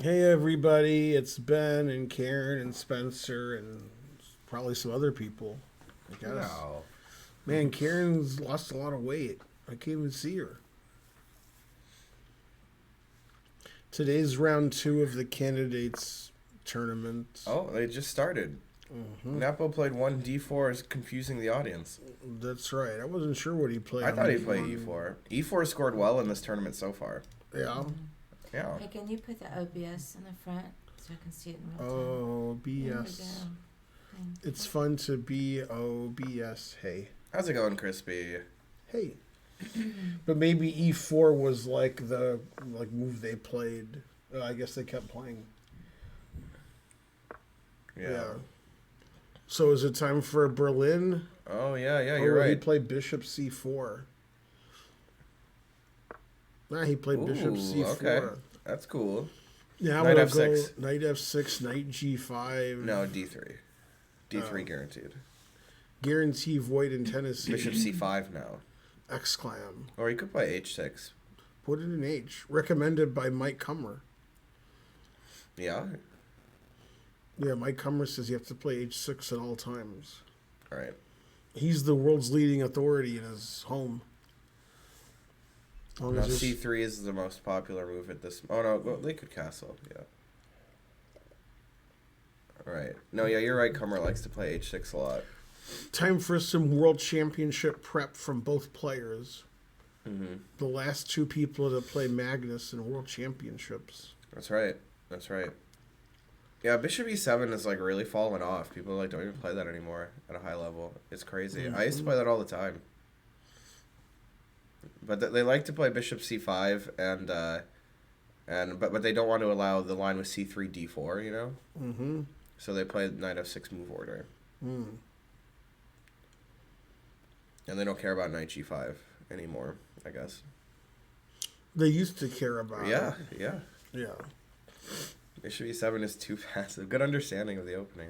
Hey everybody, it's Ben and Karen and Spencer and probably some other people, I guess. No. Man, Karen's lost a lot of weight. I can't even see her. Today's round two of the candidates tournament. Oh, they just started. Napo played one D4 is confusing the audience. That's right. I wasn't sure what he played. I on thought the he'd play board. E4. E4 scored well in this tournament so far. Yeah. Yeah. Hey, can you put the OBS in the front so I can see it in real time? Oh, There we BS. go. Thank It's fun to be OBS. Hey. How's it going, Crispy? Hey. But maybe E4 was like the move they played. I guess they kept playing. Yeah. So is it time for Berlin? Oh, yeah, He you're right. played Bishop C4. Nah, he played Bishop C4. Okay. That's cool. Yeah, Knight we'll F6. go Knight F6, Knight G5. No, D3. D3 guaranteed. Guarantee void in Tennessee. Bishop C5 now. Exclam. Or he could play H6. Put it in H. Recommended by Mike Cummer. Yeah? Yeah, Mike Cummer says you have to play H6 at all times. All right. He's the world's leading authority in his home. As long No, as there's- C3 is the most popular move at this... Oh, no, well, they could castle, yeah. All right. No, yeah, you're right. Cummer likes to play H6 a lot. Time for some world championship prep from both players. Mm-hmm. The last two people to play Magnus in world championships. That's right. That's right. Yeah, Bishop E7 is like really falling off. People like don't even play that anymore at a high level. It's crazy. I used to play that all the time. But they like to play Bishop C5 but they don't want to allow the line with C3 D4, you know? Mm-hmm. So they play Knight F6 move order. Mm. And they don't care about Knight G5 anymore, I guess. They used to care about Yeah, it. yeah. Yeah. Bishop E7 is too passive. Good understanding of the opening.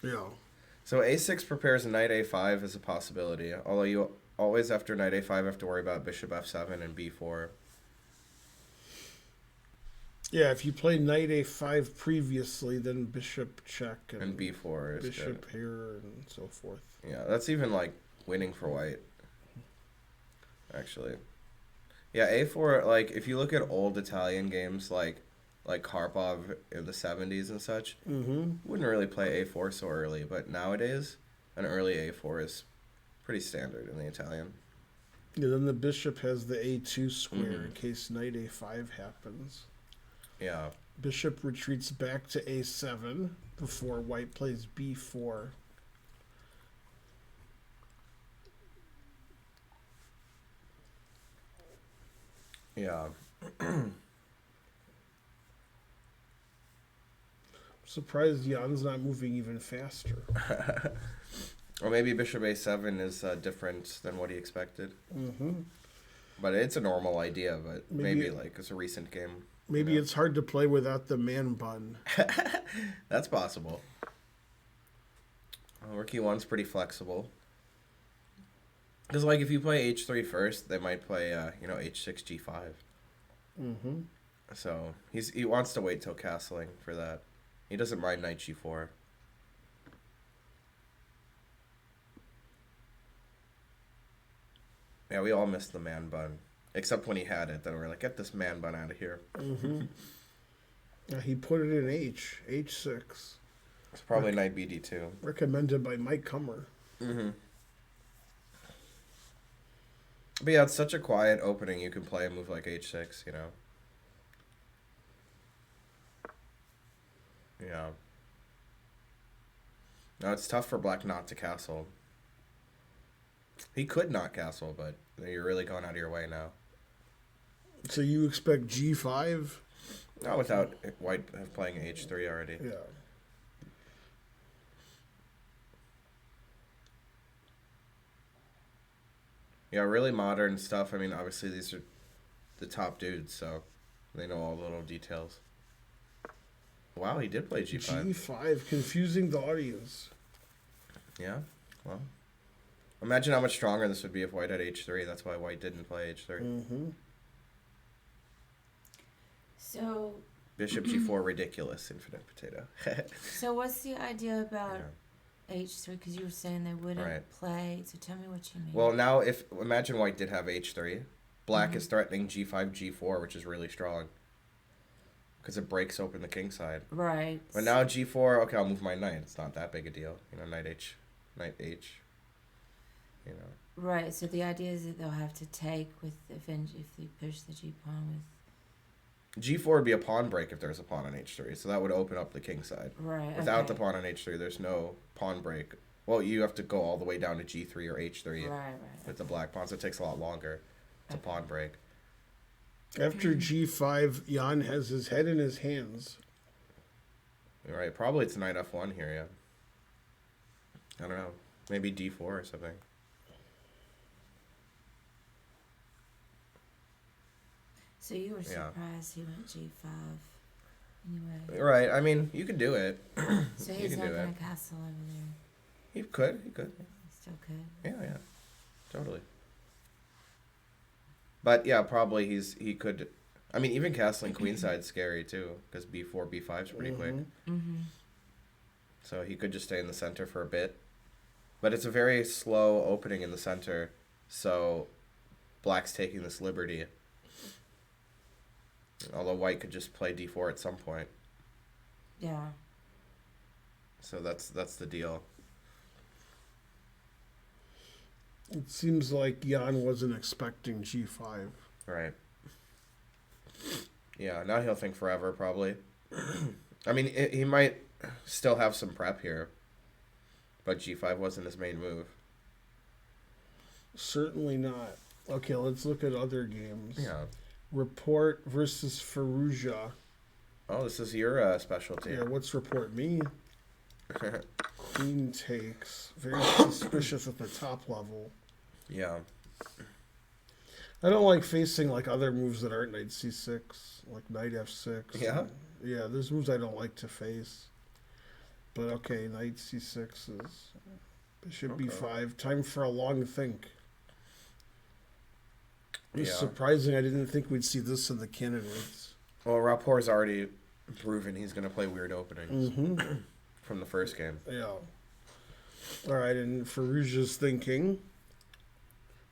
Yeah. So A6 prepares Knight A5 as a possibility, although you always after Knight A5 have to worry about Bishop F7 and B4. Yeah, if you played Knight A5 previously, then Bishop check And B4 is Bishop good. here and so forth. Yeah, that's even like winning for white. Actually. Yeah, A4, like if you look at old Italian games like Karpov in the 70s and such, Mm-hmm. wouldn't really play A4 so early, but nowadays an early A4 is pretty standard in the Italian. Yeah, then the bishop has the A2 square in case Knight A5 happens. Yeah. Bishop retreats back to A7 before white plays B4. Yeah. Surprised Jan's not moving even faster. Or maybe Bishop A7 is different than what he expected. Mm-hmm. But it's a normal idea, but Maybe- maybe like it's a recent game. Maybe Yeah. it's hard to play without the man bun. That's possible. Rookie 1's pretty flexible. Because, like, if you play H3 first, they might play, H6, G5. Mm-hmm. So, he wants to wait till castling for that. He doesn't mind Knight G4. Yeah, we all missed the man bun. Except when he had it, then we were like, get this man bun out of here. Mm-hmm. He put it in H6. It's probably Knight BD2. Recommended by Mike Cummer. Mm-hmm. But yeah, it's such a quiet opening. You can play a move like H6, you know? Yeah. Now it's tough for black not to castle. He could not castle, but you're really going out of your way now. So you expect G5? Not without white playing H3 already. Yeah. Yeah, really modern stuff. I mean, obviously these are the top dudes, so they know all the little details. Wow, he did play G5. G5, confusing the audience. Yeah, well. Imagine how much stronger this would be if white had H3. That's why white didn't play H3. Mm-hmm. So Bishop G4, ridiculous, infinite potato. So what's the idea about Yeah. H3? Because you were saying they wouldn't Right. play. So tell me what you mean. Well, now imagine white did have H3, black Mhm. is threatening G5, G4, which is really strong. Because it breaks open the king side. Right. But now G4, okay, I'll move my knight. It's not that big a deal. You know, knight H. You know. Right. So the idea is that they'll have to take with if they push the G pawn with. G4 would be a pawn break if there's a pawn on H3, so that would open up the king side. Right. Without okay. the pawn on H3, there's no pawn break. Well, you have to go all the way down to G3 or H3 Right. with the black pawn, so it takes a lot longer. It's a pawn break. After G5, Jan has his head in his hands. All right, probably it's knight F1 here, yeah. I don't know. Maybe D4 or something. So you were Yeah. surprised he went G5. Anyway. Right, I mean, you could do it. So You he's can not do going it. to castle over there. He could. He still could. Yeah, totally. But yeah, probably he could. I mean, even castling queenside's scary too, because B4, B5 is pretty quick. Mm-hmm. So he could just stay in the center for a bit. But it's a very slow opening in the center, so black's taking this liberty. Although white could just play D4 at some point. Yeah. So that's the deal. It seems like Jan wasn't expecting G5. Right. Yeah, now he'll think forever, probably. I mean, he might still have some prep here, but G5 wasn't his main move. Certainly not. Okay, let's look at other games. Yeah. Report versus Faruja. Oh, this is your specialty. Yeah, what's report me? Queen takes. Very suspicious at the top level. Yeah. I don't like facing like other moves that aren't knight c6, like knight f6. Yeah? Yeah, there's moves I don't like to face. But okay, knight c6 is bishop Okay. b5. Time for a long think. It was Yeah. surprising. I didn't think we'd see this in the candidates. Well, Rapport's already proven he's going to play weird openings Mm-hmm. from the first game. Yeah. All right, and Faruja's thinking.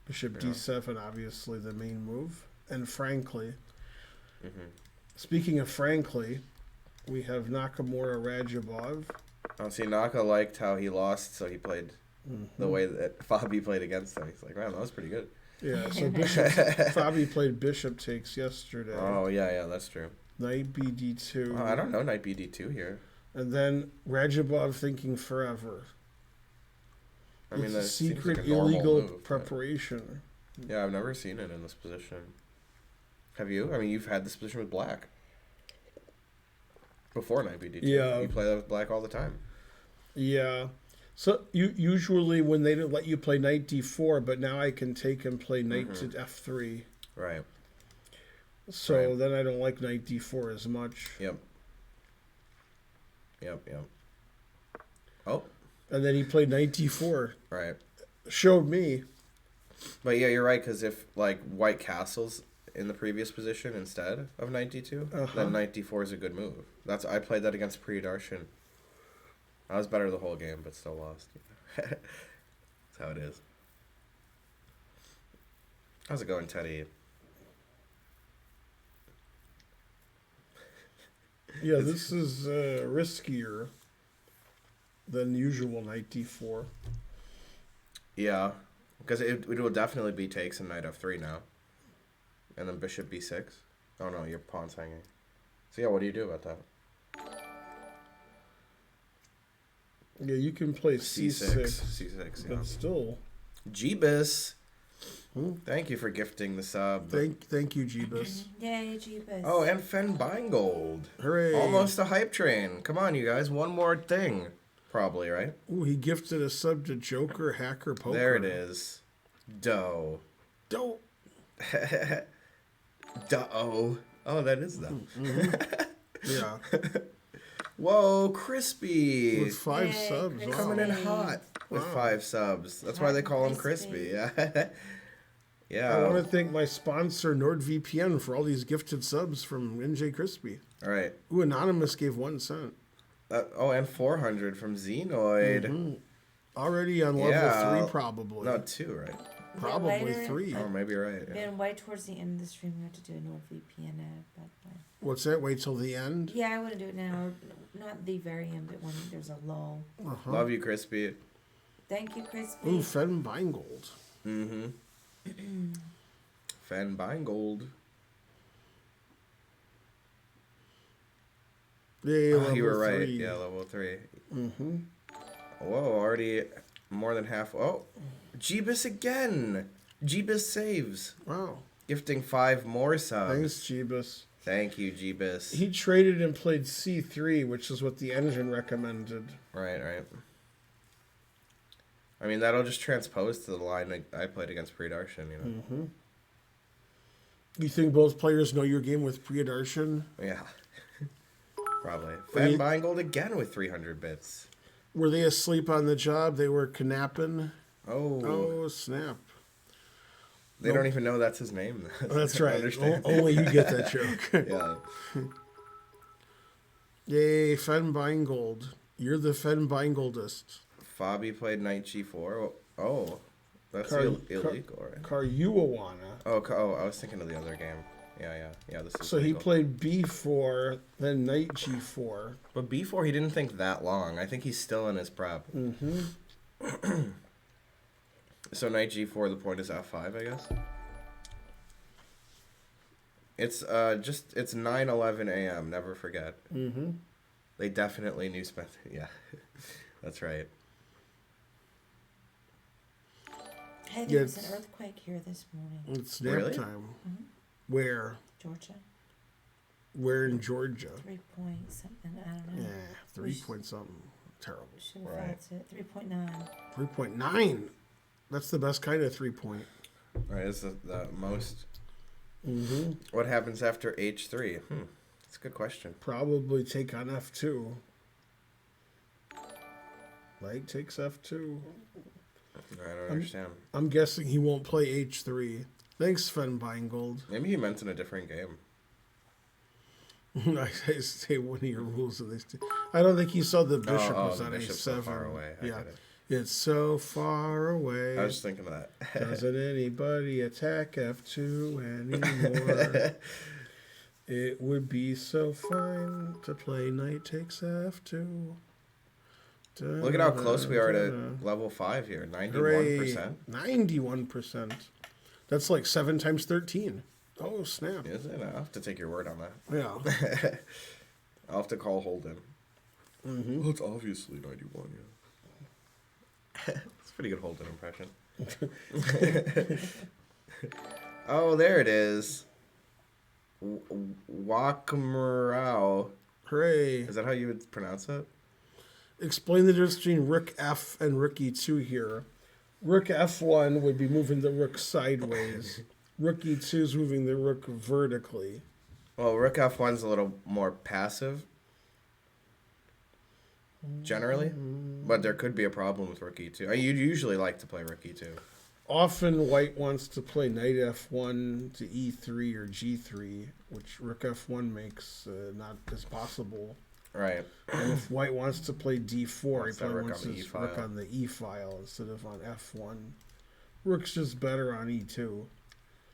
Bishop Yeah. d7, obviously the main move. And frankly, Mm-hmm. speaking of frankly, we have Nakamura Rajabov. Oh, see, Naka liked how he lost, so he played the way that Fabi played against him. He's like, man, that was pretty good. Yeah, so Bishop Fabi played Bishop takes yesterday. Oh, yeah, that's true. Knight bd2. Oh, I don't know knight BD2 here. And then Rajabov thinking forever. I mean, it's that a seems secret like a normal illegal move, but- preparation. Yeah, I've never seen it in this position. Have you? I mean, you've had this position with black. Before knight BD2. Yeah. You play that with black all the time. Yeah. So usually when they don't let you play knight d4, but now I can take and play knight to f3. Right. So Right. then I don't like knight d4 as much. Yep. Oh, And then he played knight d4. right. Showed me. But yeah, you're right, because if, like, white castles in the previous position instead of knight d2, then knight d4 is a good move. I played that against Priyadarshyan. I was better the whole game, but still lost. That's how it is. How's it going, Teddy? Yeah, this is riskier than usual knight d4. Yeah, because it will definitely be takes and knight f3 now. And then bishop b6. Oh no, your pawn's hanging. So yeah, what do you do about that? Yeah, you can play c6. c6, c6, yeah. but still. Jeebus. Thank you for gifting the sub. Thank you, Jeebus. Yay, Jeebus. Oh, and Finegold. Hooray. Almost a hype train. Come on, you guys. One more thing. Probably, right? Ooh, he gifted a sub to Joker Hacker Poker. There it is. Dough. Don't. Dough. Oh, that is dough. Yeah. Whoa, crispy. With 5 Yay, subs. Crispy. Coming in hot with Wow. 5 subs. That's why they call him Crispy. crispy. Yeah. Yeah. I want to thank my sponsor NordVPN for all these gifted subs from NJ Crispy. All right. Ooh, Anonymous gave 1 cent. And 400 from Xenoid. Mm-hmm. Already on level 3, probably. No, 2, right? Probably 3. Oh, maybe you're right. Yeah. Been way towards the end of the stream. We have to do a NordVPN ad, by the way. What's that? Wait till the end? Yeah, I want to do it now. Not the very end, but when there's a lull. Uh-huh. Love you, Crispy. Thank you, Crispy. Ooh, Finegold. Mm-hmm. Finegold. Yay, level you were right. 3. Yeah, level 3. Mm-hmm. Whoa, already more than half. Oh, Jeebus again. Jeebus saves. Wow. Gifting 5 more subs. Thanks, Jeebus. Thank you, Jeebus. He traded and played C3, which is what the engine recommended. Right. I mean, that'll just transpose to the line I played against Predarshan, you know? Mm-hmm. You think both players know your game with Priyadarshan? Yeah. Probably. Wait. Finegold again with 300 bits. Were they asleep on the job? They were knapping? Oh. Oh, snap. They don't even know that's his name. That's I right. understand. Only you get that joke. Yeah. Yay, Finegold. You're the Finegoldist. Fabi played Knight G4. Oh. That's illegal, right? Karyuawana. Oh, I was thinking of the other game. Yeah, this is So he legal. played B4, then Knight G4. But B4, he didn't think that long. I think he's still in his prep. Mm-hmm. So Knight G4, the point is F5, I guess? It's 9:11 a.m., never forget. Mm-hmm. They definitely knew Spencer. Yeah, that's right. Hey, there was an earthquake here this morning. It's nap Really? time. Mhm. Where? Georgia. Where in Georgia? 3 point something. I don't know. Yeah, 3 point something. Terrible. Should have Right. felt it. 3.9. 3.9. That's the best kind of 3 point. All right, it's the most. Mm-hmm. What happens after H3? That's a good question. Probably take on F2. Knight takes F2. I don't understand. I'm guessing he won't play H3. Thanks, Finegold. Maybe he meant in a different game. I say one of your rules of this. I don't think you saw the bishop was the on bishop's A7. so far away. I Yeah, get it. it's so far away. I was just thinking of that. Doesn't anybody attack F2 anymore? It would be so fine to play Knight takes F2. Look at how close we are to level 5 here. 91%. 91%. That's like 7 times 13. Oh, snap. Is it? I'll have to take your word on that. Yeah. I'll have to call Holden. Mm-hmm. Well, it's obviously 91, yeah. It's a pretty good Holden impression. Oh, there it is. Wakamurao. Hooray. Is that how you would pronounce it? Explain the difference between Rook F and Rook E2 here. Rook F1 would be moving the rook sideways. Rook E2 is moving the rook vertically. Well, Rook F1's a little more passive, generally. But there could be a problem with Rook E2. You'd usually like to play Rook E2. Often white wants to play Knight F1 to E3 or G3, which Rook F1 makes not as possible. Right. And if white wants to play D4, Wants he that probably rook wants on the his E-file. rook on the E file instead of on F1. Rook's just better on E2.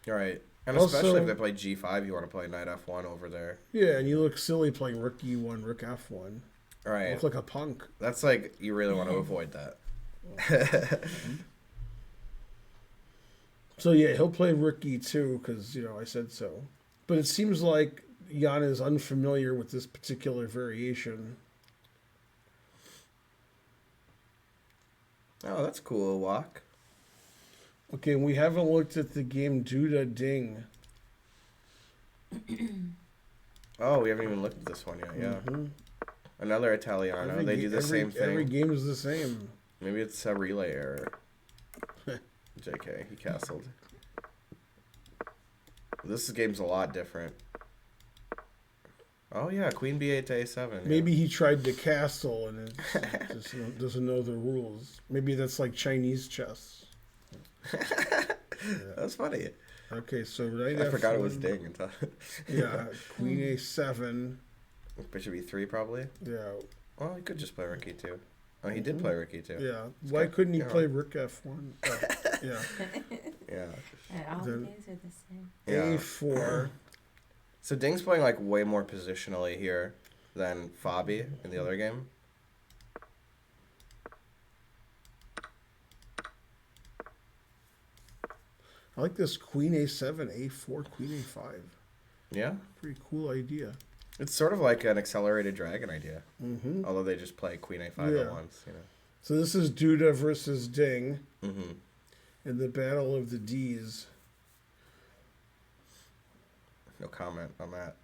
Right. And Also- especially if they play G5, you want to play Knight F1 over there. Yeah, and you look silly playing Rook E1, Rook F1. You Right. look like a punk. That's like, you really want to avoid that. So yeah, he'll play Rook E2 because, I said so. But it seems like Jan is unfamiliar with this particular variation. Oh, that's cool, Walk. Okay, we haven't looked at the game Duda Ding. Oh, we haven't even looked at this one yet, yeah. Mhm. Another Italiano. They do the same thing. Every game is the same. Maybe it's a relay error. JK, he castled. This game's a lot different. Oh yeah, Queen B8 to A7. Yeah. Maybe he tried to castle and it just doesn't know the rules. Maybe that's like Chinese chess. That's funny. Okay, so knight I forgot it was F1. Ding until. Yeah, queen A7. Bishop E3 probably. Yeah. Well, he could just play rook E2. Oh, he did play rook E2. Yeah. It's Why got- couldn't he yeah. play rook F1? Oh, yeah. Yeah. All Then- things are the same. Yeah. A4. So Ding's playing like way more positionally here than Fabi in the other game. I like this queen A7, A4, queen A5. Yeah. Pretty cool idea. It's sort of like an accelerated dragon idea. Mm-hmm. Although they just play queen A5 Yeah. at once, you know. So this is Duda versus Ding Mm-hmm. in the battle of the Ds. No comment on that.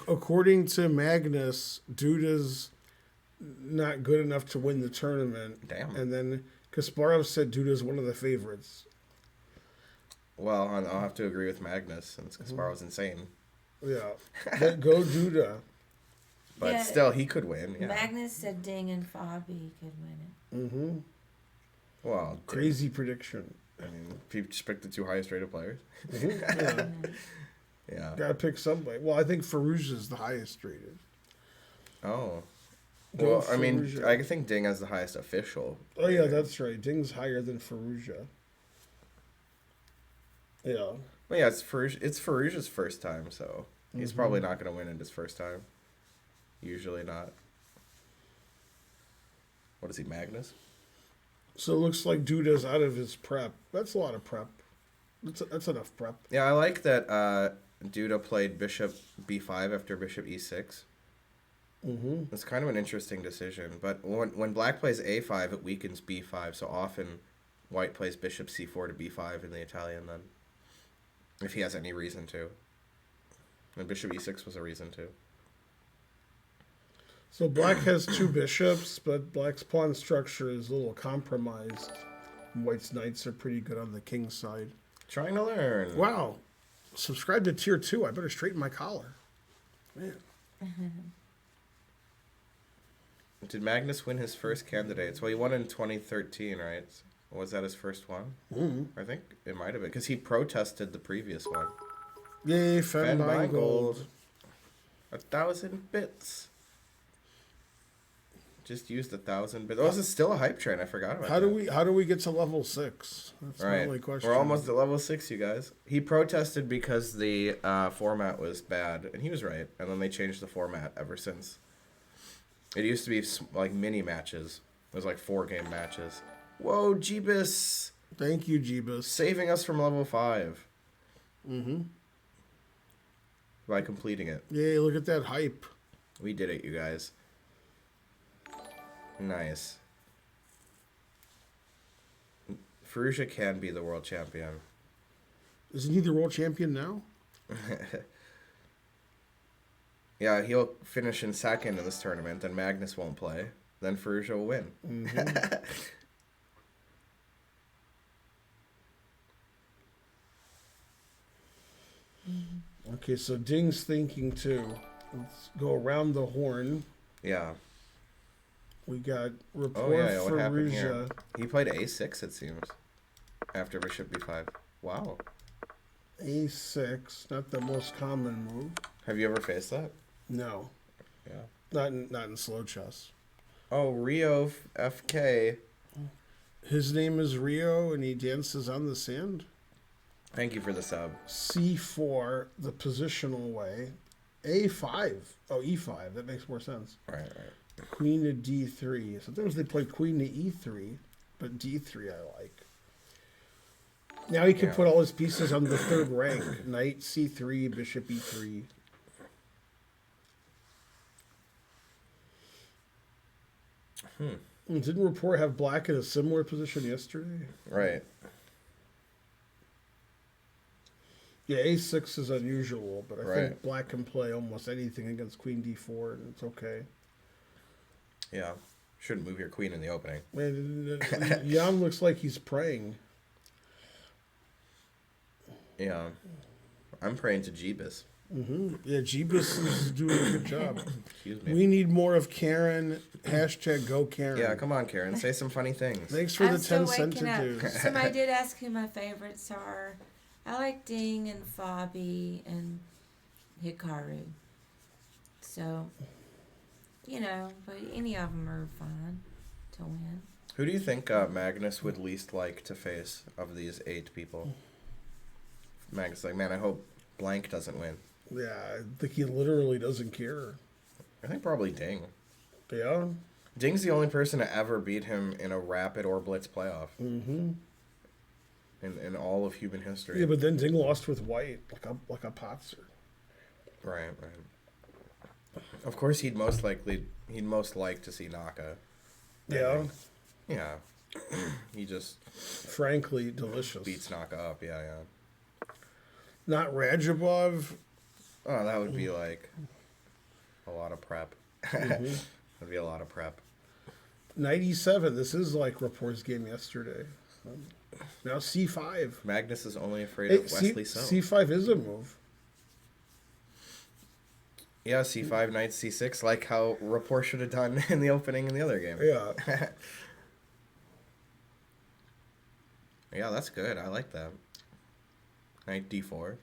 According to Magnus, Duda's not good enough to win the tournament. Damn. And then Kasparov said Duda's one of the favorites. Well, I'll have to agree with Magnus since Kasparov's insane. Yeah. But go Duda. But Yeah. still, he could win. Yeah. Magnus said Ding and Fabi could win it. Mm-hmm. Well, Crazy prediction. I mean, if you just pick the two highest rated players. Mhm. Yeah. Yeah. Gotta pick somebody. Well, I think Farouj is the highest rated. Oh. Go Well, I mean, Farouja. I think Ding has the highest official. Oh yeah, that's right. Ding's higher than Farouja. Yeah. But yeah, it's Farouja's first time, so he's Mhm. probably not going to win it his first time. Usually not. What is he, Magnus? So it looks like Duda's out of his prep. That's a lot of prep. That's enough prep. Yeah, I like that Duda played bishop b5 after bishop e6. Mm-hmm. It's kind of an interesting decision. But when black plays a5, it weakens b5. So often white plays bishop c4 to b5 in the Italian then. If he has any reason to. And bishop e6 was a reason to. So black has two bishops, but black's pawn structure is a little compromised. White's knights are pretty good on the king side. Trying to learn. Wow. Subscribe to tier 2. I better straighten my collar. Man. Did Magnus win his first candidates? Well, he won in 2013, right? Was that his first one? Mm-hmm. I think it might have been, because he protested the previous one. Yay, Finegold. 1,000 bits. Just used 1,000 bits. Oh, is it still a hype train? I forgot about that. How do we get to level 6? That's my only question. We're almost at level 6, you guys. He protested because the format was bad, and he was right. And then they changed the format ever since. It used to be like mini matches. It was like 4-game matches. Whoa, Jeebus! Thank you, Jeebus. Saving us from level 5 Mm-hmm. by completing it. Yay, look at that hype. We did it, you guys. Nice. Farouja can be the world champion. Isn't he the world champion now? Yeah, he'll finish in second in this tournament, and Magnus won't play. Then Farouja will win. Mm-hmm. Okay, so Ding's thinking too. Let's go around the horn. Yeah. We got Oh, Rapport yeah, what happened here? Farouja. He played a6, it seems, after bishop b5. Wow. A6, not the most common move. Have you ever faced that? No, Yeah. not in slow chess. Oh, Rio FK. His name is Rio, and he dances on the sand. Thank you for the sub. C4, the positional way. A5. Oh, E5. That makes more sense. Right. Queen to D3. Sometimes they play queen to E3, but D3 I like. Now he can Yeah. put all his pieces on the third rank. Knight C3, bishop E3. Didn't Rapport have black in a similar position yesterday? Right. Yeah, A6 is unusual, but I Right. think black can play almost anything against queen D4, and it's okay. Yeah. Shouldn't move your queen in the opening. Man, Jan looks like he's praying. Yeah. I'm praying to Jeebus. Yeah, Jeebus is doing a good job. Excuse me. We need more of Karen. Hashtag go Karen. Yeah, come on, Karen. Say some funny things. Thanks for I'm the still 10 waking up. centimeters. Somebody did ask who my favorites are. I like Ding and Fabi and Hikaru. So, but any of them are fine to win. Who do you think Magnus would least like to face of these 8 people? Magnus like, man, I hope blank doesn't win. Yeah, I think he literally doesn't care. I think probably Ding. Yeah? Ding's the only person to ever beat him in a rapid or blitz playoff. Mm-hmm. In all of human history. Yeah, but then Ding lost with White, like a Potzer. Right. Of course, he'd most like to see Naka. Yeah. Yeah. He just Frankly, delicious. beats Naka up. Yeah. Not Radjabov. Oh, that would be like a lot of prep. That'd be a lot of prep. 97. This is like Rapport's game yesterday. Now C5. Magnus is only afraid Hey, of Wesley So. C5 is a move. Yeah, C5, knight C6, like how Rapport should have done in the opening in the other game. Yeah. Yeah, that's good. I like that. Knight D4.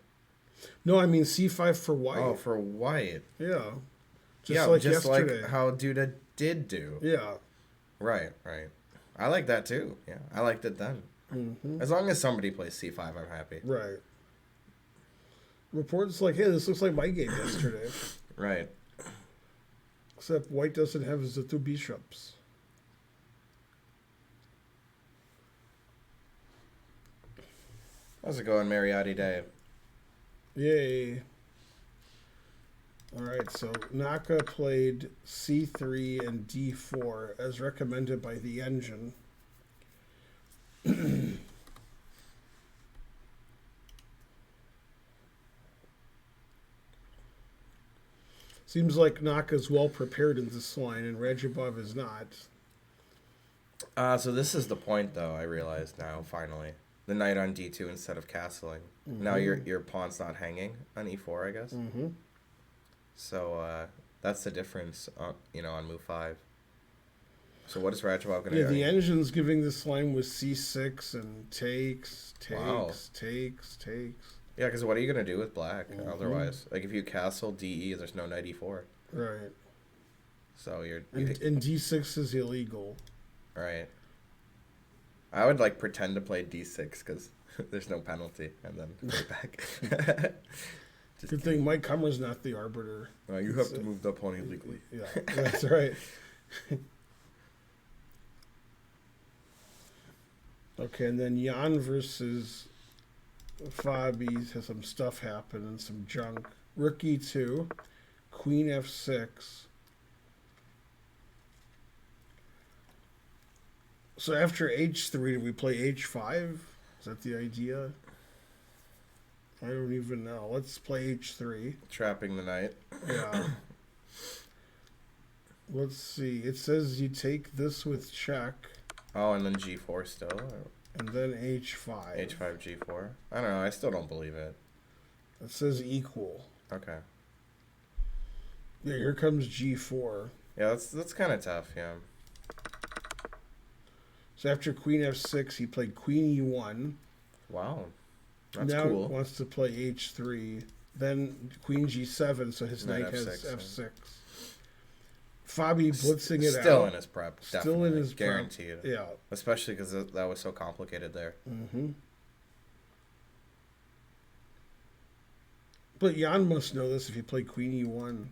No, I mean C5 for White. Oh, for White. Yeah. Just like just yesterday. like how Duda did do. Yeah. Right. I like that too. Yeah, I liked it then. Mm-hmm. As long as somebody plays C5, I'm happy. Right. Report's like, hey, this looks like my game yesterday. Right. Except White doesn't have the 2 bishops. How's it going, Mariotti Day? Yay. Alright, so Naka played C3 and D4 as recommended by the engine. Seems like Naka's well prepared in this line and Radjabov is not. So this is the point, though, I realize now, finally. The knight on D2 instead of castling. Now your pawn's not hanging on E4, I guess. Mm-hmm. So that's the difference, on move 5. So what is Radjabov going to Yeah, do? the engine's giving this line with C6 and takes. Wow. Yeah, because what are you going to do with black otherwise? Like, if you castle DE, there's no knight E4. Right. So you're... And D6 is illegal. Right. I would, pretend to play D6, because there's no penalty, and then play back. Good thing Mike Kummer's not the arbiter. You have to move the pawn illegally. Yeah, that's right. Okay, and then Jan versus Fabi has some stuff happen and some junk. Rook E2, Queen F6. So after H3, do we play H5? Is that the idea? I don't even know. Let's play H3. Trapping the knight. Yeah. Let's see. It says you take this with check. Oh, and then G4 still? Or And then H5. H5, G4? I don't know. I still don't believe it. It says equal. Okay. Yeah, here comes G4. Yeah, that's kind of tough, yeah. So after Queen F6, he played Queen E1. Wow. That's now cool. Wants to play H3. Then Queen G7, so his knight has F6, F6. Fabi blitzing it out. Still in his prep. Still Definitely. in his prep. Guaranteed. Yeah. Especially because that was so complicated there. Mm-hmm. But Jan must know this if he played Queen E1.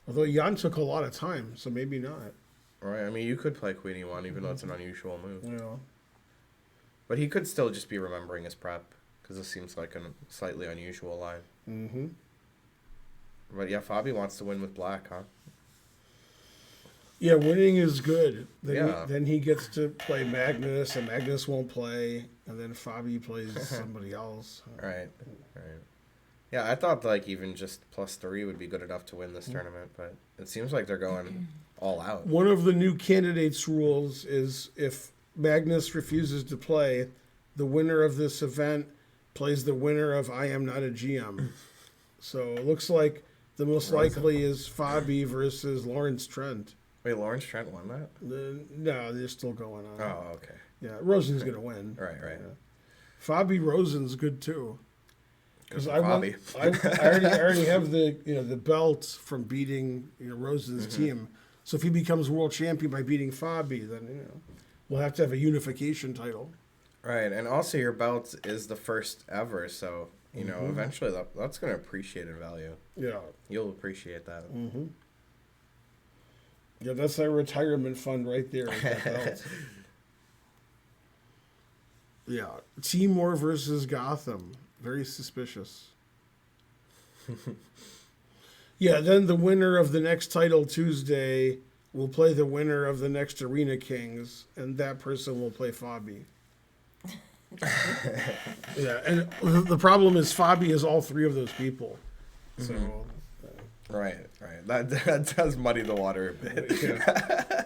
Although Jan took a lot of time, so maybe not. Right. I mean, you could play Queen E1, even though it's an unusual move. Yeah. But he could still just be remembering his prep, because this seems like a slightly unusual line. Mm-hmm. But yeah, Fabi wants to win with black, huh? Yeah, winning is good. Yeah. Then he gets to play Magnus, and Magnus won't play, and then Fabi plays somebody else. Right. Yeah, I thought even just +3 would be good enough to win this tournament, but it seems like they're going all out. One of the new candidates' rules is if Magnus refuses to play, the winner of this event plays the winner of I Am Not a GM. So it looks like the most Rosen. likely is Fabi versus Lawrence Trent. Wait, Lawrence Trent won that? No, they're still going on. Oh, okay. Yeah, Rosen's going to win. Right. Yeah. Fabi Rosen's good too. Because I Fabi. already have the belt from beating Rosen's team. So if he becomes world champion by beating Fabi, then we'll have to have a unification title. Right, and also your belt is the first ever, so eventually that's going to appreciate in value. Yeah. You'll appreciate that. Mm-hmm. Yeah, that's our retirement fund right there. That belt. Yeah, Timor versus Gotham. Very suspicious. Yeah, then the winner of the next title Tuesday will play the winner of the next Arena Kings, and that person will play Fabi. Yeah, and the problem is Fabi is all three of those people. So. Right. That does muddy the water a bit. Yeah.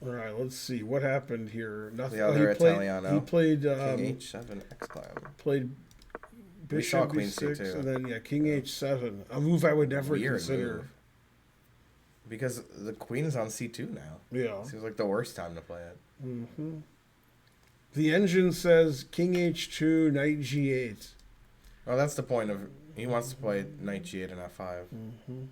All right, let's see what happened here. Nothing. The other Italiano. He played King H7 X-Clam. Played We saw Bishop Queen B6, C2. and then King H7. A move I would never Weird consider. move. Because the queen is on C2 now. Yeah. Seems like the worst time to play it. Mm-hmm. The engine says King H2, Knight G8. Oh, that's the point of... He wants to play Knight G8 and F5. Mm-hmm.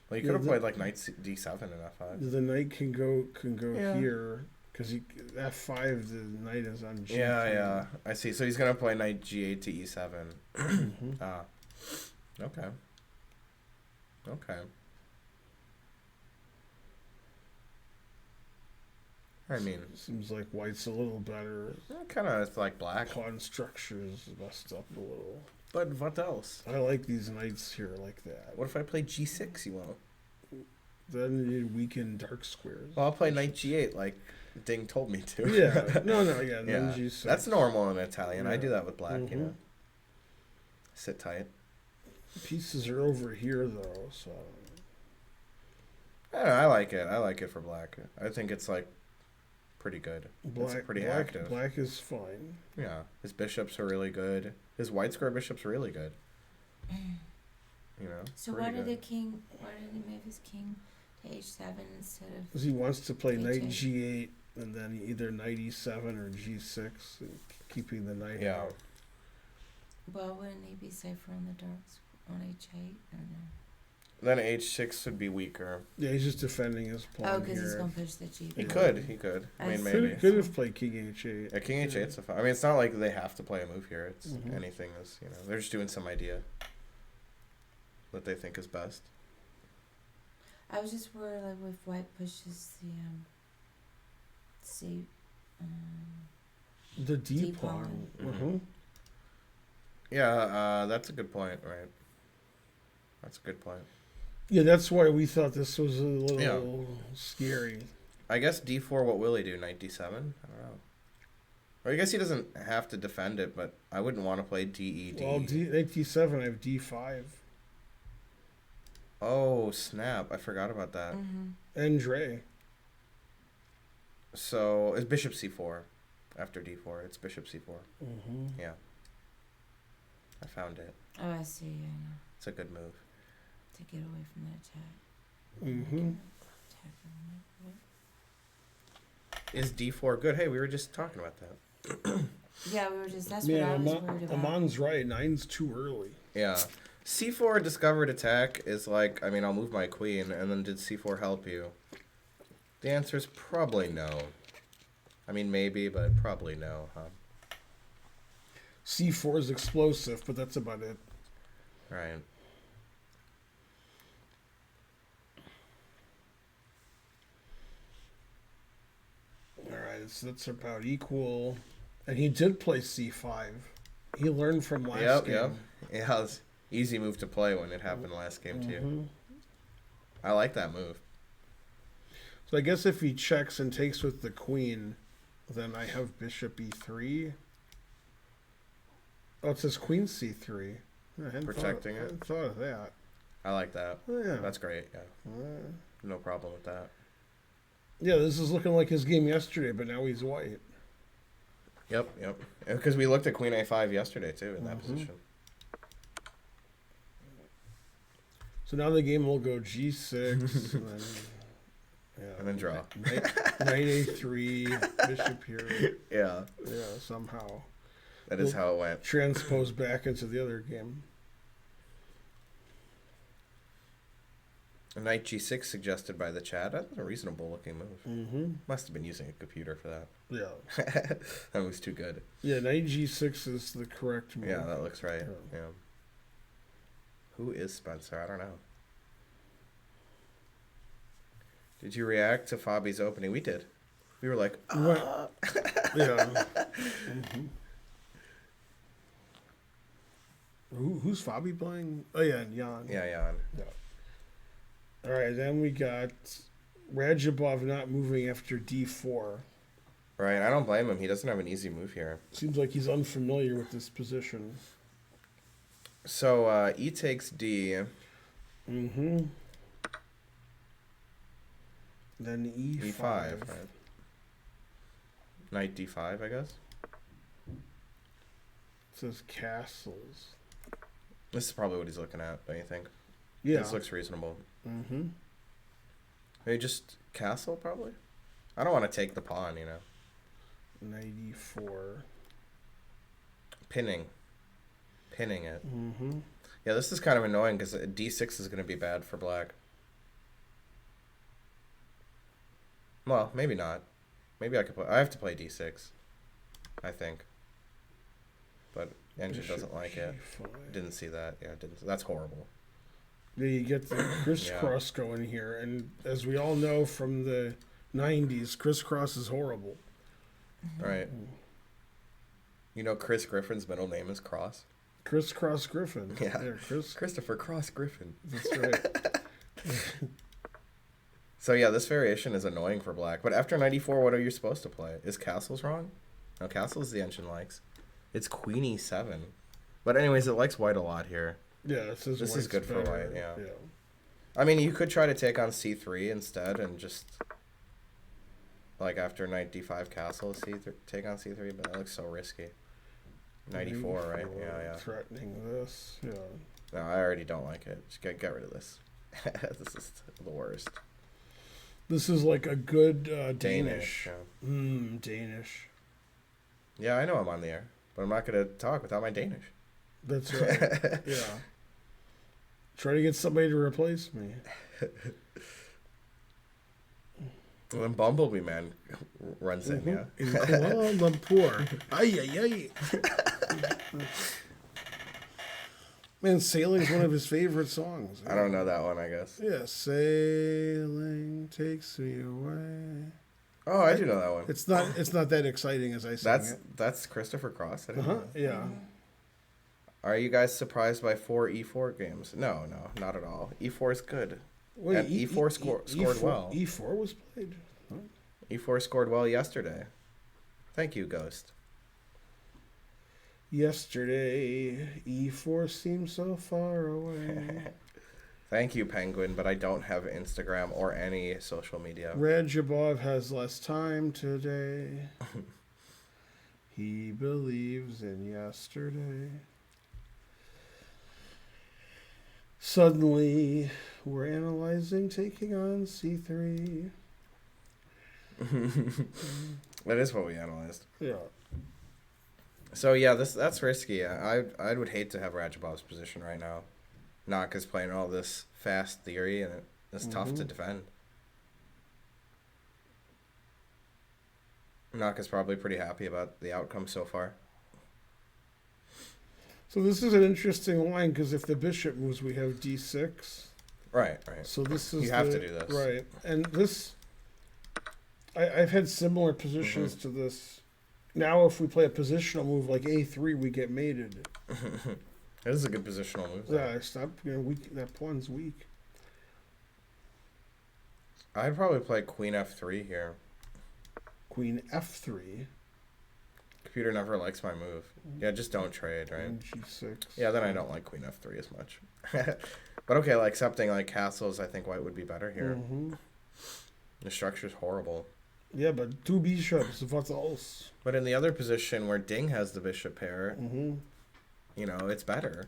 Well, you could have played like Knight D7 and F5. The knight can go Yeah. here because F5 the knight is on G. Yeah. I see. So he's gonna play Knight G8 to E7. Mm-hmm. Ah. Okay. I mean, Seems like white's a little better. kind of like black. Pawn structure is messed up a little. But what else? I like these knights here like that. What if I play G6, you won't? Then you weaken dark squares. Well, I'll play Knight G8 like Ding told me to. Yeah. No, yeah. Yeah. Then G6. That's normal in Italian. I Yeah. do that with black, Mhm. Sit tight. Pieces are over here though, so. I don't know, I like it. I like it for black. I think it's like pretty good. It's pretty active. Black is fine. Yeah. His bishops are really good. His white square bishop's really good. So pretty why did good. he move his king to H7 instead of? Because he wants to play knight H8. G8 and then either knight E7 or G6, keeping the knight Yeah. out. Well, wouldn't he be safer on the darks on H8 or no? Then H6 would be weaker. Yeah, he's just defending his pawn Oh, because he's here. gonna push the G. He Yeah. could. I I mean, see. maybe. Could have played King H8. Yeah, King H8's a fine. I mean, it's not like they have to play a move here. It's Mhm. anything is, they're just doing some idea that they think is best. I was just worried like if white pushes the C. The D D pawn. pawn. Mhm. Yeah, that's a good point, right? That's a good point. Yeah, that's why we thought this was a little scary. I guess D4, what will he do? Knight D7? I don't know. Or I guess he doesn't have to defend it, but I wouldn't want to play DE. Well, knight D7, I have D5. Oh, snap. I forgot about that. Mm-hmm. And Dre. So, it's bishop C4 after D4. It's bishop C4. Mm-hmm. Yeah. I found it. Oh, I see. Yeah. It's a good move. To get away from that attack. Mm-hmm. Attack on it. Is D4 good? Hey, we were just talking about that. Yeah, we were just. That's what I Man, was worried about. Amon's right. 9's too early. Yeah. C4 discovered attack is like, I mean, I'll move my queen, and then did C4 help you? The answer is probably no. I mean, maybe, but probably no, huh? C4 is explosive, but that's about it. Right. All right, so that's about equal. And he did play C5. He learned from last game. Yep. Yeah, it was easy move to play when it happened last game, too. Mhm. I like that move. So I guess if he checks and takes with the queen, then I have bishop E3. Oh, it says queen C3. I hadn't Protecting I it. hadn't thought of that. I like that. Oh, yeah. That's great, yeah. No problem with that. Yeah, this is looking like his game yesterday, but now he's white. Yep. Because we looked at queen a5 yesterday, too, in that Mm-hmm. position. So now the game will go g6, And then draw. Knight a3, bishop here. Yeah. Yeah, somehow. That is how it went. Transpose back into the other game. Knight g6 suggested by the chat. That's a reasonable looking move. Mm-hmm. Must have been using a computer for that. Yeah. That was too good. Yeah, knight g6 is the correct move. Yeah, that looks right. Yeah. Yeah. Who is Spencer? I don't know. Did you react to Fabi's opening? We did. We were like, Yeah. Mm-hmm. Who's Fabi playing? Oh, yeah, and Jan. yeah. All right, then we got Radjabov not moving after d4. Right, I don't blame him. He doesn't have an easy move here. Seems like he's unfamiliar with this position. So, e takes d. Mm-hmm. Then e5. e5, right? Knight d5, I guess. It says castles. This is probably what he's looking at, don't you think? Yeah. This looks reasonable. Mm-hmm. Maybe just castle, probably? I don't want to take the pawn, you know. Knight e4. Pinning it. Mm-hmm. Yeah, this is kind of annoying because d6 is going to be bad for black. Well, maybe not. Maybe I could play. I have to play d6, I think. But engine Bishop doesn't like it. G5. Didn't see that. Yeah, didn't. That's horrible. Then you get the crisscross going here, and as we all know from the 90s, crisscross is horrible. Right. You know Chris Griffin's middle name is Cross? Crisscross Griffin. Yeah. Chris. Christopher Cross Griffin. That's right. So yeah, this variation is annoying for black. But after 94, what are you supposed to play? Is castles wrong? No, castles the engine likes. It's queen e7. But anyways, it likes white a lot here. Yeah, it says This is good for white, yeah. Yeah. I mean, you could try to take on c3 instead and just, like, after knight d5 castle, take on c3, but that looks so risky. 94, right? Yeah. Threatening this, yeah. No, I already don't like it. Just get rid of this. This is the worst. This is like a good Danish. Danish. Danish. Yeah, I know I'm on the air, but I'm not going to talk without my Danish. That's right. Yeah. Try to get somebody to replace me. And then Bumblebee Man runs in, yeah. In Kuala Lumpur. Ay. Man, Sailing's one of his favorite songs. I don't know that one, I guess. Yeah, Sailing takes me away. Oh, I do know that one. It's not that exciting as I sing it. That's Christopher Cross. I didn't know that. Yeah. Are you guys surprised by 4 e4 games? No, not at all. e4 is good. Wait, And E4 scored well. E4 was played. Huh? e4 scored well yesterday. Thank you, Ghost. Yesterday, E4 seemed so far away. Thank you, Penguin, but I don't have Instagram or any social media. Radjabov has less time today. He believes in yesterday. Suddenly, we're analyzing taking on C3. That is what we analyzed. Yeah. So yeah, that's risky. I would hate to have Radjabov's position right now. Naka's playing all this fast theory, and it's tough to defend. Naka's probably pretty happy about the outcome so far. So this is an interesting line because if the bishop moves, we have D6. Right. So this is You have to do this. Right. And this, I've had similar positions to this. Now if we play a positional move like A3, we get mated. This is a good positional move, though. Yeah, stop. Weak. That pawn's weak. I'd probably play queen f3 here. Queen F3. Computer never likes my move. Yeah, just don't trade, right? And G6. Yeah, then I don't like queen f3 as much. But okay, accepting castles, I think white would be better here. Mm-hmm. The structure's horrible. Yeah, but two bishops, what else? But in the other position where Ding has the bishop pair, Mm-hmm. you know, it's better.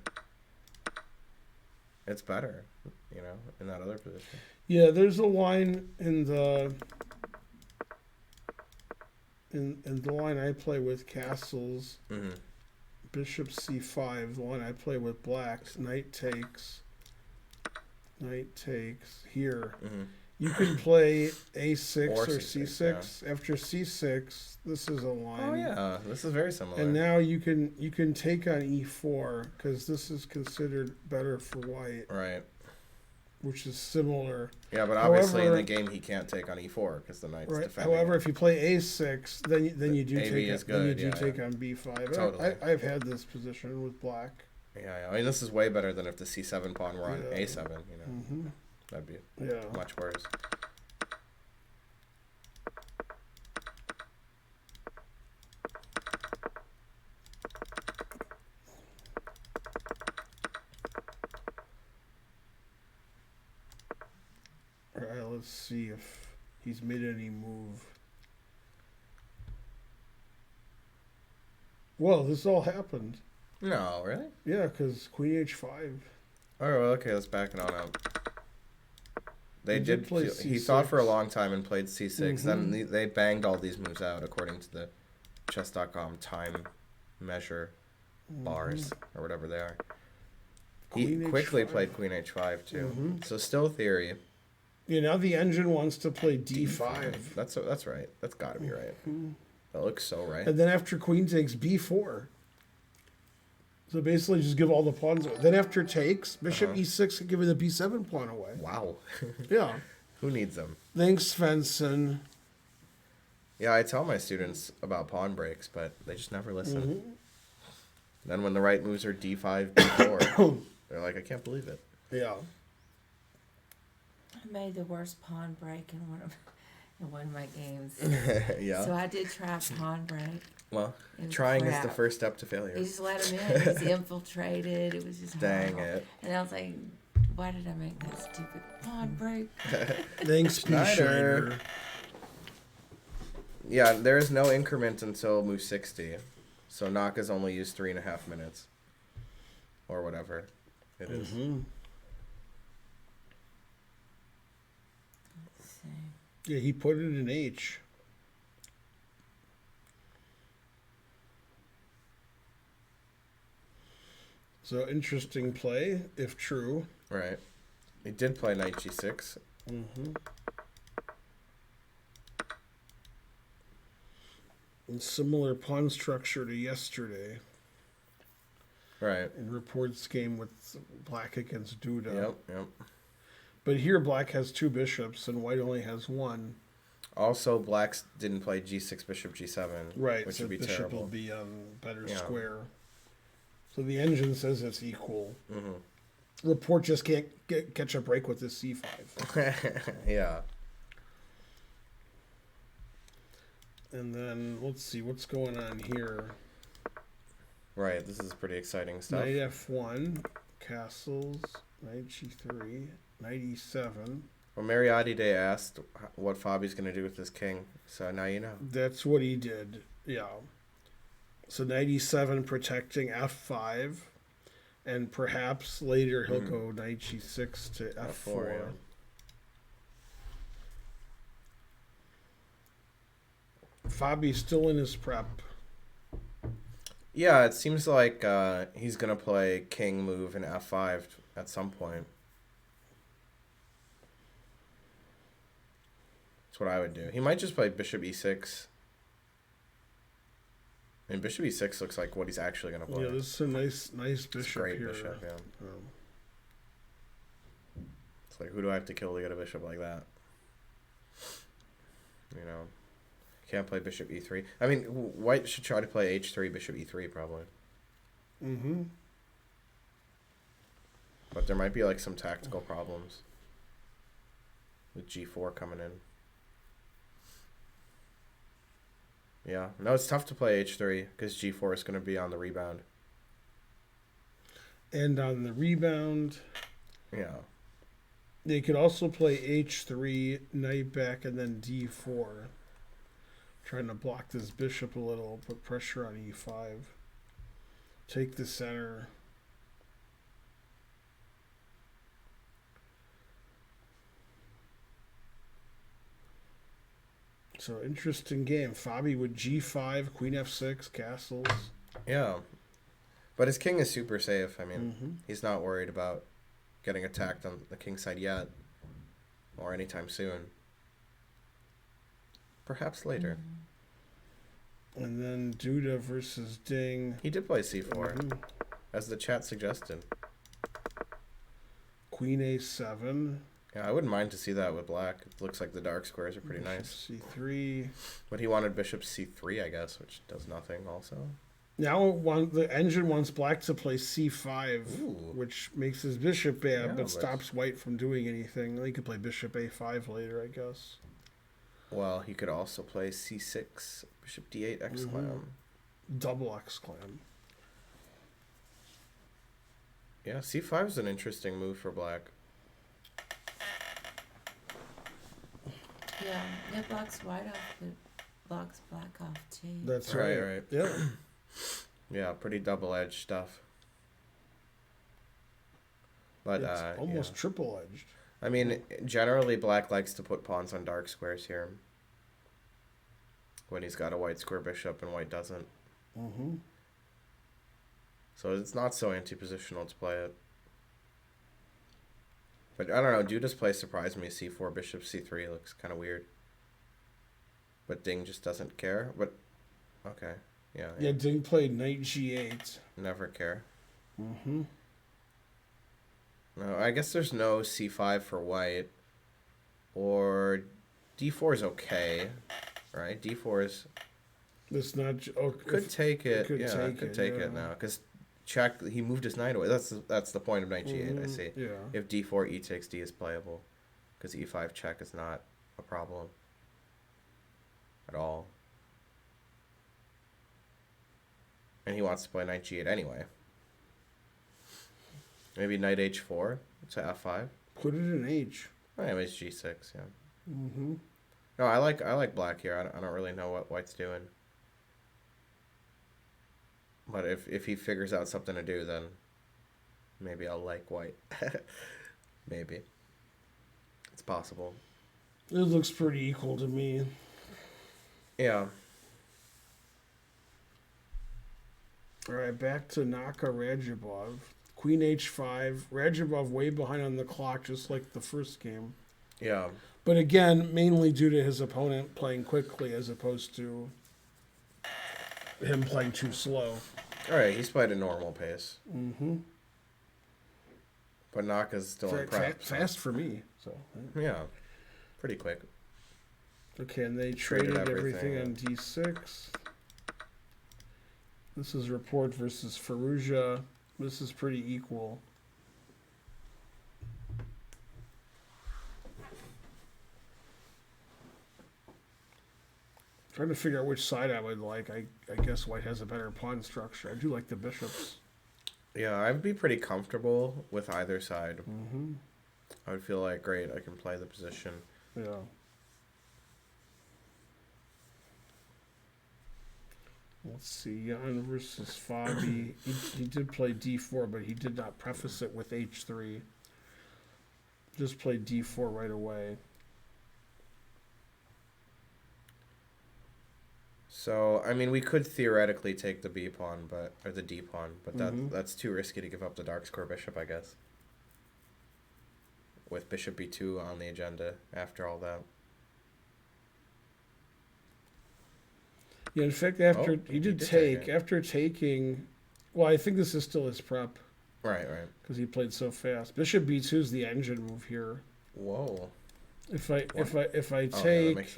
It's better, you know, in that other position. Yeah, there's a line in the in the line I play with castles, Mm-hmm. bishop c5. The line I play with blacks, knight takes here. Mm-hmm. You can play a6 Or or C6, c6. After c6, this is a line. Oh yeah, this is very similar. And now you can take on e4 because this is considered better for white, Right. which is similar. Yeah, but obviously However- in the game he can't take on e4 because the knight's Right. defending. However, if you play a6, then you do AV take is then you good, do yeah, take yeah. on b5. Totally. I've had this position with black. Yeah, I mean this is way better than if the c7 pawn were on Yeah. a7. You know, Mm-hmm. that'd be Yeah. much worse. All right. Let's see if he's made any move. Well, this all happened. No, really? Yeah, because queen h5. Oh, well, okay, let's back it on up. They He did did. play He thought for a C6. long time and played c6. Then they banged all these moves out according to the chess.com time measure bars or whatever they are. He Queen quickly H5. played queen h5 too. Mhm. So still theory. Yeah, now the engine wants to play d5. That's right. That's got to be right. Mhm. That looks so right. And then after queen takes b4. So basically just give all the pawns away. Then after takes, bishop e6 and giving the b7 pawn away. Wow. Yeah. Who needs them? Thanks, Svensson. Yeah, I tell my students about pawn breaks, but they just never listen. Mm-hmm. Then when the right moves are d5, d4, they're like, I can't believe it. Yeah. I made the worst pawn break in one of my games. Yeah. So I did try pawn break. Well, It was trying is crap. the first step to failure. He just let him in. He was infiltrated. It was just Dang horrible. it. And I was like, why did I make that stupid pawn break? Thanks, P. Schneider. Schneider. Yeah, there is no increment until move 60. So Naka's only used 3.5 minutes. Or whatever it is. Mm-hmm. Let's see. Yeah, he put it in H. So interesting play, if true. Right. He did play knight g6. Mm-hmm. And similar pawn structure to yesterday Right. in Report's game with black against Duda. Yep. But here black has two bishops and white only has one. Also, blacks didn't play g6, bishop g7. Right, Which so would be bishop terrible. will be on better Yeah. square. So the engine says it's equal. Mm-hmm. Report just can't catch a break with this c5. Yeah. And then let's see what's going on here. Right, this is pretty exciting stuff. Knight f1, castles, knight g3, knight e7. Well, Mariotti Day asked what Fabi's going to do with this king, so now you know. That's what he did. Yeah. So knight e7 protecting f5, and perhaps later he'll go knight g6 to f4. yeah. Fabi's still in his prep. Yeah, it seems like he's going to play king move in f5 at some point. That's what I would do. He might just play bishop e6. I mean, bishop e6 looks like what he's actually going to play. Yeah, this is a nice It's a bishop great here. bishop, yeah. Um, It's like, who do I have to kill to get a bishop like that? You know, can't play bishop e3. I mean, white should try to play h3, bishop e3 probably. mm-hmm. But there might be like some tactical problems with g4 coming in. Yeah, no, it's tough to play h3 because g4 is going to be on the rebound. And on the rebound, Yeah. they could also play h3, knight back, and then d4. Trying to block this bishop a little, put pressure on e5. Take the center. So interesting game. Fabi with g5, queen f6, castles. Yeah. But his king is super safe. I mean, he's not worried about getting attacked on the king side yet. Or anytime soon. Perhaps later. And then Duda versus Ding. He did play c4, as the chat suggested. Queen a7. Yeah, I wouldn't mind to see that with black. It looks like the dark squares are pretty nice. c3. But he wanted bishop c3, I guess, which does nothing also. Now the engine wants black to play c5, Ooh. which makes his bishop bad, Yeah, but stops white from doing anything. He could play bishop a5 later, I guess. Well, he could also play c6, bishop d8, exclam. Double exclam. Yeah, c5 is an interesting move for black. Yeah, it blocks white off, but blocks black off too. That's Right, right. right. Yeah. Yeah, pretty double-edged stuff. But It's almost yeah. triple-edged. I mean, generally black likes to put pawns on dark squares here. When he's got a white square bishop and white doesn't. So it's not so anti-positional to play it. But I don't know, Duda's play surprised me. C4, bishop c3 looks kind of weird. But Ding just doesn't care. But, okay. Yeah. Ding played knight g8. Never care. No, I guess there's no c5 for white. Or d4 is okay, right? D4 is... That's not... Could take it. could Yeah, take could it, take yeah. it now. Because check, he moved his knight away. That's the point of knight g8, I see. Yeah. If d4, e takes d is playable. Because e5 check is not a problem. At all. And he wants to play knight g8 anyway. Maybe knight h4 to f5. Put it in h. Anyways, g6, yeah. No, I like black here. I don't really know what white's doing. But if he figures out something to do, then maybe I'll like white. Maybe. It's possible. It looks pretty equal to me. Yeah. All right, back to Naka Radjabov. Queen h5. Radjabov way behind on the clock, just like the first game. Yeah. But again, mainly due to his opponent playing quickly as opposed to him playing too slow. All right, he's played a normal pace. But Naka's still in prep. Fast for me. So Yeah. Pretty quick. okay, and they Traded traded everything everything, on d6. This is Report versus Faruja. This is pretty equal. Trying to figure out which side I would like. I guess white has a better pawn structure. I do like the bishops. Yeah, I'd be pretty comfortable with either side. I would feel like, great, I can play the position. Yeah. Let's see, Jan versus Fabi. He did play d4, but he did not preface it with h3. Just played d4 right away. So, I mean, we could theoretically take the b pawn, or the d pawn, but that's too risky to give up the dark square bishop, I guess. With bishop b2 on the agenda after all that. Yeah, in fact, after he did take, take it. after taking, well, I think this is still his prep Right. because he played so fast. Bishop b2 is the engine move here. Whoa. If I Oh, yeah, take, that makes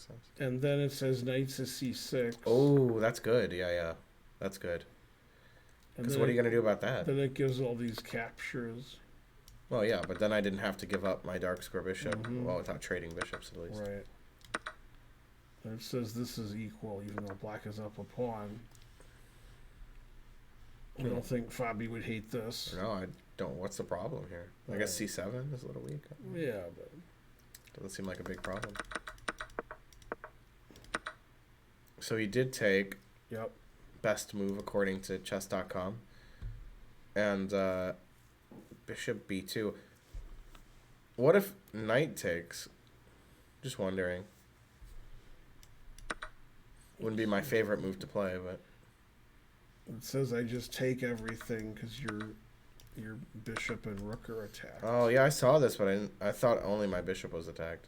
sense. and then it says knight to c6. Oh, that's good. Yeah. That's good. And Because then what are you going to do about that? Then it gives all these captures. Well, yeah, but then I didn't have to give up my dark square bishop. Well, without trading bishops, at least. Right. And it says this is equal, even though black is up a pawn. I don't think Fabi would hate this. No, I don't. What's the problem here? I guess c7 is a little weak. Yeah, but Doesn't seem like a big problem. So he did take Yep. best move according to chess.com. And bishop b2. What if knight takes? Just wondering. Wouldn't be my favorite move to play, but It says I just take everything because your bishop and rook are attacked. oh yeah, I saw this, but I thought only my bishop was attacked.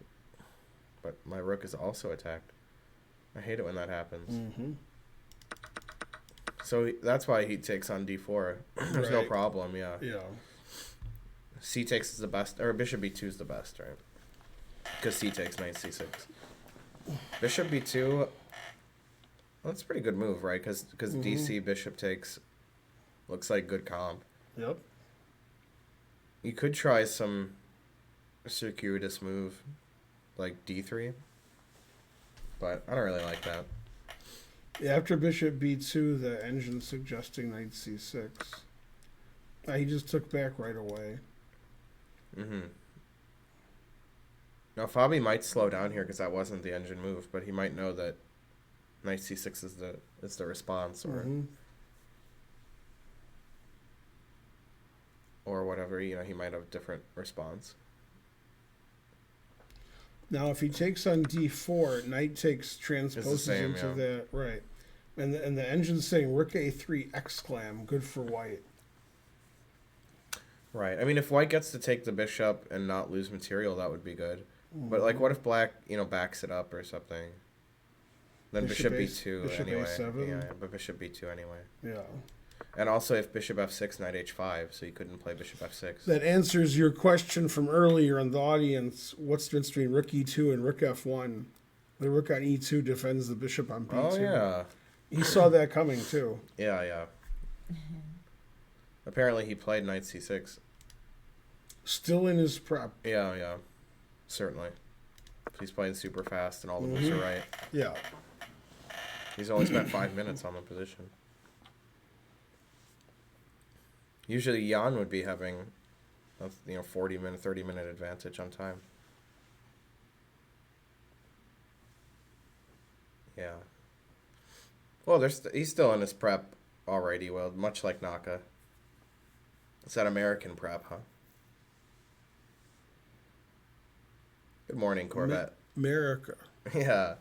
But my rook is also attacked. I hate it when that happens. Mm-hmm. So that's why he takes on d4. There's no Right. problem, yeah. Yeah. C takes is the best, or bishop b2 is the best, right? Because c takes knight c6. Bishop b2, well, that's a pretty good move, right? Because dc bishop takes looks like good comp. Yep. You could try some circuitous move like d3, but I don't really like that. After bishop b2, the engine's suggesting knight c6. He just took back right away. Mm-hmm. Now Fabi might slow down here because that wasn't the engine move, but he might know that knight c6 is the response, or or whatever. You know, he might have a different response. Now, if he takes on d4, knight takes transposes same, into yeah. that, right? And the engine's saying rook a3 exclam, good for white. Right. I mean, if white gets to take the bishop and not lose material, that would be good. But like, what if black, backs it up or something? Then bishop b2 bishop anyway. a7. Yeah, but bishop b2 anyway. Yeah. And also, if bishop f6, knight h5, so you couldn't play bishop f6. That answers your question from earlier in the audience. What's the difference between rook e2 and rook f1? The rook on e2 defends the bishop on b2. Oh yeah. He saw that coming too. Yeah, yeah. Apparently, he played knight c6. Still in his prep. Yeah, yeah. Certainly. He's playing super fast, and all the moves are right. Yeah. He's only spent 5 minutes on the position. Usually Jan would be having a 40-minute, 30-minute advantage on time. Yeah. Well, he's still in his prep already, well, much like Naka. It's that American prep, huh? Good morning, Corvette. America. Yeah.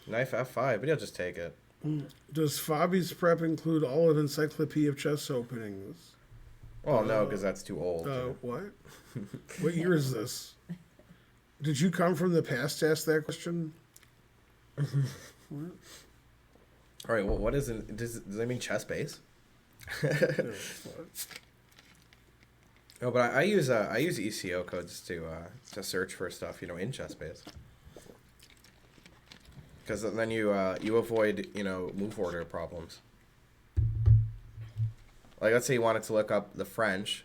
Knife f5, but he'll just take it. Does Fabi's prep include all of Encyclopedia of Chess openings? Well, no, because that's too old. What? What year is this? Did you come from the past to ask that question? All right, well, what is it? Does that mean chess base? Oh, but I use ECO codes to search for stuff, in chess base. Because then you avoid move order problems. Like, let's say you wanted to look up the French,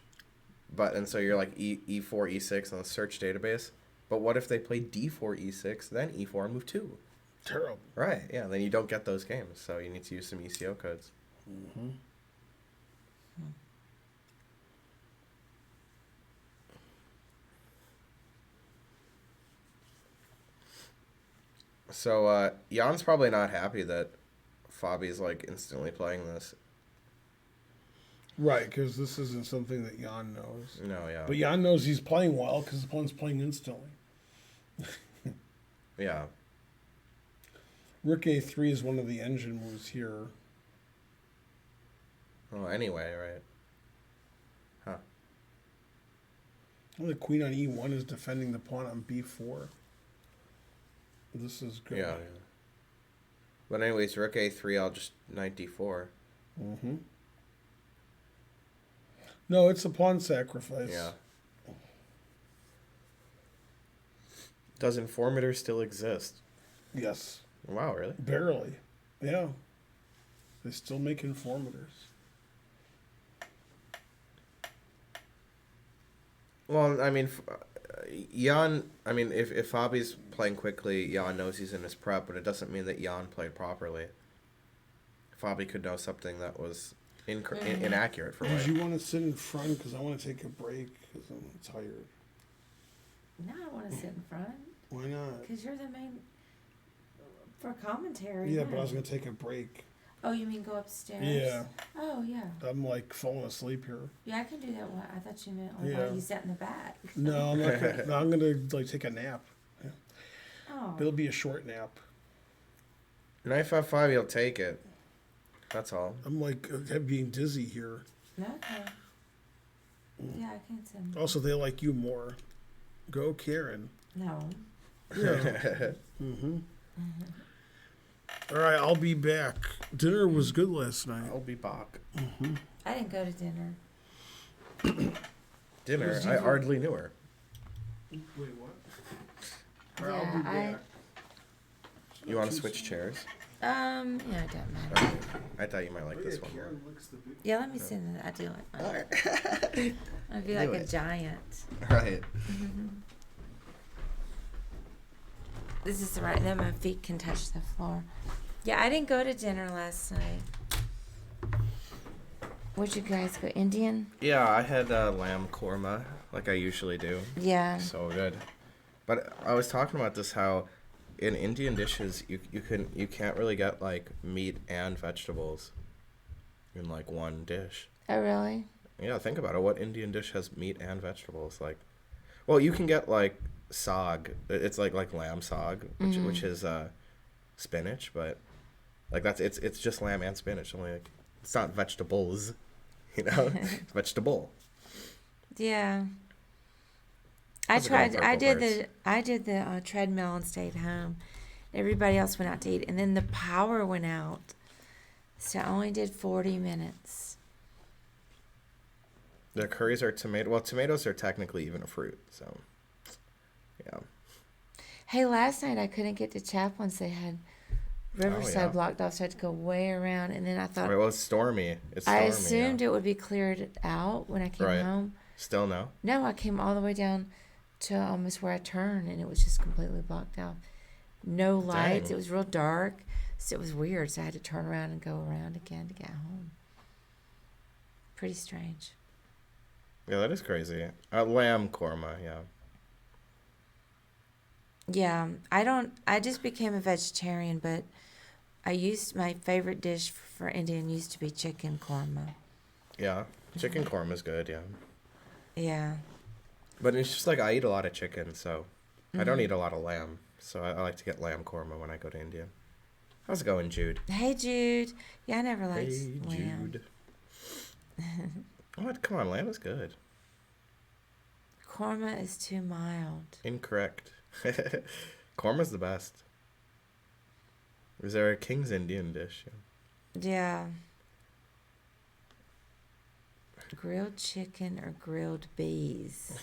and so you're like E4 E6 on the search database. But what if they play D4 E6 then E4 move 2? Terrible. Right, yeah. Then you don't get those games, so you need to use some ECO codes. Mm-hmm. So Jan's probably not happy that Fabi's like instantly playing this. Right, because this isn't something that Jan knows. No, yeah. But Jan knows he's playing well because his opponent's playing instantly. Yeah. Rook a3 is one of the engine moves here. Oh, anyway, right. Huh. Well, the queen on e1 is defending the pawn on b4. This is good. Yeah. But anyways, rook a3, I'll just knight d4. Mm-hmm. No, it's a pawn sacrifice. Yeah. Does Informator still exist? Yes. Wow, really? Barely. Yeah. They still make informators. Well, I mean, Jan, if Fabi's playing quickly, Jan knows he's in his prep, but it doesn't mean that Jan played properly. Fabi could know something that was inaccurate for Did White. you want to sit in front? Because I want to take a break because I'm tired. No, I want to sit in front. Why not? Because you're the main For commentary. Yeah, right. but I was gonna take a break. Oh, you mean go upstairs? Yeah. Oh, yeah. I'm like falling asleep here. Yeah, I can do that. I thought you meant like Yeah. while you sat in the back. No, I'm not. No, I'm gonna like take a nap. Oh. It'll be a short nap. 955, you'll take it. That's all. I'm like being dizzy here. Okay. Yeah, I can send. Also, they like you more. Go, Karen. No. Yeah. All right, I'll be back. Dinner was good last night. I'll be back. I didn't go to dinner. Dinner? I hardly knew her. Wait, what? All right, I'll Yeah, be back. You want to switch chairs? Yeah, it doesn't matter. I thought you might like this one more. Karen likes the big. Yeah, let me see that. I do like mine. Alright. I'd be Do like a it. giant. Right. This is right. Then my feet can touch the floor. Yeah, I didn't go to dinner last night. Where'd you guys go? Indian? Yeah, I had lamb korma, like I usually do. Yeah. So good. But I was talking about this, how in Indian dishes you can't really get like meat and vegetables in like one dish. Oh, really? Yeah, think about it. What Indian dish has meat and vegetables? Like, well, you can get like saag. It's like lamb saag, which is spinach, but like it's just lamb and spinach. Only like it's not vegetables, you know. It's vegetable. Yeah. How's it going, I did Purple I did the treadmill and stayed home. Everybody else went out to eat, and then the power went out, so I only did 40 minutes. The curries are tomato. Well, tomatoes are technically even a fruit, so yeah. Hey, last night I couldn't get to Chaplin's. They had Riverside yeah. blocked off, so I had to go way around. And then I thought, Wait, well, it's stormy. It's I stormy. assumed it would be cleared out when I came Right. home. Still no. No, I came all the way down to almost where I turned, and it was just completely blocked off. No lights. Dang. It was real dark, so it was weird. So I had to turn around and go around again to get home. Pretty strange. Yeah, that is crazy. Lamb korma, yeah. Yeah, I just became a vegetarian, but my favorite dish for Indian used to be chicken korma. Yeah, chicken korma is good, yeah. Yeah. But it's just like I eat a lot of chicken, so I don't eat a lot of lamb. So I like to get lamb korma when I go to India. How's it going, Jude? Hey, Jude. Yeah, I never liked Hey, lamb. Jude. What? Come on, lamb is good. Korma is too mild. Incorrect. Korma's the best. Is there a King's Indian dish? Yeah. Grilled chicken or grilled bees.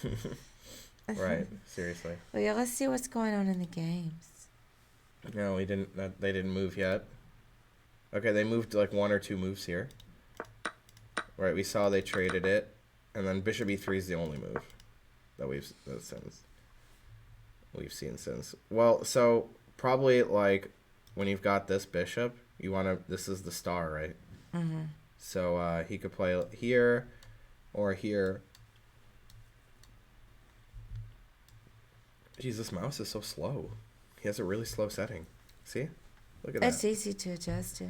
Right, seriously. Well, yeah, let's see what's going on in the games. No, we didn't. They didn't move yet. Okay, they moved like one or two moves here. Right, we saw they traded it, and then Bishop E3 is the only move that we've seen since. Well, so probably like when you've got this bishop, you want to. This is the star, right? Mm-hmm. So he could play here, or here. Jeez, this mouse is so slow. He has a really slow setting. See? Look at It's that. easy to adjust it.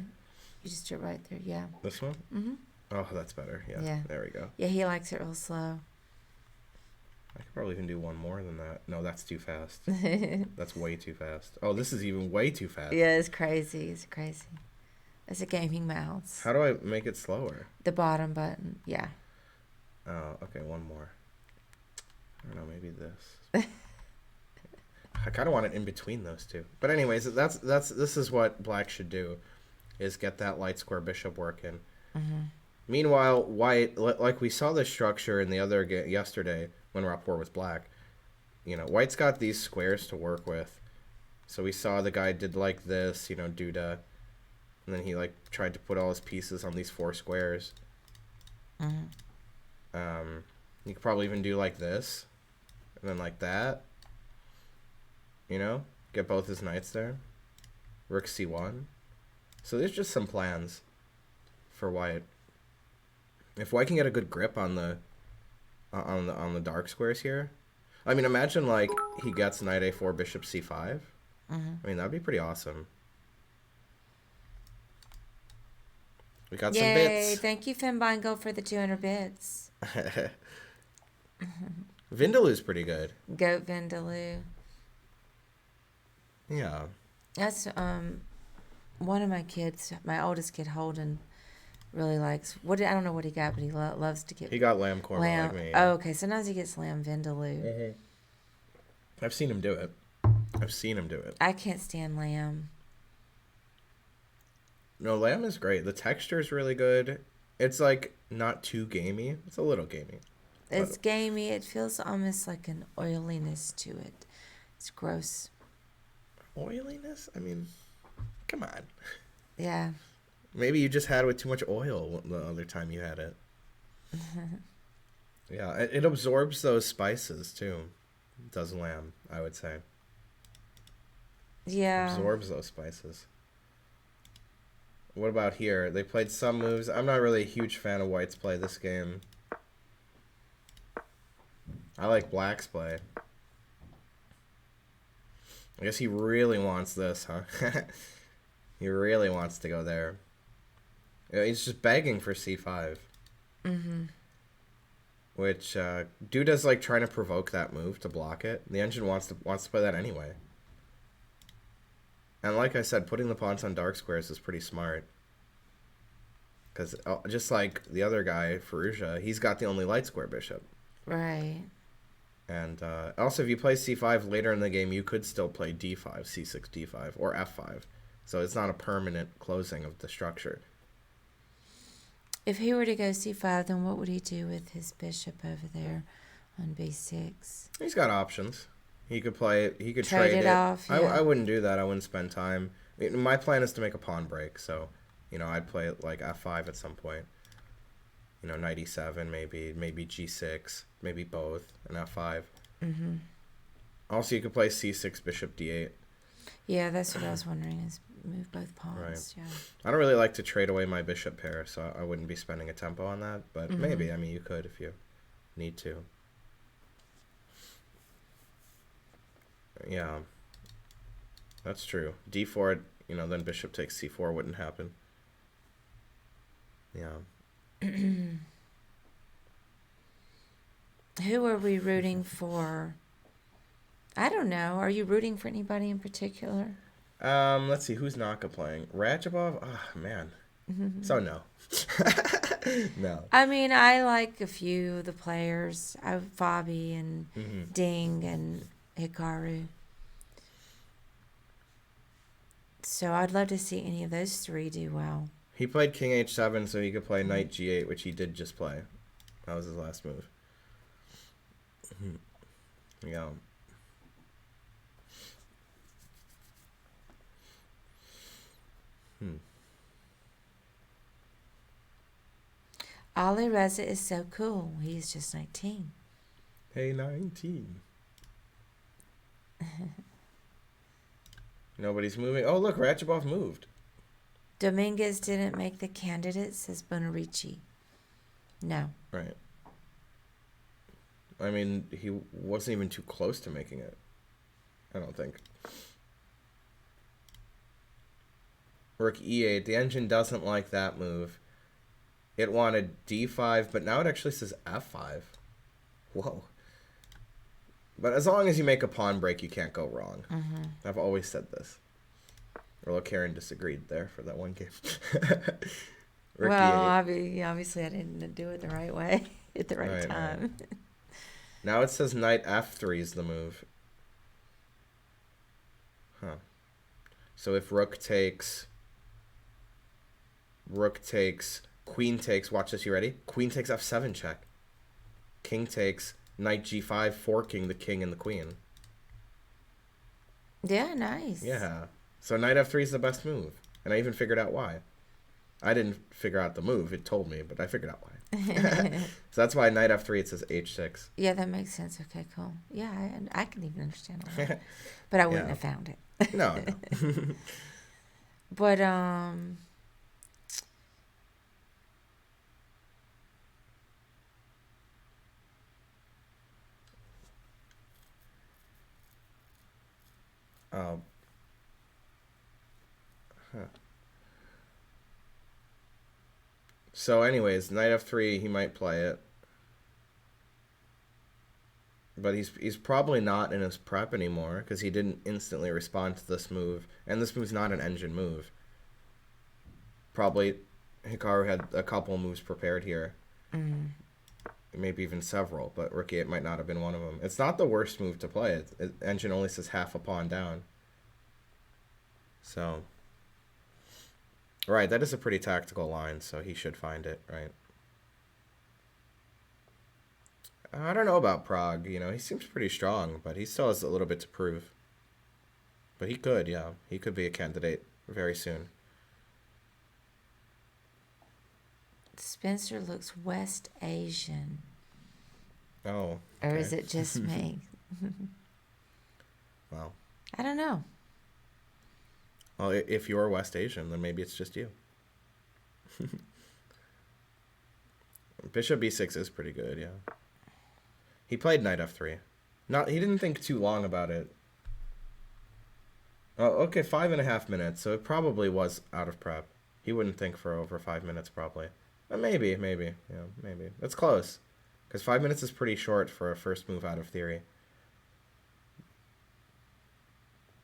You just do it right there. Yeah. This one? Mm-hmm. Oh, that's better. Yeah. Yeah. There we go. Yeah, he likes it real slow. I could probably even do one more than that. No, that's too fast. That's way too fast. Oh, this is even way too fast. Yeah, it's crazy. It's crazy. It's a gaming mouse. How do I make it slower? The bottom button. Yeah. Oh, okay, one more. I don't know, maybe this. I kind of want it in between those two. But anyways, this is what black should do, is get that light square bishop working. Mm-hmm. Meanwhile, white, like we saw this structure in the other game yesterday when rapport was black. You know, white's got these squares to work with. So we saw the guy did like this, you know, Duda. And then he like tried to put all his pieces on these four squares. Mm-hmm. You could probably even do like this. And then like that. You know? Get both his knights there. Rook C1. So there's just some plans for white. If white can get a good grip on the dark squares here. I mean, imagine like he gets knight A4, bishop C5. Mm-hmm. I mean, that'd be pretty awesome. We got Yay! some bits. Thank you, Finegold, for the 200 bits. Vindaloo's pretty good. Goat Vindaloo. Yeah. That's one of my kids. My oldest kid, Holden, really likes. I don't know what he got, but he loves to get. He got lamb korma lamb. like me. Oh, okay. Sometimes he gets lamb Vindaloo. Mm-hmm. I've seen him do it. I can't stand lamb. No, lamb is great. The texture is really good. It's like not too gamey. It's a little gamey. It's gamey. It feels almost like an oiliness to it. It's gross. Oiliness? I mean, come on. Yeah. Maybe you just had it with too much oil the other time you had it. Yeah, it absorbs those spices too. It does lamb, I would say. Yeah. Absorbs those spices. What about here? They played some moves. I'm not really a huge fan of White's play this game. I like Black's play. I guess he really wants this, huh? He really wants to go there. Yeah, he's just begging for c5. Mm-hmm. Which, dude is like trying to provoke that move to block it. The engine wants to play that anyway. And like I said, putting the pawns on dark squares is pretty smart. Because just like the other guy, Faruja, he's got the only light square bishop. Right. And also, if you play c5 later in the game, you could still play d5, c6, d5, or f5. So it's not a permanent closing of the structure. If he were to go c5, then what would he do with his bishop over there on b6? He's got options. He could play it. He could Trade trade it off, yeah. I wouldn't do that. I wouldn't spend time. My plan is to make a pawn break. So, I'd play it like f5 at some point. Knight e7, maybe g6, maybe both, and f5. Mm-hmm. Also, you could play c6, bishop d8. Yeah, that's what I was wondering, is move both pawns. Right. Yeah. I don't really like to trade away my bishop pair, so I wouldn't be spending a tempo on that. But maybe, you could if you need to. Yeah, that's true. d4, then bishop takes c4 wouldn't happen. Yeah. Who are we rooting for? I don't know. Are you rooting for anybody in particular? Let's see. Who's Naka playing? Rajabov? Oh, man. So, no. No. I mean, I like a few of the players. Fabi and Ding and Hikaru. So I'd love to see any of those three do well. He played king h7, so he could play knight g8, which he did just play. That was his last move. Yeah. Ali Reza is so cool. He's just 19. Hey, 19. Nobody's moving. Oh, look, Rajabov moved. Dominguez didn't make the candidate, says Bonarici. No. Right. I mean, he wasn't even too close to making it. I don't think. Rook e8. The engine doesn't like that move. It wanted d5, but now it actually says f5. Whoa. But as long as you make a pawn break, you can't go wrong. I've always said this. Although Karen disagreed there for that one game. Well, obviously I didn't do it the right way at the right time. Right. Now it says knight f3 is the move. Huh. So if rook takes, queen takes, watch this, you ready? Queen takes f7 check. King takes, knight g5, forking the king and the queen. Yeah, nice. Yeah. So knight f3 is the best move. And I even figured out why. I didn't figure out the move. It told me, but I figured out why. So that's why knight f3, it says h6. Yeah, that makes sense. Okay, cool. Yeah, I can even understand all that. But I wouldn't have found it. No. But, So anyways, knight f3, he might play it. But he's probably not in his prep anymore because he didn't instantly respond to this move. And this move's not an engine move. Probably Hikaru had a couple moves prepared here. Maybe even several, but Rook 8 might not have been one of them. It's not the worst move to play. Engine only says half a pawn down. So, right, that is a pretty tactical line, so he should find it, right? I don't know about Prague, you know, he seems pretty strong, but he still has a little bit to prove. But he could, yeah. He could be a candidate very soon. Spencer looks West Asian. Oh. Or is it just me? Well. I don't know. Well, if you're West Asian, then maybe it's just you. Bishop b6 is pretty good, yeah. He played knight f3. He didn't think too long about it. Oh, okay, 5.5 minutes, so it probably was out of prep. He wouldn't think for over 5 minutes, probably. Maybe, yeah, maybe. It's close. Because 5 minutes is pretty short for a first move out of theory.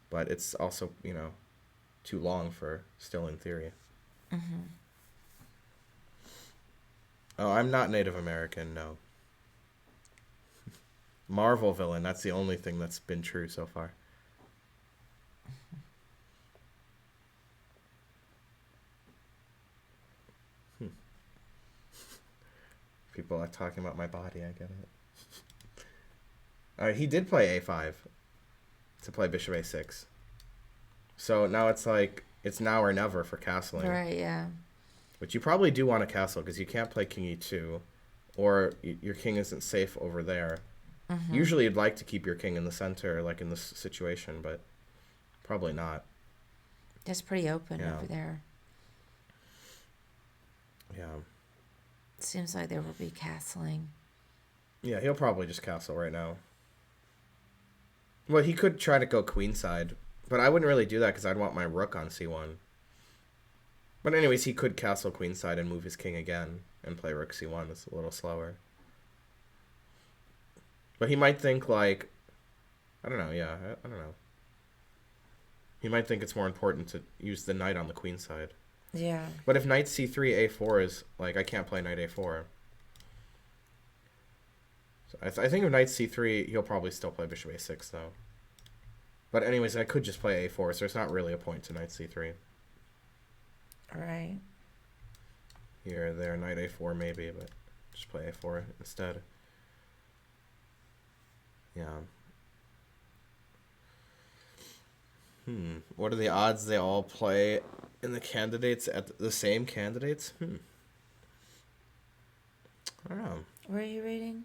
But it's also, you know, too long for still in theory. Oh, I'm not Native American, no. Marvel villain, that's the only thing that's been true so far. People are talking about my body, I get it. He did play a5 to play bishop a6. So now it's like, it's now or never for castling. Right, yeah. But you probably do want to castle because you can't play king e2, or your king isn't safe over there. Usually you'd like to keep your king in the center, like in this situation, but probably not. That's pretty open over there. Yeah. Seems like there will be castling. Yeah, he'll probably just castle right now. Well, he could try to go queenside, but I wouldn't really do that because I'd want my rook on c1. But anyways, he could castle queenside and move his king again and play rook c1. It's a little slower. But he might think like, I don't know, yeah, I don't know. He might think it's more important to use the knight on the queen side. Yeah. But if knight c3, a4 is, like, I can't play knight a4. So I think if knight c3, he'll probably still play bishop a6, though. But anyways, I could just play a4, so there's not really a point to knight c3. Right. Here, there, knight a4 maybe, but just play a4 instead. Yeah. What are the odds they all play in the candidates at the same candidates? I don't know. Where are you reading?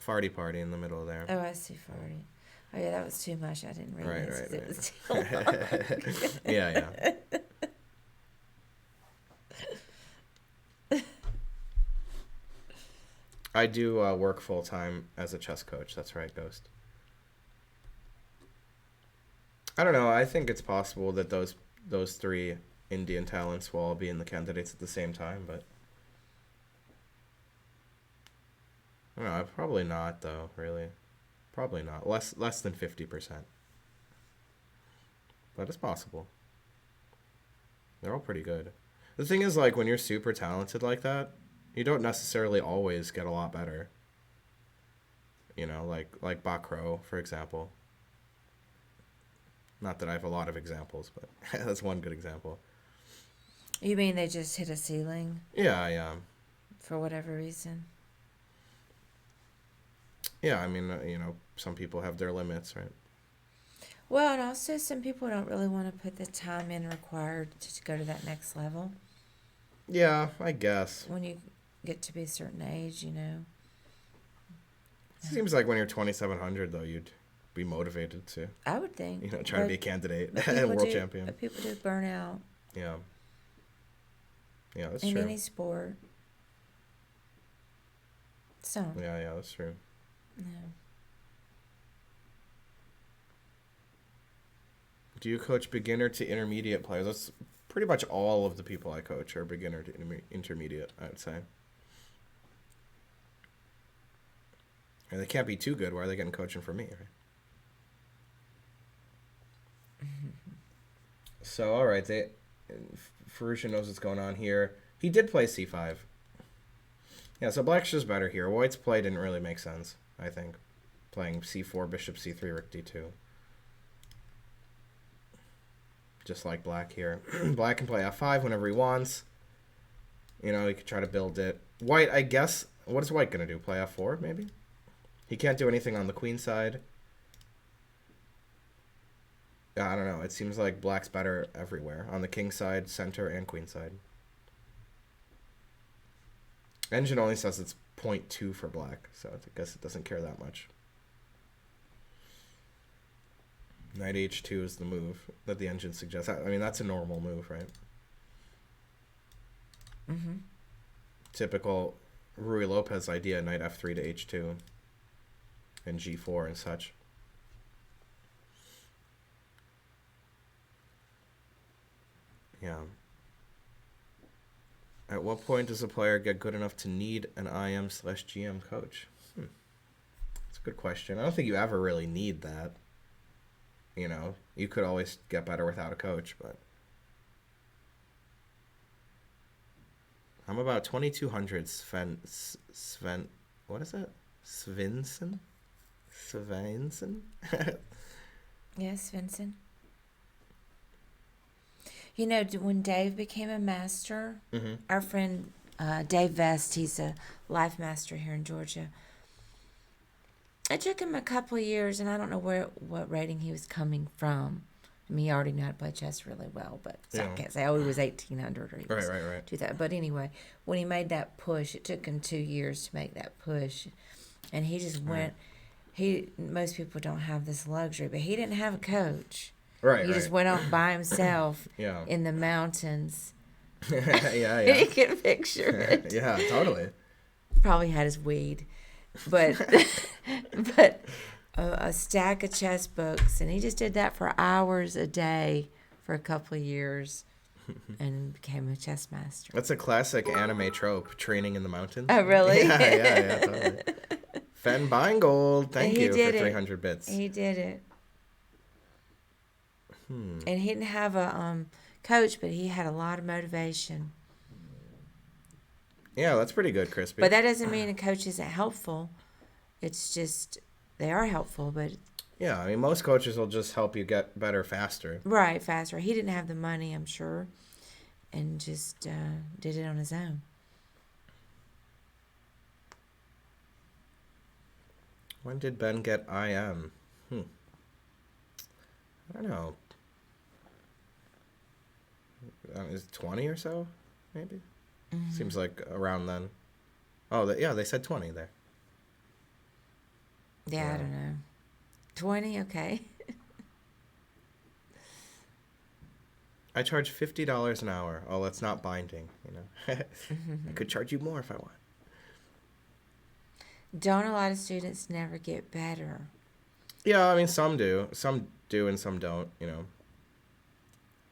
Farty party in the middle there. Oh, I see Farty. Oh, yeah, that was too much. I didn't read Right. It was too long. Yeah. I do work full-time as a chess coach. That's right, Ghost. I don't know. I think it's possible that those three Indian talents will all be in the candidates at the same time, but I don't know. Probably not, though. Really, probably not. Less than 50%. But it's possible. They're all pretty good. The thing is, like, when you're super talented like that, you don't necessarily always get a lot better. You know, like Bakro, for example. Not that I have a lot of examples, but that's one good example. You mean they just hit a ceiling? Yeah. For whatever reason? Yeah, I mean, you know, some people have their limits, right? Well, and also some people don't really want to put the time in required to go to that next level. Yeah, I guess. When you get to be a certain age, you know. Seems like when you're 2,700, though, you'd be motivated to, I would think. you know, try to be a candidate But and world do, champion. But people do burn out. Yeah. Yeah, that's in true. any sport. So. Yeah, that's true. Yeah. Do you coach beginner to intermediate players? That's pretty much all of the people I coach are beginner to intermediate, I would say. And they can't be too good. Why are they getting coaching from me? Right? So, all right. Ferrugia knows what's going on here. He did play c5. Yeah, so black's just better here. White's play didn't really make sense, I think. Playing c4, bishop c3, rook d2. Just like black here. Black can play f5 whenever he wants. You know, he could try to build it. White, I guess, what is white going to do? Play f4, maybe? He can't do anything on the queen side. Yeah, I don't know. It seems like black's better everywhere. On the king side, center, and queen side. Engine only says it's 0.2 for black, so I guess it doesn't care that much. Knight h2 is the move that the engine suggests. I mean, that's a normal move, right? Mm-hmm. Typical Ruy Lopez idea, knight f3 to h2 and g4 and such. Yeah. At what point does a player get good enough to need an IM/GM coach? That's a good question. I don't think you ever really need that. You know, you could always get better without a coach, but I'm about 2200 Sven, what is it? Svenson? Yes, Vincent. You know, when Dave became a master, Mm-hmm. our friend Dave Vest, he's a life master here in Georgia. It took him a couple of years, and I don't know what rating he was coming from. I mean, he already knew how to play chess really well, but so I can't say, he was 1800 or he was Right. 2000. But anyway, when he made that push, it took him 2 years to make that push. And he just went, most people don't have this luxury, but he didn't have a coach. Right, He just went off by himself Yeah. in the mountains. yeah. You can picture it. Yeah, totally. Probably had his weed, but a stack of chess books, and he just did that for hours a day for a couple of years, and became a chess master. That's a classic anime trope, training in the mountains. Oh, really? Yeah, totally. Finegold, thank you for 300 bits. He did it. And he didn't have a coach, but he had a lot of motivation. Yeah, that's pretty good, Crispy. But that doesn't mean a coach isn't helpful. It's just they are helpful, but yeah, I mean, most coaches will just help you get better faster. right, faster. He didn't have the money, I'm sure, and just did it on his own. When did Ben get IM? I don't know. Is it 20 or so, maybe? Mm-hmm. Seems like around then. Oh, they said 20 there. Yeah, I don't know. 20, okay. I charge $50 an hour. Oh, that's not binding, you know. I could charge you more if I want. Don't a lot of students never get better? Yeah, I mean, some do. Some do and some don't, you know.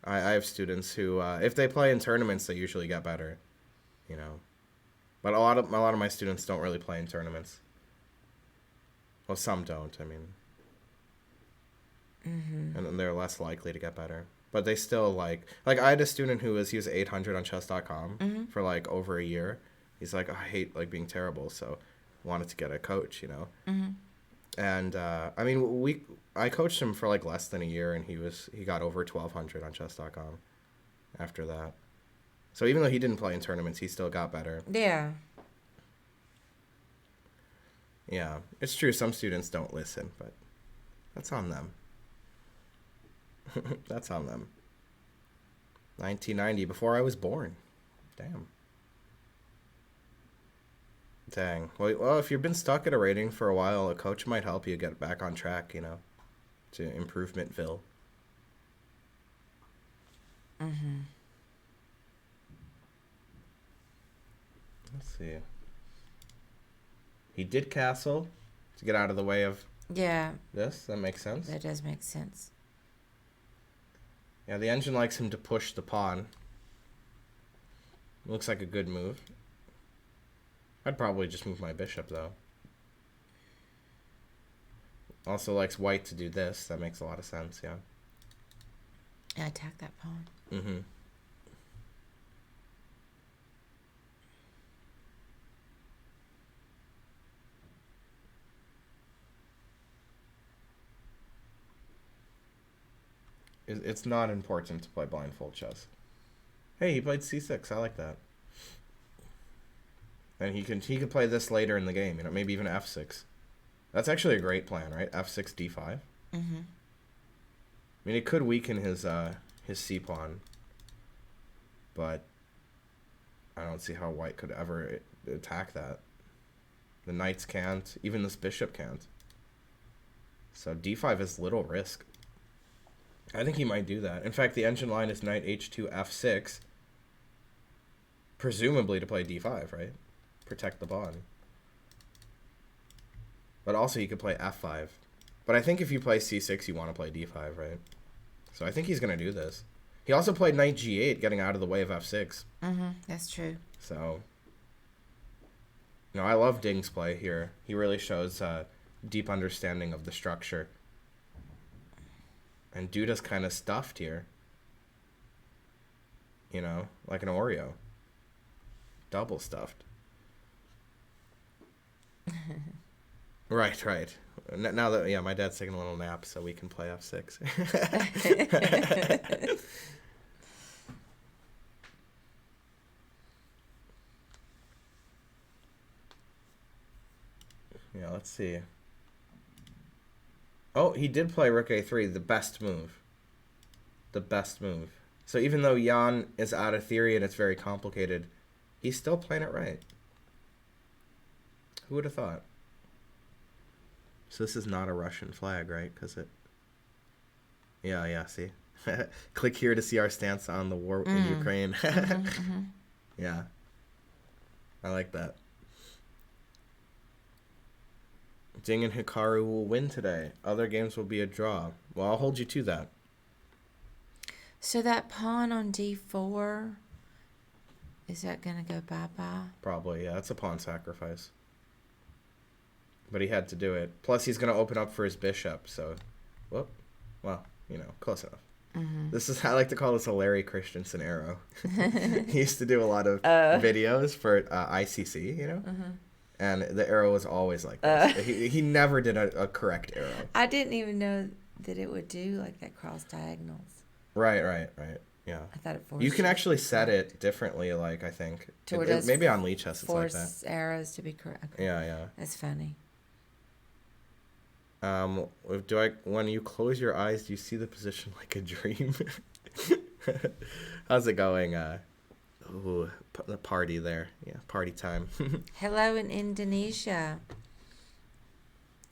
I have students who, if they play in tournaments, they usually get better, you know. But a lot of my students don't really play in tournaments. Well, some don't, I mean. And they're less likely to get better. But they still, like I had a student he was 800 on chess.com for, like, over a year. He's like, I hate, like, being terrible, so wanted to get a coach, you know. And, I mean, I coached him for, like, less than a year, and he got over 1,200 on chess.com after that. So even though he didn't play in tournaments, he still got better. Yeah. Yeah, it's true. Some students don't listen, but that's on them. That's on them. 1990, before I was born. Damn. Dang. Well, if you've been stuck at a rating for a while, a coach might help you get back on track, you know, to Improvementville. Let's see. He did castle to get out of the way of Yeah, this. That makes sense. that does make sense. Yeah, the engine likes him to push the pawn. Looks like a good move. I'd probably just move my bishop, though. Also likes white to do this. That makes a lot of sense, yeah. Yeah, attack that pawn. Mm-hmm. It's not important to play blindfold chess. Hey, he played c6. I like that. And he can play this later in the game. You know, maybe even f6. That's actually a great plan, right? f6, d5. Mm-hmm. I mean, it could weaken his c pawn, but I don't see how white could ever attack that. The knights can't. Even this bishop can't. So d5 is little risk. I think he might do that. In fact, the engine line is knight h2, f6, presumably to play d5, right? Protect the pawn. But also he could play f5. But I think if you play c6, you want to play d5, right? So I think he's going to do this. He also played knight g8, getting out of the way of f6. Mm-hmm. That's true. So, you know, I love Ding's play here. He really shows deep understanding of the structure. And Duda's kind of stuffed here. You know, like an Oreo. Double stuffed. Right. Now that, yeah, my dad's taking a little nap, so we can play f6. Yeah, let's see. Oh, he did play rook a3, the best move. The best move. So even though Jan is out of theory and it's very complicated, he's still playing it right. Who would have thought? So this is not a Russian flag, right? Because it... Yeah, see? Click here to see our stance on the war in Ukraine. Yeah. I like that. Ding and Hikaru will win today. Other games will be a draw. Well, I'll hold you to that. So that pawn on d4, is that going to go bye-bye? Probably, yeah. It's a pawn sacrifice. But he had to do it. Plus, he's going to open up for his bishop, so... Well, you know, close enough. Mm-hmm. This is, I like to call this a Larry Christensen arrow. He used to do a lot of videos for ICC, you know? Mm-hmm. And the arrow was always like this. He never did a correct arrow. I didn't even know that it would do like that cross diagonals. Right. Yeah. I thought it forced you can actually set it differently, like, I think. Maybe on Lee Chess it's like that. Force arrows to be correct. Okay. Yeah. That's funny. When you close your eyes, do you see the position like a dream? How's it going? Ooh, the party there. Yeah, party time. Hello in Indonesia.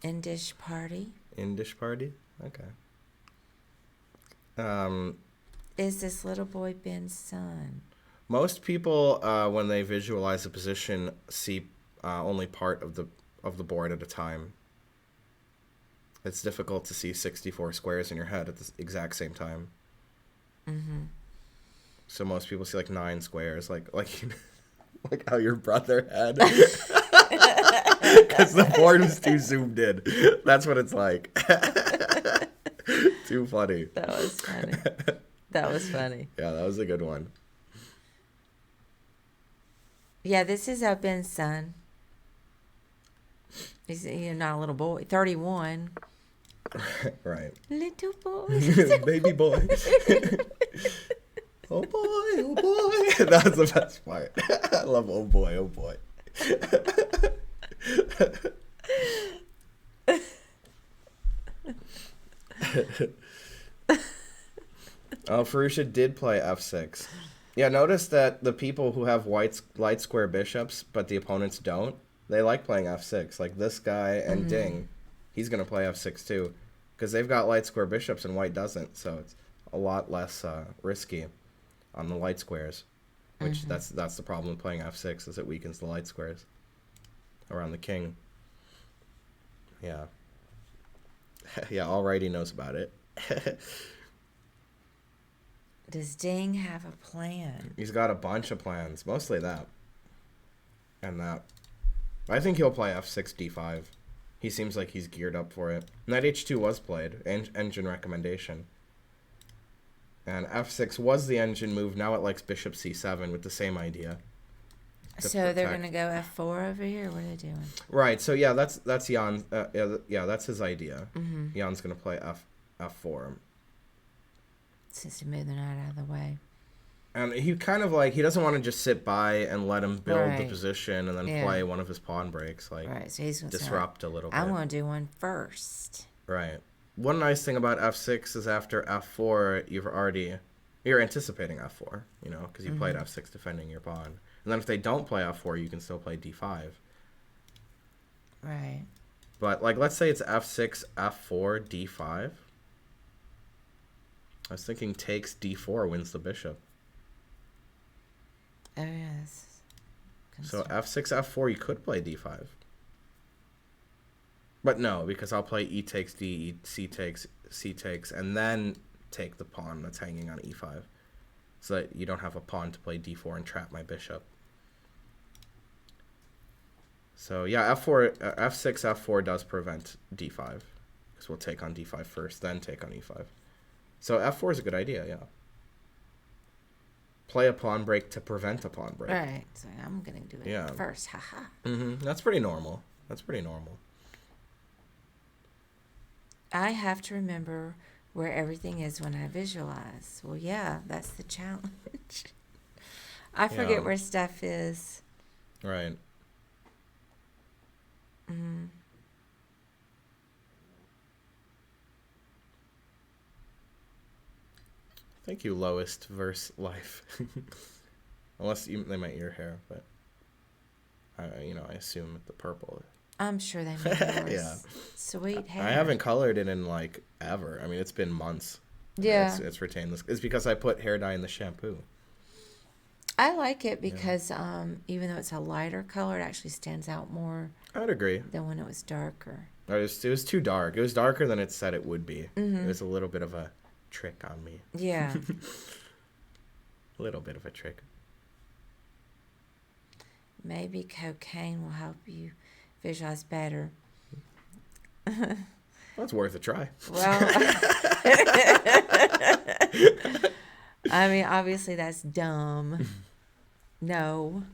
Indish party. Indish party? Okay. Is this little boy Ben's son? Most people, when they visualize a position, see only part of the board at a time. It's difficult to see 64 squares in your head at the exact same time. Mm-hmm. So most people see like 9 squares, like how your brother had, because the board was too zoomed in. That's what it's like. Too funny. That was funny. Yeah, that was a good one. Yeah, this is Ben's son. He's not a little boy. 31. Right. Little boy. Baby boy. Oh boy. That was the best part. I love oh boy. Furusha did play f6. Yeah, notice that the people who have light square bishops, but the opponents don't, they like playing f6. Like this guy and Ding, he's going to play f6 too, because they've got light square bishops and white doesn't, so it's a lot less risky on the light squares, which that's the problem with playing f6, is it weakens the light squares around the king. Yeah. Yeah, alrighty knows about it. Does Ding have a plan? He's got a bunch of plans, mostly that. And that. I think he'll play f6, d5. He seems like he's geared up for it. Knight h2 was played, engine recommendation. And f6 was the engine move. Now it likes bishop c7 with the same idea. So they're going to go f4 over here? What are they doing? Right, so yeah, that's Jan. Yeah, that's his idea. Mm-hmm. Jan's going to play f4. Since he moved the knight out of the way. And he kind of like, he doesn't want to just sit by and let him build the Right. position and then Yeah. play one of his pawn breaks. Like, Right, so he's going to disrupt a little bit. I'm going to do one first. Right. One nice thing about f6 is after f4, you're anticipating f4, you know, because you played f6 defending your pawn. And then if they don't play f4, you can still play d5. Right. But, like, let's say it's f6, f4, d5. I was thinking takes d4 wins the bishop. Oh, yes. So f6, f4, you could play d5. But no, because I'll play e takes d, c takes, and then take the pawn that's hanging on e5. So that you don't have a pawn to play d4 and trap my bishop. So yeah, f6, f4 does prevent d5. Because we'll take on d5 first, then take on e5. So f4 is a good idea, yeah. Play a pawn break to prevent a pawn break. Right. So I'm going to do it first. Haha. That's pretty normal. That's pretty normal. I have to remember where everything is when I visualize. Well, yeah, that's the challenge. I forget where stuff is. Right. Mm. Thank you, lowest verse life. Unless they meant your hair, but I assume with the purple. I'm sure they made yours. Yeah. Sweet hair. I haven't colored it in like ever. I mean, it's been months. Yeah. It's retained this. It's because I put hair dye in the shampoo. I like it because even though it's a lighter color, it actually stands out more I would agree. than when it was darker. It was too dark. It was darker than it said it would be. It was a little bit of a trick on me. Yeah. A little bit of a trick. Maybe cocaine will help you visualize better. Well, it's worth a try. Well, I mean, obviously that's dumb. No.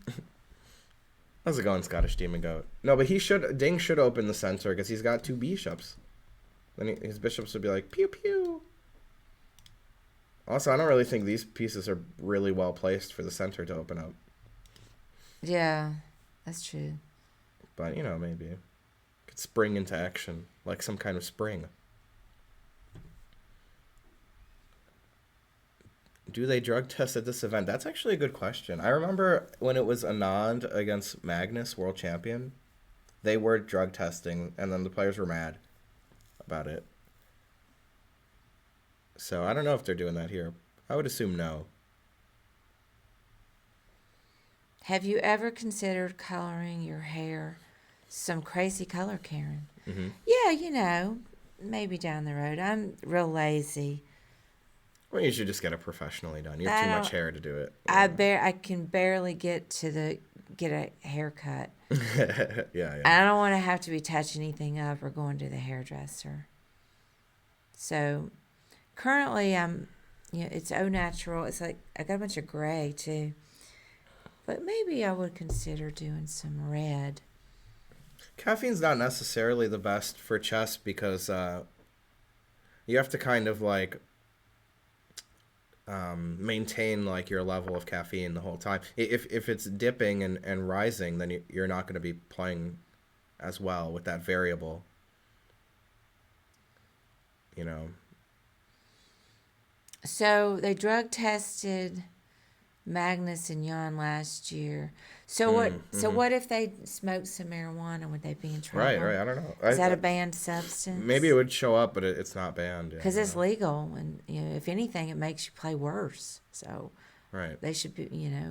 How's it going, Scottish Demon Goat? No, but Ding should open the center because he's got two bishops. Then his bishops would be like, pew, pew. Also, I don't really think these pieces are really well placed for the center to open up. Yeah, that's true. But, maybe. Could spring into action, like some kind of spring. Do they drug test at this event? That's actually a good question. I remember when it was Anand against Magnus, world champion, they were drug testing, and then the players were mad about it. So I don't know if they're doing that here. I would assume no. Have you ever considered coloring your hair some crazy color, Karen? Mm-hmm. Yeah, maybe down the road. I'm real lazy. Well, you should just get it professionally done. You have too much hair to do it. I can barely get a haircut. Yeah. I don't want to have to be touching anything up or going to the hairdresser. So currently it's au natural. It's like I got a bunch of gray too. But maybe I would consider doing some red. Caffeine's not necessarily the best for chess because you have to kind of like maintain like your level of caffeine the whole time. If it's dipping and rising, then you're not going to be playing as well with that variable. So they drug tested Magnus and Jan last year. So what? Mm-hmm. So what if they smoked some marijuana? Would they be in trouble? Right. I don't know. Is that a banned substance? Maybe it would show up, but it's not banned. Because it's legal, and if anything, it makes you play worse. So right. they should be,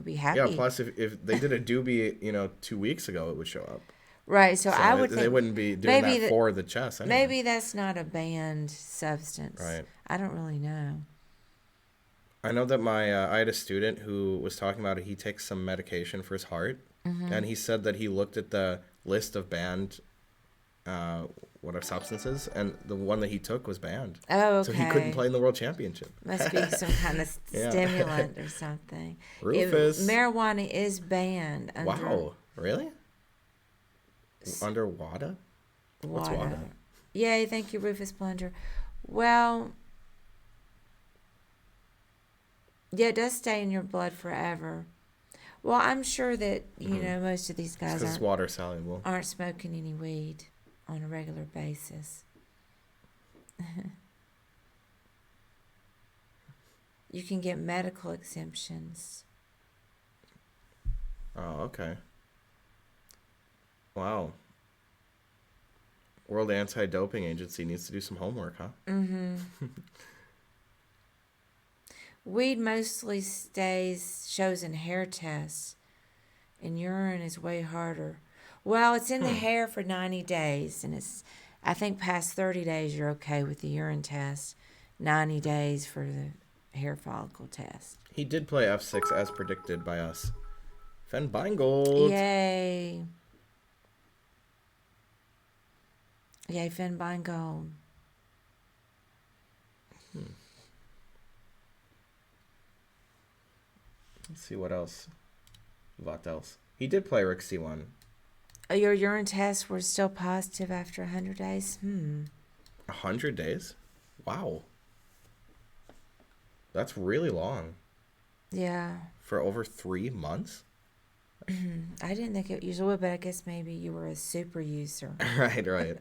be happy. Yeah. Plus, if they did a doobie, 2 weeks ago, it would show up. Right. So I would think they wouldn't be doing that for the chess. Anyway. Maybe that's not a banned substance. Right. I don't really know. I know that I had a student who was talking about it. He takes some medication for his heart, and he said that he looked at the list of banned substances, and the one that he took was banned. Oh, okay. So he couldn't play in the world championship. Must be some kind of Yeah. stimulant or something. Rufus. Marijuana is banned under Wow, really? Under WADA? What's WADA? Yay, thank you, Rufus Plunger. Well, yeah, it does stay in your blood forever. Well, I'm sure that, you know, most of these guys Because it's water soluble. aren't smoking any weed on a regular basis. You can get medical exemptions. Oh, okay. Wow. World Anti-Doping Agency needs to do some homework, huh? Mm-hmm. Weed mostly shows in hair tests, and urine is way harder. Well, it's in the hair for 90 days, and I think past 30 days you're okay with the urine test, 90 days for the hair follicle test. He did play F6 as predicted by us. Finegold. Yay. Yay, Finegold. Let's see what else. What else? He did play Rick C1. Your urine tests were still positive after 100 days? 100 days? Wow. That's really long. Yeah. For over 3 months? I didn't think it usually would, but I guess maybe you were a super user. Right.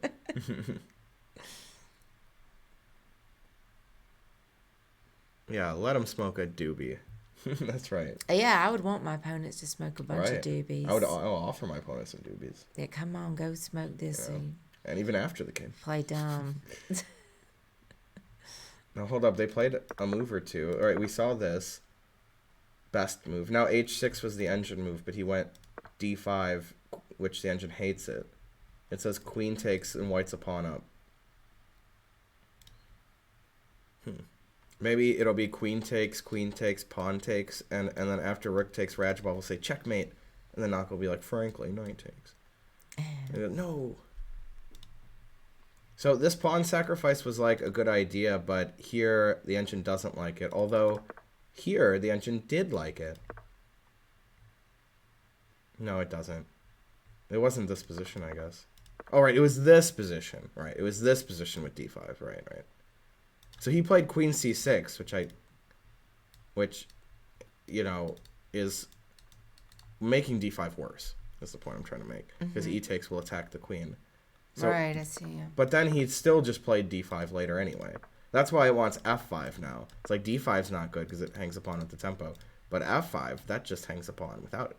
Yeah, let him smoke a doobie. That's right. Yeah, I would want my opponents to smoke a bunch of doobies. I'll offer my opponents some doobies. Yeah, come on, go smoke this. Yeah. And even after the game. Play dumb. Now, hold up. They played a move or two. All right, we saw this. Best move. Now, H6 was the engine move, but he went D5, which the engine hates it. It says queen takes and white's a pawn up. Maybe it'll be queen takes, pawn takes, and then after rook takes, Rajabov will say checkmate, and then Knock will be like, frankly, knight takes. No. So this pawn sacrifice was like a good idea, but here the engine doesn't like it. Although here the engine did like it. No, it doesn't. It wasn't this position, I guess. Oh, right, it was this position. Right, it was this position with d5. Right. So he played queen c6, which, you know, is making d5 worse. That's the point I'm trying to make. Because e takes will attack the queen. So, right, I see you. But then he still just played d5 later anyway. That's why it wants f5 now. It's like d5's not good because it hangs a pawn at the tempo. But f5, that just hangs a pawn without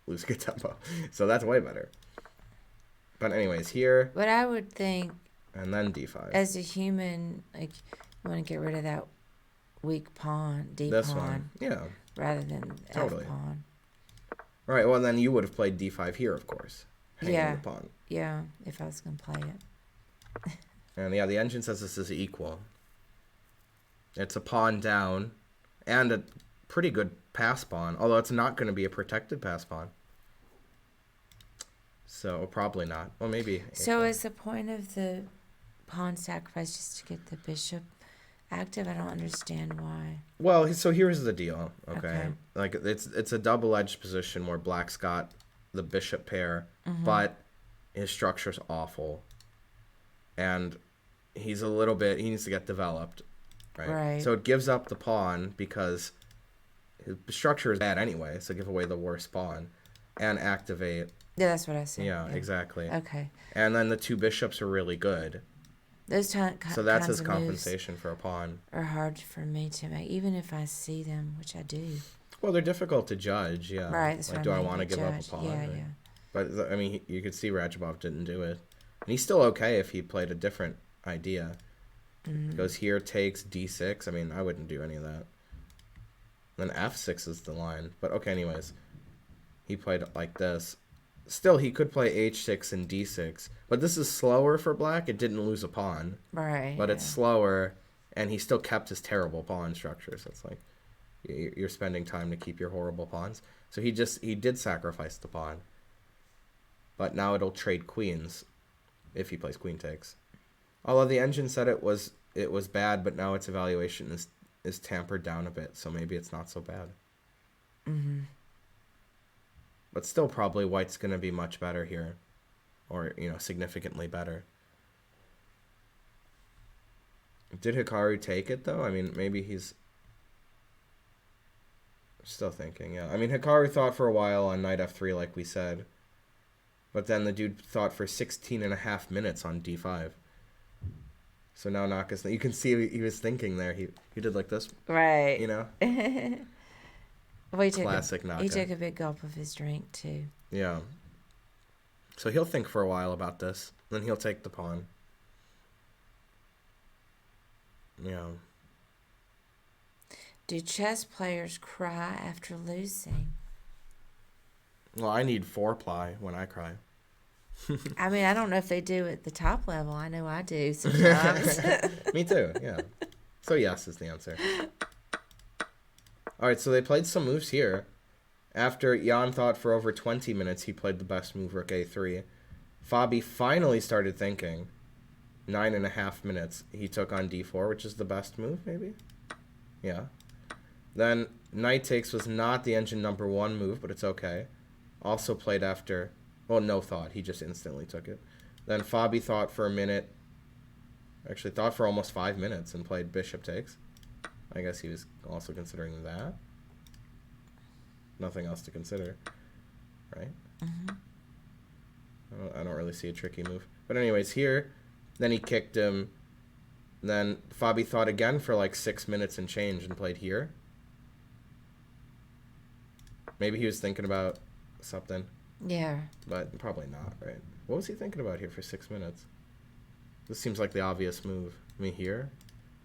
losing a tempo. So that's way better. But anyways, here... But I would think... And then d5. As a human, like, you want to get rid of that weak pawn, d this pawn. One. Yeah. Rather than totally. f pawn. Right, well, then you would have played d5 here, of course. Hanging the pawn. Yeah, if I was going to play it. And yeah, the engine says this is equal. It's a pawn down and a pretty good pass pawn, although it's not going to be a protected pass pawn. So probably not. Well, maybe. So is the point of the pawn sacrifice just to get the bishop active? I don't understand why. Well, so here's the deal, okay? Like, it's a double-edged position where Black's got the bishop pair, but his structure's awful. And he needs to get developed, right? So it gives up the pawn because his structure is bad anyway, so give away the worst pawn and activate. Yeah, that's what I said. Yeah, exactly. Okay. And then the two bishops are really good. So that's his compensation for a pawn. Are hard for me to make, even if I see them, which I do. Well, they're difficult to judge, yeah. Right, that's like, what do I mean, want to give judge. up a pawn? Yeah, right? yeah. But, I mean, you could see Rajabov didn't do it. And he's still okay if he played a different idea. Goes here, takes d6. I mean, I wouldn't do any of that. Then f6 is the line. But, okay, anyways. He played it like this. Still, he could play h6 and d6. But this is slower for Black. It didn't lose a pawn. Right. But it's slower, and he still kept his terrible pawn structure. So it's like, You're spending time to keep your horrible pawns. So he did sacrifice the pawn. But now it'll trade queens if he plays queen takes. Although the engine said it was bad, but now its evaluation is tampered down a bit, so maybe it's not so bad. Mm-hmm. But still, probably white's going to be much better here. Or, significantly better. Did Hikaru take it, though? I mean, maybe he's... Still thinking, yeah. I mean, Hikaru thought for a while on knight f3, like we said. But then the dude thought for 16 and a half minutes on d5. So now Naka's... You can see he was thinking there. He did like this. Right. Well, classic Naka. He took a big gulp of his drink, too. Yeah. So he'll think for a while about this. Then he'll take the pawn. Yeah. Do chess players cry after losing? Well, I need foreplay when I cry. I mean, I don't know if they do at the top level. I know I do sometimes. Me too, yeah. So yes is the answer. All right, so they played some moves here. After Jan thought for over 20 minutes, he played the best move, rook a3. Fabi finally started thinking. 9.5 minutes, he took on d4, which is the best move, maybe? Yeah. Then knight takes was not the engine number 1 move, but it's okay. Also played after... Well, no thought. He just instantly took it. Then Fabi thought for a minute. Actually, thought for almost 5 minutes and played bishop takes. I guess he was also considering that. Nothing else to consider. Right? Mm-hmm. I don't really see a tricky move. But anyways, here, then he kicked him. Then Fabi thought again for like 6 minutes and change and played here. Maybe he was thinking about something. Yeah. But probably not, right? What was he thinking about here for 6 minutes? This seems like the obvious move. I mean, here?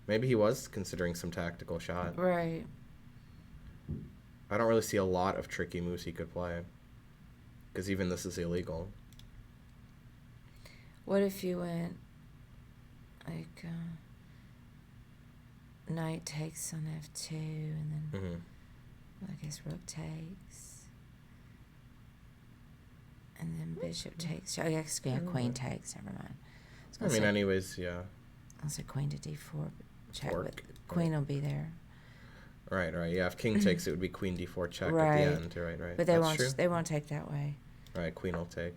Maybe he was considering some tactical shot. Right. I don't really see a lot of tricky moves he could play. Because even this is illegal. What if you went, like, knight takes on f2, and then, Mm-hmm. I guess rook takes. And then bishop takes. Oh, yeah, queen takes. Never mind. I mean, anyways, yeah. I'll say queen to d4. Check, Fork, but queen will be there. Right. Yeah, if king takes, it would be queen d4 check Right. at the end. Right. But they won't take that way. Right, queen will take.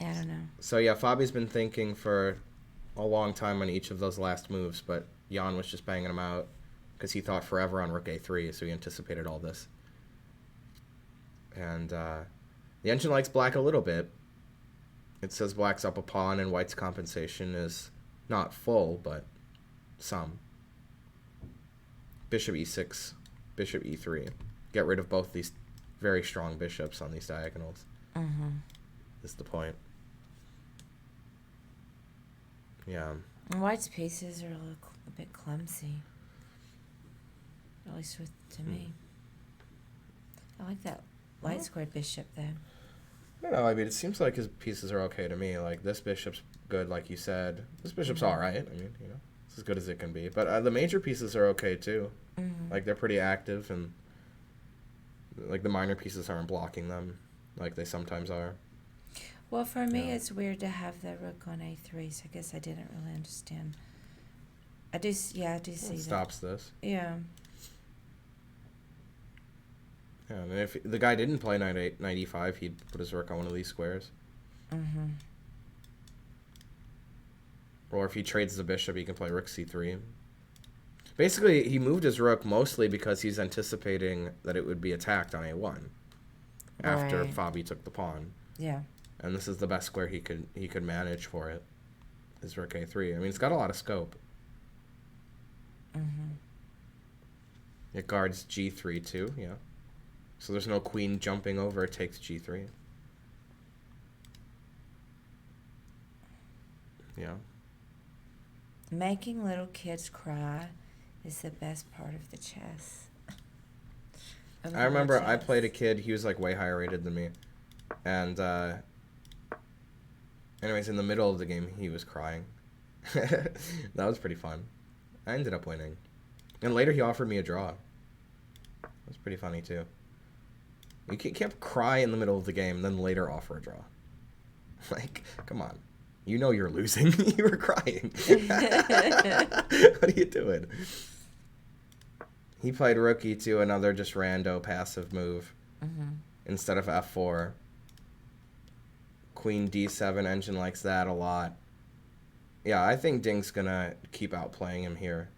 Yeah, I don't know. So, yeah, Fabi's been thinking for a long time on each of those last moves, but Jan was just banging him out because he thought forever on rook a3, so he anticipated all this. And the engine likes black a little bit. It says black's up a pawn and white's compensation is not full, but some. Bishop e6, bishop e3. Get rid of both these very strong bishops on these diagonals. Mm-hmm. Is the point. Yeah. And white's pieces are a bit clumsy. At least to me. I like that light squared bishop, though. I don't know. I mean, it seems like his pieces are okay to me. Like, this bishop's good, like you said. This bishop's all right. I mean, it's as good as it can be. But the major pieces are okay, too. Mm-hmm. Like, they're pretty active, and, like, the minor pieces aren't blocking them like they sometimes are. Well, for me, Yeah. it's weird to have the rook on a3, so I guess I didn't really understand. I do see It that. stops this. Yeah. Yeah, and if the guy didn't play knight e5, he'd put his rook on one of these squares. Mm-hmm. Or if he trades the bishop, he can play rook c3. Basically, he moved his rook mostly because he's anticipating that it would be attacked on a1 after Right. Fabi took the pawn. Yeah. And this is the best square he could manage for it. Is rook a3. I mean, it's got a lot of scope. Mm-hmm. It guards g3 too, yeah. So there's no queen jumping over, it takes g3. Yeah. Making little kids cry is the best part of the chess. I remember I played a kid, he was like way higher rated than me. And anyways, in the middle of the game, he was crying. That was pretty fun. I ended up winning. And later he offered me a draw. That's pretty funny, too. You can't cry in the middle of the game and then later offer a draw. Like, come on. You know you're losing. You were crying. What are you doing? He played rook e2, another just rando passive move. Instead of f4. Queen d7, Engine likes that a lot. Yeah, I think Ding's gonna keep outplaying him here.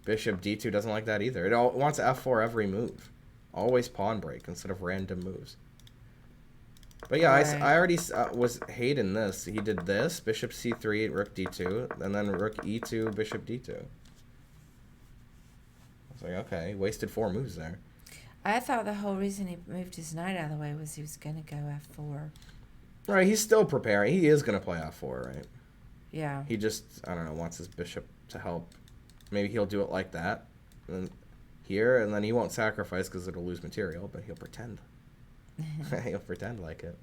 Bishop d2 doesn't like that either. It wants f4 every move. Always pawn break instead of random moves. But yeah, right. I already was hating this. He did this, bishop c3, rook d2, and then rook e2, bishop d2. I was like, okay, wasted 4 moves there. I thought the whole reason he moved his knight out of the way was he was going to go f4. Right, he's still preparing. He is going to play f4, right? Yeah. He just, I don't know, wants his bishop to help. Maybe he'll do it like that. And here, and then he won't sacrifice because it'll lose material, but he'll pretend. He'll pretend like it.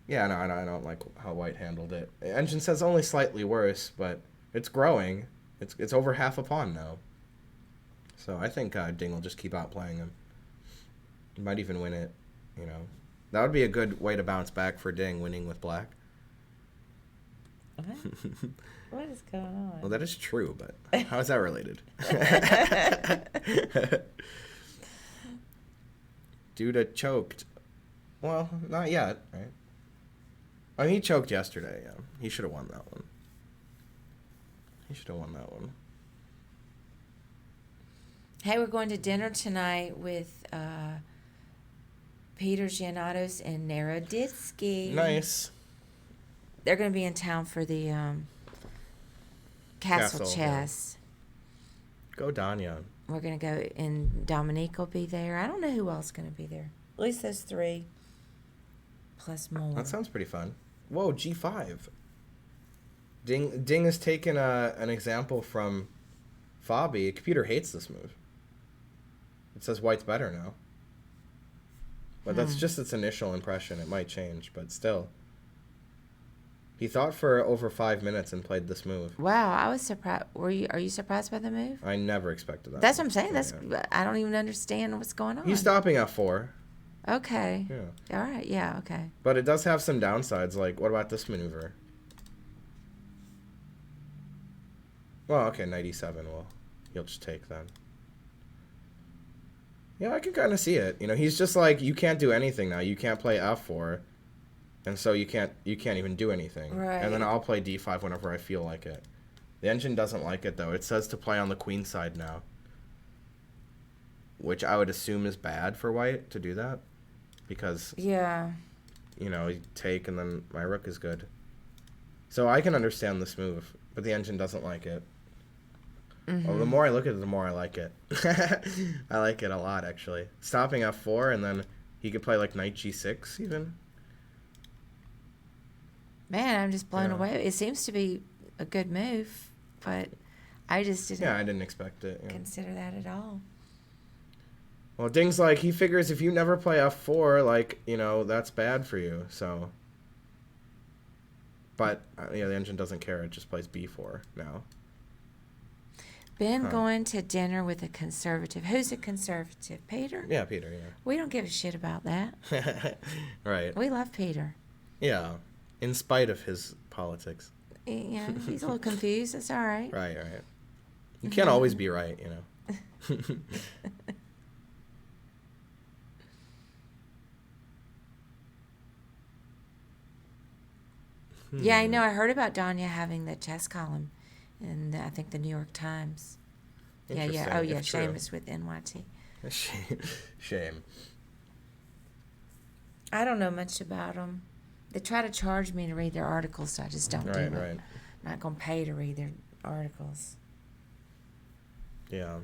Yeah, no, I don't like how White handled it. Engine says only slightly worse, but it's growing. It's over half a pawn now. So I think Ding will just keep outplaying him. He might even win it, you know. That would be a good way to bounce back for Ding, winning with black. What is going on? Well, that is true, but how is that related? Duda choked. Well, not yet, right? I mean, he choked yesterday, yeah. He should have won that one. Hey, we're going to dinner tonight with Peter Giannatos and Naroditsky. Nice. They're going to be in town for the Castle Chess. Yeah. Go Danya. We're going to go, and Dominique will be there. I don't know who else is going to be there. At least those 3. Plus more. That sounds pretty fun. Whoa, G5. Ding has taken an example from Fabi. The computer hates this move. It says White's better now. But that's just its initial impression. It might change, but still. He thought for over 5 minutes and played this move. Wow, I was surprised. Are you surprised by the move? I never expected that. That's what I'm saying. I don't even understand what's going on. He's stopping at 4. Okay. Yeah. All right. Yeah. Okay. But it does have some downsides. Like, what about this maneuver? Well, okay, knight e7. Well, he'll just take then. Yeah, I can kind of see it. You know, he's just like, you can't do anything now. You can't play f4, and so you can't even do anything. Right. And then I'll play d5 whenever I feel like it. The engine doesn't like it though. It says to play on the queen side now, which I would assume is bad for White to do that, because yeah, you know, you take and then my rook is good. So I can understand this move, but the engine doesn't like it. Well, the more I look at it, the more I like it. I like it a lot, actually. Stopping f4, and then he could play, like, knight g6, even. Man, I'm just blown away. It seems to be a good move, but I just didn't... Yeah, I didn't expect it. Consider that at all. Well, Ding's like, he figures if you never play f4, like, you know, that's bad for you, so... But, yeah, the engine doesn't care. It just plays b4 now. Ben going to dinner with a conservative. Who's a conservative? Peter? Yeah, Peter, yeah. We don't give a shit about that. Right. We love Peter. Yeah, in spite of his politics. Yeah, he's a little confused. That's all right. Right. You can't always be right, you know. Yeah, I know. I heard about Danya having the chess column in, I think, the New York Times. Yeah. Oh, yeah. Seamus with NYT. Shame. I don't know much about them. They try to charge me to read their articles, so I just don't do it. Right. I'm not going to pay to read their articles. Yeah.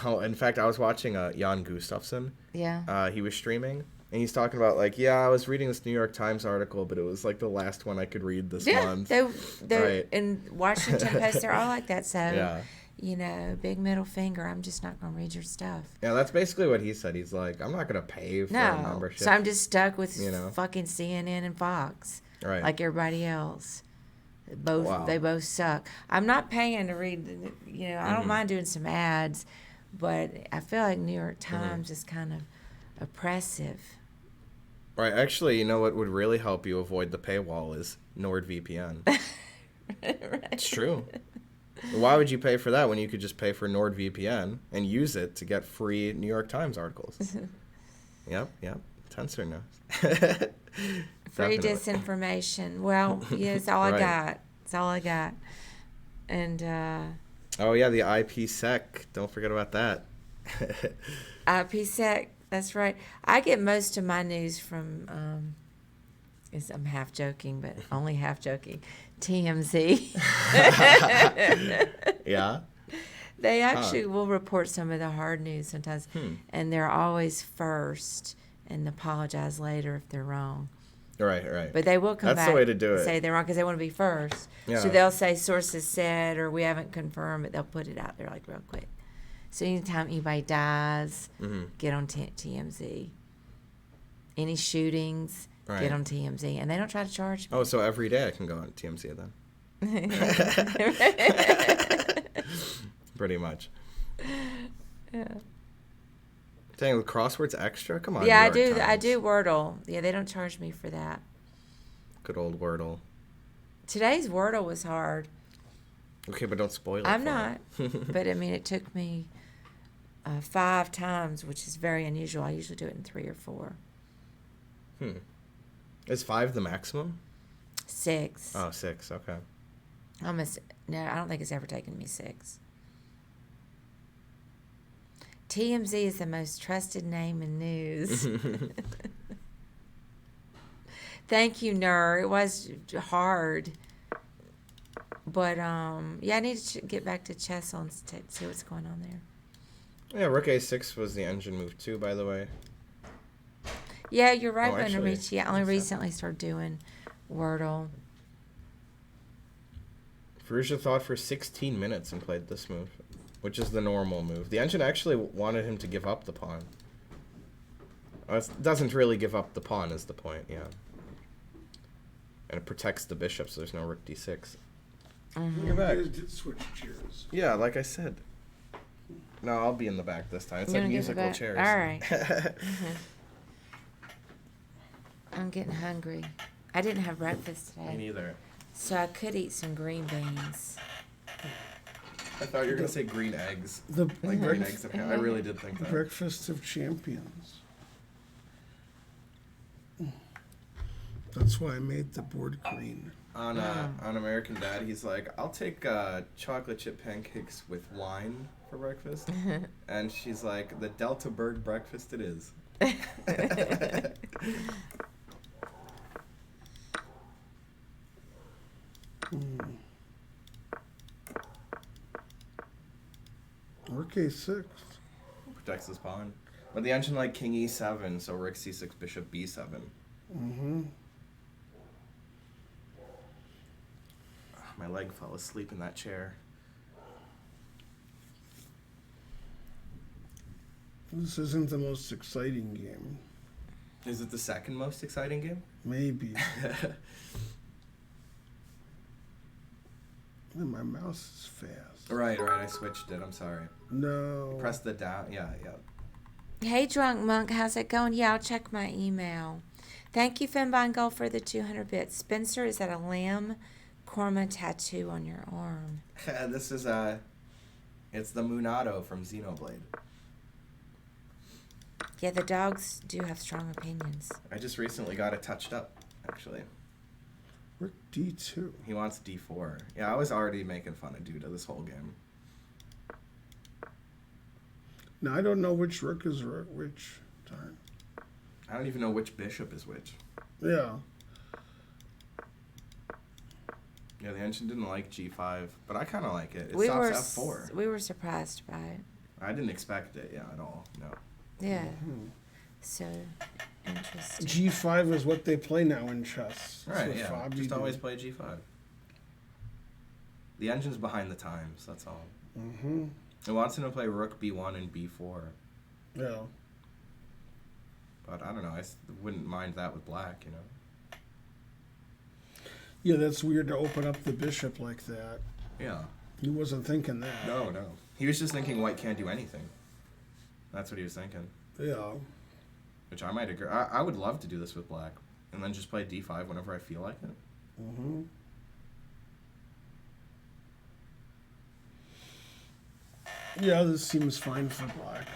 Oh, in fact, I was watching Jan Gustafsson. Yeah. He was streaming. And he's talking about, like, yeah, I was reading this New York Times article, but it was, like, the last one I could read this month. They're right. In Washington Post, they're all like that. So, yeah. You know, big middle finger, I'm just not going to read your stuff. Yeah, that's basically what he said. He's like, I'm not going to pay for a membership. So I'm just stuck with fucking CNN and Fox. Right. Like everybody else. Both Wow. They both suck. I'm not paying to read. I don't mind doing some ads, but I feel like New York Times is kind of oppressive. Right. Actually, you know what would really help you avoid the paywall is NordVPN. Right. It's true. Why would you pay for that when you could just pay for NordVPN and use it to get free New York Times articles? Yep. Tensor knows. Free Definitely. disinformation. Well, yeah, it's all I Right. got. It's all I got. And Oh, yeah, the IPsec. Don't forget about that. IPsec. That's right. I get most of my news from. I'm half joking, but only half joking. TMZ. Yeah? They actually will report some of the hard news sometimes, and they're always first and apologize later if they're wrong. Right. But they will come That's back the way to do and it. say they're wrong because they want to be first. Yeah. So they'll say sources said or we haven't confirmed, but they'll put it out there like real quick. So anytime anybody dies, get on TMZ. Any shootings, Right. get on TMZ. And they don't try to charge me. Oh, so every day I can go on TMZ then? Pretty much. Yeah. Dang, the crosswords extra? Come on. Yeah, New York I Times. do Wordle. Yeah, they don't charge me for that. Good old Wordle. Today's Wordle was hard. Okay, but don't spoil it. I'm for not. me. But I mean, it took me 5 times, which is very unusual. I usually do it in 3 or 4. Is 5 the maximum? 6. Oh, 6. Okay. No, I don't think it's ever taken me 6. TMZ is the most trusted name in news. Thank you, Nur. It was hard. But, yeah, I need to get back to Chessel and see what's going on there. Yeah, Rook A6 was the engine move too, by the way. Yeah, you're right, Oh, Brenda actually, Ricci. I only that's recently started doing Wordle. Ferrugia thought for 16 minutes and played this move, which is the normal move. The engine actually wanted him to give up the pawn. It doesn't really give up the pawn is the point, yeah. And it protects the bishop, so there's no rook d6. You're back. You guys did switch chairs. Yeah, like I said. No, I'll be in the back this time. It's You like wanna get in the musical back? chairs. All right. I'm getting hungry. I didn't have breakfast Me today, neither. so I could eat some green beans. I thought you were gonna say green eggs. The Like green eggs and ham. I really did think that. Breakfast of Champions. That's why I made the board green. On American Dad, he's like, I'll take chocolate chip pancakes with wine for breakfast. And she's like, the Delta Berg breakfast it is. Rook A6. Protects his pawn. But the engine like king e7, so rook c6, bishop b7. Mm-hmm. My leg fell asleep in that chair. This isn't the most exciting game. Is it the second most exciting game? Maybe. And my mouse is fast. Right, I switched it. I'm sorry. No. Press the down. Yeah. Hey, Drunk Monk, how's it going? Yeah, I'll check my email. Thank you, Finegold, for the 200 bits. Spencer, is that a lamb korma tattoo on your arm? This is it's the Munado from Xenoblade. Yeah, the dogs do have strong opinions. I just recently got it touched up, actually. Rook D2. He wants D4. Yeah, I was already making fun of Duda this whole game. Now, I don't know which rook is which. Darn. I don't even know which bishop is which. Yeah. Yeah, the engine didn't like G5, but I kind of like it. It We stops were F4. we were surprised by it. I didn't expect it, yeah, at all. No. Yeah. So interesting. G5 is what they play now in chess. That's Right, what yeah. Fabi Just did. always play G5. The engine's behind the times, that's all. Mm-hmm. It wants him to play rook B1 and B4. Yeah. But I don't know, wouldn't mind that with black, you know. Yeah, that's weird to open up the bishop like that. Yeah. He wasn't thinking that. No. He was just thinking white can't do anything. That's what he was thinking. Yeah. Which I might agree. I would love to do this with black. And then just play d5 whenever I feel like it. Mm-hmm. Yeah, this seems fine for black.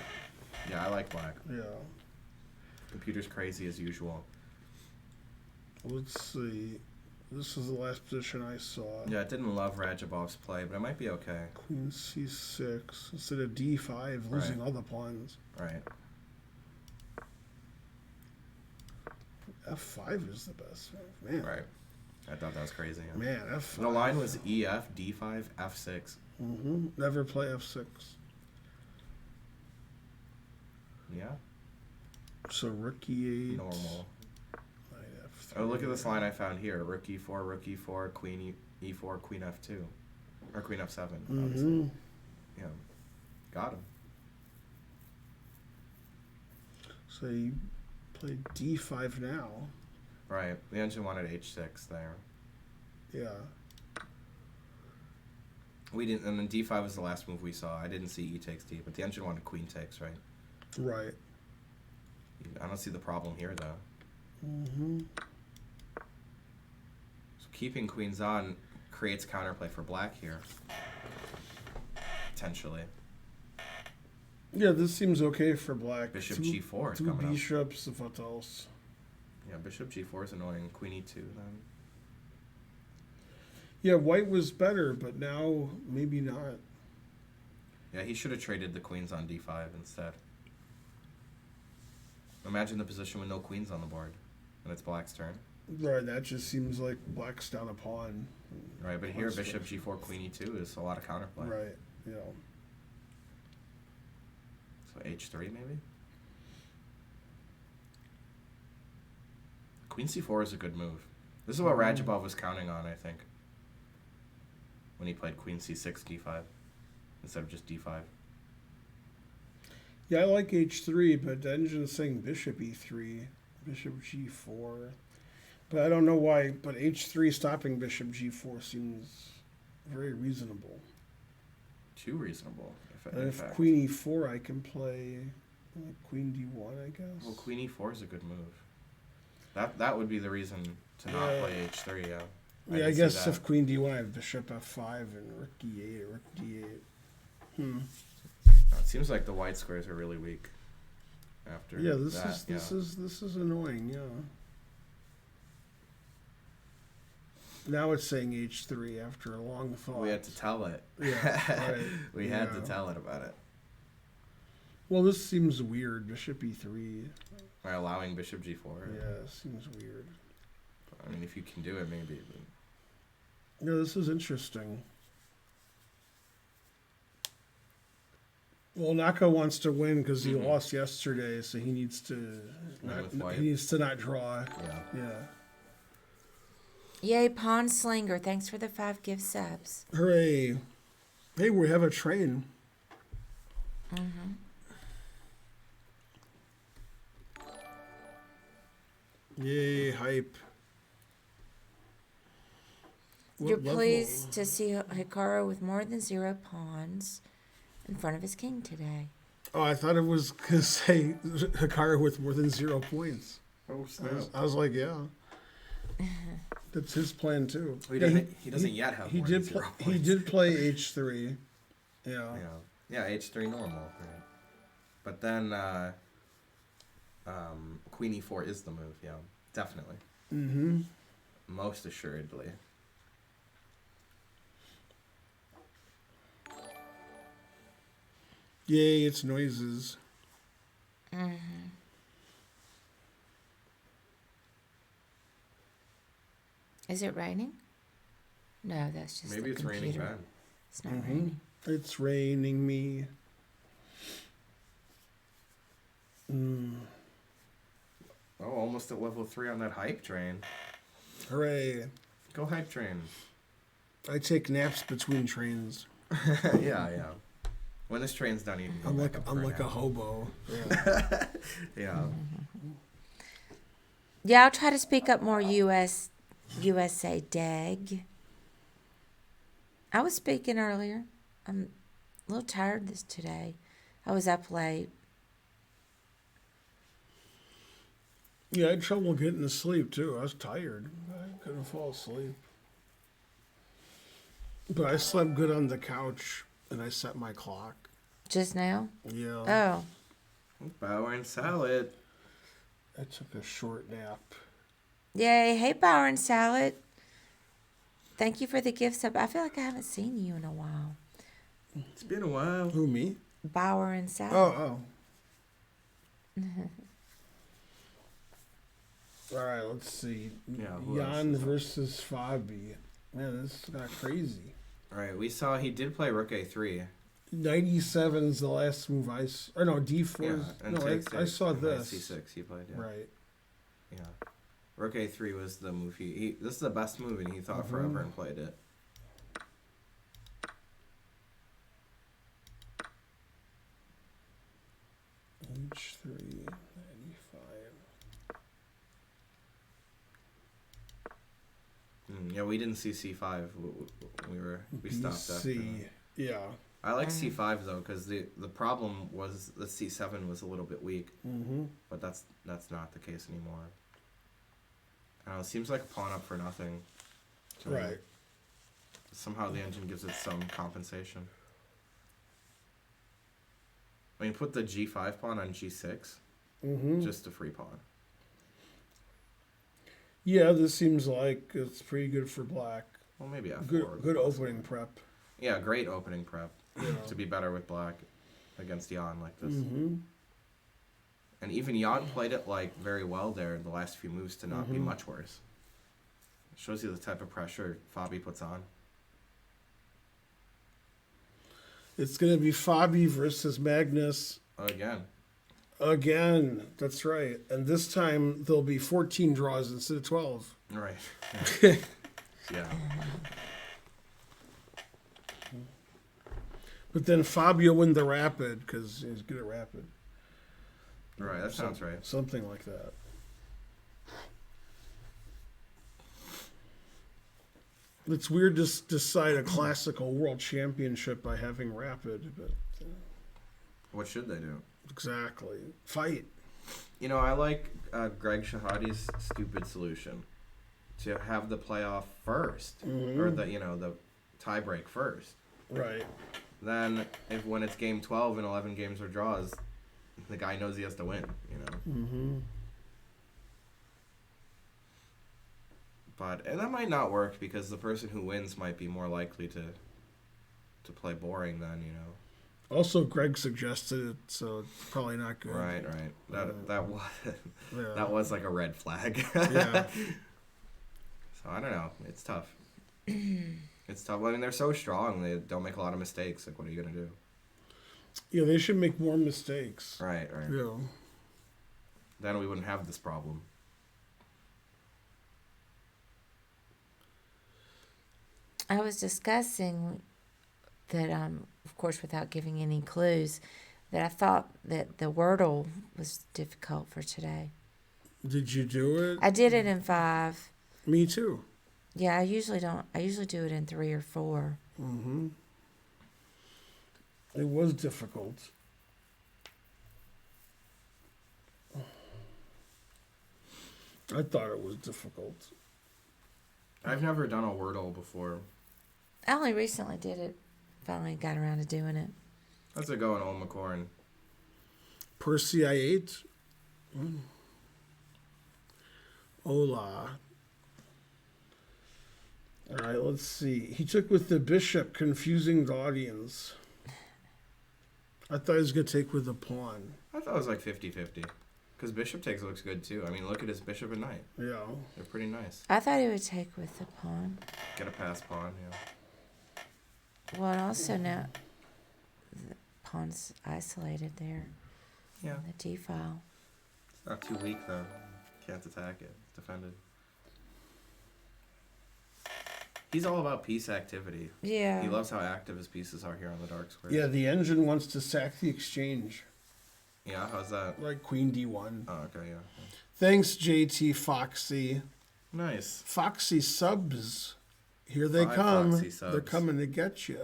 Yeah, I like black. Yeah. Computer's crazy as usual. Let's see. This is the last position I saw. Yeah, I didn't love Rajabov's play, but it might be okay. Queen c6 instead of d5, losing all the pawns. Right. f5 is the best move, man. Right. I thought that was crazy. Yeah. Man, f5. The line was ef, d5, f6. Mm-hmm. Never play f6. Yeah. So rook e8. Normal. Knight f3. Oh, look at this line I found here. Rook e4, queen e4, queen f2. Or queen f7. Mm-hmm. Yeah. Got him. So you play d5 now. Right. The engine wanted h6 there. Yeah. We didn't, and then d5 was the last move we saw. I didn't see e takes d, but the engine wanted queen takes, right? Right. I don't see the problem here, though. Mm-hmm. So keeping queens on creates counterplay for black here. Potentially. Yeah, this seems okay for black. Bishop g4 is two coming up. bishops, what else? Yeah, bishop g4 is annoying. Queen e2 then. Yeah, white was better, but now maybe not. Yeah, he should have traded the queens on d5 instead. Imagine the position with no queens on the board, and it's black's turn. Right, that just seems like black's down a pawn. Right, but here bishop g4, queen e2 is a lot of counterplay. Right, yeah. So h3 maybe? Queen c4 is a good move. This is what Rajabov was counting on, I think, when he played queen c6, d5, instead of just d5. Yeah, I like h3, but the engine's saying bishop e3, bishop g4. But I don't know why, but h3 stopping bishop g4 seems very reasonable. Too reasonable. And if queen e4, I can play queen d1, I guess. Well, queen e4 is a good move. That would be the reason to not play h3, yeah. Yeah, I guess if queen d1, I have bishop f5 and rook e8 or rook d8. It seems like the white squares are really weak. After this is annoying. Yeah. Now it's saying h3 after a long thought. We had to tell it. Yeah, right. We had to tell it about it. Well, this seems weird. Bishop e3. By allowing bishop g4. Yeah, seems weird. I mean, if you can do it, maybe. But... No, this is interesting. Well, Naka wants to win because he lost yesterday, so he needs to not draw. Yeah. Yay, Pawn Slinger. Thanks for the 5 gift subs. Hooray. Hey, we have a train. Mm-hmm. Yay, hype. You're pleased to see Hikaru with more than 0 pawns in front of his king today. Oh, I thought it was going to say Hikaru with more than 0 points. Oh, snap. I was like, yeah. That's his plan, too. He doesn't yet have more than 0 points. He did play h3. Yeah. Yeah, h3 normal. Right. But then queen e4 is the move, yeah. Definitely. Mm-hmm. Most assuredly. Yay, it's noises. Mm-hmm. Is it raining? No, that's just maybe the it's computer. raining bad. It's not raining. It's raining me. Oh, almost at level 3 on that hype train. Hooray. Go hype train. I take naps between trains. yeah. When this train's done, you can go I'm like a hobo. Yeah. Yeah, I'll try to speak up more U.S. USA Dag. I was speaking earlier. I'm a little tired today. I was up late. Yeah, I had trouble getting to sleep too. I was tired. I couldn't fall asleep. But I slept good on the couch and I set my clock. Just now? Yeah. Oh. Bauer and salad. I took a short nap. Yay. Hey, Bauer and Salad. Thank you for the gift sub. I feel like I haven't seen you in a while. It's been a while. Who, me? Bauer and Salad. Oh. All right, let's see. Yeah, who else Jan is up? versus Fabi. Man, this got crazy. All right, we saw he did play Rook A3. 97 is the last move or no, D4. Yeah, and No, takes I saw and this. C6 he played, yeah. Right. Yeah. Rook A3 was the move he this is the best move and he thought forever and played it. H3, 95. Yeah, we didn't see C5. We stopped after. BC. Yeah. I like C5 though because the problem was the C7 was a little bit weak, but that's not the case anymore. I don't know, it seems like a pawn up for nothing. to me. Right. Somehow the engine gives it some compensation. I mean, put the G5 pawn on G6, just a free pawn. Yeah, this seems like it's pretty good for black. Well, maybe F4. Good opening prep. Yeah, great opening prep Yeah. to be better with black against Jan like this. And even Jan played it like very well there the last few moves to not be much worse. It shows you the type of pressure Fabi puts on. It's going to be Fabi versus Magnus Again. That's right. And this time there'll be 14 draws instead of 12. Right. Yeah. Yeah. But then Fabi will win the rapid because he's good at rapid. Right, that sounds right. Something like that. It's weird to decide a classical world championship by having rapid, but What should they do? exactly. Fight. You know, I like Greg Shahadi's stupid solution to have the playoff first, or the tie break first. Right. Then, when it's game 12 and 11 games are draws, the guy knows he has to win. And that might not work because the person who wins might be more likely to play boring then. Also, Greg suggested it, so it's probably not good. Right. That was Yeah. that was like a red flag. Yeah. So I don't know. It's tough. It's tough. I mean, they're so strong. They don't make a lot of mistakes. Like, what are you gonna do? Yeah, they should make more mistakes. Right. Yeah. Then we wouldn't have this problem. I was discussing that, of course, without giving any clues, that I thought that the Wordle was difficult for today. Did you do it? I did it in 5. Me too. Yeah, I usually don't. I usually do it in 3 or 4. It was difficult. I thought it was difficult. I've never done a Wordle before. I only recently did it. Finally got around to doing it. How's it going, Old McCorn? Percy I8. Hola. All right, let's see. He took with the bishop, confusing the audience. I thought he was going to take with the pawn. I thought it was like 50-50. Because bishop takes looks good too. I mean, look at his bishop and knight. Yeah. They're pretty nice. I thought he would take with the pawn. Get a pass pawn, yeah. Well, and also now the pawn's isolated there. Yeah. In the D file. It's not too weak though. Can't attack it. It's defended. He's all about piece activity. Yeah. He loves how active his pieces are here on the dark square. Yeah, the engine wants to sack the exchange. Yeah, how's that? Like Queen D1. Oh, okay, yeah. Thanks, JT Foxy. Nice. Foxy subs. Here they 5 come. Foxy subs. They're coming to get you.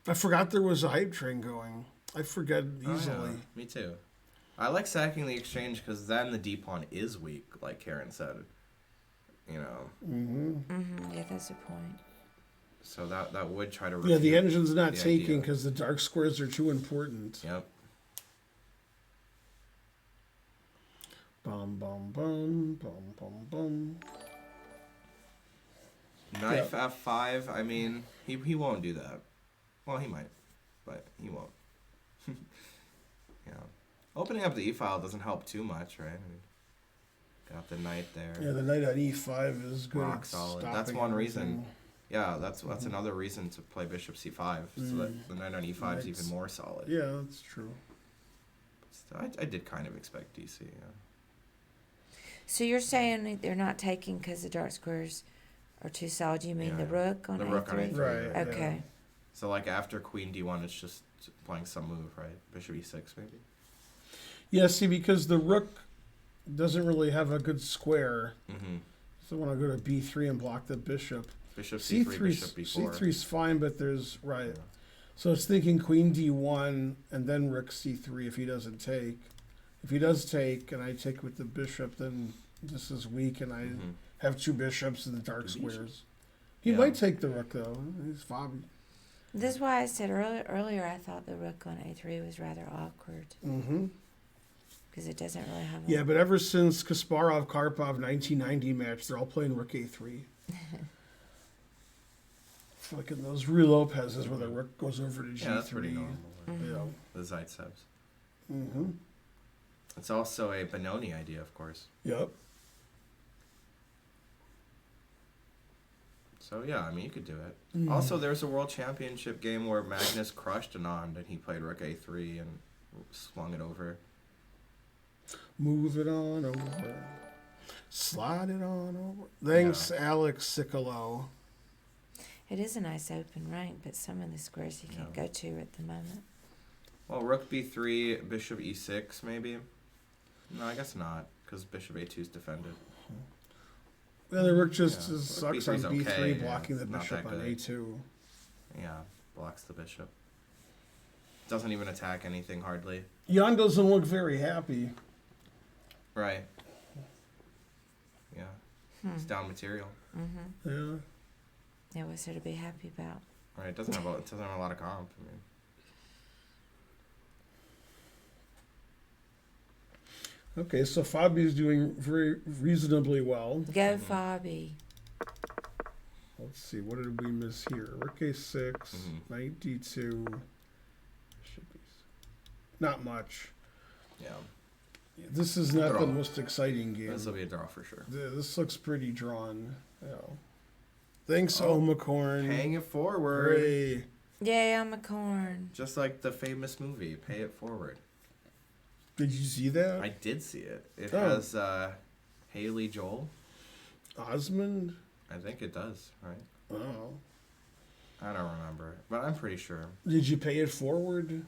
I forgot there was a hype train going. I forget easily. Oh, yeah. Me too. I like sacking the exchange because then the D pawn is weak, like Karen said. You know. Yeah, that's a point. So that would try to. Yeah, the refute engine's not the taking idea. because the dark squares are too important. Yep. Bum bum bum bum bum bum. Knife F5. I mean, he won't do that. Well, he might, but he won't. Yeah. Opening up the E file doesn't help too much, right? I mean, got the knight there. Yeah, the knight on E5 is good. Rock at solid. stopping That's one reason. everything. Yeah, that's another reason to play bishop c5, so that the knight on e5 is even more solid. Yeah, that's true. But still, I did kind of expect DC. Yeah. So you're saying they're not taking because the dark squares are too solid? You mean the Yeah. rook on The A3? rook on A3. Right. Right. Okay. So like after queen d1, it's just playing some move, right? Bishop e6 maybe. Yeah, see, because the rook doesn't really have a good square. Mm-hmm. So when I go to B3 and block the bishop. Bishop c3, bishop b4. C3's fine, but there's right. Yeah. So it's thinking queen d1 and then rook c3 if he doesn't take. If he does take and I take with the bishop, then this is weak and I have two bishops in the dark squares. He Yeah. might take the rook though. He's Fabi. This is why I said earlier I thought the rook on A3 was rather awkward Mm-hmm. because it doesn't really have. Yeah, but ever since Kasparov-Karpov 1990 match, they're all playing rook a3. It's like in those Rui Lopez's where the rook goes over to g3. Yeah, that's pretty normal. Right? Yeah. The Zaitsevs. Mm-hmm. It's also a Benoni idea, of course. Yep. So yeah, I mean you could do it. Also, there's a world championship game where Magnus crushed Anand and he played rook a3 and swung it over. Move it on over. Slide it on over. Thanks, Alex Sicolo. It is a nice open rank, but some of the squares you can't go to at the moment. Well, rook b3, bishop e6 maybe. No, I guess not, because bishop a2 is defended. Well, the rook just Yeah, sucks on B3 's b3, okay, yeah, blocking the it's not bishop that on good. a2. Yeah, blocks the bishop. Doesn't even attack anything hardly. Jan doesn't look very happy. Right. Yeah. It's down material. Yeah. Yeah, what's there to be happy about? Right. It doesn't have a lot of comp. I mean. Okay, so Fabi's doing very reasonably well. Go, Fabi. Let's see, what did we miss here? Rook a6, knight d2, bishop e6. Not much. Yeah. This is not Draw. the most exciting game. This will be a draw for sure. This looks pretty drawn. Yeah. Thanks, Omacorn. Paying it forward. Hooray. Yay, I'm a corn. Just like the famous movie, Pay It Forward. Did you see that? I did see it. It Oh. has Haley Joel. Osmond? I think it does, right? Oh. I don't remember, but I'm pretty sure. Did you pay it forward?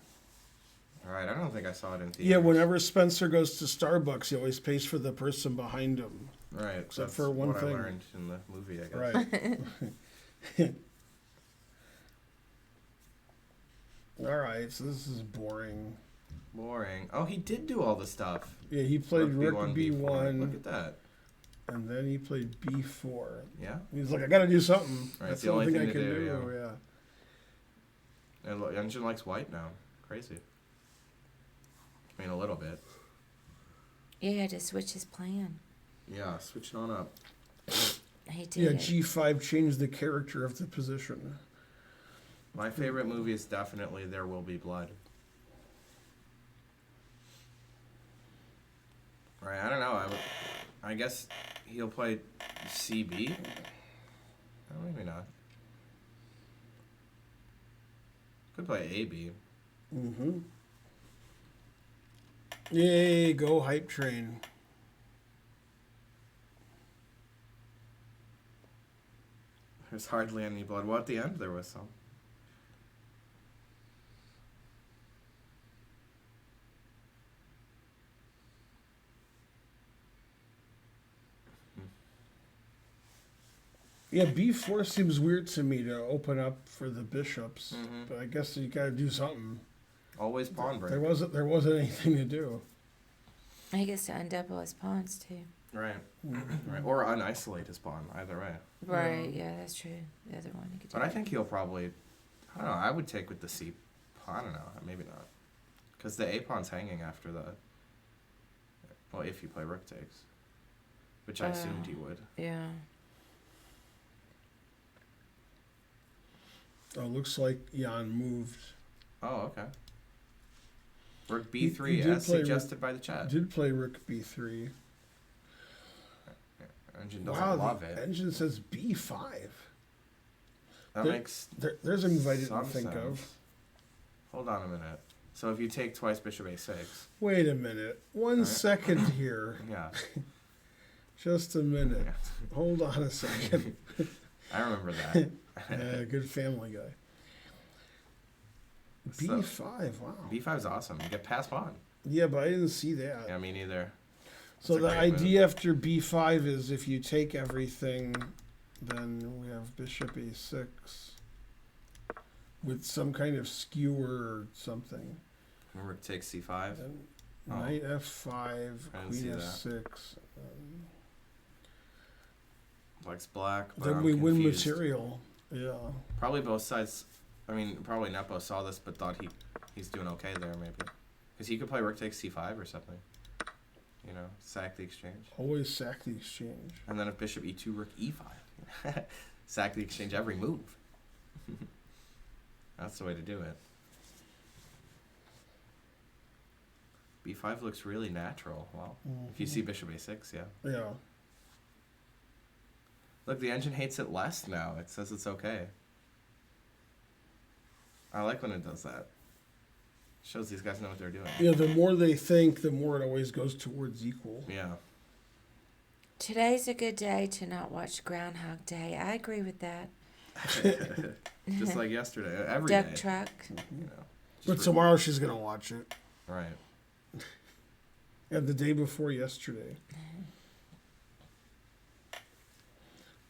All right, I don't think I saw it in theaters. Yeah, whenever Spencer goes to Starbucks, he always pays for the person behind him. Right, Except that's for one what thing. I learned in the movie, I guess. Right. All right, so this is boring. Boring. Oh, he did do all the stuff. Yeah, he played rook b1, Look at that. and then he played b4. Yeah. He's like, I got to do something. Right, That's the only thing I to can do, do. Yeah. And Engine likes white now. Crazy. I mean, a little bit. Yeah, to switch his plan. Yeah, switch it on up. He did Yeah, it. g5 changed the character of the position. My favorite movie is definitely There Will Be Blood. Right, I don't know. I guess he'll play CB. Oh, maybe not. Could play AB. Mm-hmm. Yay, go hype train. There's hardly any blood. Well, at the end there was some. Yeah, b4 seems weird to me to open up for the bishops, Mhm. but I guess you got to do something. Always pawn break. There wasn't anything to do. He gets to undouble his pawns too. Right. Right. Or unisolate his pawn. Either way. Right, yeah, that's true. The other one he could do. But I think he'll probably. I don't know. I would take with the C pawn. I don't know. Maybe not. Because the A pawn's hanging after the. Well, if you play rook takes. Which I assumed he would. Yeah. Oh, looks like Jan moved. Oh, okay. Rook He B3 did as play suggested by the chat. Did play rook b3. Engine doesn't Wow, love the it. engine says b5. That there- makes There's a move I didn't some think sense. of. Hold on a minute. So if you take twice bishop a6. Wait a minute. 1 Alright. second here. Yeah. Just a minute. Yeah. Hold on a second. I remember that. Good family guy. So- b5, wow. B5 is awesome. You get pass pawn. Yeah, but I didn't see that. Yeah, me neither. So It's a the great idea after b5 is if you take everything, then we have bishop a6 with some kind of skewer or something. Rook takes c5. Then Oh. knight f5, I didn't see queen that. f6. Black's black. But Then I'm we win confused. material. Yeah. Probably both sides. I mean, probably Nepo saw this, but thought he's doing okay there, maybe. Because he could play rook takes c5 or something. You know, sack the exchange. Always sack the exchange. And then if bishop e2, rook e5. Sack the exchange every move. That's the way to do it. b5 looks really natural. Wow. If you see bishop a6, yeah. Yeah. Look, the engine hates it less now. It says it's okay. I like when it does that. Shows these guys know what they're doing. Yeah, the more they think, the more it always goes towards equal. Yeah. Today's a good day to not watch Groundhog Day. I agree with that. Just like yesterday. Every Duck day. Truck. You know, But just tomorrow she's going to watch it. Right. And the day before yesterday.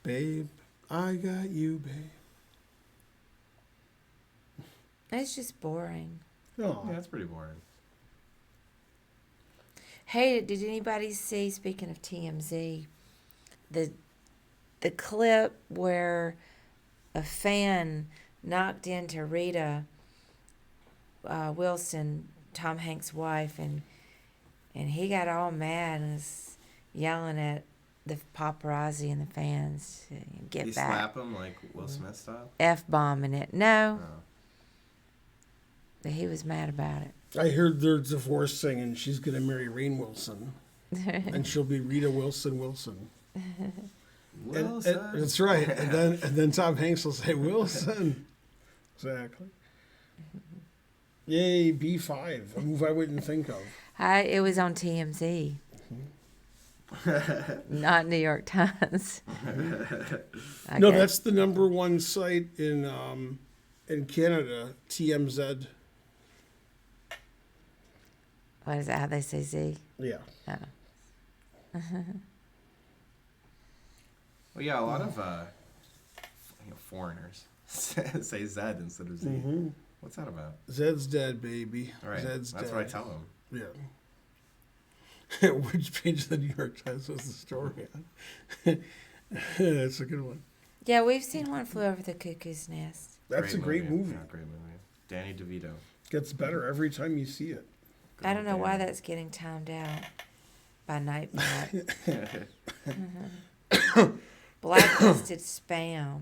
Babe, I got you, babe. It's just boring. Oh, Yeah, that's pretty boring. Hey, did anybody see, speaking of TMZ, the clip where a fan knocked into Rita Wilson, Tom Hanks' wife, and he got all mad and was yelling at the paparazzi and the fans to get You back. slap him like Will Smith style? F-bombing it. No, Oh. but he was mad about it. I heard they're divorcing and she's going to marry Rainn Wilson. And she'll be Rita Wilson. And, that's right. And then Tom Hanks will say, Wilson. Exactly. Yay, B5. A move I wouldn't think of. It was on TMZ. Not New York Times. I No, guess. that's the #1 site in Canada, TMZ. What is that? How they say Z? Yeah. Oh. Well, yeah, a lot of foreigners say Z instead of Z. Mm-hmm. What's that about? Zed's dead, baby. All right, Zed's that's dead. what I tell them. Yeah. Which page of the New York Times was the story on? That's a good one. Yeah, we've seen One Flew Over the Cuckoo's Nest. That's a great movie. Yeah, great movie. Danny DeVito. Gets better every time you see it. Good I don't know old why Danny. that's getting timed out by Nightbot. Blacklisted spam.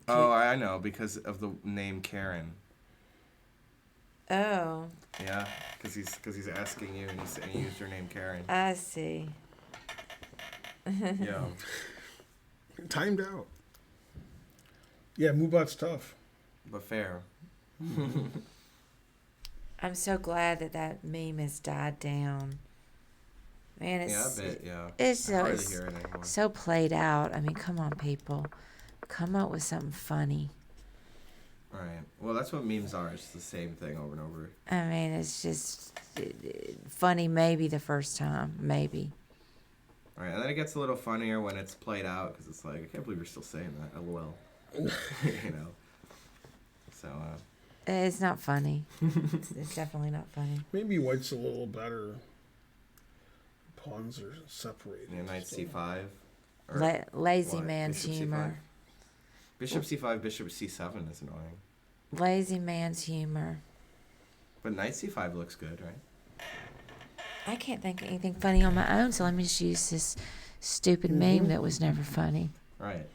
Oh, I know, because of the name Karen. Oh, Yeah, because he's asking you, and he used your name Karen. I see. Yeah. Timed out. Yeah, Moobot's tough. But fair. I'm so glad that meme has died down. Man, it's Yeah, I bet, yeah. it's I so hardly it's hear it anymore. so played out. I mean, come on, people, come up with something funny. Right. Well, that's what memes are. It's the same thing over and over. I mean, it's just funny. Maybe the first time, maybe. All right, and then it gets a little funnier when it's played out because it's like, I can't believe you're still saying that. LOL. You know. So. It's not funny. It's definitely not funny. Maybe white's a little better. Pawns are separated. Yeah, knight so. c5. Lazy what? man's Bishop humor. C5? Bishop c5, bishop c7 is annoying. Lazy man's humor. But knight c5 looks good, right? I can't think of anything funny on my own, so let me just use this stupid meme that was never funny. Right.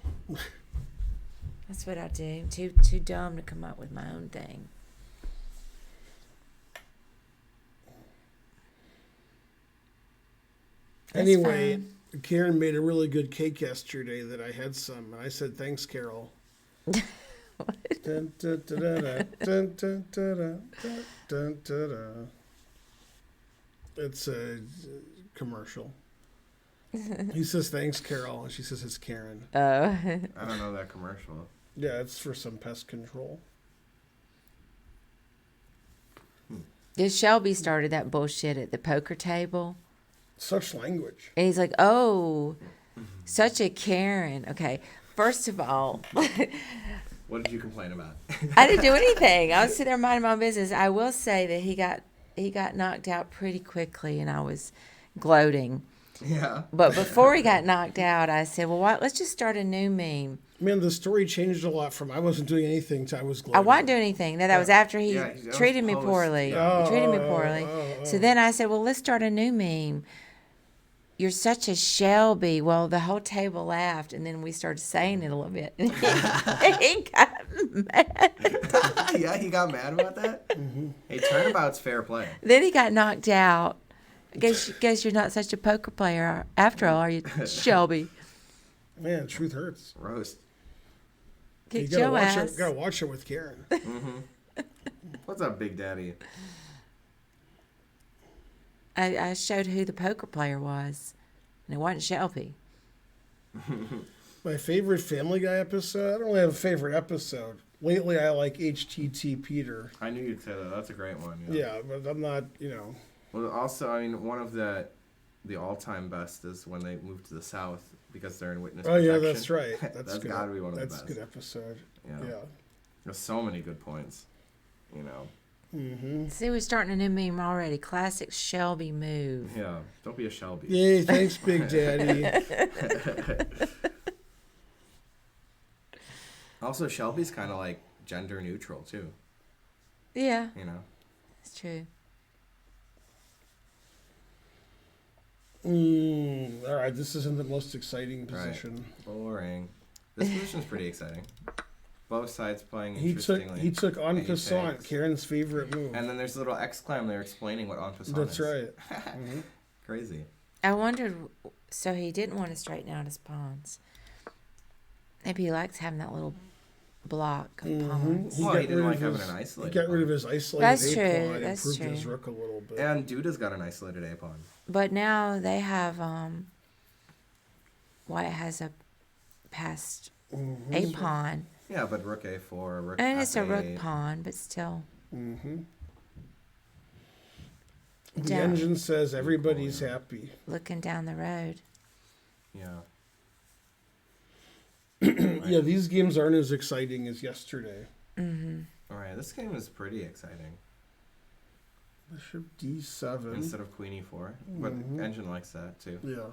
That's what I do. Too dumb to come up with my own thing. That's Anyway, fine. Karen made a really good cake yesterday that I had some, and I said, thanks, Carol. Dun, dun, dun, dun, dun, dun, dun, dun, dun, dun, dun. It's a commercial. He says, thanks, Carol, and she says, it's Karen. Oh. I don't know that commercial. Yeah, it's for some pest control. Did Shelby started that bullshit at the poker table? Such language. And he's like, oh, such a Karen. Okay, first of all, What did you complain about? I didn't do anything. I was sitting there minding my own business. I will say that he got knocked out pretty quickly, and I was gloating. Yeah. But before he got knocked out, I said, well, let's just start a new meme. Man, the story changed a lot from I wasn't doing anything to I was I gloating. wasn't doing anything. No, that was after he Yeah, that was treated me post. poorly. Yeah. He treated me poorly. oh. So then I said, well, let's start a new meme. You're such a Shelby. Well, the whole table laughed, and then we started saying it a little bit. And he got mad. Yeah, he got mad about that? Mm-hmm. Hey, turnabout's fair play. Then he got knocked out. Guess you're not such a poker player after all, are you, Shelby? Man, truth hurts. Roast. You Kick gotta your watch ass. it. Gotta watch it with Karen. What's up, Big Daddy? I showed who the poker player was, and it wasn't Shelby. My favorite Family Guy episode? I don't really have a favorite episode. Lately, I like HTT Peter. I knew you'd say that. That's a great one. Yeah, but I'm not, you know. Well, also, I mean, one of the all-time best is when they moved to the South because they're in witness Oh, protection. yeah, that's right. That's good. got to be one of the That's best. a good episode. Yeah. There's so many good points, you know. Mm-hmm. See, we're starting a new meme already. Classic Shelby move. Yeah, don't be a Shelby. Yay, thanks, Big Daddy. Also, Shelby's kind of like gender neutral too. Yeah, You know. it's true. All right, this isn't the most exciting position. Boring. This position's pretty exciting. Both sides playing He interestingly. took en And he passant, takes. Karen's favorite move. And then there's a little exclam there explaining what en passant That's is. right. Mm-hmm. Crazy. I wondered, so he didn't want to straighten out his pawns. Maybe he likes having that little block of pawns. He Well, got he didn't rid like of having his- an He isolated got rid of pawn. his isolated That's true, A pawn, that's improved his true. rook a little bit. And Duda's got an isolated A pawn. But now they have, White has a passed a pawn. Yeah, but rook A4, rook And it's a rook F8. pawn. pawn, but still. Mm-hmm. The Down. engine says everybody's happy. Looking down the road. Yeah. Yeah, these games aren't as exciting as yesterday. Mm-hmm. All right, this game is pretty exciting. Bishop D7. Instead of Queen E4. But engine likes that too. Yeah.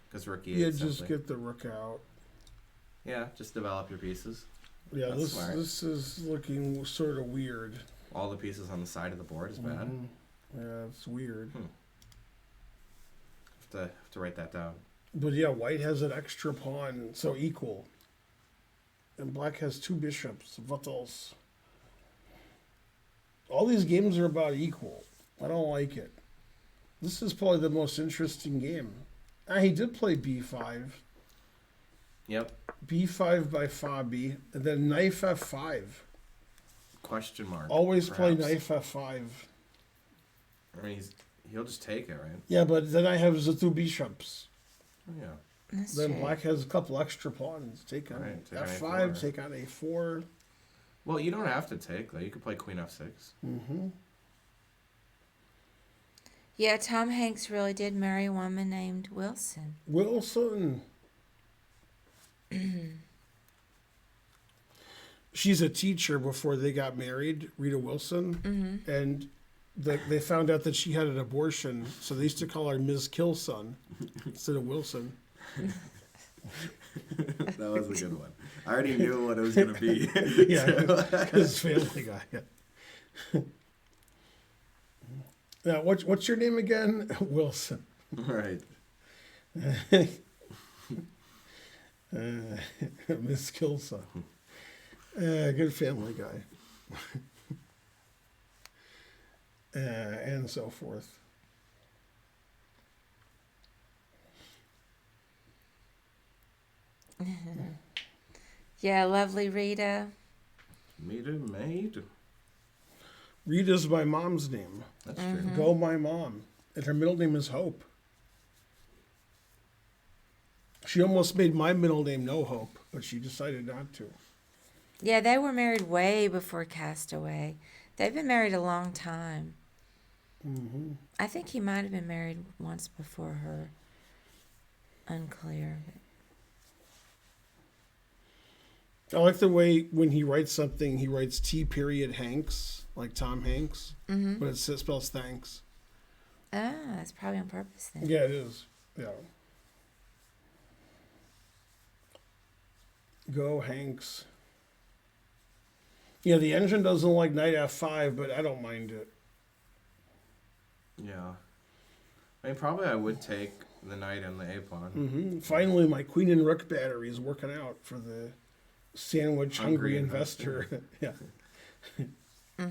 Because rook E8 Yeah, just simply. get the rook out. Yeah, just develop your pieces. Yeah, That's this smart. this is looking sort of weird. All the pieces on the side of the board is bad. Mhm. Yeah, it's weird. Have to write that down. But yeah, white has an extra pawn, so equal. And black has two bishops. What else? All these games are about equal. I don't like it. This is probably the most interesting game. He did play B5. Yep. B5 by Fabi. And then knife F5. Question mark. Always play perhaps. knife F5. I mean, he'll just take it, right? Yeah, but then I have the two bishops. Oh, yeah. That's Then true. black has a couple extra pawns. Take on Right, take on F5, A4. take on A4. Well, you don't have to take, though. You could play Queen F6. Mm-hmm. Yeah, Tom Hanks really did marry a woman named Wilson. Wilson. She's a teacher before they got married, Rita Wilson. And they found out that she had an abortion, so they used to call her Ms. Killson instead of Wilson. That was a good one. I already knew what it was going to be. Yeah, because Family Guy. Yeah. Now, what's your name again? Wilson. Right. Miss Kilson. Good Family Guy. And so forth. Yeah, lovely Rita. Made. Rita's my mom's name. That's true. Go my mom. And her middle name is Hope. She almost made my middle name No Hope, but she decided not to. Yeah, they were married way before Castaway. They've been married a long time. I think he might have been married once before her. Unclear. I like the way when he writes something, he writes T period Hanks, like Tom Hanks, but it spells thanks. Ah, that's probably on purpose then. Yeah, it is. Yeah. Go Hanks. Yeah, the engine doesn't like knight f5, but I don't mind it. Yeah. I mean, probably I would take the knight and the a pawn. Finally, my queen and rook battery is working out for the sandwich hungry Hungry investor. Yeah. Yeah,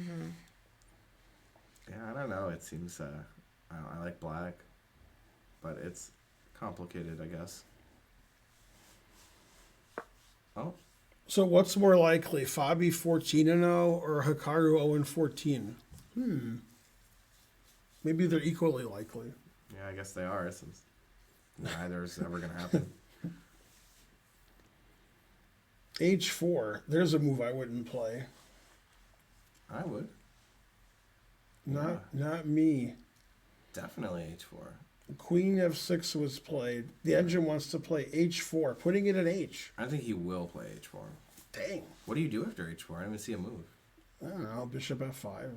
I don't know. It seems I like black, but it's complicated, I guess. Oh, So what's more likely, Fabi 14-0 or Hikaru 0-14? Maybe they're equally likely. yeah, I guess they are, since neither is ever going to happen. H4. There's a move I wouldn't play. I would. Not me. Definitely H4. Queen F6 was played. The engine wants to play H4, putting it in H. I think he will play H4. Dang. What do you do after H4? I didn't even see a move. I don't know. Bishop F5.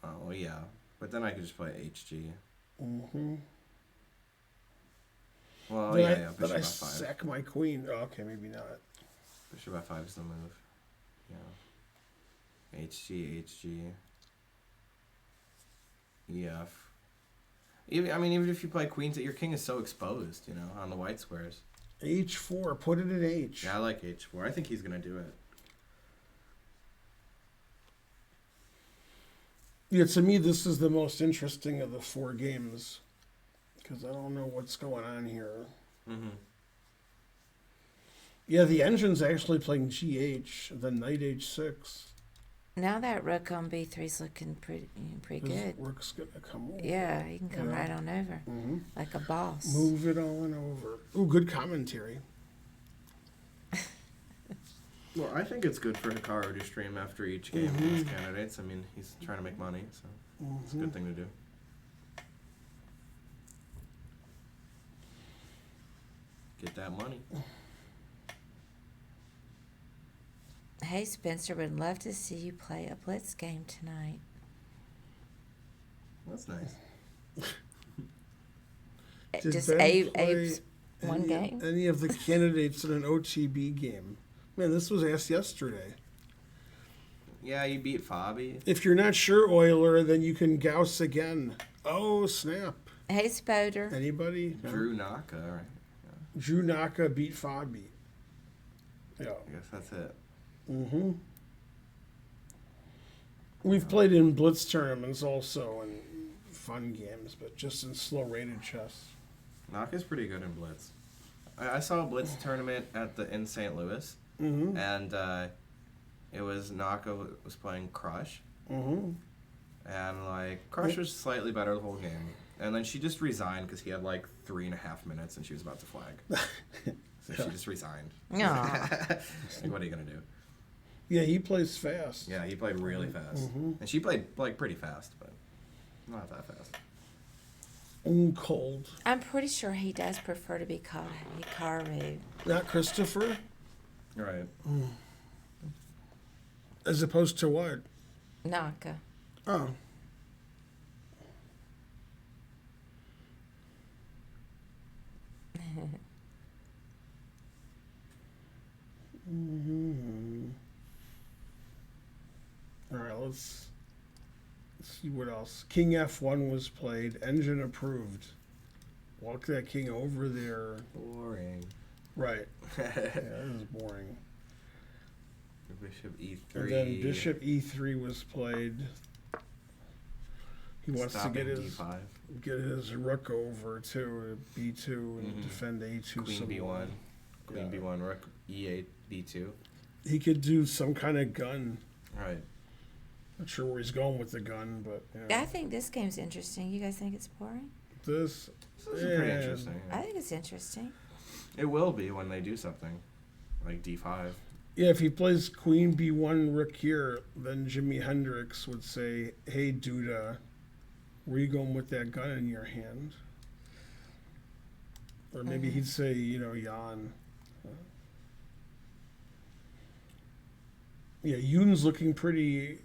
Oh, well, yeah. But then I could just play HG. Well, Then yeah, then I Bishop F5. sack my queen. Oh, okay, maybe not. Bishop F5 is the move. Yeah. HG, HG. EF. Even if you play queens, your king is so exposed, on the white squares. H4, put it in H. Yeah, I like H4. I think he's going to do it. Yeah, to me, this is the most interesting of the four games. Because I don't know what's going on here. Yeah, the engine's actually playing GH, then knight H6. Now that rook on B3 is looking pretty good. Rook's going to come over. Yeah, he can come right on over. Like a boss. Move it on over. Ooh, good commentary. Well, I think it's good for Hikaru to stream after each game with his candidates. I mean, he's trying to make money, so it's a good thing to do. Get that money. Hey, Spencer, would love to see you play a blitz game tonight. That's nice. Did Just Ben Abe's play one game. Any of the candidates in an OTB game? Man, this was asked yesterday. Yeah, you beat Fabi. If you're not sure, Euler, then you can Gauss again. Oh, snap. Hey, Spoder. Anybody? No? Drew Naka, right? Drew Naka beat Fabi. Yeah. I guess that's it. We've played in blitz tournaments also and fun games, but just in slow rated chess. Naka's pretty good in blitz. I saw a blitz tournament in St. Louis, and it was Naka was playing Crush, and Crush was slightly better the whole game, and then she just resigned because he had 3.5 minutes and she was about to flag, so she just resigned. Aw. What are you gonna do? Yeah, he plays fast. Yeah, he played really fast, and she played pretty fast, but not that fast. Cold. I'm pretty sure he does prefer to be called Hikaru. Not Christopher? Right. As opposed to what? Naka. Oh. All right, let's see what else. King F1 was played. Engine approved. Walk that king over there. Boring. Right. Yeah, that is boring. Bishop E3. And then Bishop E3 was played. He wants to get his rook over to B2 and defend A2. Queen B1. Queen B1, rook E8, B2. He could do some kind of gun. Right. Not sure where he's going with the gun, but I think this game's interesting. You guys think it's boring? This is pretty interesting. I think it's interesting. It will be when they do something like D5. Yeah, if he plays Queen B1 rook here, then Jimi Hendrix would say, "Hey, Duda, where you going with that gun in your hand?" Or maybe he'd say, Jan. Yeah, Yoon's looking pretty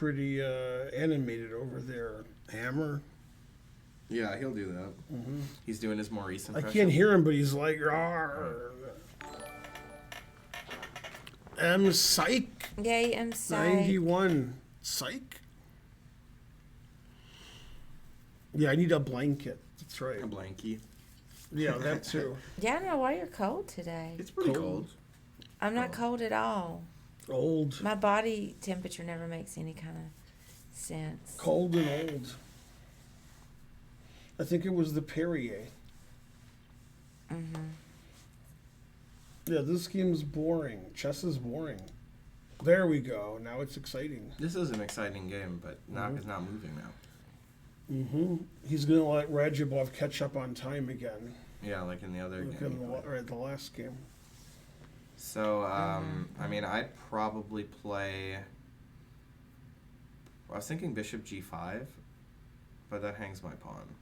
animated over there. Hammer. Yeah, he'll do that. Mm-hmm. He's doing his Maurice impression. I can't hear him, but he's like, "Rawr." Psych. Yay, Psych. 91. Psych. Yeah, I need a blanket. That's right. A blankie. Yeah, that too. Yeah, I don't know why you're cold today. It's pretty cold. I'm not cold at all. Old. My body temperature never makes any kind of sense. Cold and old. I think it was the Perrier. Yeah, this game's boring. Chess is boring. There we go. Now it's exciting. This is an exciting game, but is not moving now. He's going to let Radjabov catch up on time again. Yeah, like in the other like game. The last game. So, I mean, I'd probably play... I was thinking bishop g5, but that hangs my pawn.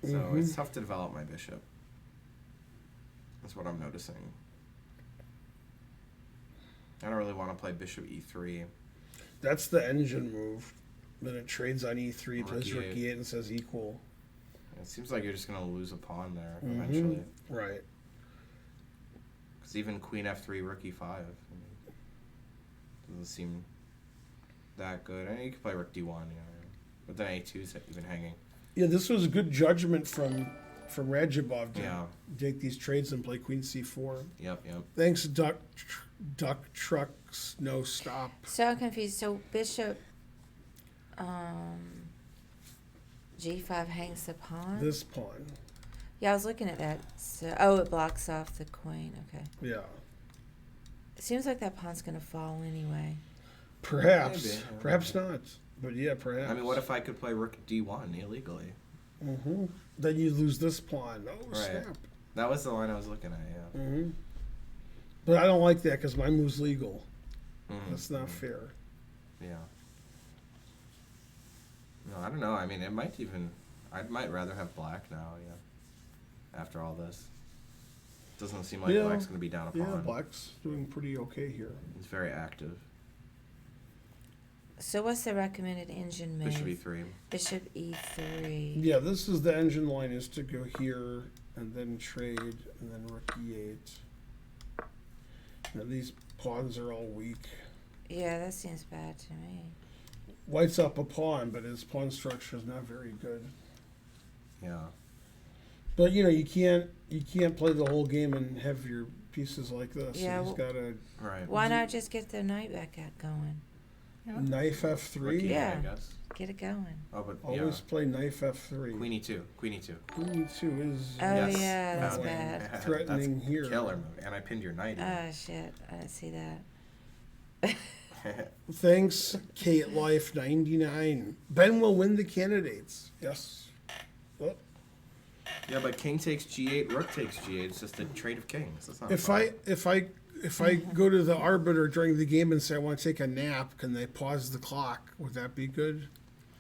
So it's tough to develop my bishop. That's what I'm noticing. I don't really want to play bishop e3. That's the engine move. Then it trades on e3, plays rook e8 and says equal. It seems like you're just going to lose a pawn there eventually. Right. Because even queen f3, rook e5 doesn't seem that good. I mean, you could play rook d1, but then a2 is even hanging. Yeah, this was a good judgment from Radjabov to take these trades and play queen c4. Yep. Thanks, Duck Trucks, no stop. So I'm confused. So bishop g5 hangs the pawn? This pawn. Yeah, I was looking at that. So, it blocks off the queen. Okay. Yeah. It seems like that pawn's going to fall anyway. Perhaps. Maybe. Perhaps not. But yeah, perhaps. I mean, what if I could play rook d1 illegally? Then you lose this pawn. Oh, right. snap. That was the line I was looking at, yeah. But I don't like that because my move's legal. That's not fair. Yeah. No, I don't know. I mean, it might even... I might rather have black now, after all this. Doesn't seem like black's going to be down a pawn. Yeah, black's doing pretty okay here. It's very active. So what's the recommended engine move? Bishop e3. Bishop e3. Yeah, this is the engine line is to go here and then trade and then rook e8. Now these pawns are all weak. Yeah, that seems bad to me. White's up a pawn, but his pawn structure is not very good. Yeah. But you can't play the whole game and have your pieces like this. Yeah, So he's got to. Right. Why not just get the knight back going? Knife f3. Yeah. I guess. Get it going. Oh, but Always play knight f3. Queen e2. Queen e2. Queen e2 is. Oh yeah, that's bad. Threatening that's here. Killer move, and I pinned your knight. Oh shit! I didn't see that. Thanks, Kate Life 99. Ben will win the candidates. Yes. Oh. Yeah, but king takes g8, rook takes g8. It's just a trade of kings. That's not. If I go to the arbiter during the game and say I want to take a nap, can they pause the clock? Would that be good?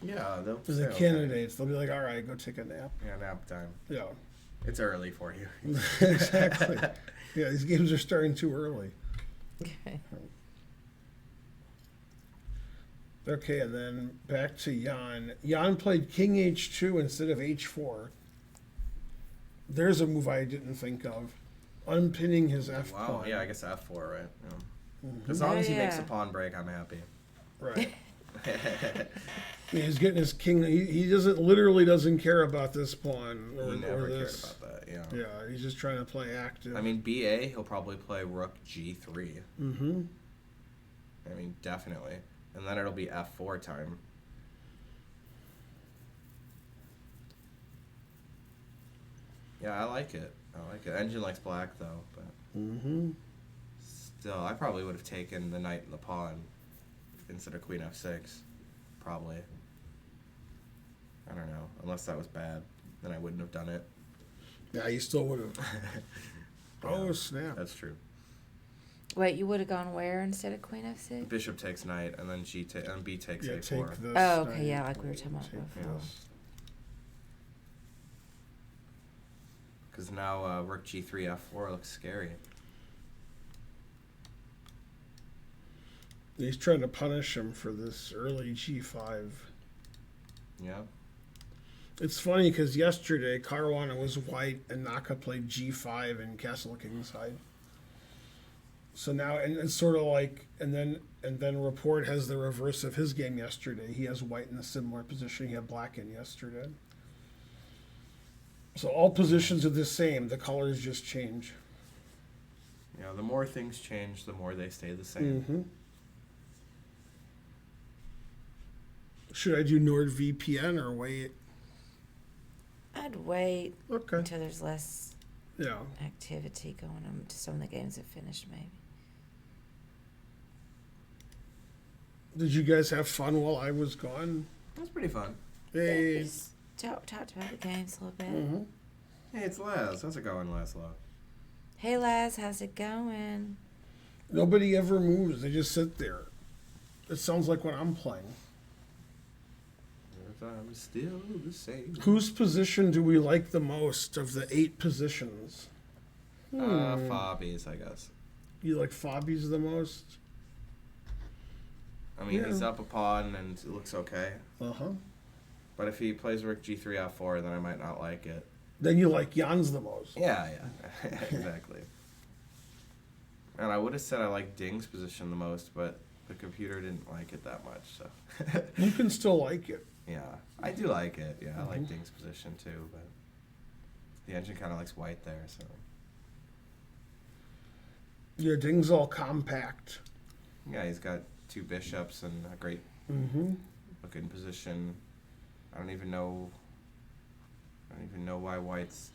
Yeah, they'll For the say, okay. candidates, they'll be like, all right, go take a nap. Yeah, nap time. Yeah. It's early for you. Exactly. Yeah, these games are starting too early. Okay. Okay, and then back to Jan. Jan played King H2 instead of H4. There's a move I didn't think of. Unpinning his F Wow, pawn. yeah, I guess F4, right? Yeah. Mhm. As long Oh, as he makes yeah. a pawn break, I'm happy. Right. He's getting his king. He doesn't care about this pawn He or never cared this. about that, yeah. Yeah, he's just trying to play active. I mean, BA, he'll probably play rook G3. Mm-hmm. I mean, definitely. And then it'll be F4 time. Yeah, I like it. Engine likes black, though, but Mm-hmm. still, I probably would have taken the knight and the pawn instead of queen F6. Probably. I don't know. Unless that was bad, then I wouldn't have done it. Yeah, he still would have. Oh, snap. That's true. Wait, you would have gone where instead of Queen F6? Bishop takes knight, and then and B takes Yeah, A4. take this. Oh, okay, knight, yeah, like we were talking about take before. this. Because now rook G3, F4 looks scary. He's trying to punish him for this early G5. Yeah. It's funny because yesterday Caruana was white and Naka played G5 in Castle Kingside. So now, and it's sort of like, and then Report has the reverse of his game yesterday. He has white in a similar position he had black in yesterday. So all positions are the same. The colors just change. Yeah, the more things change, the more they stay the same. Mm-hmm. Should I do NordVPN or wait? I'd wait Okay. until there's less Yeah. activity going on. Just some of the games have finished, maybe. Did you guys have fun while I was gone? That's pretty fun. Hey. Just talked about the games a little bit. Mm-hmm. Hey, it's Laz. How's it going, Laszlo? Hey, Laz, how's it going? Nobody ever moves. They just sit there. It sounds like what I'm playing. I'm still the same. Whose position do we like the most of the 8 positions? Fabi's, I guess. You like Fabi's the most? I mean, Yeah. he's up a pawn and it looks okay. Uh-huh. But if he plays rook G3, F4, then I might not like it. Then you like Jan's the most. Yeah, exactly. And I would have said I like Ding's position the most, but the computer didn't like it that much, so. You can still like it. Yeah, I do like it. Yeah, I like Ding's position too, but the engine kind of likes white there, so. Your Ding's all compact. Yeah, he's got 2 bishops and a great Mm-hmm. looking position. I don't even know why white's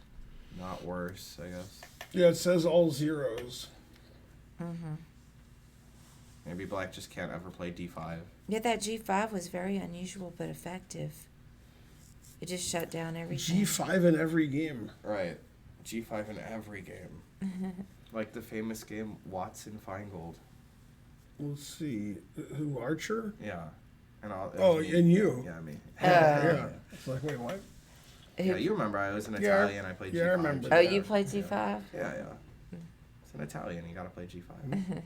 not worse, I guess. Yeah, it says all zeros. Mm-hmm. Maybe black just can't ever play D5. Yeah, that G5 was very unusual but effective. It just shut down everything. G5 in every game. Right. G5 in every game. Like the famous game Watson Finegold. Let's see. Who, Archer? Yeah. And all, Oh, me. and you. Yeah, me. Yeah. It's like, wait, what? Yeah, you remember I was an Yeah, Italian. I played yeah, I G5. remember Oh, that. you played G5? Yeah. It's an Italian. You gotta play G5.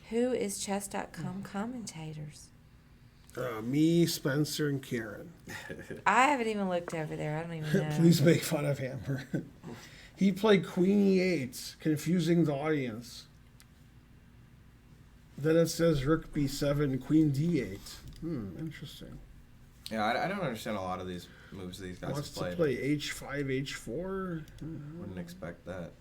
Who is chess.com commentators? Me, Spencer, and Karen. I haven't even looked over there. I don't even know. Please make fun of Hammer. He played Queen E8, confusing the audience. Then it says Rook B7, Queen D8. Interesting. Yeah, I don't understand a lot of these moves these guys Wants have to played. play H5, H4. Wouldn't expect that.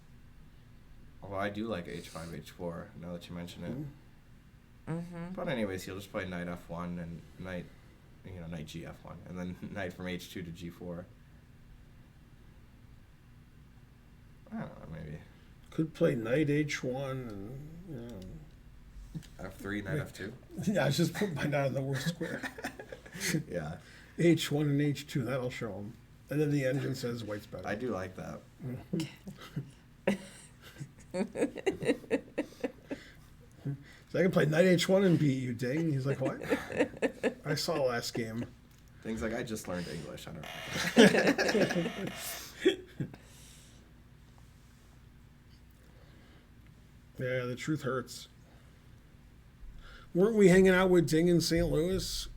Although I do like H5, H4, now that you mention it. Mm-hmm. But anyways, he'll just play knight F1 and knight G F1, and then knight from H2 to G4. I don't know, maybe. Could play Knight H1 and, F3, knight F2? Yeah, I just put my knight on the worst square. Yeah. H1 and H2, that'll show him. And then the engine says white's better. I do like that. So I can play knight h1 and beat you, Ding. He's like, what? I saw last game. Things like, I just learned English. I don't know. Yeah, the truth hurts. Weren't we hanging out with Ding in St. Louis?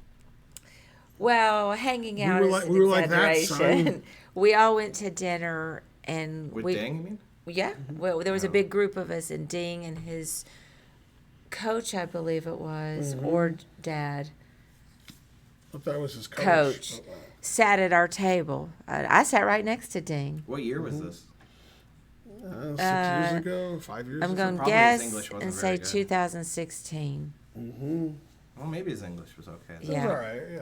Well, hanging out is we were like that, exaggeration. son. We all went to dinner and With Ding, you mean? Yeah. Well, there was a big group of us, and Ding and his coach, I believe it was, or dad, I thought it was his coach, sat at our table. I sat right next to Ding. What year was this? 6 years ago, 5 years I'm ago. going to Probably his guess English wasn't and very say good. 2016. Well, maybe his English was okay. It was Yeah. all right, yeah.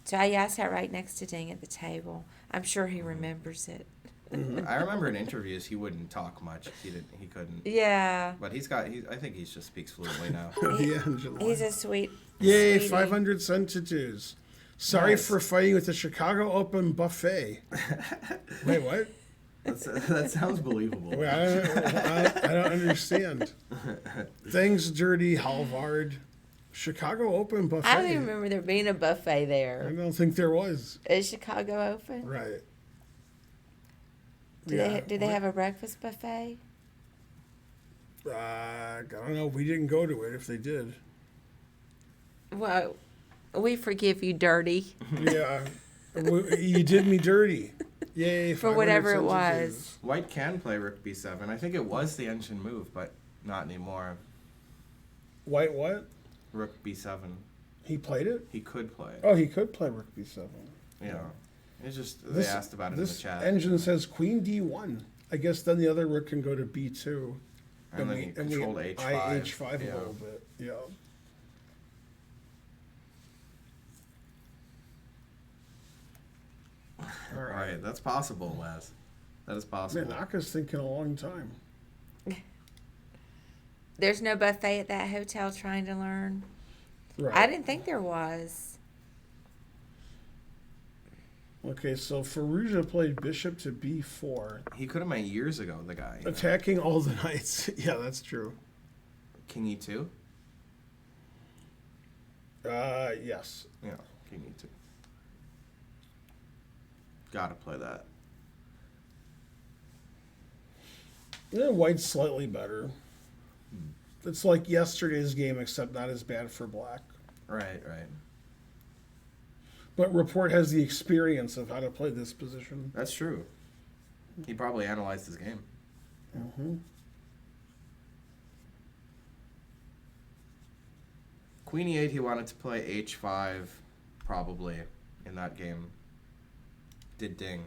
So I sat right next to Ding at the table. I'm sure he remembers it. I remember in interviews he wouldn't talk much. He couldn't. Yeah. But I think he just speaks fluently now. The engine He's line. a sweet. Yay, sweetie. 500 centitus. Sorry Nice. for fighting with the Chicago Open buffet. Wait, what? That sounds believable. Wait, I don't understand. Thanks, Dirty Halvard. Chicago Open buffet. I don't even remember there being a buffet I there. don't think there was. Is Chicago open? Right. Do they have a breakfast buffet? I don't know. We didn't go to it if they did. Well, we forgive you, Dirty, Yeah. You did me dirty. Yay. for 500 whatever it centitus. was. White can play Rook B7. I think it was the engine move, but not anymore. White what? Rook B7. He played it? He could play. Oh, he could play Rook B7. Yeah. It's just they asked about it in the This chat. engine says Queen D1. I guess then the other rook can go to B2. And then he controlled H5. I H5 Yeah. a little bit. Yeah. All right. Right, that's possible, Les. That is possible. Man, Naka's thinking a long time. There's no buffet at that hotel trying to learn. Right. I didn't think there was. Okay, so Faruja played bishop to B4, He could have went years ago, the guy. you know. attacking all the knights. Yeah, that's true. King E2? Yes. Yeah, King E2. Gotta play that. Yeah, White's slightly better. It's like yesterday's game, except not as bad for Black. Right, right. But Report has the experience of how to play this position. That's true. He probably analyzed his game. Mm-hmm. Queen E8, he wanted to play H5, probably, in that game. Did Ding.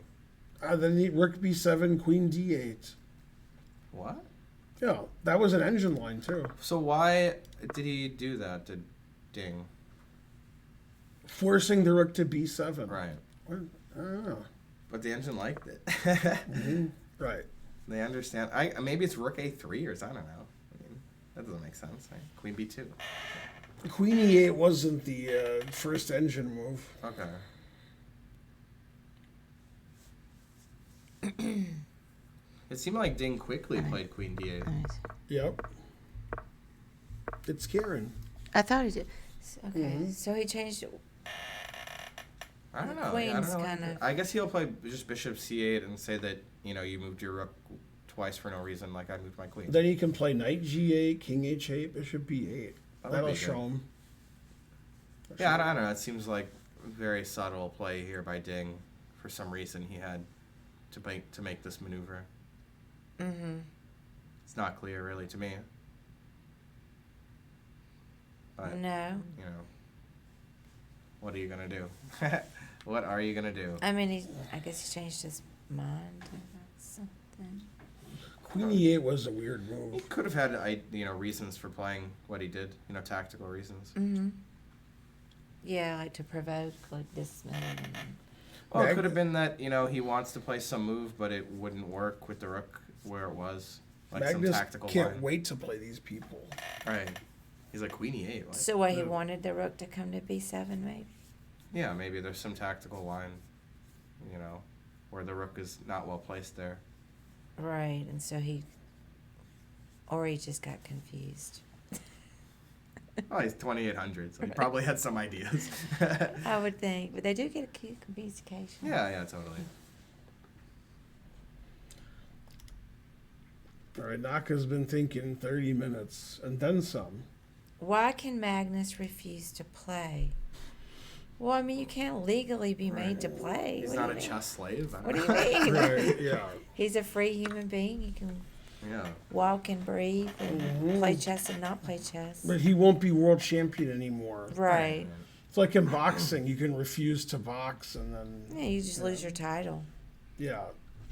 Then he Rook B7, Queen D8. What? Yeah, that was an engine line too. So why did he do that to Ding? Forcing the rook to B7. Right. What? I don't know. But the engine liked it. Mm-hmm. Right. They understand. Maybe it's Rook A3 or something. I don't know. I mean, that doesn't make sense. Right? Queen B2. Queen E8 wasn't the first engine move. Okay. It seemed like Ding quickly played Queen D8. Yep. It's Karen. I thought he did. Okay, so he changed it. I don't know. Queen's I don't know. kinda- I guess he'll play just Bishop C8 and say that you moved your rook twice for no reason, like I moved my queen. Then he can play Knight G8, King H8, Bishop B8. That would That'll be show good. him. Yeah, I don't know. It seems like a very subtle play here by Ding. For some reason, he had to make this maneuver. Mm-hmm. It's not clear, really, to me. But No. what are you gonna do? What are you gonna do? I mean, I guess he changed his mind about something. Queen E8 was a weird He move. could have had reasons for playing what he did. Tactical reasons. Mm-hmm. Yeah, like to provoke, like this man. Well, Yeah, it could have been that he wants to play some move, but it wouldn't work with the rook where it was, like some Magnus tactical can't line. wait to play these people. Right. He's like Queen E8. What? So he wanted the rook to come to B7, maybe? Yeah, maybe there's some tactical line, where the rook is not well placed there. Right, and so he Or he just got confused. Oh, he's 2800, so he probably had some ideas. I would think. But they do get confused occasionally. Yeah, totally. All right, Naka's been thinking 30 minutes and then some. Why can Magnus refuse to play? Well, I mean, you can't legally be made to play. He's What not do a you mean? chess slave. What do you mean? Right, yeah. He's a free human being. He can Yeah. walk and breathe and Mhm. play chess and not play chess. But he won't be world champion anymore. Right. It's like in boxing, you can refuse to box and then, Yeah, you just lose your title. yeah.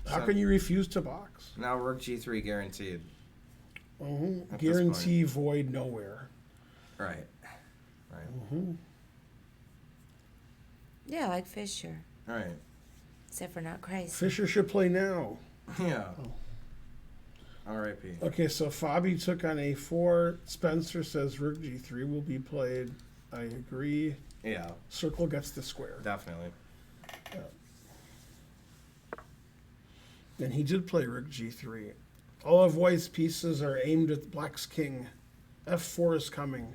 How So- can you refuse to box? Now Rook G3 guaranteed. At this Guarantee void nowhere. Right. Yeah, like Fisher. Right. Except for not crazy. Fisher should play now. Yeah. R.I.P. Okay, so Fabi took on A4. Spencer says Rook G3 will be played. I agree. Yeah, Circle gets the square. definitely. And he did play Rook G3. All of White's pieces are aimed at Black's king. F4 is coming.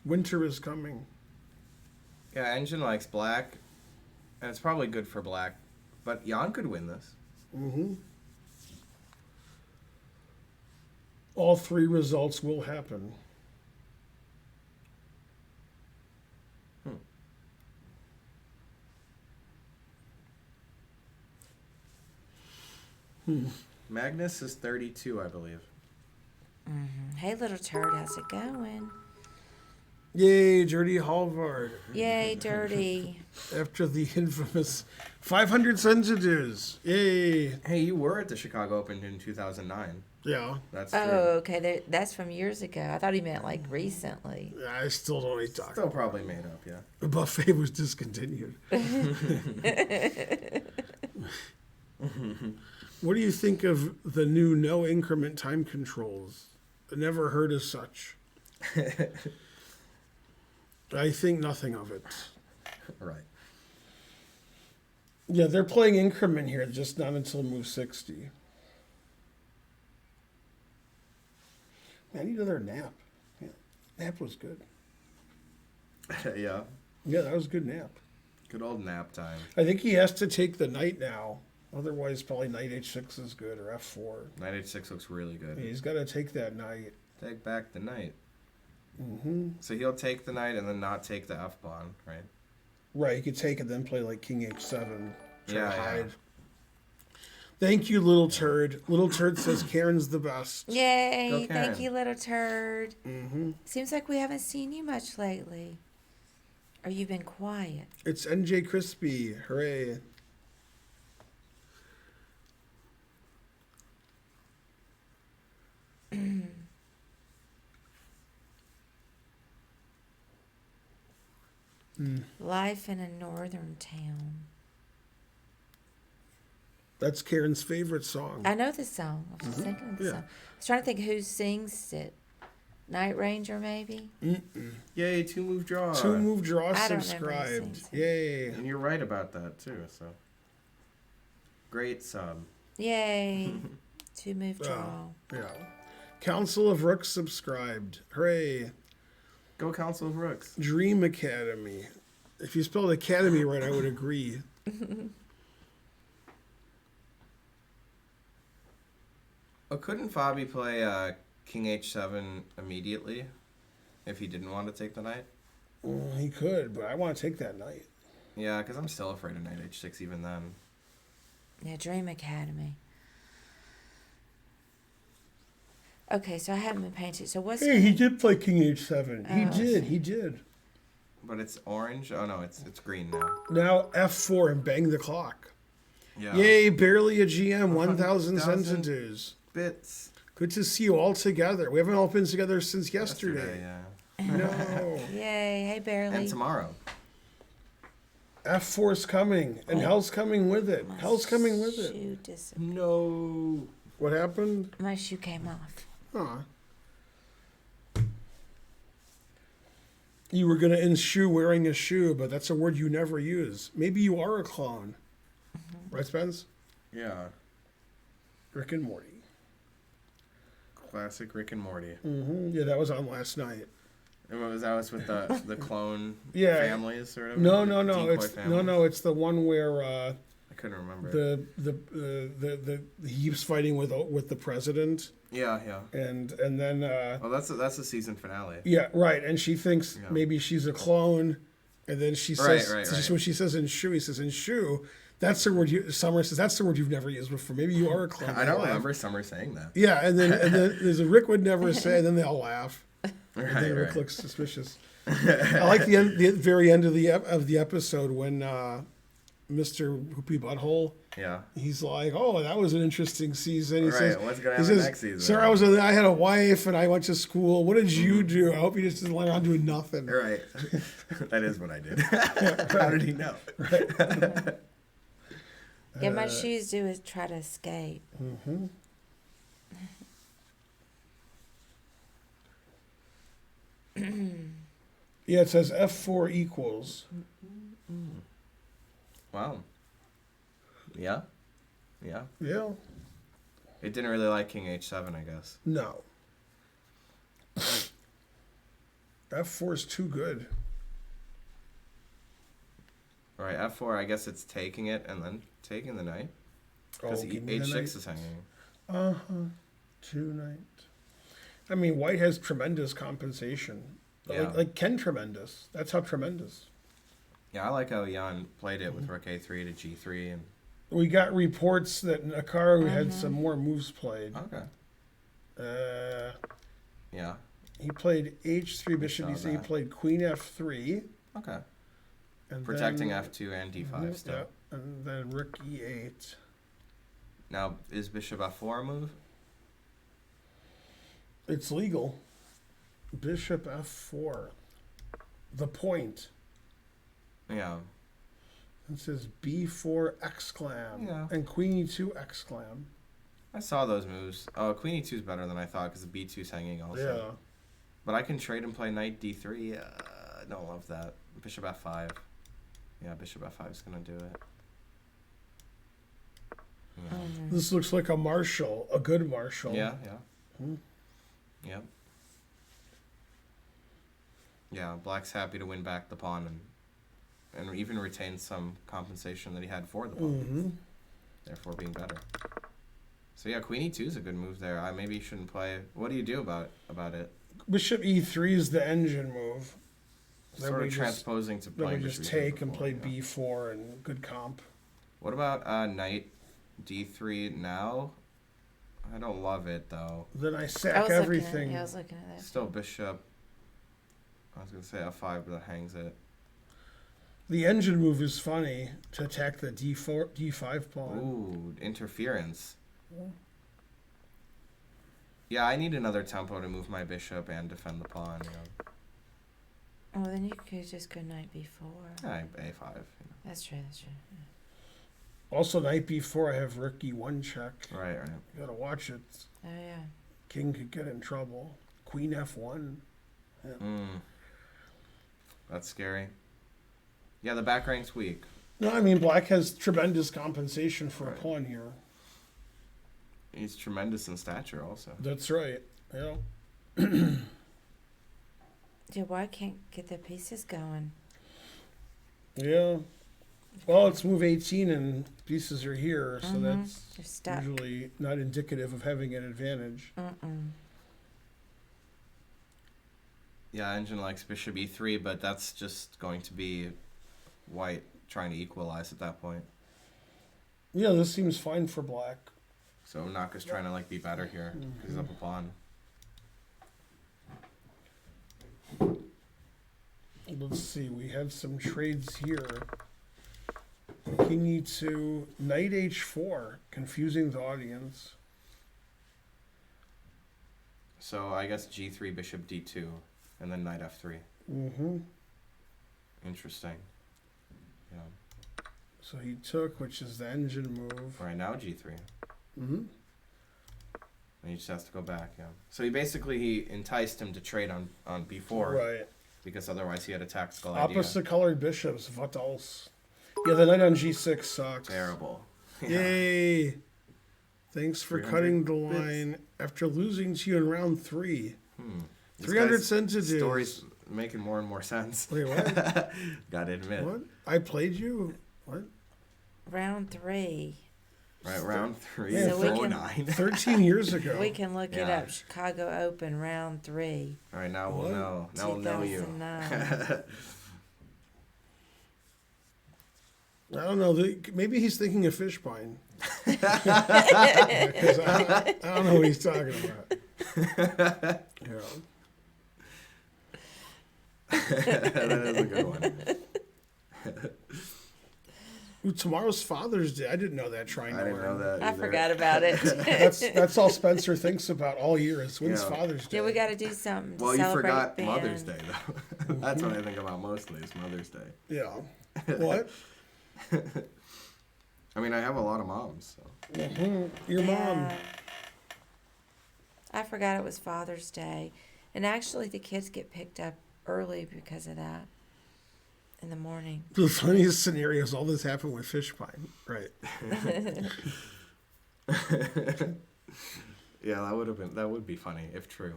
Winter is coming. Yeah, Engine likes black, and it's probably good for black, but Jan could win this. Mm-hmm. All three results will happen. Magnus is 32, I believe. Hey, little turd, how's it going? Yay, Dirty Halvard. Yay, dirty. After the infamous 500 senators. Yay. Hey, you were at the Chicago Open in 2009. Yeah. That's true. Oh, okay. That's from years ago. I thought he meant like recently. I still don't eat talk. Still probably made up, yeah. The buffet was discontinued. What do you think of the new no increment time controls? I never heard of such. I think nothing of it. Right. Yeah, they're playing increment here, just not until move 60. Man, I need another nap. Yeah, nap was good. Yeah. Yeah, that was a good nap. Good old nap time. I think he has to take the knight now. Otherwise, probably knight h6 is good, or f4. Knight h6 looks really good. He's got to take that knight. Take back the knight. Mm-hmm. So he'll take the knight and then not take the f pawn, right? Right, you could take it, then play like king h7. Try Yeah, to yeah. hide. Thank you, little turd. Little turd says Karen's the best. Yay. Go, Karen. Thank you, little turd. Mm-hmm. Seems like we haven't seen you much lately. Or you've been quiet. It's NJ Crispy. Hooray. Life in a northern town. That's Karen's favorite song. I know this song. I was just thinking of the Yeah. song. I was trying to think who sings it. Night Ranger, maybe? Yay, 2-move draw. 2-move draw I don't remember who subscribed. sings it. Yay. And you're right about that, too, so. Great sub. Yay. 2-move draw. Wow. Yeah. Council of Rooks subscribed. Hooray. Go Council of Rooks. Dream Academy. If you spelled Academy right, I would agree. Oh, couldn't Fabi play King H7 immediately if he didn't want to take the knight? He could, but I want to take that knight. Yeah, because I'm still afraid of Knight H6 even then. Yeah, Dream Academy. Okay, so I haven't been paying attention. So what's Hey, he did play King H7. He Oh, did. He did. But it's orange? Oh, no, it's green now. Now F4 and bang the clock. Yeah. Yay, barely a GM, 1,000 1,000 sentences. Bits. Good to see you all together. We haven't all been together since yesterday. yeah. No. Yay, hey Barely. And tomorrow. F4's coming, and hell's coming with it. My Hell's coming with it. shoe disappeared. No. What happened? My shoe came off. Huh. You were going to ensue wearing a shoe, but that's a word you never use. Maybe you are a clown. Right, Spence? Yeah. Rick and Morty. Classic Rick and Morty. Yeah, that was on last night. And what was that? Was with the clone Yeah. families, sort of? No, Decoy it's families? it's the one where I couldn't remember. the he keeps fighting with the president. Yeah. And then Well, that's the season finale. yeah, right. And she thinks Yeah. maybe she's a clone, and then she says Right. when she says in shoe, he says in shoe. That's the word. Summer says that's the word you've never used before. Maybe you are a clone. I They don't laugh. remember Summer saying that. Yeah, and then there's a Rick would never say, and then they all laugh. And then Rick Right. looks suspicious. I like the very end of the episode when Mr. Whoopi Butthole. Yeah. He's like, "Oh, that was an interesting season." He Right, says, what's gonna he happen says, next season? "Sir, I had a wife and I went to school. What did you do? I hope you just didn't lie around doing nothing." Right. That is what I did. How did he know? Yeah, my shoes do is try to escape. Mm-hmm. Yeah, it says F4 equals. Wow. Yeah. Yeah. It didn't really like King H7, I guess. No. F4 is too good. Right, F4, I guess it's taking it and then taking the knight. Because give me the H6 knight. is hanging. Two knight. I mean, white has tremendous compensation. Yeah. Like Ken tremendous. That's how tremendous. Yeah, I like how Jan played it with Rook A3 to G3 and We got reports that Nakaru had some more moves played. okay. Yeah. He played H3 bishop saw E3. He that. played Queen F3. Okay. And Protecting then, F2 and D5 still. Yeah, and then Rook E8. Now, is Bishop F4 a move? It's legal. Bishop F4. The point. Yeah. It says B4 exclam. Yeah. And Queen E2 exclam. I saw those moves. Oh, Queen E2 is better than I thought because the B2 is hanging also. Yeah. But I can trade and play Knight D3. I don't love that. Bishop F5. Yeah, Bishop F5 is going to do it. Yeah. This looks like a marshal. A good marshal. Yeah. Hmm. Yep. Yeah, Black's happy to win back the pawn and even retain some compensation that he had for the pawn. Therefore being better. So yeah, Queen E2 is a good move there. I maybe shouldn't play. What do you do about it? Bishop E3 is the engine move. Then Sort we of just- transposing to Then playing we just Bishop E3 take and before, play yeah. B4 and good comp. What about Knight D3 now? I don't love it though. Then I I sack was everything. I was looking at that. Still Bishop. I was gonna say F5, but that hangs it. The engine move is funny to attack the D5 pawn. Ooh, interference. Yeah, I need another tempo to move my bishop and defend the pawn. You know. Oh, then you could just go knight b4. Yeah, A5. You know. That's true. That's true. Also, knight B4, I have rook E1 check. Right. You gotta watch it. Oh yeah. King could get in trouble. Queen F1. That's scary. Yeah, the back rank's weak. No, I mean, black has tremendous compensation for Right. a pawn here. He's tremendous in stature also. That's right. Yeah. Yeah, why can't get the pieces going? Yeah. Well, it's move 18 and pieces are here, so They're that's stuck. usually not indicative of having an advantage. Yeah, engine likes bishop E3, but that's just going to be white trying to equalize at that point. Yeah, this seems fine for black. So Naka's trying to like be better here. He's up a pawn. Let's see, we have some trades here. King E2, knight H4, confusing the audience. So I guess G3, bishop D2, and then knight F3. Interesting. Yeah. So he took, which is the engine move. Right now G3. And he just has to go back, yeah. So he enticed him to trade on B4. Right. Because otherwise he had a tactical idea. Opposite colored bishops, what else? Yeah, the knight on G6 sucks. Terrible. Yay! Thanks for 300 cutting the bits. line after losing to you in round 3. This 300 guy's centimeters. Story's making more and more sense. Wait, what? Gotta admit. What? I played you? What? Round 3. Right, round 3 Yeah, of so we can- 09. 13 years ago. We can look it Yeah. up. Chicago Open, round 3. All right, now we'll What? know. Now we'll know you. 2009. I don't know. Maybe he's thinking of Fishbine. 'Cause I don't know what he's talking about. Yeah. That is a good one. Ooh, tomorrow's Father's Day. I didn't know that. I didn't know that. I either. forgot about it. That's all Spencer thinks about all year. Is when's Yeah. Father's Day? Yeah, we got to do something to Well, you celebrate forgot Ben. Mother's Day, though. That's what I think about mostly is Mother's Day. Yeah. What? I mean, I have a lot of moms. So. Your mom. Yeah. I forgot it was Father's Day. And actually, the kids get picked up early because of that in the morning. The funniest scenario is all this happened with Fishbine. Right. Yeah, that would be funny if true,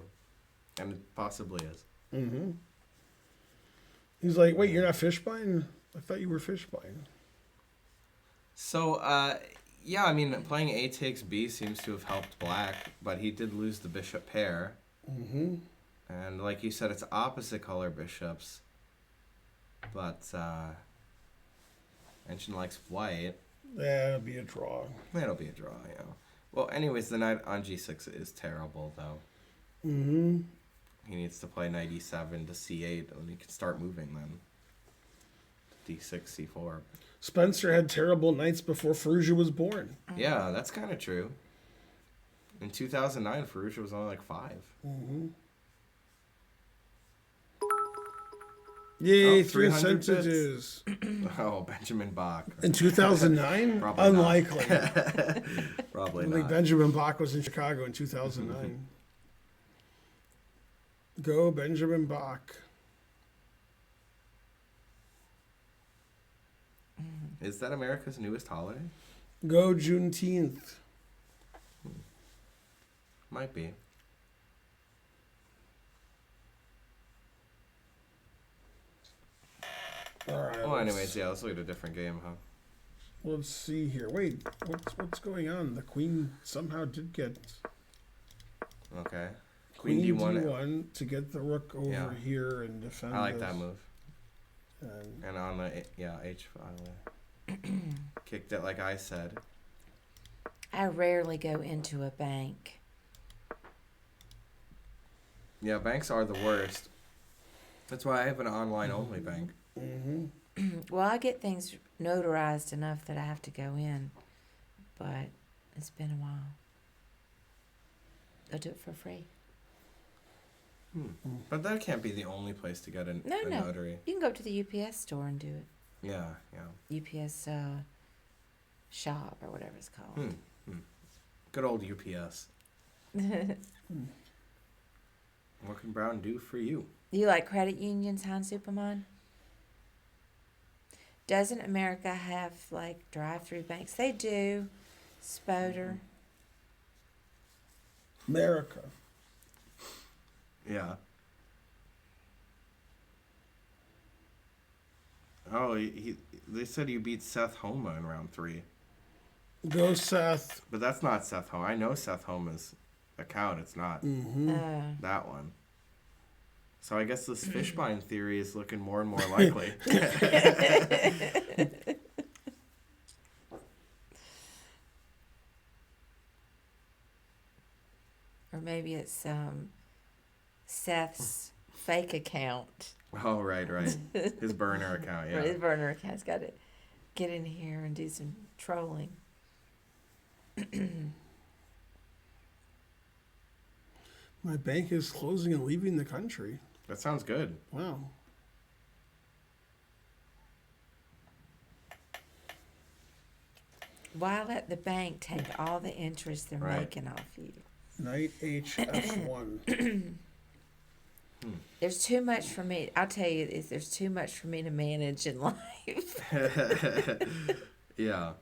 and it possibly is. Mm-hmm. He's like, wait, you're not Fishbine? I thought you were Fishbine. So, yeah, I mean, playing A takes B seems to have helped Black, but he did lose the bishop pair. Mm-hmm. And like you said, it's opposite color bishops. But, Engine likes white. That'll be a draw. That'll be a draw, yeah. Well, anyways, the knight on G6 is terrible, though. Mm-hmm. He needs to play knight E7 to C8, and he can start moving then. D6, C4. Spencer had terrible nights before Ferrugia was born. Yeah, that's kind of true. In 2009, Ferrugia was only like 5. Mm-hmm. Yay, Oh, 300 300 centimeters. Oh, Benjamin Bach. In 2009? Probably not. Unlikely. Probably I think not. Benjamin Bach was in Chicago in 2009. Go, Benjamin Bach. Is that America's newest holiday? Go, Juneteenth. Might be. All right. Well, anyways, yeah, let's look at a different game, huh? Let's see here. Wait, what's going on? The queen somehow did get Okay. queen D1. D1 to get the rook over Yeah. here and defend. I like this. that move. And And on the, H file. Kicked it like I said. I rarely go into a bank. Yeah, banks are the worst. That's why I have an online only bank. mm-hmm. Well, I get things notarized enough that I have to go in, but it's been a while. I'll do it for free. But that can't be the only place to get a No. notary. You can go up to the UPS store and do it. Yeah, yeah. UPS shop or whatever it's called. Good old UPS. What can Brown do for you? You like credit unions, Hans Superman? Doesn't America have like drive-through banks? They do. Spoder. America. Yeah. Oh, they said you beat Seth Homa in round 3. Go, Seth. But that's not Seth Homa. I know Seth Homa's account. It's not Mm-hmm. that one. So I guess this Fishbine theory is looking more and more likely. Or maybe it's Seth's fake account. Oh, right. His burner account, Or his yeah. burner account's got to get in here and do some trolling. My bank is closing and leaving the country. That sounds good. Wow. Why let the bank take all the interest they're Right. making off you? Knight HF1. There's too much for me. I'll tell you, there's too much for me to manage in life. Yeah.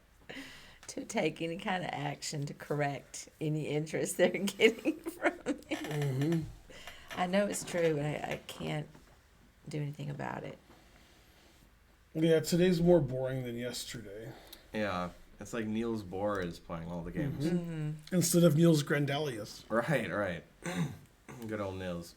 to take any kind of action to correct any interest they're getting from it. Mm-hmm. I know it's true, but I can't do anything about it. Yeah, today's more boring than yesterday. Yeah, it's like Niels Bohr is playing all the games. Mm-hmm. Instead of Niels Grandelius. Right. Good old Niels.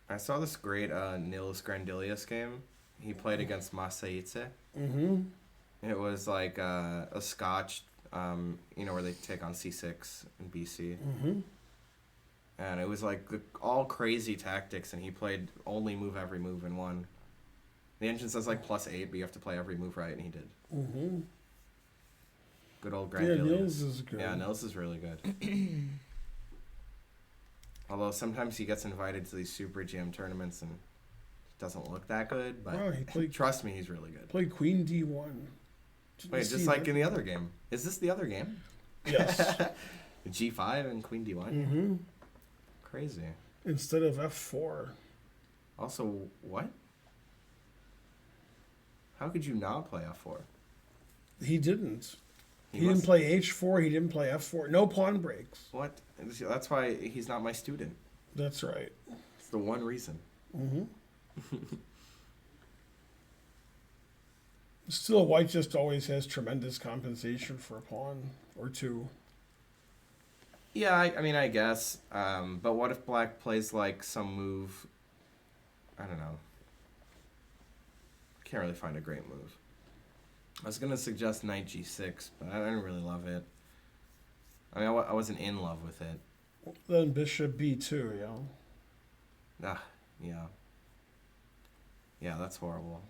I saw this great Niels Grandelius game. He played against Masaice. Mm-hmm. It was like a Scotch, where they take on C6 and BC. Mm-hmm. And it was like all crazy tactics, and he played only move every move and won. The engine says like +8, but you have to play every move right, and he did. Mm-hmm. Good old Yeah, Grandelius. Niels is good. Yeah, Niels is really good. Although sometimes he gets invited to these Super GM tournaments and doesn't look that good, but Wow, he played, trust me, he's really good. played Queen D1. Wait, just like in the other game. Is this the other game? Yes. G5 and Queen D1? Mm-hmm. Crazy. Instead of F4. Also, what? How could you not play F4? He didn't. He didn't must- play H4. He didn't play F4. No pawn breaks. What? That's why he's not my student. That's right. It's the one reason. Mm-hmm. Still, white just always has tremendous compensation for a pawn or two. Yeah, I mean, I guess. But what if black plays like some move? I don't know. Can't really find a great move. I was gonna suggest knight g6, but I didn't really love it. I mean, I wasn't in love with it. Then bishop b2, yeah. Yeah. Yeah, that's horrible.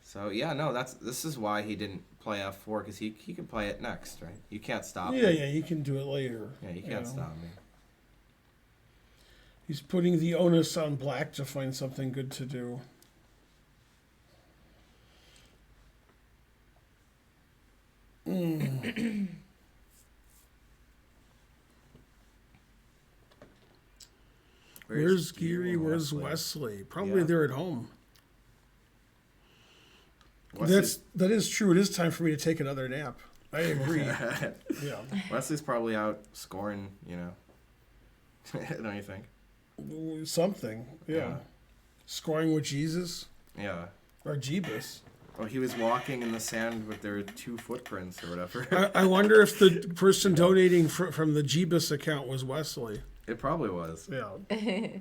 So yeah, no, this is why he didn't play f4, because he can play it next, right? You can't stop Yeah, me. yeah, you can do it later. Yeah, you can't stop me. He's putting the onus on black to find something good to do. Where's Geary? Where's Wesley? Probably Yeah. they're at home. Wesley's, That is true. It is time for me to take another nap. I agree. Yeah. Wesley's probably out scoring, Don't you think? Something. Yeah. Scoring with Jesus Yeah. or Jeebus. Well, he was walking in the sand with their 2 footprints or whatever. I wonder if the person donating from the Jeebus account was Wesley. It probably was. Yeah.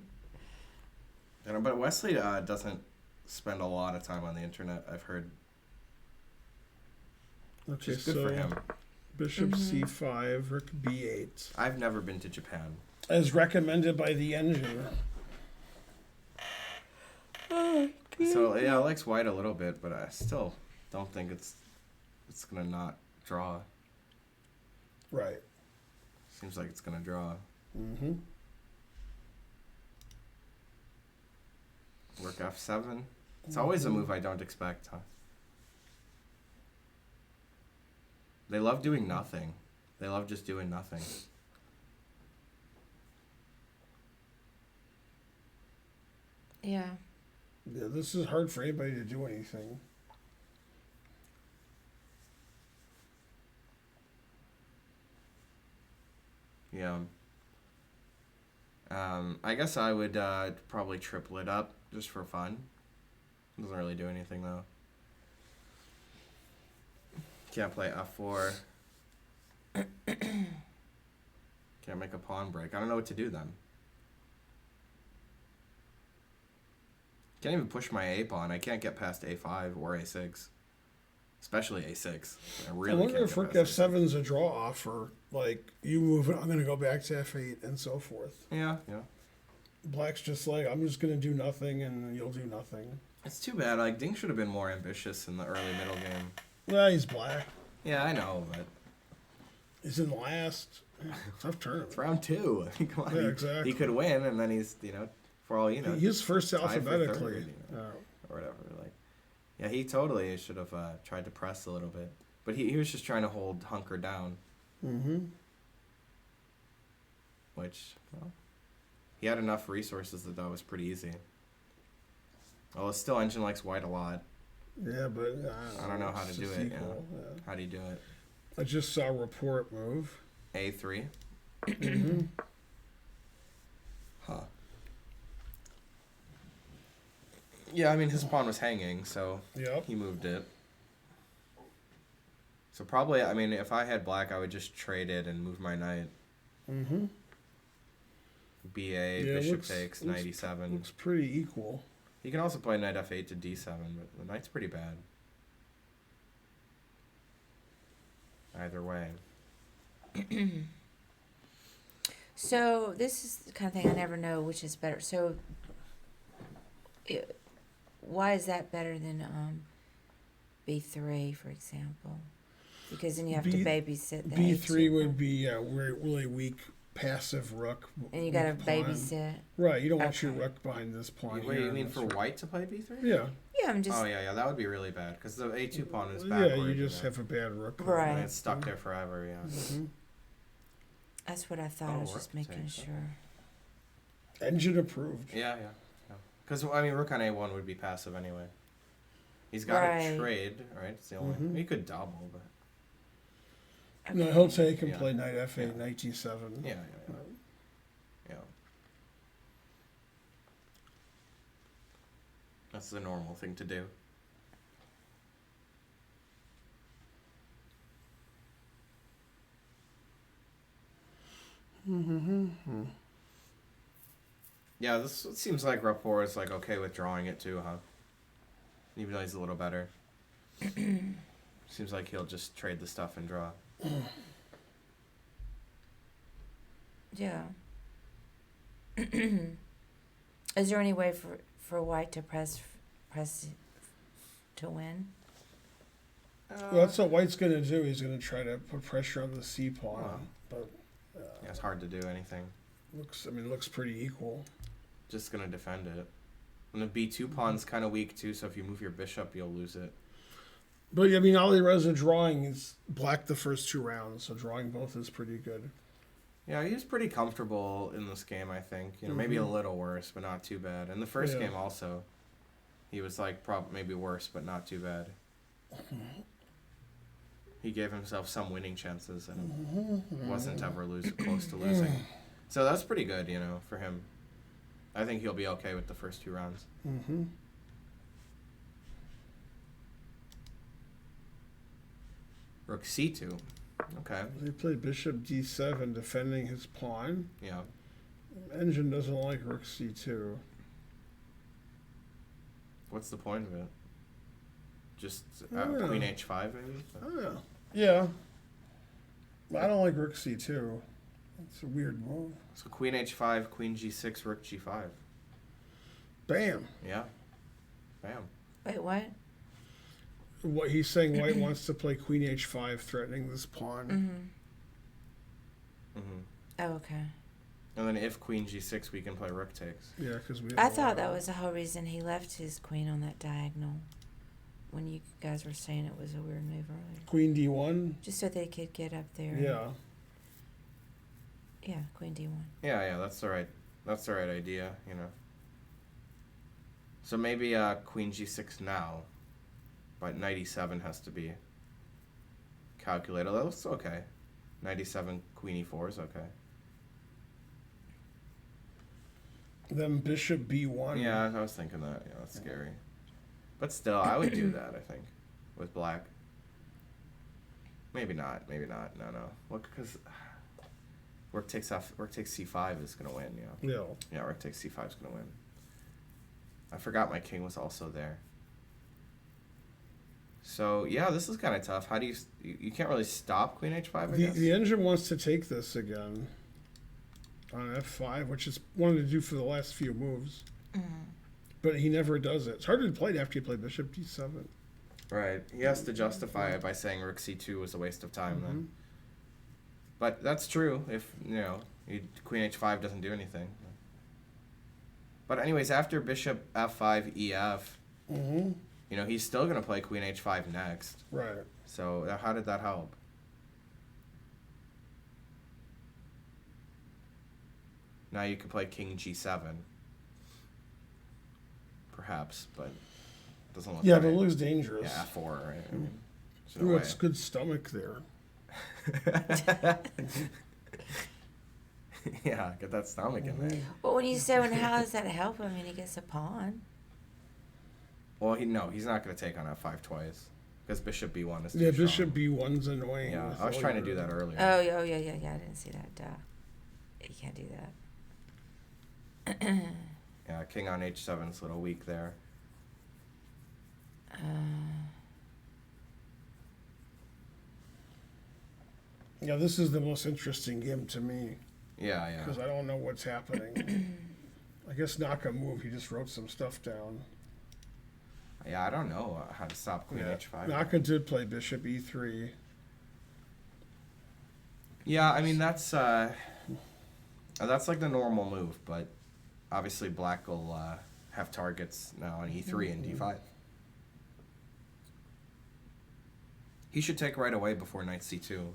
But Wesley doesn't spend a lot of time on the internet, I've heard. Okay, Which is good so for him. Bishop c5, rook b8. I've never been to Japan. As recommended by the engine. So, yeah, I likes white a little bit, but I still don't think it's going to not draw. Right. Seems like it's going to draw. Mm-hmm. Rook f7. It's always a move I don't expect, huh? They love doing nothing. They love just doing nothing. Yeah. Yeah, this is hard for anybody to do anything. Yeah. I guess I would probably triple it up just for fun. Doesn't really do anything though. Can't play f4. Can't make a pawn break. I don't know what to do then. Can't even push my a pawn. I can't get past a5 or a6. Especially a6. I really I wonder can't if get rook past a6. f7 is a draw offer. Like, you move it, I'm going to go back to f8 and so forth. Yeah. Black's just like, I'm just going to do nothing and you'll do nothing. It's too bad. Like, Ding should have been more ambitious in the early middle game. Well, he's black. Yeah, I know, but He's in last. Tough turn. it's round 2. Come on. Yeah, exactly. He could win, and then he's, for all you know, He's first tied for alphabetically. third, or whatever. Like, yeah, he totally should have tried to press a little bit, but he was just trying to hunker down. Mm-hmm. Which, well, he had enough resources that was pretty easy. Well, it still engine likes white a lot. Yeah, but I don't know how to it's do just it. equal, Yeah. yeah. How do you do it? I just saw report move. A3. Mm-hmm. Huh. Yeah, I mean, his pawn was hanging, so Yep. he moved it. So probably, I mean, if I had black, I would just trade it and move my knight. Mm-hmm. BA, Yeah, bishop takes, knight e7. Looks pretty equal. He can also play knight f8 to d7, but the knight's pretty bad. Either way. So this is the kind of thing I never know which is better. So, why is that better than B3, for example? Because then you have to babysit the B3 A2 would pawn. be a really weak passive rook. And you got to with pawn. babysit. Right, you don't want your Okay. rook behind this pawn. Wait, here you and mean this for rook. white to play b3? Yeah. Yeah, I'm just Oh, yeah, that would be really bad, because the a2 pawn is backward. Yeah, you just have a bad rook. Right. And it's stuck there forever, yeah. Mm-hmm. that's what I thought. Oh, I was rook just making takes, okay. sure. Engine approved. Yeah. Because, I mean, rook on a1 would be passive anyway. He's got Right. to trade, right? It's the only... Mhm. He could double, but... No, Okay. he'll take and Yeah. play knight f8, Yeah. knight g7. Yeah. That's the normal thing to do. Mm-hmm. Yeah, this seems like rapport is like okay with drawing it too, huh? Even though he's a little better. Seems like he'll just trade the stuff and draw. Yeah. Is there any way for white to press to win? Well, that's what white's going to do. He's going to try to put pressure on the c pawn. Wow. But Yeah, it's hard to do anything. it looks pretty equal. Just gonna defend it. And the b2 pawn's kind of weak too, so if you move your bishop, you'll lose it. But, I mean, all he does in drawing is black the first 2 rounds, so drawing both is pretty good. Yeah, he was pretty comfortable in this game, I think. You know, maybe a little worse, but not too bad. And the first Yeah. game also, he was like maybe worse, but not too bad. He gave himself some winning chances and wasn't ever close to losing. So that's pretty good, you know, for him. I think he'll be okay with the first 2 rounds. Mm-hmm. Rook c2. Okay. He played bishop d7, defending his pawn. Yeah. Engine doesn't like rook c2. What's the point of it? Just I don't know. queen h5 maybe? Oh, yeah. I don't like rook c2. It's a weird move. So queen h5, queen g6, rook g5. Bam. Yeah. Bam. Wait, what? What he's saying, white wants to play queen h5, threatening this pawn. Mm-hmm. Mm-hmm. Oh, okay. And then if queen g6, we can play rook takes. Yeah, because we. I thought that was the whole reason he left his queen on that diagonal. When you guys were saying it was a weird move earlier. Queen d1. Just so they could get up there. Yeah. Yeah, queen d1. Yeah, that's the right idea, you know. So maybe queen g6 now, but knight e7 has to be calculated. That looks okay. Knight e7, queen e4 is okay. Then bishop b1. Yeah, I was thinking that. Yeah, that's scary. But still, I would do that, I think, with black. Maybe not. No. Look, because rook takes c5 is going to win, yeah. Yeah. Yeah, rook takes c5 is going to win. I forgot my king was also there. So, yeah, this is kind of tough. How do you can't really stop queen h5, I guess? The engine wants to take this again on f5, which is wanted to do for the last few moves. Mm. But he never does it. It's hard to play after you play bishop d7. Right. He has to justify it by saying rook c2 was a waste of time then. But that's true if, you know, queen h5 doesn't do anything. But anyways, after bishop f5, ef, Mm-hmm. you know, he's still going to play queen h5 next. Right. So how did that help? Now you can play king g7. perhaps, but doesn't look Yeah, right. but it looks dangerous. Yeah, F4, right? I mean, there's no Ooh, way. it's good stomach there. Yeah, get that stomach in there. Well, when you say, how does that help him? I mean, he gets a pawn. Well, he's not going to take on F5 twice. Because bishop b1 is too Yeah, strong. bishop b1's annoying. Yeah, with I was all trying to your- do that earlier. Oh, yeah, I didn't see that. Duh. You can't do that. Yeah, king on h7 is a little weak there. Yeah, this is the most interesting game to me Yeah. because I don't know what's happening. I guess Naka move. He just wrote some stuff down. Yeah, I don't know how to stop queen h5. Naka did play bishop e3. Yeah, I mean, that's like the normal move, but obviously black will have targets now on e3 and d5. He should take right away before knight c2.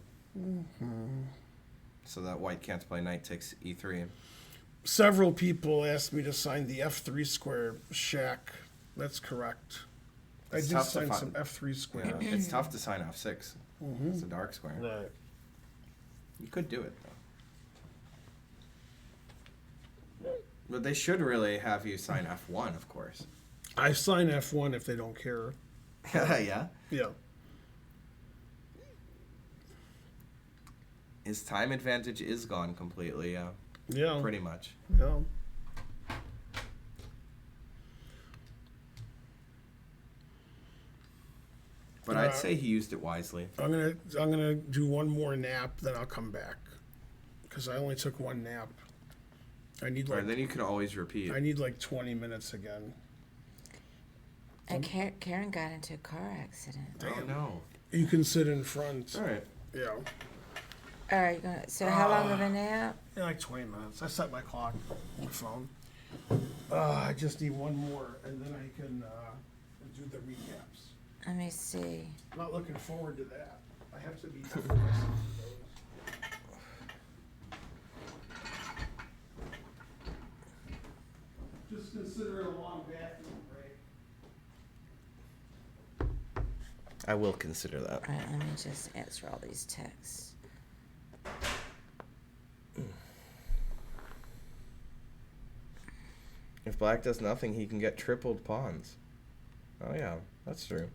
So that white can't play knight takes e3. Several people asked me to sign the f3 square shack. That's correct. I It's did tough to sign find- some f3 square. Yeah, it's tough to sign f6. It's a dark square. Right. You could do it, though. But they should really have you sign f1, of course. I sign f1 if they don't care. Yeah. Yeah. His time advantage is gone completely, yeah. Yeah. Pretty much. Yeah. But I'd say he used it wisely. I'm gonna do one more nap, then I'll come back, because I only took one nap. I need Or like then you can always repeat. I need like 20 minutes again. And Karen got into a car accident. Oh, no. You can sit in front. All right. Yeah. All right, so how long of a nap? Yeah, like 20 minutes. I set my clock on my phone. I just need one more, and then I can do the recaps. Let me see. I'm not looking forward to that. I have to be tough on myself for those. Just consider it a long bathroom break. I will consider that. All right, let me just answer all these texts. If black does nothing, he can get tripled pawns. Oh, yeah. That's true.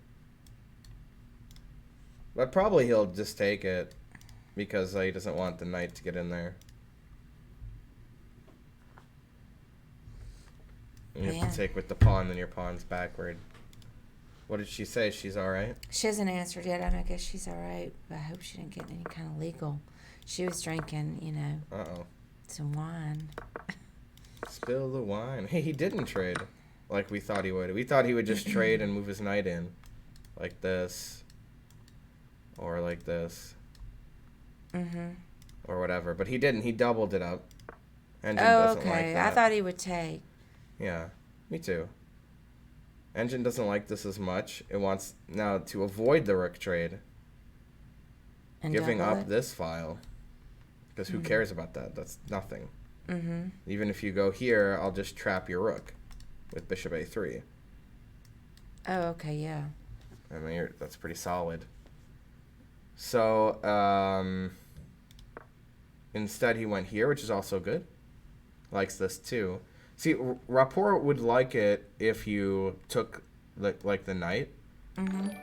But probably he'll just take it because he doesn't want the knight to get in there. And you have Yeah. to take with the pawn, then your pawn's backward. What did she say? She's all right? She hasn't answered yet. I guess she's all right, but I hope she didn't get any kind of legal. She was drinking, Uh-oh. some wine. Spill the wine. Hey, he didn't trade like we thought he would. We thought he would just trade and move his knight in. Like this. Or like this. Mm-hmm. Or whatever. But he didn't. He doubled it up. Engine Oh, doesn't okay. like I that. thought he would take. Yeah, me too. Engine doesn't like this as much. It wants now to avoid the rook trade. And Giving double up it. this file. Because who cares about that? That's nothing. Mm-hmm. Even if you go here, I'll just trap your rook with bishop a3. Oh, okay, yeah. I mean, that's pretty solid. So, instead he went here, which is also good. Likes this too. See, Rapport would like it if you took, like the knight,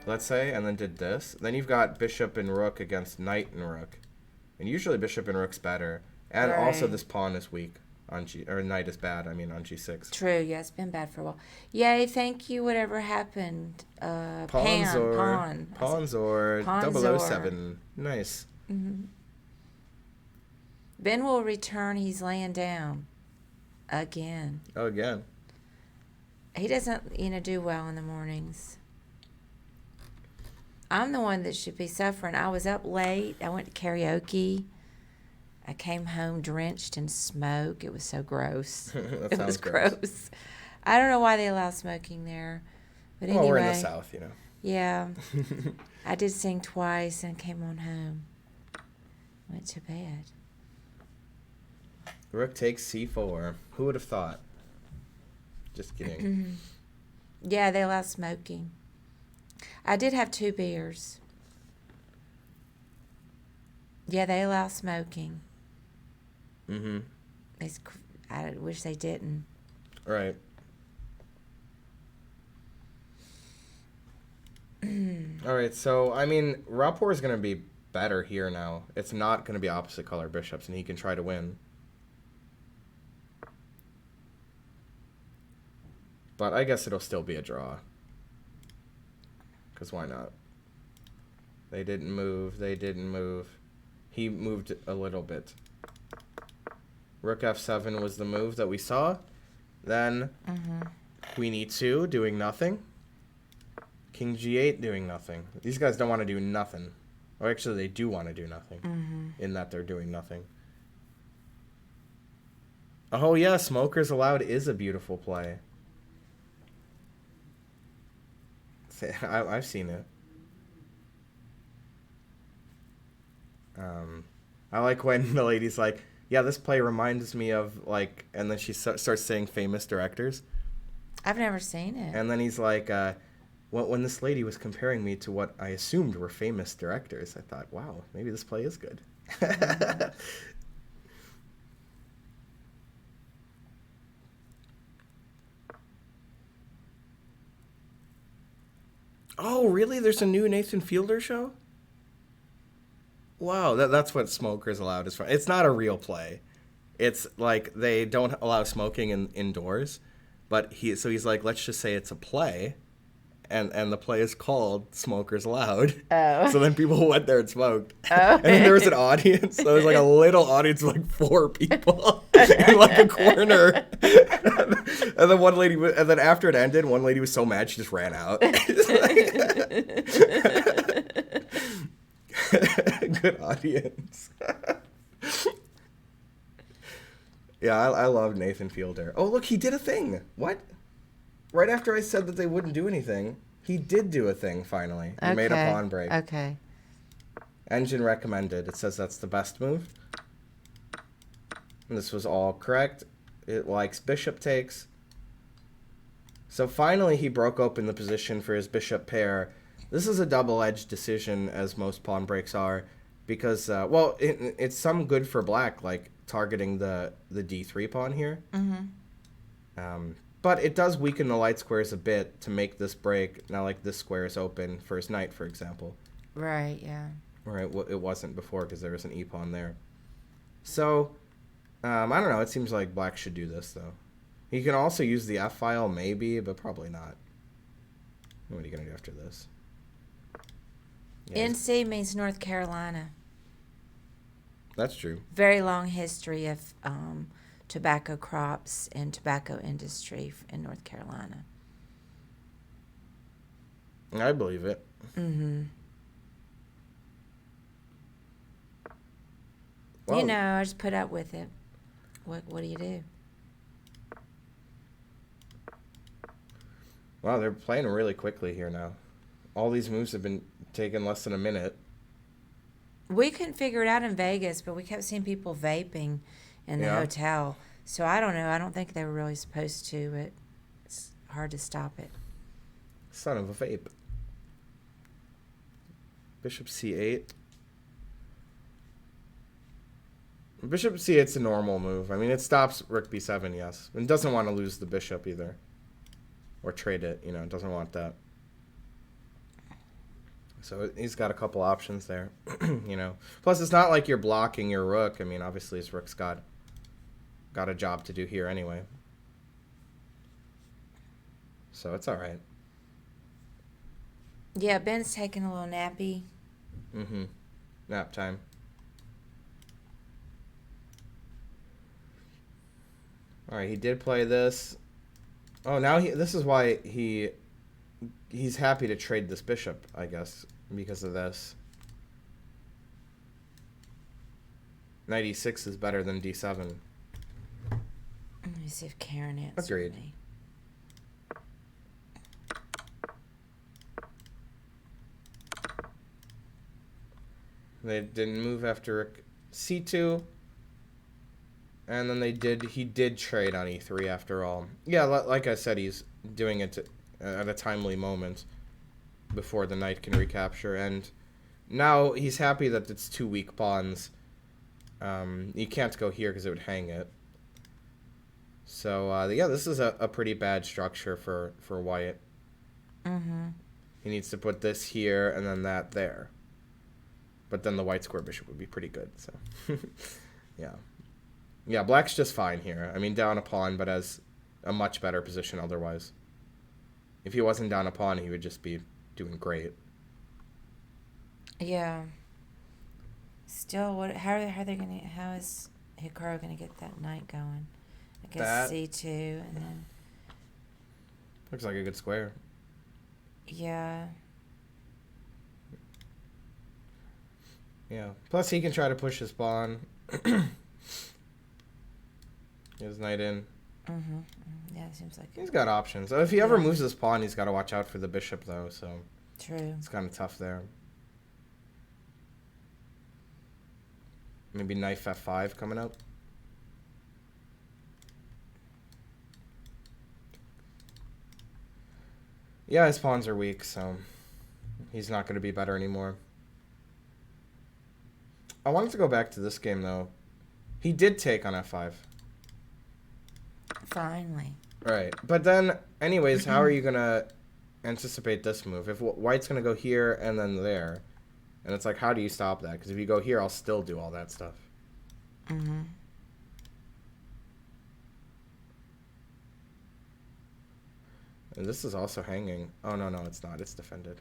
let's say, and then did this. Then you've got bishop and rook against knight and rook. And usually bishop and rook's better. And also Right. this pawn is weak on or knight is bad, I mean, on g6. True, yeah, it's been bad for a while. Yay, thank you, whatever happened. Pawns Pawn. or Pawnzor. 007. Nice. Ben will return, he's laying down. Again. Oh, again. He doesn't, do well in the mornings. I'm the one that should be suffering. I was up late. I went to karaoke. I came home drenched in smoke. It was so gross. That It was sounds gross. gross. I don't know why they allow smoking there. But Well, anyway. we're in the South, Yeah. I did sing twice and came on home. Went to bed. Rook takes c4. Who would have thought? Just kidding. Yeah, they allow smoking. I did have 2 beers. Yeah, they allow smoking. Mm-hmm. I wish they didn't. Right. All right, so, I mean, Rapport is going to be better here now. It's not going to be opposite color bishops, and he can try to win. But I guess it'll still be a draw. Because why not? They didn't move. They didn't move. He moved a little bit. Rook f7 was the move that we saw. Then Queen e2 doing nothing. King g8 doing nothing. These guys don't want to do nothing. Or actually, they do want to do nothing. In that they're doing nothing. Oh yeah, Smokers Allowed is a beautiful play. I've seen it. I like when the lady's like, yeah, this play reminds me of, like, and then she starts saying famous directors. I've never seen it. And then he's like, when this lady was comparing me to what I assumed were famous directors, I thought, wow, maybe this play is good. Oh, really? There's a new Nathan Fielder show? Wow, that's what Smokers Allowed is from. It's not a real play. It's like they don't allow smoking indoors, but he's like, let's just say it's a play, and the play is called Smokers Allowed. Oh. So then people went there and smoked. Oh. And then there was an audience. So there was like a little audience of like 4 people in like a corner. And then one lady, and then after it ended, one lady was so mad she just ran out. Good audience. Yeah, I love Nathan Fielder. Oh, look, he did a thing. What? Right after I said that they wouldn't do anything, he did do a thing, finally. He made a pawn break. Okay. Engine recommended. It says that's the best move. And this was all correct. It likes bishop takes. So finally he broke open the position for his bishop pair. This is a double-edged decision, as most pawn breaks are, because, well, it's some good for black, like targeting the d3 pawn here. But it does weaken the light squares a bit to make this break. Now, like, this square is open for his knight, for example. Right, yeah. Right, it wasn't before because there was an e-pawn there. So, I don't know. It seems like black should do this, though. He can also use the f-file, maybe, but probably not. What are you going to do after this? Yeah, NC means North Carolina. that's true. Very long history of tobacco crops and tobacco industry in North Carolina. I believe it. Well, You know, I just put up with it. What do you do? wow, they're playing really quickly here now. All these moves have been taken less than a minute. We couldn't figure it out in Vegas, but we kept seeing people vaping in the hotel. So I don't know. I don't think they were really supposed to, but it's hard to stop it. Son of a vape. Bishop c8. Bishop c8's a normal move. I mean, it stops rook b7, yes. And doesn't want to lose the bishop either. Or trade it, you know, doesn't want that. So he's got a couple options there, you know. Plus, it's not like you're blocking your rook. I mean, obviously his rook's got a job to do here anyway. So it's all right. Yeah, Ben's taking a little nappy. Nap time. All right, he did play this. Oh, now this is why he's happy to trade this bishop, I guess, because of this. Knight e6 is better than d7. Let me see if Karen answered Agreed. me. They didn't move after rook c2. And then he did trade on e3 after all. Yeah, like I said, he's doing it at a timely moment before the knight can recapture. And now he's happy that it's 2 weak pawns. You can't go here because it would hang it. So, yeah, this is a pretty bad structure for white. Mm-hmm. He needs to put this here and then that there. But then the white square bishop would be pretty good, so... yeah. Yeah, black's just fine here. I mean, down a pawn, but as a much better position otherwise. If he wasn't down a pawn, he would just be doing great. Yeah. Still, how are they gonna? How is Hikaru gonna get that knight going? I guess C2 and then. Looks like a good square. Yeah. Yeah. Plus, he can try to push his pawn. His knight in. Mm-hmm. Yeah, it seems like He's got options. If he ever moves his pawn, he's got to watch out for the bishop, though, so... True. It's kind of tough there. Maybe knight f5 coming up. Yeah, his pawns are weak, so... He's not going to be better anymore. I wanted to go back to this game, though. He did take on f5. Finally. Right. But then, anyways, how are you going to anticipate this move? If white's going to go here and then there, and it's like, how do you stop that? Because if you go here, I'll still do all that stuff. Mm-hmm. And this is also hanging. Oh, no, it's not. It's defended.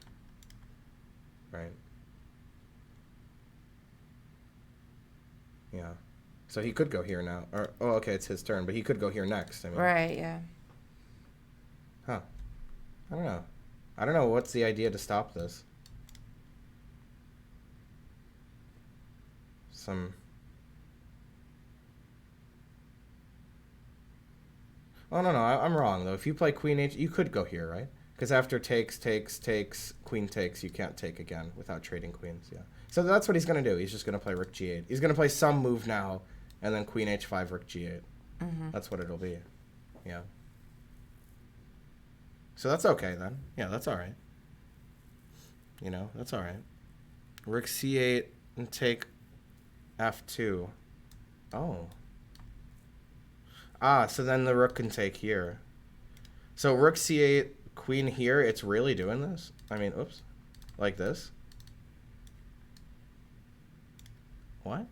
Right. Yeah. So he could go here now. Or, oh, okay, it's his turn, but he could go here next. I mean. Right, yeah. Huh. I don't know what's the idea to stop this. Oh, no, I'm wrong, though. If you play queen h, you could go here, right? Because after takes, queen takes, you can't take again without trading queens, yeah. So that's what he's going to do. He's just going to play rook g8. He's going to play some move now, and then queen h5, rook g8. Mm-hmm. That's what it'll be. Yeah. So that's okay, then. Yeah, that's all right. You know, that's all right. Rook c8 and take f2. Oh. Ah, so then the rook can take here. So rook c8, queen here, it's really doing this? I mean, oops. Like this? What?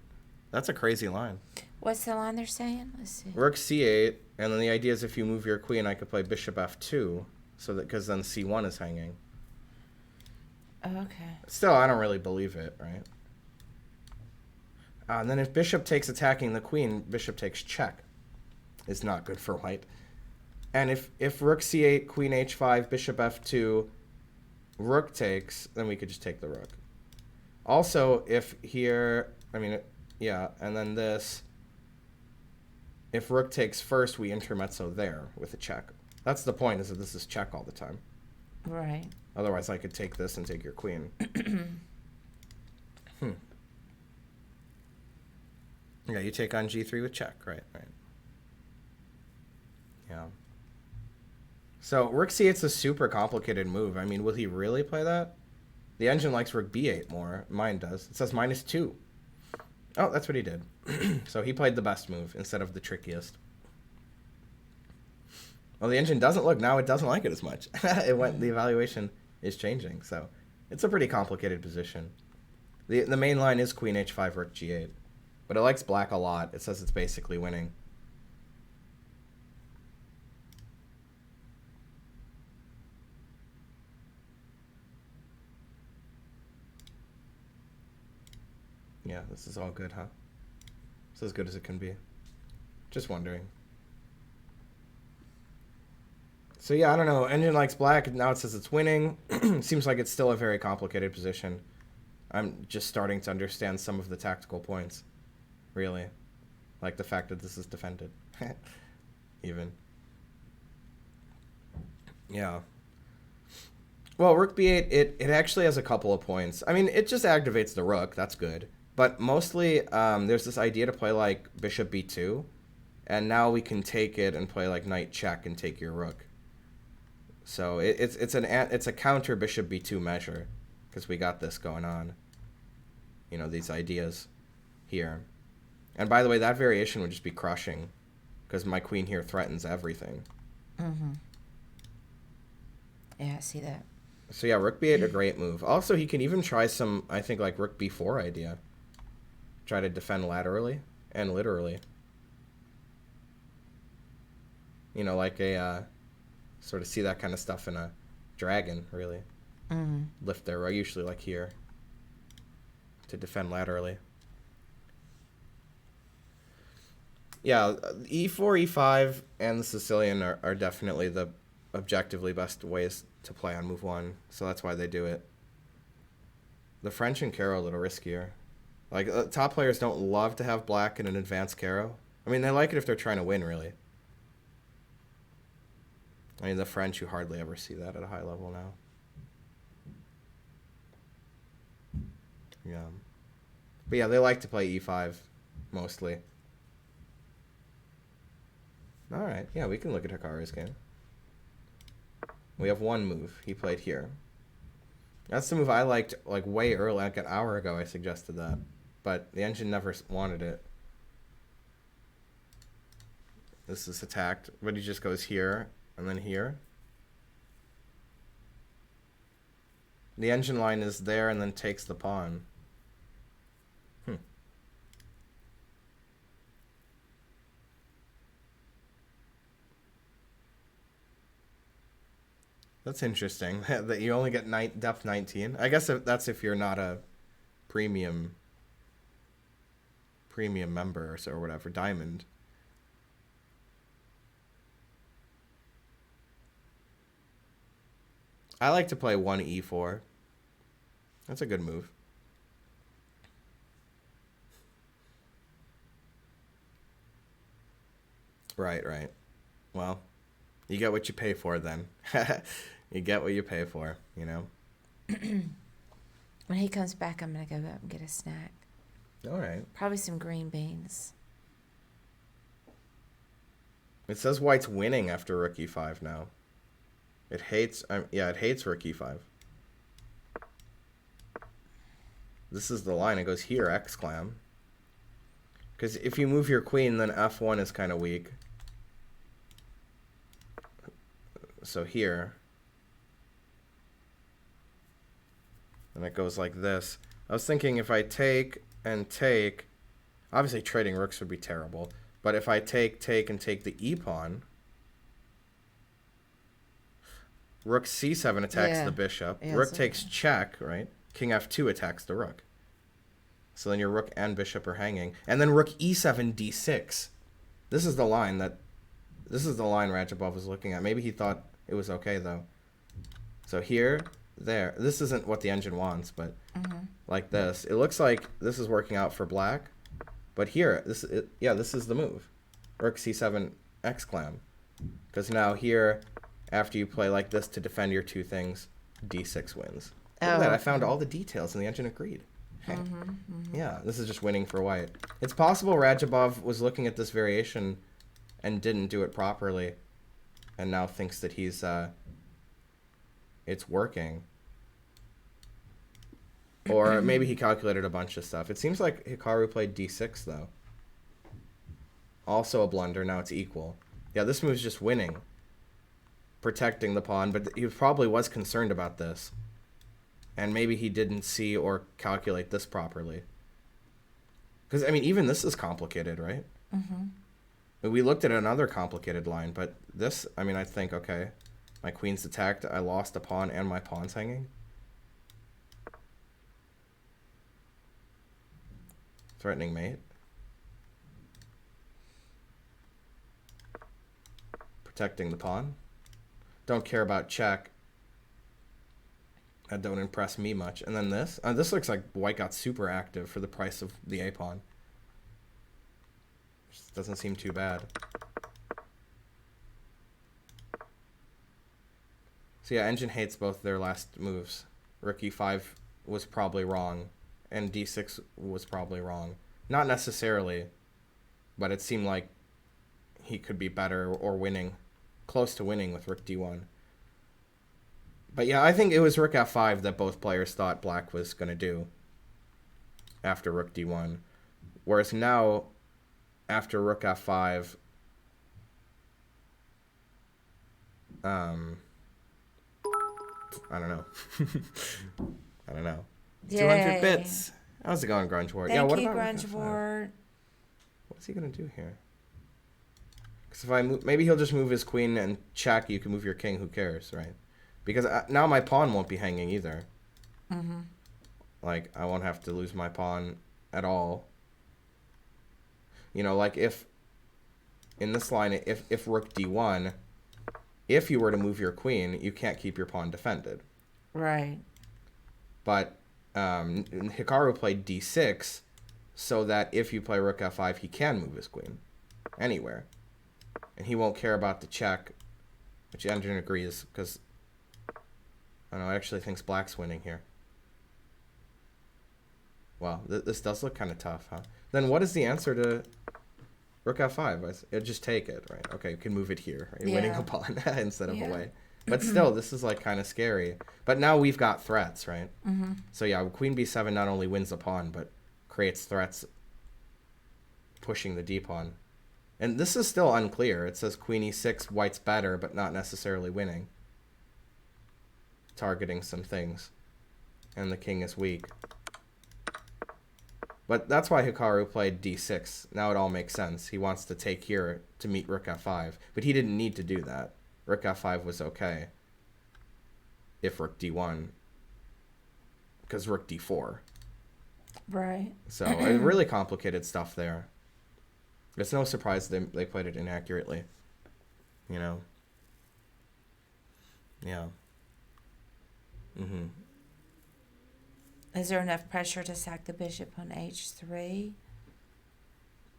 That's a crazy line. What's the line they're saying? Let's see. Rook c8, and then the idea is if you move your queen, I could play bishop f2, so that because then c1 is hanging. Oh, okay. Still, I don't really believe it, right? And then if bishop takes attacking the queen, bishop takes check. It's not good for white. And if rook c8, queen h5, bishop f2, rook takes, then we could just take the rook. Also, if here, I mean, yeah, and then this, if rook takes first, we intermezzo there with a check. That's the point, is that this is check all the time. Right. Otherwise, I could take this and take your queen. Yeah, you take on g3 with check, right. Yeah. So rook c8's a super complicated move. I mean, will he really play that? The engine likes rook b8 more. Mine does. It says -2. Oh, that's what he did. So he played the best move instead of the trickiest. Well, the engine doesn't look. Now it doesn't like it as much. The evaluation is changing. So it's a pretty complicated position. The main line is queen h5, rook g8. But it likes black a lot. It says it's basically winning. Yeah, this is all good, huh? It's as good as it can be. Just wondering. So yeah, I don't know. Engine likes black. Now it says it's winning. Seems like it's still a very complicated position. I'm just starting to understand some of the tactical points. Really. Like the fact that this is defended. Even. Yeah. Well, rook b8, it actually has a couple of points. I mean, it just activates the rook. That's good. But mostly, there's this idea to play like bishop b2. And now we can take it and play like knight check and take your rook. So it's a counter bishop b2 measure, because we got this going on. You know, these ideas here. And by the way, that variation would just be crushing, because my queen here threatens everything. Mm-hmm. Yeah, I see that. So yeah, rook b8, a great move. Also, he can even try some, I think, like rook b4 idea. Try to defend laterally and literally. You know, like a, sort of see that kind of stuff in a dragon, really. Mm-hmm. Lift their row, usually like here, to defend laterally. Yeah, e4, e5, and the Sicilian are definitely the objectively best ways to play on move one, so that's why they do it. The French and Caro are a little riskier. Like, top players don't love to have black in an advanced Caro. I mean, they like it if they're trying to win, really. I mean, the French, you hardly ever see that at a high level now. Yeah. But yeah, they like to play e5, mostly. Alright, yeah, we can look at Hikaru's game. We have one move. He played here. That's the move I liked, like, way early, like an hour ago I suggested that. But the engine never wanted it. This is attacked, but he just goes here, and then here. The engine line is there, and then takes the pawn. That's interesting, that you only get depth 19. I guess that's if you're not a premium member or whatever, diamond. I like to play 1 e4. That's a good move. Right. Well, you get what you pay for then. You get what you pay for, you know? When he comes back, I'm going to go up and get a snack. All right. Probably some green beans. It says white's winning after rook e5 now. It hates, it hates rook e5. This is the line. It goes here, x-clam. Because if you move your queen, then f1 is kind of weak. So here. And it goes like this. I was thinking if I take and take, obviously trading rooks would be terrible, but if I take, and take the e-pawn, rook c7 attacks the bishop, rook takes check, right? King f2 attacks the rook. So then your rook and bishop are hanging. And then rook e7, d6. This is the line Rajabov was looking at. Maybe he thought it was okay, though. So here, there. This isn't what the engine wants, but like this. It looks like this is working out for black. But here, this is the move. Rook c7, x-clam. Because now here, after you play like this to defend your two things, d6 wins. Look at that. I found all the details, and the engine agreed. Yeah, this is just winning for white. It's possible Rajabov was looking at this variation and didn't do it properly, and now thinks that he's it's working. Or maybe he calculated a bunch of stuff. It seems like Hikaru played d6 though. Also a blunder. Now it's equal. Yeah, this move's just winning, protecting the pawn, but he probably was concerned about this. And maybe he didn't see or calculate this properly. Because, I mean, even this is complicated, right? We looked at another complicated line, but this, I mean, I think, okay, my queen's attacked, I lost a pawn, and my pawn's hanging. Threatening mate. Protecting the pawn. Don't care about check. That don't impress me much. And then this. This looks like white got super active for the price of the a-pawn. Just doesn't seem too bad. So yeah, engine hates both their last moves. Rook e5 was probably wrong, and d6 was probably wrong. Not necessarily, but it seemed like he could be better or winning. Close to winning with rook d1. But yeah, I think it was rook f5 that both players thought black was going to do after rook d1. Whereas now, after rook f5, I don't know. I don't know. Yay. 200 bits. How's it going, Grunge Ward? Thank Yeah, what you, about rook Grunge f5? Ward. What's he going to do here? Because if I move, maybe he'll just move his queen and check. You can move your king. Who cares, right? Because now my pawn won't be hanging either. Mm-hmm. Like, I won't have to lose my pawn at all. You know, like if in this line, if rook d1, if you were to move your queen, you can't keep your pawn defended. Right. But Hikaru played d6 so that if you play rook f5, he can move his queen anywhere. And he won't care about the check, which Engine agrees, because I don't know, I actually thinks black's winning here. Wow, this does look kind of tough, huh? Then what is the answer to rook f5? It'll just take it, right? Okay, you can move it here. Right? You're winning a pawn instead of away. But still, this is like kind of scary. But now we've got threats, right? Mm-hmm. So yeah, queen b7 not only wins the pawn, but creates threats pushing the d-pawn. And this is still unclear. It says queen e6, white's better, but not necessarily winning. Targeting some things. And the king is weak. But that's why Hikaru played d6. Now it all makes sense. He wants to take here to meet rook f5. But he didn't need to do that. Rook f5 was okay. If rook d1. Because rook d4. Right. So really complicated stuff there. It's no surprise they played it inaccurately. You know? Yeah. Mm-hmm. Is there enough pressure to sack the bishop on h3?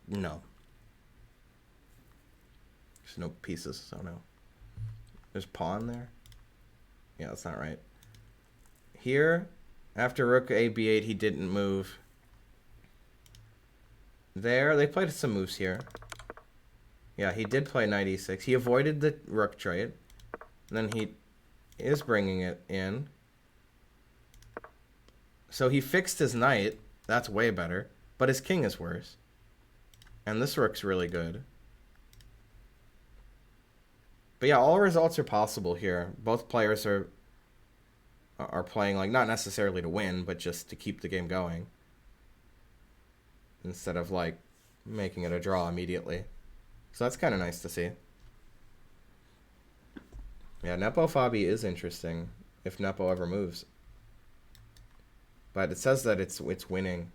No. There's no pieces, so no. There's pawn there? Yeah, that's not right. Here, after rook a b8, he didn't move. There, they played some moves here. Yeah, he did play knight e6. He avoided the rook trade. Then he is bringing it in. So he fixed his knight. That's way better. But his king is worse. And this rook's really good. But yeah, all results are possible here. Both players are playing, like, not necessarily to win, but just to keep the game going. Instead of, like, making it a draw immediately. So that's kind of nice to see. Yeah, Nepo Fabi is interesting, if Nepo ever moves. But it says that it's winning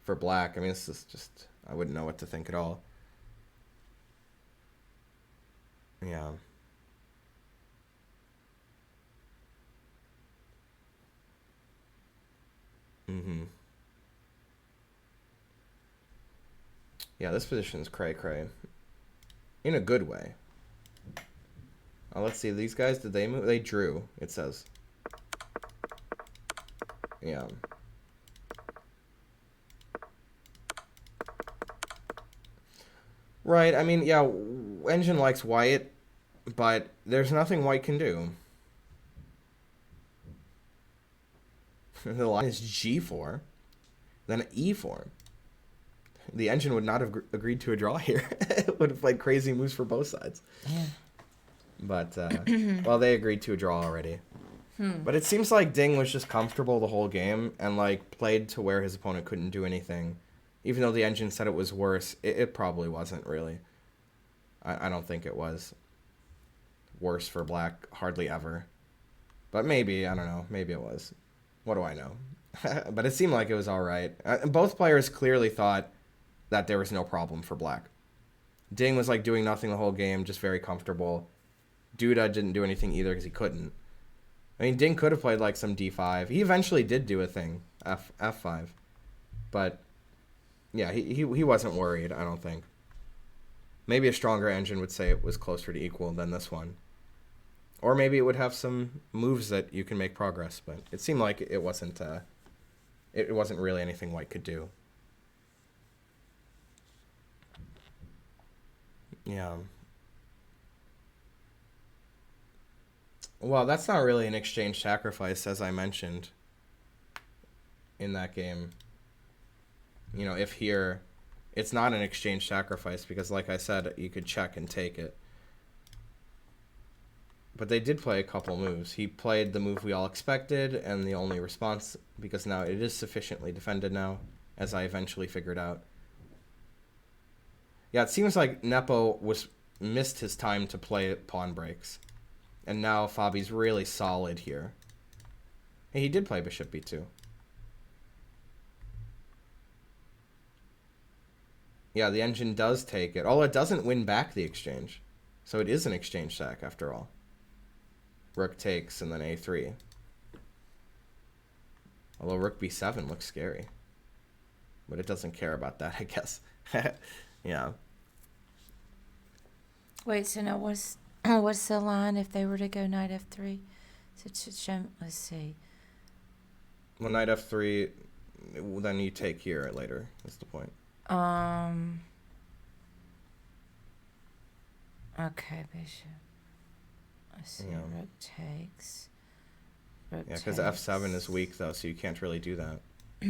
for black. I mean, this is just, I wouldn't know what to think at all. Yeah. Mm-hmm. Yeah, this position is cray-cray. In a good way. Oh, let's see. These guys, did they move? They drew, it says. Yeah. Right, I mean, yeah, Engine likes white, but there's nothing white can do. The line is g4, then e4. The Engine would not have agreed to a draw here. It would have played crazy moves for both sides. Yeah. But, well, they agreed to a draw already. But it seems like Ding was just comfortable the whole game and, like, played to where his opponent couldn't do anything. Even though the Engine said it was worse, it probably wasn't really. I don't think it was worse for black, hardly ever. But maybe, I don't know, maybe it was. What do I know? But it seemed like it was all right. Both players clearly thought that there was no problem for black. Ding was, like, doing nothing the whole game, just very comfortable. Duda didn't do anything either because he couldn't. I mean, Ding could have played, like, some d5. He eventually did do a thing, f5. But, yeah, he wasn't worried, I don't think. Maybe a stronger Engine would say it was closer to equal than this one. Or maybe it would have some moves that you can make progress, but it seemed like it wasn't really anything white could do. Yeah. Well, that's not really an exchange sacrifice, as I mentioned in that game. You know, if here, it's not an exchange sacrifice because, like I said, you could check and take it. But they did play a couple moves. He played the move we all expected, and the only response, because now it is sufficiently defended now, as I eventually figured out. Yeah, it seems like Nepo missed his time to play pawn breaks. And now Fabi's really solid here. Hey, he did play bishop b2. Yeah, the engine does take it. Although it doesn't win back the exchange. So it is an exchange sack after all. Rook takes and then a3. Although rook b7 looks scary. But it doesn't care about that, I guess. Yeah. Wait, so now what's the line if they were to go knight f3? So let's see. Well, knight f3, then you take here later. That's the point. Okay, bishop. Let's see. Yeah. Rook takes. Rook Yeah, because takes. f7 is weak, though, so you can't really do that. Oh,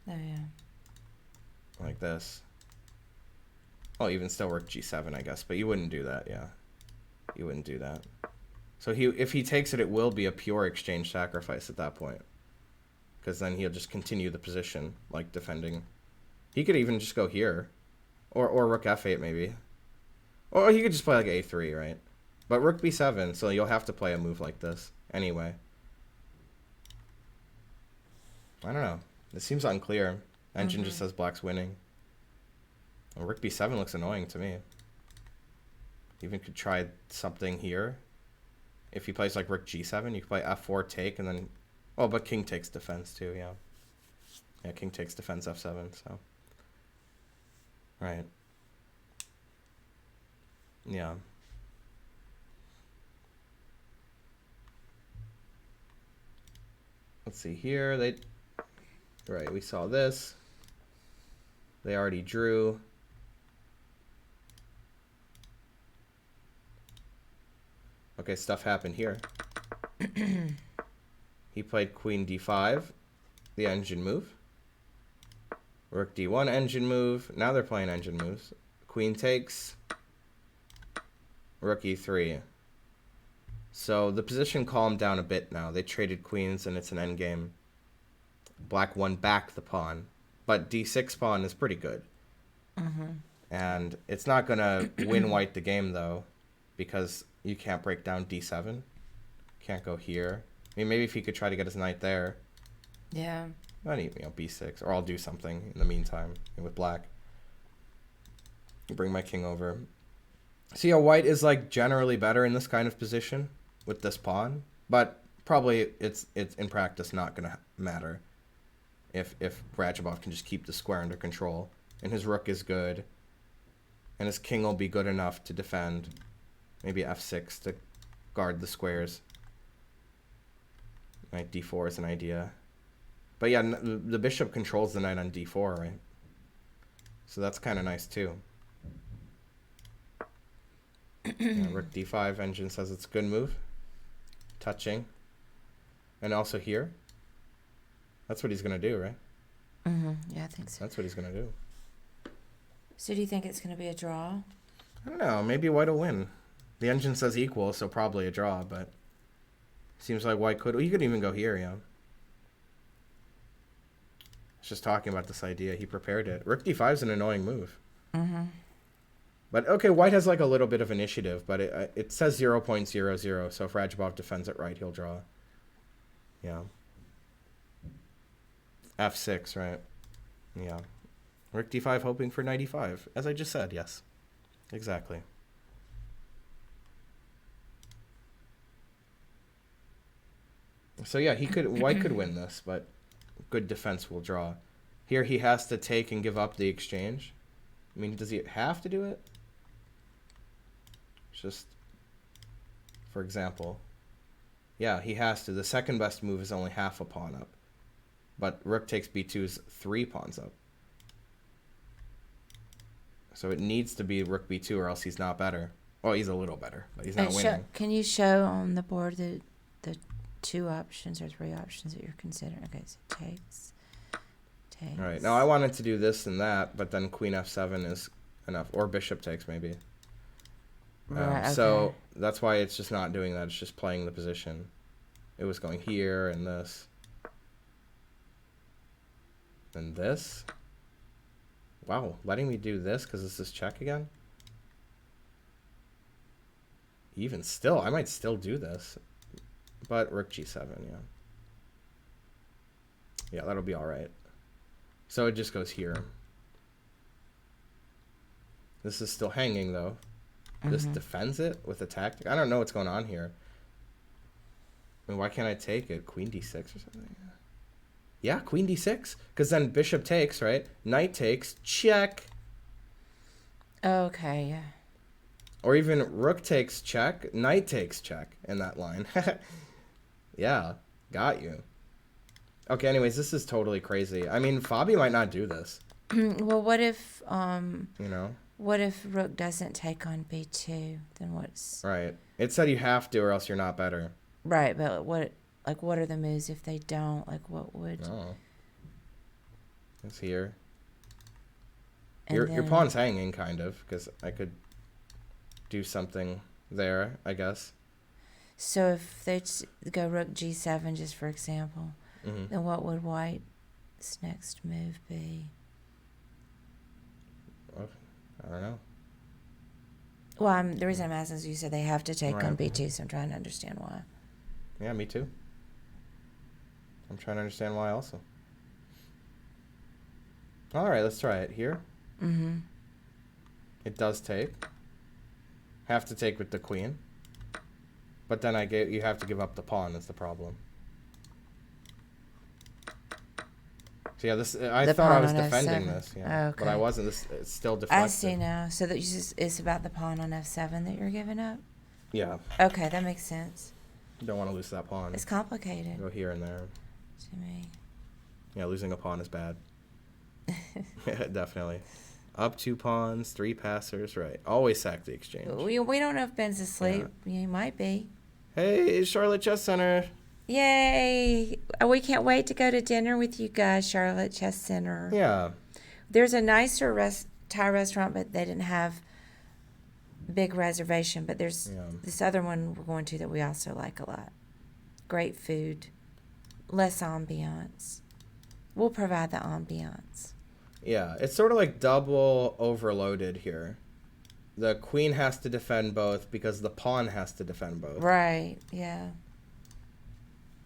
yeah. Like this. Well, even still rook g7, I guess, but you wouldn't do that, yeah. You wouldn't do that. So if he takes it, it will be a pure exchange sacrifice at that point. Because then he'll just continue the position, like defending. He could even just go here. Or rook f8, maybe. Or he could just play like a3, right? But rook b7, so you'll have to play a move like this anyway. I don't know. It seems unclear. Engine just says black's winning. Well, rook b7 looks annoying to me. Even could try something here. If he plays like rook g7, you could play f4 take and then... Oh, but king takes defense too, yeah. Yeah, king takes defense f7, so... Right. Yeah. Let's see here. Right, we saw this. They already drew. Okay, stuff happened here. He played queen d5, the engine move. Rook d1, engine move. Now they're playing engine moves. Queen takes. Rook e3. So the position calmed down a bit now. They traded queens and it's an endgame. Black won back the pawn. But d6 pawn is pretty good. And it's not going to win white the game, though, because you can't break down d7. Can't go here. I mean, maybe if he could try to get his knight there. Yeah. Not even, b6. Or I'll do something in the meantime with black. Bring my king over. See how white is, like, generally better in this kind of position with this pawn. But probably it's in practice not going to matter if Rajabov can just keep the square under control. And his rook is good. And his king will be good enough to defend. Maybe f6 to guard the squares. Knight d4 is an idea. But yeah, the bishop controls the knight on d4, right? So that's kind of nice too. Yeah, rook d5, engine says it's a good move. Touching. And also here. That's what he's going to do, right? Yeah, I think so. That's what he's going to do. So do you think it's going to be a draw? I don't know. Maybe white will win. The engine says equal, so probably a draw, but seems like white could. Well, you could even go here, yeah. It's just talking about this idea. He prepared it. Rook d5 is an annoying move. But, okay, white has like a little bit of initiative, but it says 0.00, so if Rajabov defends it right, he'll draw. Yeah. f6, right? Yeah. Rook d5 hoping for knight e5, as I just said, yes. Exactly. So yeah, white could win this, but good defense will draw. Here he has to take and give up the exchange. I mean, does he have to do it? Just, for example. Yeah, he has to. The second best move is only half a pawn up. But rook takes b2 is 3 pawns up. So it needs to be rook b2 or else he's not better. Well, he's a little better, but he's not And winning. can you show on the board the 2 options or 3 options that you're considering? Okay, so takes. All right. Now I wanted to do this and that, but then queen f7 is enough, or bishop takes maybe. Right, okay. So that's why it's just not doing that. It's just playing the position. It was going here and this. And this. Wow, letting me do this because this is check again? Even still, I might still do this. But rook g7, yeah. Yeah, that'll be all right. So it just goes here. This is still hanging, though. This defends it with a tactic. I don't know what's going on here. I mean, why can't I take it? Queen d6 or something? Yeah, queen d6. Because then bishop takes, right? Knight takes. Check. Okay, yeah. Or even rook takes check. Knight takes check in that line. Yeah, got you. Okay, anyways, this is totally crazy. I mean, Fabi might not do this. Well, what if You know? what if rook doesn't take on b2? Then what's Right. It said you have to or else you're not better. right? But what are the moves if they don't? Like what would? Oh. It's here. And Your then- pawn's hanging, kind of, because I could do something there, I guess. So if they go rook g7, just for example, Mm-hmm. then what would white's next move be? I don't know. Well, the reason I'm asking is you said they have to take on Right. b2, so I'm trying to understand why. Yeah, me too. I'm trying to understand why also. All right, let's try it here. Mm-hmm. It does take. Have to take with the queen. But then you have to give up the pawn is the problem. So yeah, I The thought I pawn was on defending F7. this, yeah. But I Okay. wasn't. It's still deflected. I see now. So that it's about the pawn on f7 that you're giving up? Yeah. Okay, that makes sense. Don't want to lose that pawn. It's complicated Go here and there. to me. Yeah, losing a pawn is bad. Yeah, definitely. Up 2 pawns, 3 passers, right. Always sack the exchange. We don't know if Ben's asleep. He might be. Hey, Charlotte Chess Center. Yay! We can't wait to go to dinner with you guys, Charlotte Chess Center. Yeah. There's a nicer Thai restaurant, but they didn't have big reservation. But there's this other one we're going to that we also like a lot. Great food, less ambiance. We'll provide the ambiance. Yeah, it's sort of like double overloaded here. The queen has to defend both because the pawn has to defend both. Right, yeah.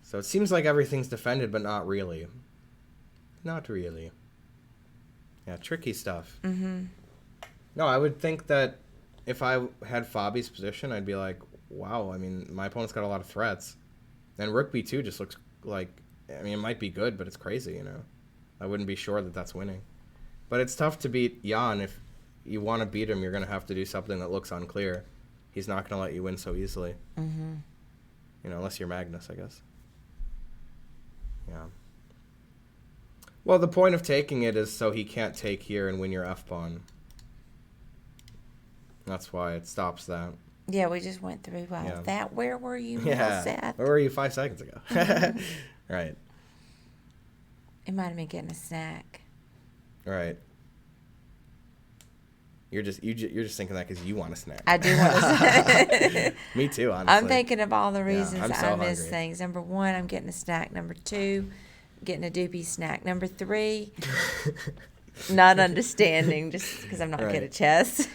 So it seems like everything's defended, but not really. Not really. Yeah, tricky stuff. Mm-hmm. No, I would think that if I had Fabi's position, I'd be like, wow, I mean, my opponent's got a lot of threats. And rook b2 just looks like, I mean, it might be good, but it's crazy, you know. I wouldn't be sure that that's winning. But it's tough to beat Jan. If you want to beat him, you're going to have to do something that looks unclear. He's not going to let you win so easily. Mm-hmm. You know, unless you're Magnus, I guess. Yeah. Well, the point of taking it is so he can't take here and win your f-pawn. That's why it stops that. Yeah, we just went through all Yeah. that. Where were you, Yeah. Seth? Where were you 5 seconds ago? Right. It might have been getting a snack. Right. You're just thinking that because you want a snack. I do want to. Me too, honestly. I'm thinking of all the reasons I'm so I miss hungry. things. Number 1, I'm getting a snack. Number 2, getting a doobie snack. Number 3, not understanding just because I'm not Right. good at chess.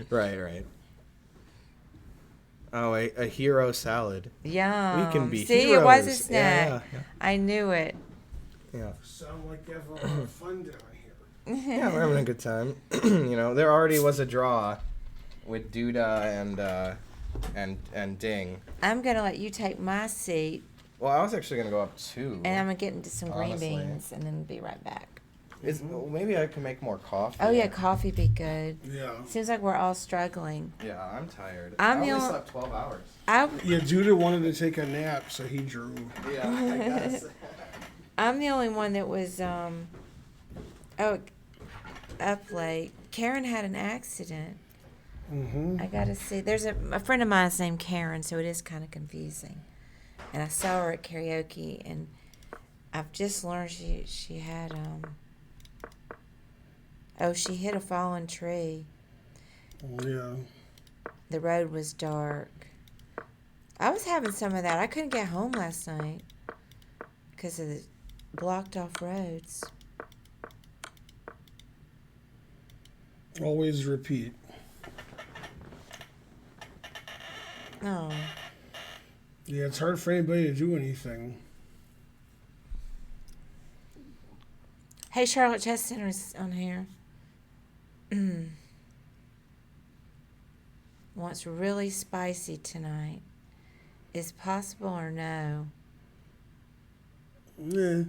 Right. Oh, a hero salad. Yum. We can be See, heroes. it was a snack. Yeah. I knew it. Yeah. Sound like you have a lot of fun down here. Yeah, we're having a good time. You know, there already was a draw with Duda and Ding. I'm going to let you take my seat, Well, I was actually gonna go up 2. and I'm going to get into some green Honestly. beans and then be right back. Well, maybe I can make more coffee. Oh, yeah, coffee be good. Yeah. Seems like we're all struggling. Yeah, I'm tired. I'm I only the only- slept 12 hours. Yeah, Judah wanted to take a nap, so he drew. Yeah, I guess. I'm the only one that was up late. Karen had an accident. I gotta see. There's a friend of mine's named Karen, so it is kind of confusing. And I saw her at karaoke, and I've just learned she had she hit a fallen tree. Yeah. The road was dark. I was having some of that. I couldn't get home last night because of the blocked off roads. Always repeat. Oh. Yeah, it's hard for anybody to do anything. Hey, Charlotte Chestnut's on here. Wants really spicy tonight. Is possible or no? Yeah.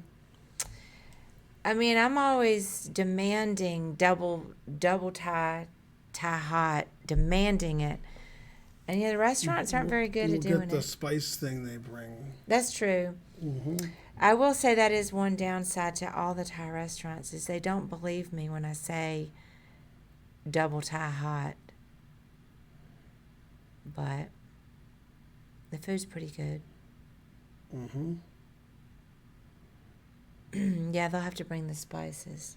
I mean, I'm always demanding double Thai hot, demanding it. And yeah, the restaurants aren't very good at doing Get the it. spice thing they bring. That's true. I will say that is one downside to all the Thai restaurants is they don't believe me when I say double Thai hot. But the food's pretty good. Yeah, they'll have to bring the spices.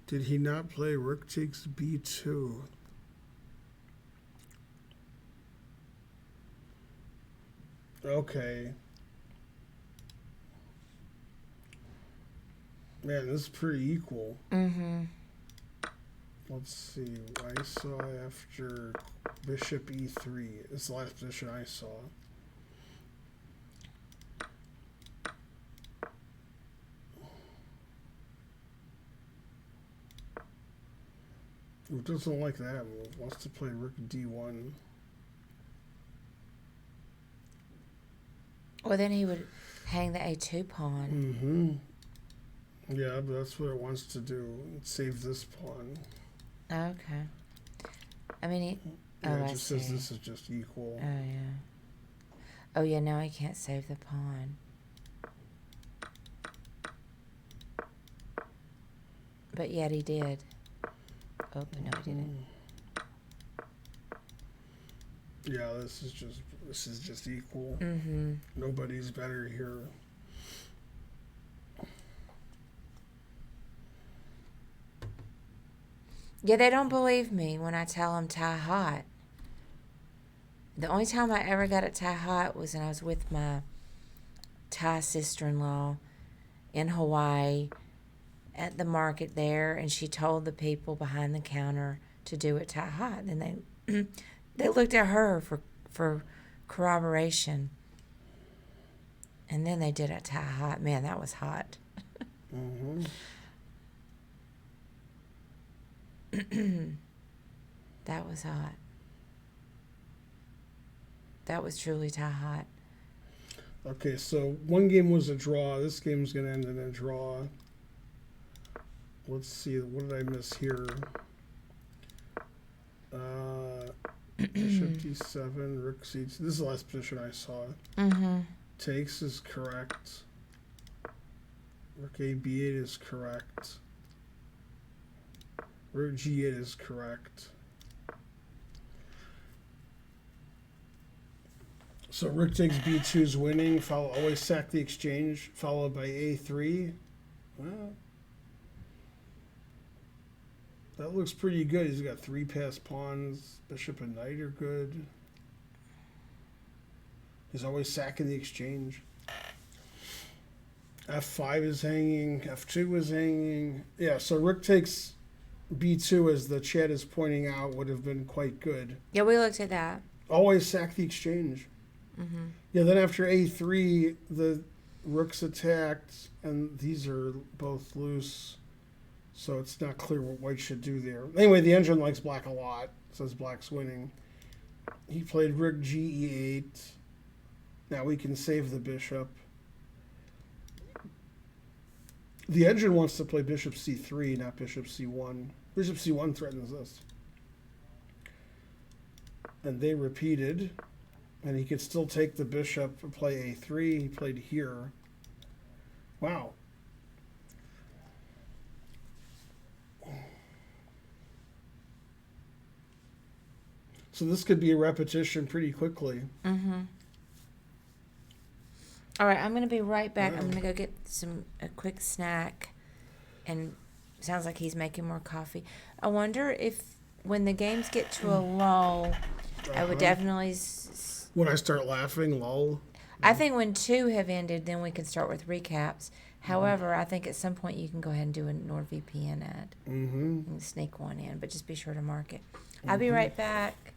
Did he not play Rook takes B2? Okay. Man, this is pretty equal. Let's see. I saw after Bishop E3. It's the last position I saw. Who doesn't like that move? Wants to play Rook D1. Well, then he would hang the A2 pawn. Yeah, but that's what it wants to do. Save this pawn. Okay. I mean, Yeah, I it just see. says this is just equal. Oh, yeah. Oh, yeah, now he can't save the pawn. But yet he did. Oh, no, he didn't. Yeah, this is just equal. Mm-hmm. Nobody's better here. Yeah, they don't believe me when I tell them tie hot. The only time I ever got it tie hot was when I was with my Thai sister-in-law in Hawaii at the market there, and she told the people behind the counter to do it tie hot. And they looked at her for corroboration. And then they did it tie hot. Man, that was hot. That was hot. That was truly tie hot. Okay, so one game was a draw. This game's going to end in a draw. Let's see. What did I miss here? Bishop D7, Rook C2. This is the last position I saw. Takes is correct. Rook A B8 is correct. Rook G8 is correct. So Rook takes B2 is winning. Always sack the exchange, followed by A3. Well, that looks pretty good. He's got 3 passed pawns. Bishop and knight are good. He's always sacking the exchange. F5 is hanging. F2 is hanging. Yeah, so Rook takes B2, as the chat is pointing out, would have been quite good. Yeah, we looked at that. Always sack the exchange. Yeah, then after A3, the rook's attacked, and these are both loose, so it's not clear what white should do there. Anyway, the engine likes black a lot, says black's winning. He played Rook G8. Now we can save the bishop. The engine wants to play Bishop C3, not Bishop C1. Bishop C1 threatens this. And they repeated. And he could still take the bishop and play A3. He played here. Wow. So this could be a repetition pretty quickly. Mm-hmm. All right, I'm gonna be right back. Wow. I'm gonna go get a quick snack, and sounds like he's making more coffee. I wonder if when the games get to a lull, I would definitely. When I start laughing, lol. I think when 2 have ended, then we can start with recaps. However, I think at some point you can go ahead and do a NordVPN ad and sneak one in, but just be sure to mark it. I'll be right back.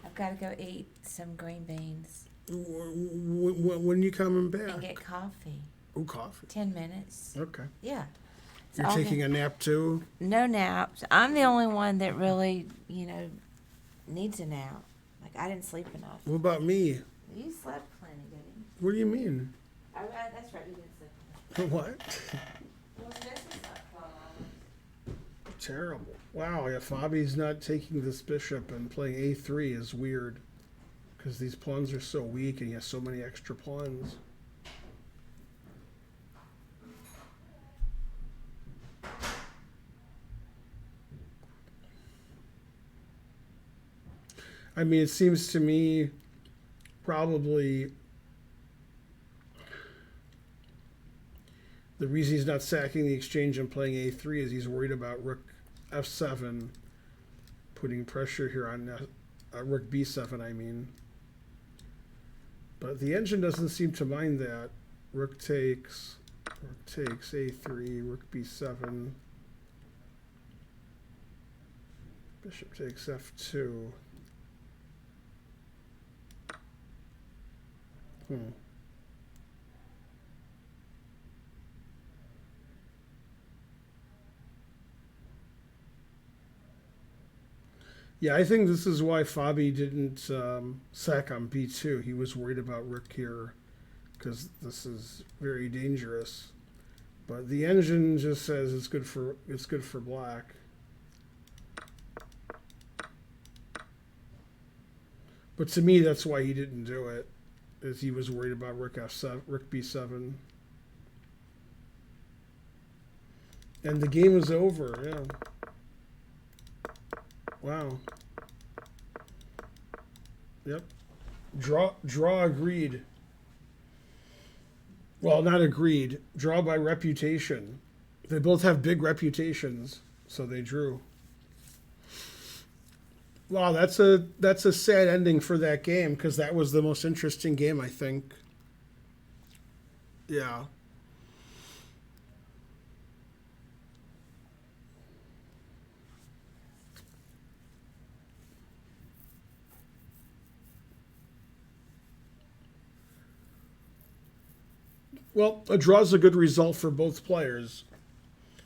I've got to go eat some green beans When you coming back? and get coffee. Oh, coffee. 10 minutes. Okay. Yeah. You're taking a nap too? No naps. I'm the only one that really, needs a nap. Like, I didn't sleep enough. What about me? You slept plenty, didn't you? What do you mean? That's right, you didn't sleep enough. What? Well, this is like 12 hours. Terrible. Wow, yeah, Fabi's not taking this bishop and playing a3 is weird. Because these pawns are so weak and he has so many extra pawns. I mean, it seems to me probably the reason he's not sacking the exchange and playing a3 is he's worried about rook f7, putting pressure here on rook b7, I mean. But the engine doesn't seem to mind that. Rook takes a3, rook b7, bishop takes f2. Yeah, I think this is why Fabi didn't sack on b2. He was worried about rook here because this is very dangerous. But the engine just says it's good for black. But to me, that's why he didn't do it, is he was worried about rook f7, rook b7. And the game is over, yeah. Wow. Yep. Draw agreed. Well, not agreed. Draw by reputation. They both have big reputations, so they drew. Wow, that's a sad ending for that game because that was the most interesting game, I think. Yeah. Well, a draw is a good result for both players.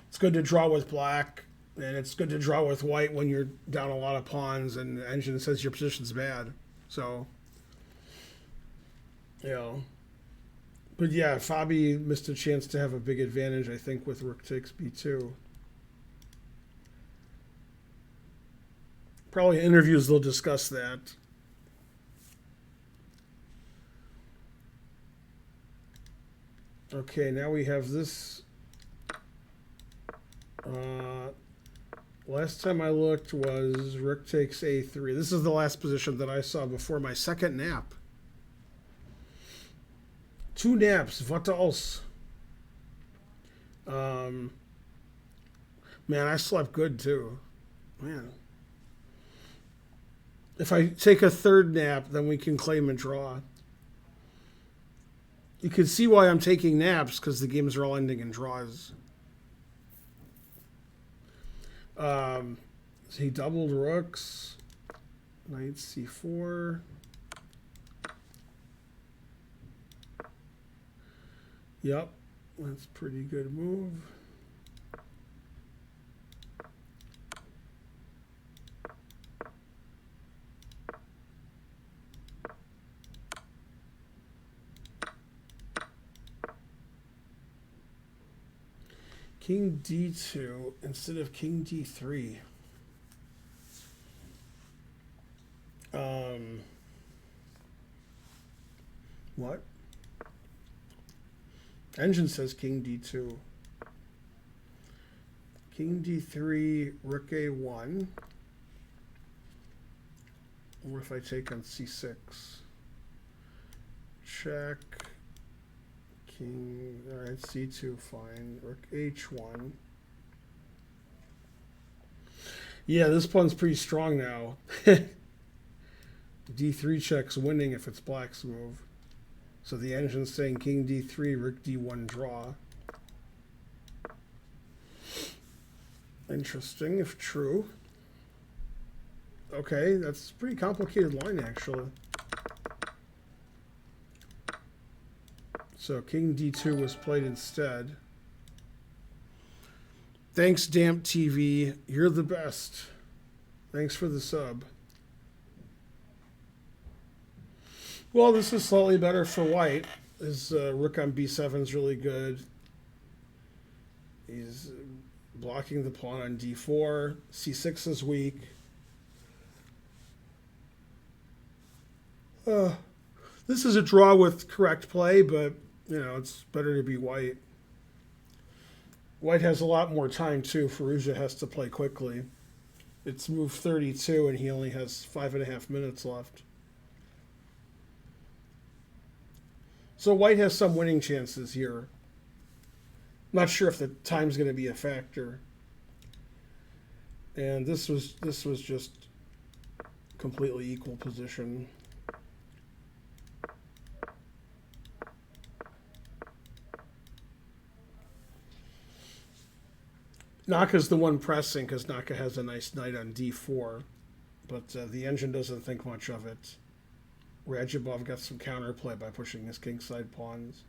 It's good to draw with black, and it's good to draw with white when you're down a lot of pawns and the engine says your position's bad. So, But yeah, Fabi missed a chance to have a big advantage, I think, with rook takes b2. Probably in interviews they'll discuss that. Okay, now we have this. Last time I looked was rook takes a3. This is the last position that I saw before my second nap. 2 naps, what else? Man, I slept good too. Man. If I take a third nap, then we can claim a draw. You can see why I'm taking naps, because the games are all ending in draws. So he doubled rooks. Knight c4. Yep, that's a pretty good move. King d2 instead of king d3. What? Engine says king d2. King d3, rook a1. What if I take on c6? Check. King. All right, c2, fine. Rook h1. Yeah, this pawn's pretty strong now. d3 check's winning if it's black's move. So the engine's saying king d3, rook d1 draw. Interesting, if true. Okay, that's a pretty complicated line, actually. So king d2 was played instead. Thanks, Damp TV. You're the best. Thanks for the sub. Well, this is slightly better for white. His rook on b7 is really good. He's blocking the pawn on d4. c6 is weak. This is a draw with correct play, but, you know, it's better to be white. White has a lot more time, too. Firouzja has to play quickly. It's move 32, and he only has 5.5 minutes left. So white has some winning chances here. Not sure if the time's going to be a factor. And this was just completely equal position. Naka's the one pressing because Naka has a nice knight on d4, but the engine doesn't think much of it. Radjabov got some counterplay by pushing his kingside pawns.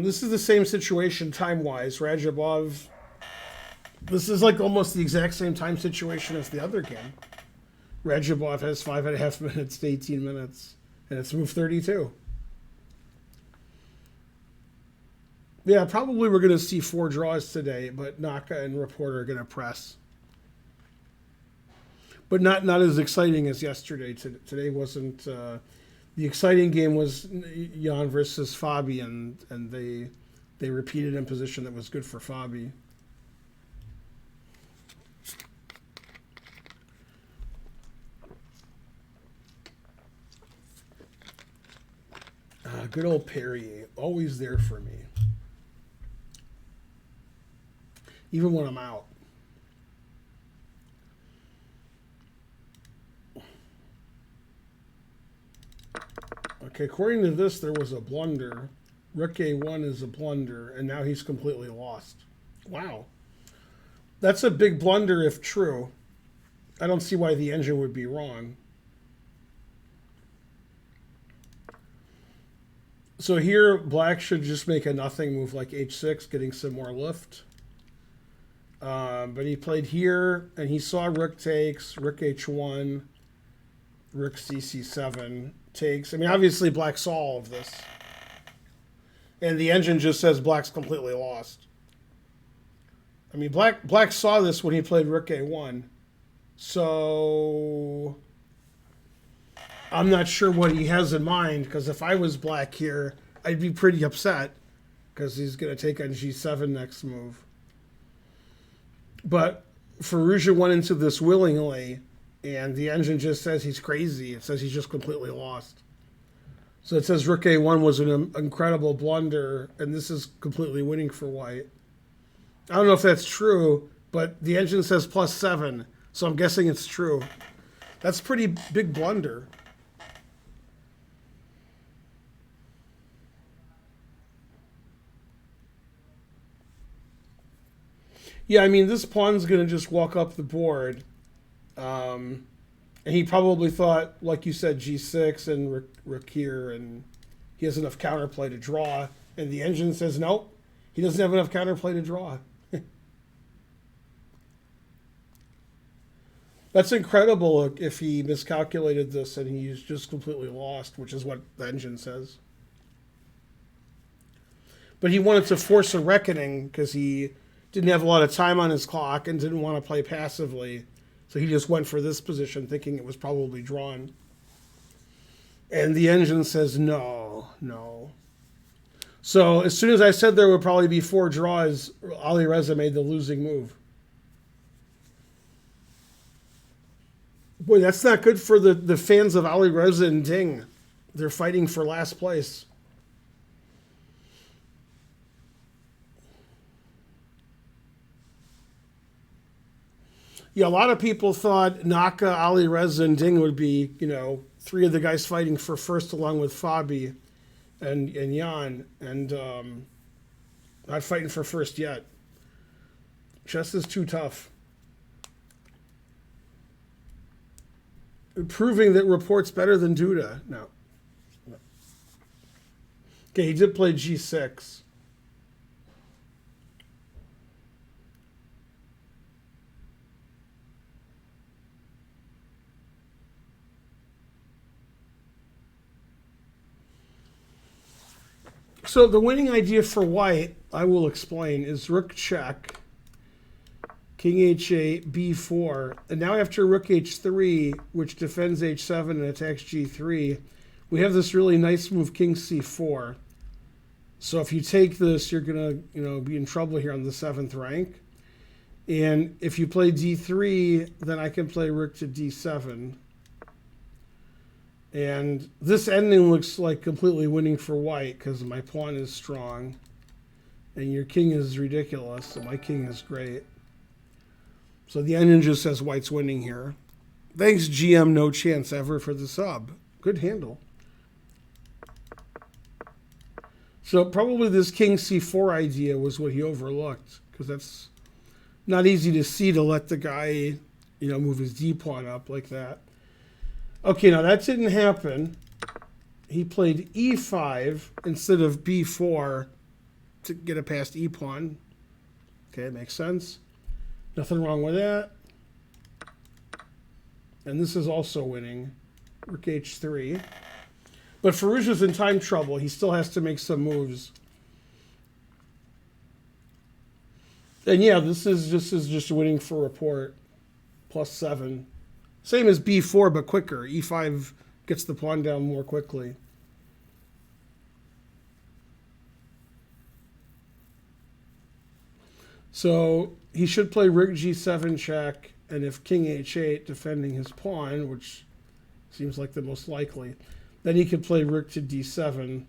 This is the same situation time-wise. Radjabov, this is like almost the exact same time situation as the other game. Radjabov has 5.5 minutes to 18 minutes, and it's move 32. Yeah, probably we're going to see 4 draws today, but Naka and Reporter are going to press. But not as exciting as yesterday. Today wasn't... the exciting game was Jan versus Fabi, and they repeated in position that was good for Fabi. Good old Perrier, always there for me. Even when I'm out. Okay, according to this, there was a blunder. Rook A1 is a blunder, and now he's completely lost. Wow. That's a big blunder if true. I don't see why the engine would be wrong. So here, black should just make a nothing move like h6, getting some more lift. But he played here, and he saw rook takes, rook h1, rook cc7 takes. I mean, obviously black saw all of this. And the engine just says black's completely lost. I mean, black saw this when he played rook a1. So I'm not sure what he has in mind, because if I was black here, I'd be pretty upset, because he's going to take on g7 next move. But Firouzja went into this willingly, and the engine just says he's crazy. It says he's just completely lost. So it says rook a1 was an incredible blunder, and this is completely winning for white. I don't know if that's true, but the engine says +7, so I'm guessing it's true. That's a pretty big blunder. Yeah, I mean, this pawn's going to just walk up the board. And he probably thought, like you said, g6 and rook here, and he has enough counterplay to draw. And the engine says, nope, he doesn't have enough counterplay to draw. That's incredible if he miscalculated this and he's just completely lost, which is what the engine says. But he wanted to force a reckoning because he didn't have a lot of time on his clock and didn't want to play passively. So he just went for this position thinking it was probably drawn. And the engine says, no. So as soon as I said there would probably be 4 draws, Ali Reza made the losing move. Boy, that's not good for the fans of Ali Reza and Ding. They're fighting for last place. Yeah, a lot of people thought Naka, Ali Reza, and Ding would be, three of the guys fighting for first along with Fabi and Jan, and not fighting for first yet. Chess is too tough. Proving that Report's better than Duda. No. Okay, he did play G6. So the winning idea for white, I will explain, is rook check, king h8, b4, and now after rook h3, which defends h7 and attacks g3, we have this really nice move, king c4. So if you take this, you're gonna, be in trouble here on the 7th rank. And if you play d3, then I can play rook to d7. And this ending looks like completely winning for white because my pawn is strong. And your king is ridiculous, and my king is great. So the ending just says white's winning here. Thanks, GM No Chance Ever, for the sub. Good handle. So probably this king c4 idea was what he overlooked, because that's not easy to see, to let the guy, move his d-pawn up like that. Okay, now that didn't happen. He played e5 instead of b4 to get it past e-pawn. Okay, it makes sense. Nothing wrong with that. And this is also winning. Rook h3. But Farouja's in time trouble. He still has to make some moves. And yeah, this is just winning for Report. +7. Same as b4, but quicker. e5 gets the pawn down more quickly. So he should play rook g7 check, and if king h8 defending his pawn, which seems like the most likely, then he could play rook to d7.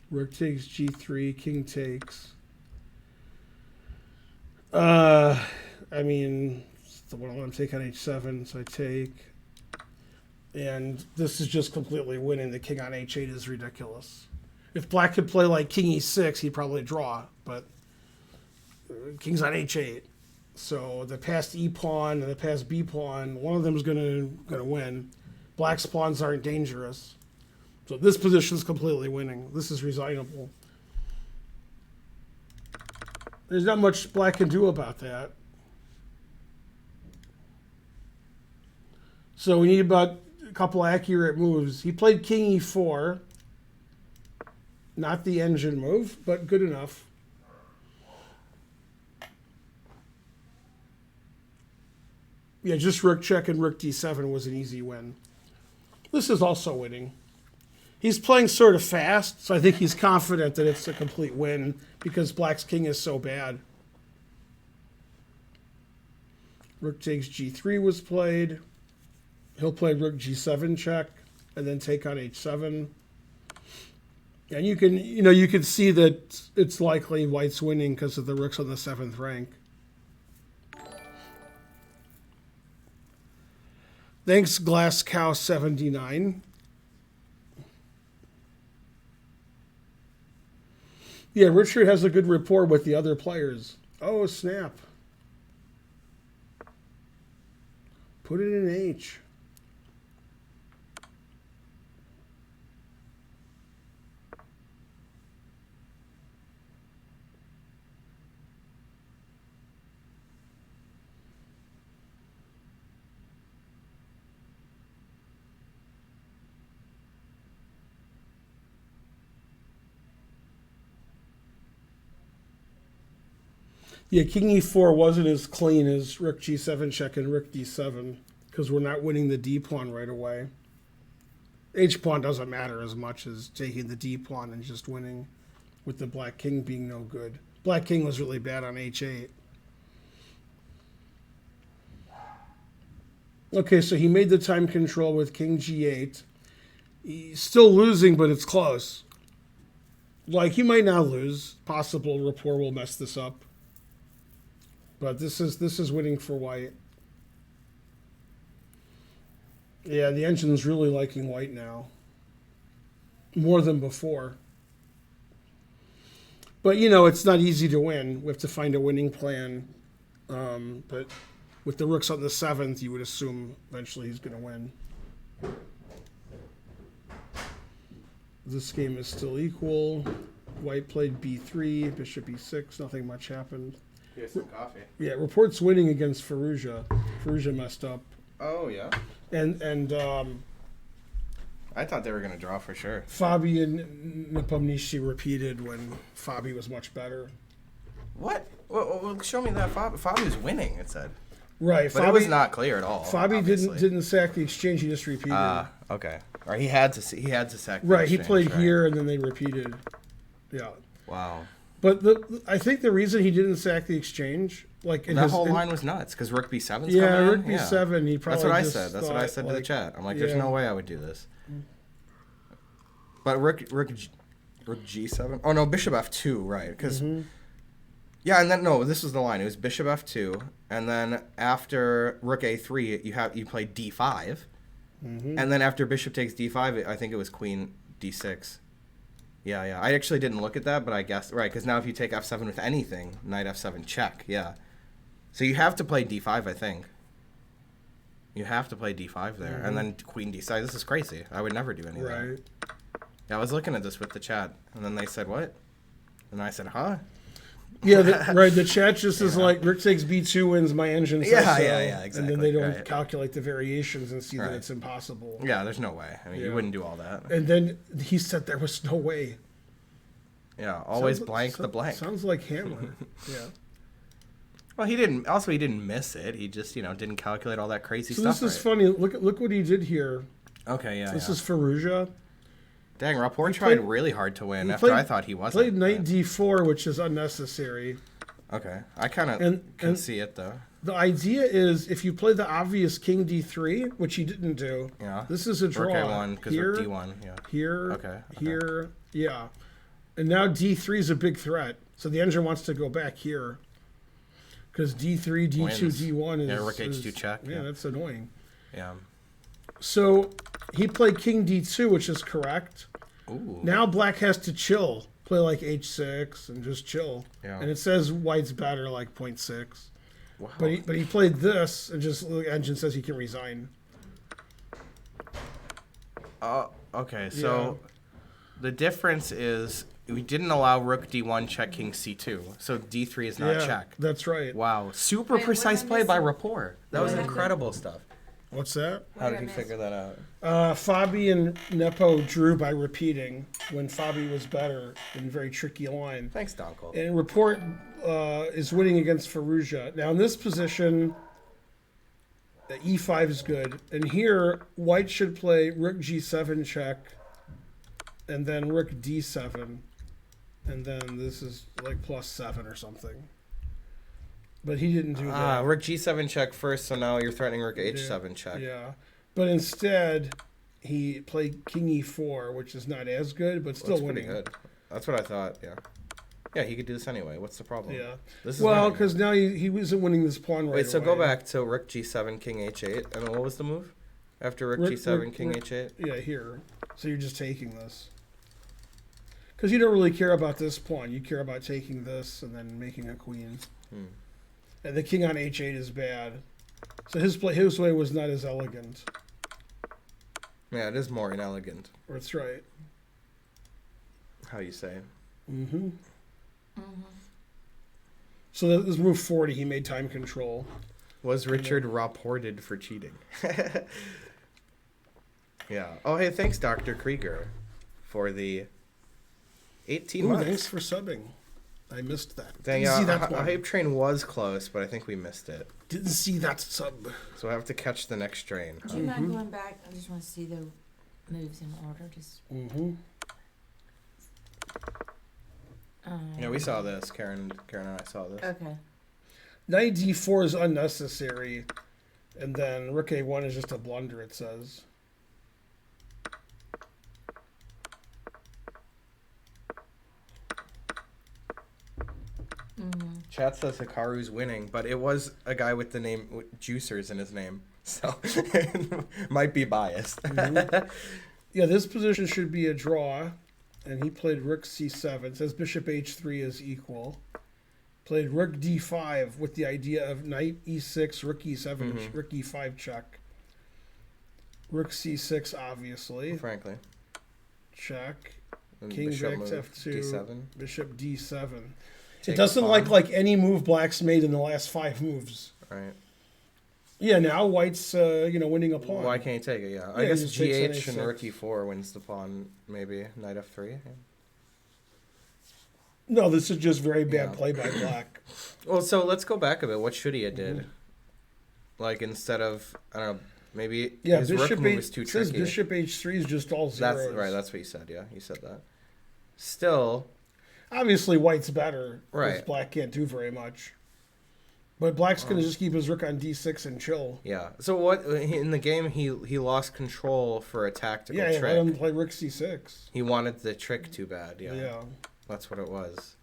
Rook takes g3, king takes. I mean, the one I want to take on h7, so I take. And this is just completely winning. The king on h8 is ridiculous. If black could play like king e6, he'd probably draw, but king's on h8. So the past e pawn and the past b pawn, one of them is gonna win. Black's pawns aren't dangerous. So this position is completely winning. This is resignable. There's not much black can do about that. So we need about a couple accurate moves. He played king e4. Not the engine move, but good enough. Yeah, just rook check and rook d7 was an easy win. This is also winning. He's playing sort of fast, so I think he's confident that it's a complete win because black's king is so bad. Rook takes g3 was played. He'll play rook g7 check and then take on h7. And you can see that it's likely white's winning because of the rooks on the 7th rank. Thanks, Glass Cow 79. Yeah, Richard has a good rapport with the other players. Oh, snap. Put it in H. Yeah, king e4 wasn't as clean as rook g7 check and rook d7 because we're not winning the d pawn right away. H pawn doesn't matter as much as taking the d pawn and just winning with the black king being no good. Black king was really bad on h8. Okay, so he made the time control with king g8. He's still losing, but it's close. Like, he might not lose. Possible rapport will mess this up. But this is winning for white. Yeah, the engine's really liking white now. More than before. But, you know, it's not easy to win. We have to find a winning plan. But with the rooks on the 7th, you would assume eventually he's going to win. This game is still equal. White played b3, bishop e6. Nothing much happened. Here's some coffee. Yeah, reports winning against Firouzja. Firouzja messed up. Oh, yeah? And I thought they were going to draw for sure. Fabi and Nepomniachtchi repeated when Fabi was much better. What? Well, show me that Fabi was winning, it said. Right. But Fabi, it was not clear at all. Fabi obviously. didn't sack the exchange, he just repeated. Okay. Or he had to sack the Right, he exchange, played right. here and then they repeated. Yeah. Wow. But I think the reason he didn't sack the exchange, like in That his whole line was nuts because Rook B7's yeah, coming in. Rook B7, he probably That's what I just said. That's what I said to the chat. I'm like, there's yeah. no way I would do this. But Rook G7. Oh no, Bishop F2, right? Because yeah, and then no, this was the line. It was Bishop F2, and then after Rook A3, you play D5, and then after Bishop takes D5, I think it was Queen D6. Yeah. I actually didn't look at that, but I guessed right because now if you take F7 with anything, Knight F7 check. Yeah, so you have to play D5, I think. You have to play D5 there, and then Queen D6. This is crazy. I would never do anything. Right. Yeah, I was looking at this with the chat, and then they said, what? And I said, huh? Yeah, right. The chat just is like, Rook takes B2 wins, my engine says Yeah, so. yeah, exactly. And then they don't right. calculate the variations and see that Right. it's impossible. Yeah, there's no way. I mean, you Yeah. wouldn't do all that. And then he said there was no way. Yeah, always Sounds- blank the blank. Sounds like Hamlet. Yeah. Well, he didn't. Also, he didn't miss it. He just, didn't calculate all that crazy So stuff. this is right. funny. Look what he did here. Okay, yeah. This yeah. is Firouzja. Dang, Rapport he tried played- really hard to win he after played- I thought he wasn't. Played knight but- d4, which is unnecessary. Okay, I kind of And- can and- see it though. The idea is if you play the obvious king d3, which he didn't do, Yeah. this is a draw. Rook A1 because Here, Rook D1. Yeah. here, Okay. here, yeah. And now d3 is a big threat. So the engine wants to go back here. Because d3, d2, Wins. d1 is... Yeah, Rook is- H2 check. Yeah, that's annoying. Yeah. So he played king d2, which is correct. Ooh. Now black has to chill. Play like h6 and just chill. Yeah. And it says white's better like 0.6. Wow. But he played this and just the engine says he can resign. Okay, so the difference is we didn't allow Rook D1 check King C2, so D3 is not Yeah, check. that's right. Wow, super Wait, what precise am I play by missing? Rapport. That was What? incredible stuff. What's that? How What did I you missed? figure that out? Fabi and Nepo drew by repeating when Fabi was better in a very tricky line. Thanks, Donkel. And Report is winning against Firouzja. Now in this position, E5 is good. And here, white should play Rook G7 check, and then Rook D7. And then this is like +7 or something. But he didn't do that. Rook G7 check first, so now you're threatening Rook H7 check. Yeah. But instead, he played King E4, which is not as good, but still That's pretty winning. good. That's what I thought, yeah. Yeah, he could do this anyway. What's the problem? Yeah. This is Well, winning. because now he wasn't winning this pawn right Wait, so away. go back to Rook G7, King H8, and then what was the move? After Rook G7, King H8? Yeah, here. So you're just taking this. Because you don't really care about this pawn. You care about taking this and then making a queen. And the king on H8 is bad. So his way was not as elegant. Yeah, it is more inelegant. That's right. How you say? Mm-hmm. So this move 40, he made time control. Was Richard rapported for cheating? Yeah. Oh, hey, thanks, Dr. Krieger, for the 18 Ooh, months. thanks for subbing. I missed that. Dang, Didn't see yeah, that a one. hype train was close, but I think we missed it. Didn't see that sub. So I have to catch the next train. Do you mind going back? I just want to see the moves in order. Just. Mm-hmm. Yeah, we saw this. Karen and I saw this. Okay. Knight d4 is unnecessary. And then rook a1 is just a blunder, it says. Chat says Hikaru's winning, but it was a guy with the name Juicers in his name, so might be biased. Yeah, this position should be a draw, and he played rook c7. It says bishop h3 is equal. Played rook d5 with the idea of knight e6, rook e7, rook e5 check. Rook c6, obviously. Frankly. Check. And King bishop takes move, f2. d7. Bishop d7. Take It doesn't pawn. like any move black's made in the last 5 moves. Right. Yeah, now white's winning a pawn. Why can't he take it? Yeah. Yeah, I he guess just takes GH and an a6. rook e4 wins the pawn, maybe. Knight f3. Yeah. No, this is just very bad Yeah. play by black. Well, so let's go back a bit. What should he have did? Like, instead of, I don't know, maybe Yeah, his rook bishop move h is too it says tricky. bishop h3 is just all zeros. That's right. That's what you said. Yeah, you said that. Still, Obviously, white's better. Because Right. black can't do very much. But black's going to just keep his rook on d6 and chill. yeah. So what in the game he lost control for a tactical Yeah, trick. let him play rook c6. He wanted the trick too bad. Yeah. Yeah. That's what it was.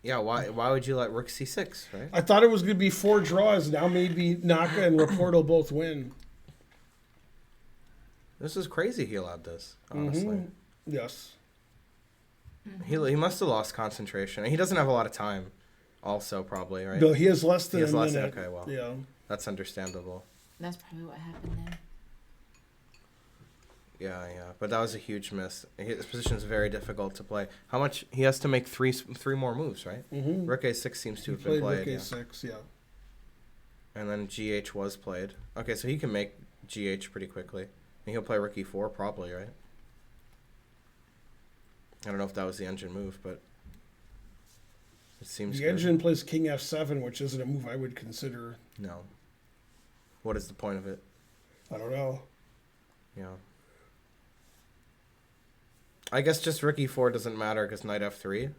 Yeah. Why would you let rook c6? Right. I thought it was going to be 4 draws. Now maybe Naka and Rapport will both win. This is crazy. He allowed this. Honestly. Yes. He must have lost concentration. He doesn't have a lot of time. Also, probably, right? No, he has less than He has a less- minute. okay, well. Yeah. That's understandable. That's probably what happened there. Yeah. But that was a huge miss. His position is very difficult to play. How much? He has to make three more moves, right? Mm-hmm. Rook a6 seems to He have been played played. rook Yeah. a6, yeah. And then GH was played. Okay, so he can make GH pretty quickly. And he'll play rook e4 probably, right? I don't know if that was the engine move, but it seems The good. engine plays king f7, which isn't a move I would consider. No. What is the point of it? I don't know. Yeah. I guess just rook e4 doesn't matter because knight f3.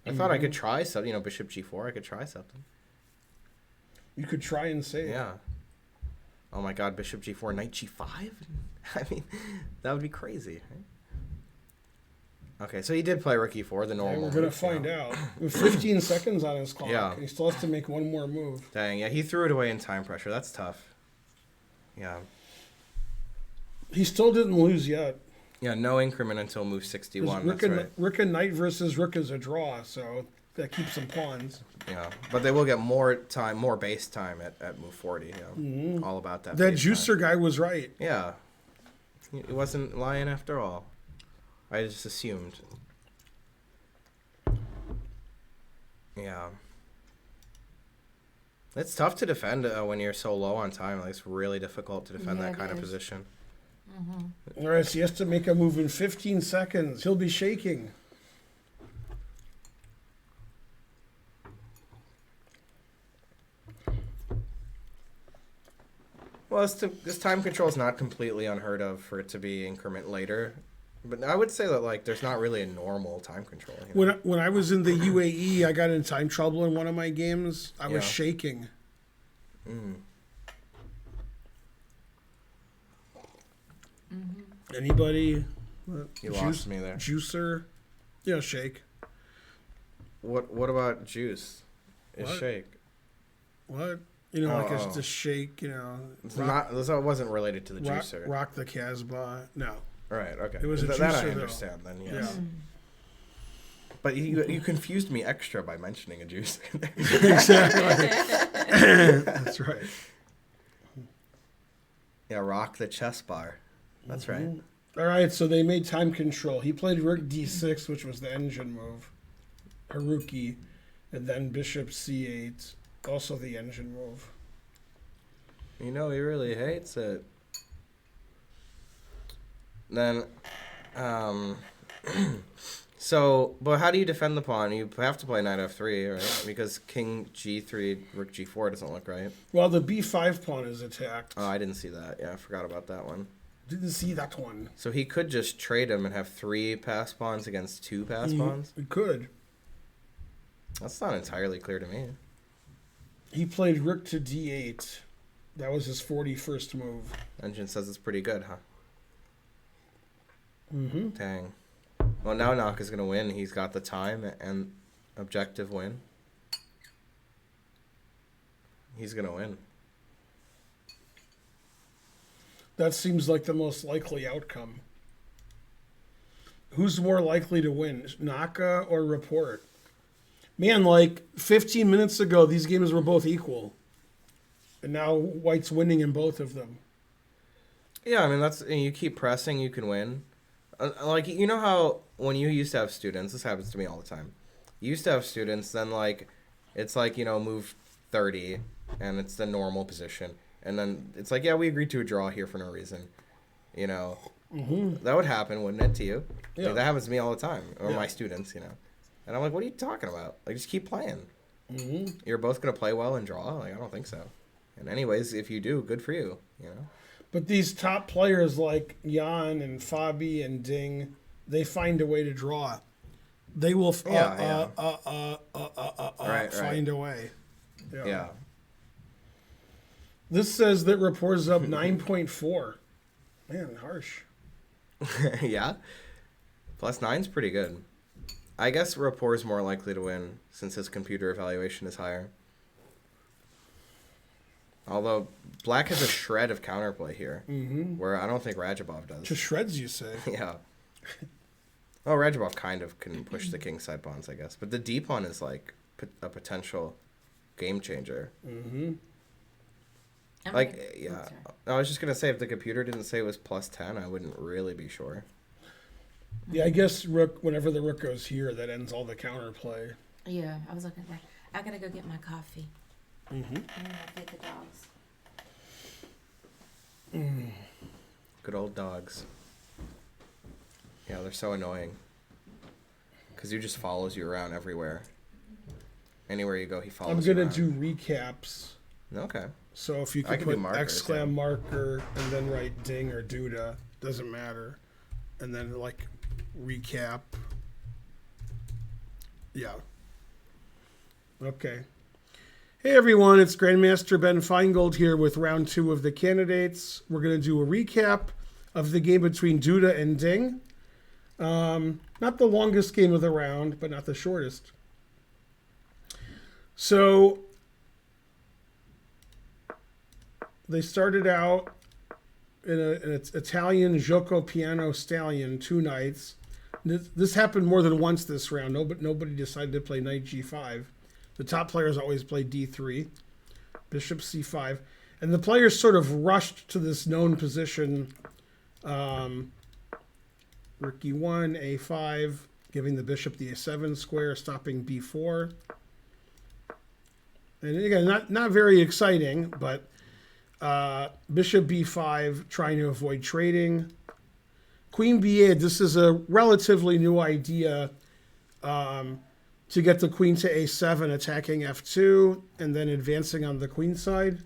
I thought I could try something, bishop g4. I could try something. You could try and save. Yeah. Oh my god, bishop g4, knight g5? I mean, that would be crazy. Right? Okay, so he did play rook e4, the normal. And we're going to move, find you know. out. With 15 seconds on his clock, Yeah. and he still has to make one more move. Dang, yeah, he threw it away in time pressure. That's tough. Yeah. He still didn't lose yet. Yeah, no increment until move 'Cause 61. Rook, That's and, right. Rook and Knight versus Rook is a draw, so that keeps some pawns. Yeah, but they will get more time, more base time at move 40. Yeah, Mm-hmm. all about that. That base time. juicer guy was right. Yeah, he wasn't lying after all. I just assumed. Yeah, it's tough to defend when you're so low on time. Like, it's really difficult to defend Yeah, that it kind of is. position. All right, so he has to make a move in 15 seconds. He'll be shaking. Well, this time control is not completely unheard of for it to be increment later. But I would say that, like, there's not really a normal time control. You know? When I was in the UAE, I got in time trouble in one of my games. I was Yeah. shaking. Anybody? You lost me there. Juicer? Yeah, shake. What about juice? Is What? shake? What? You know, like Oh, it's oh. just shake, It's not. This wasn't related to the rock, juicer. rock the Casbah. No. Right. Okay. It was a that I juicer, though. understand. Then yes. Yeah. But you confused me extra by mentioning a juicer. Exactly. That's right. Yeah. Rock the chess bar. That's right. All right, so they made time control. He played rook d6, which was the engine move. Haruki. And then bishop c8, also the engine move. You know he really hates it. Then, so, but how do you defend the pawn? You have to play knight f3, right? Because king g3, rook g4 doesn't look right. Well, the b5 pawn is attacked. Oh, I didn't see that. Yeah, I forgot about that one. Didn't see that one. So he could just trade him and have 3 pass pawns against 2 pass pawns? We could. That's not entirely clear to me. He played rook to d8. That was his 41st move. Engine says it's pretty good, huh? Mm-hmm. Dang. Well, now Knock is going to win. He's got the time and objective win. He's going to win. That seems like the most likely outcome. Who's more likely to win, Naka or Report? Man, like 15 minutes ago, these games were both equal. And now White's winning in both of them. Yeah, I mean, you keep pressing, you can win. Like, you know how when you used to have students, this happens to me all the time. You used to have students, then, like, it's like, move 30, and it's the normal position. And then it's like, yeah, we agreed to a draw here for no reason. Mm-hmm. That would happen, wouldn't it, to you? Yeah. Like, that happens to me all the time, or Yeah. my students, And I'm like, what are you talking about? Like, just keep playing. Mm-hmm. You're both going to play well and draw? Like, I don't think so. And anyways, if you do, good for you, But these top players like Jan and Fabi and Ding, they find a way to draw. They will Right. find a way. Yeah. This says that Rapport's up 9.4. Man, harsh. Yeah. +9's pretty good. I guess Rapport's more likely to win since his computer evaluation is higher. Although Black has a shred of counterplay here, where I don't think Rajabov does. To shreds, you say? Yeah. Oh, Rajabov kind of can push the king side pawns, I guess. But the D pawn is like a potential game changer. Mm-hmm. Like, yeah. I was just going to say, if the computer didn't say it was +10, I wouldn't really be sure. Yeah, I guess rook. Whenever the rook goes here, that ends all the counterplay. Yeah, I was looking at that. I gotta go get my coffee. Mm-hmm. I'm gonna get the dogs. Good old dogs. Yeah, they're so annoying. Because he just follows you around everywhere. Anywhere you go, he follows I'm you gonna around. do recaps. Okay. So if you I could can do put markers, exclam marker and then write ding or duda, doesn't matter, and then like recap. Yeah. Okay. Hey everyone, it's Grandmaster Ben Finegold here with round 2 of the candidates. We're going to do a recap of the game between Duda and Ding. Not the longest game of the round, but not the shortest. So they started out in an Italian Gioco Piano Stallion, 2 knights. This happened more than once this round. Nobody decided to play knight g5. The top players always play d3, bishop c5. And the players sort of rushed to this known position. Rook e1, a5, giving the bishop the a7 square, stopping b4. And again, not very exciting, but bishop b5, trying to avoid trading. Queen b8, this is a relatively new idea to get the queen to a7, attacking f2, and then advancing on the queen side.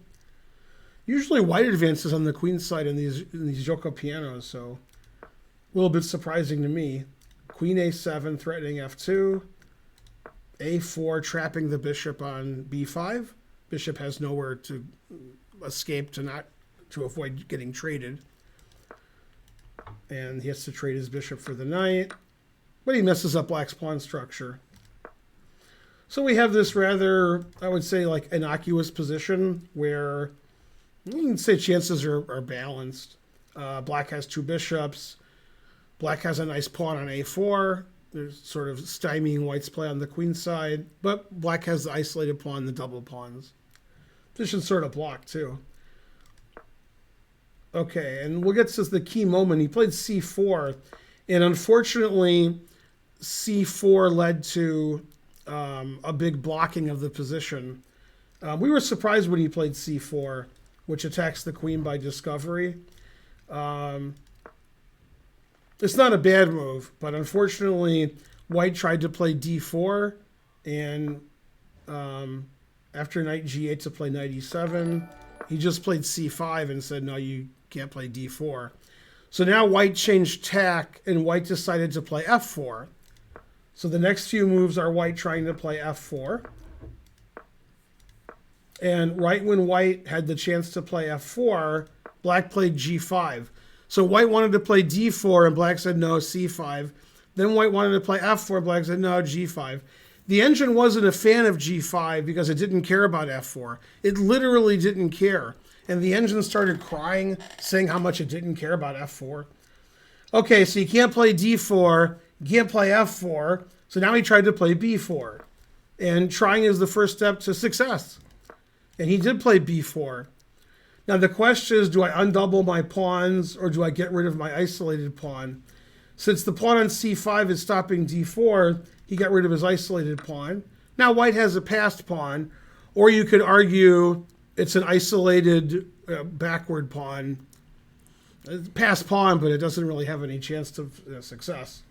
Usually white advances on the queen side in these Gioco pianos, so a little bit surprising to me. Queen a7, threatening f2. a4, trapping the bishop on b5. Bishop has nowhere to escape to avoid getting traded. And he has to trade his bishop for the knight. But he messes up black's pawn structure. So we have this rather, I would say, like innocuous position where you can say chances are balanced. Black has 2 bishops. Black has a nice pawn on a4. There's sort of stymieing white's play on the queen side. But black has the isolated pawn, the double pawns. Position's sort of blocked too. Okay, and we'll get to the key moment. He played c4, and unfortunately, c4 led to a big blocking of the position. We were surprised when he played c4, which attacks the queen by discovery. It's not a bad move, but unfortunately, white tried to play d4, and after knight g8 to play knight e7, he just played c5 and said, no, you can't play d4. So now white changed tack, and white decided to play f4. So the next few moves are white trying to play f4. And right when white had the chance to play f4, black played g5. So white wanted to play d4, and black said no, c5. Then white wanted to play f4, black said no, g5. The engine wasn't a fan of g5 because it didn't care about f4. It literally didn't care. And the engine started crying, saying how much it didn't care about f4. Okay, so you can't play d4, you can't play f4, so now he tried to play b4. And trying is the first step to success. And he did play b4. Now the question is, do I undouble my pawns or do I get rid of my isolated pawn? Since the pawn on c5 is stopping d4, he got rid of his isolated pawn. Now white has a passed pawn, or you could argue it's an isolated backward pawn. Passed pawn, but it doesn't really have any chance of success.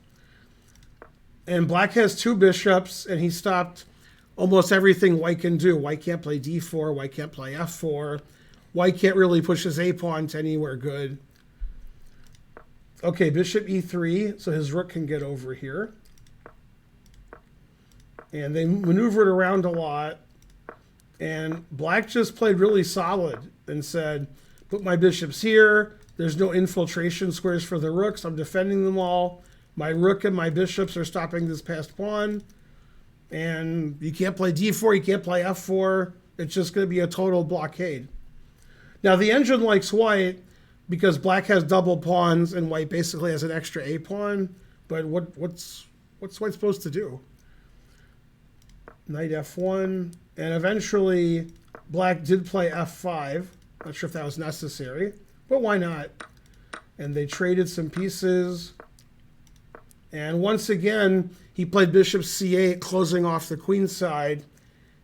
And black has 2 bishops, and he stopped almost everything white can do. White can't play d4, white can't play f4. White can't really push his a pawn to anywhere good. Okay, bishop e3, so his rook can get over here. And they maneuvered around a lot. And black just played really solid and said, put my bishops here. There's no infiltration squares for the rooks. I'm defending them all. My rook and my bishops are stopping this passed pawn. And you can't play d4, you can't play f4. It's just going to be a total blockade. Now the engine likes white because black has double pawns and white basically has an extra a pawn. But what's white supposed to do? Knight f1, and eventually black did play f5. Not sure if that was necessary, but why not? And they traded some pieces. And once again, he played bishop c8, closing off the queen side.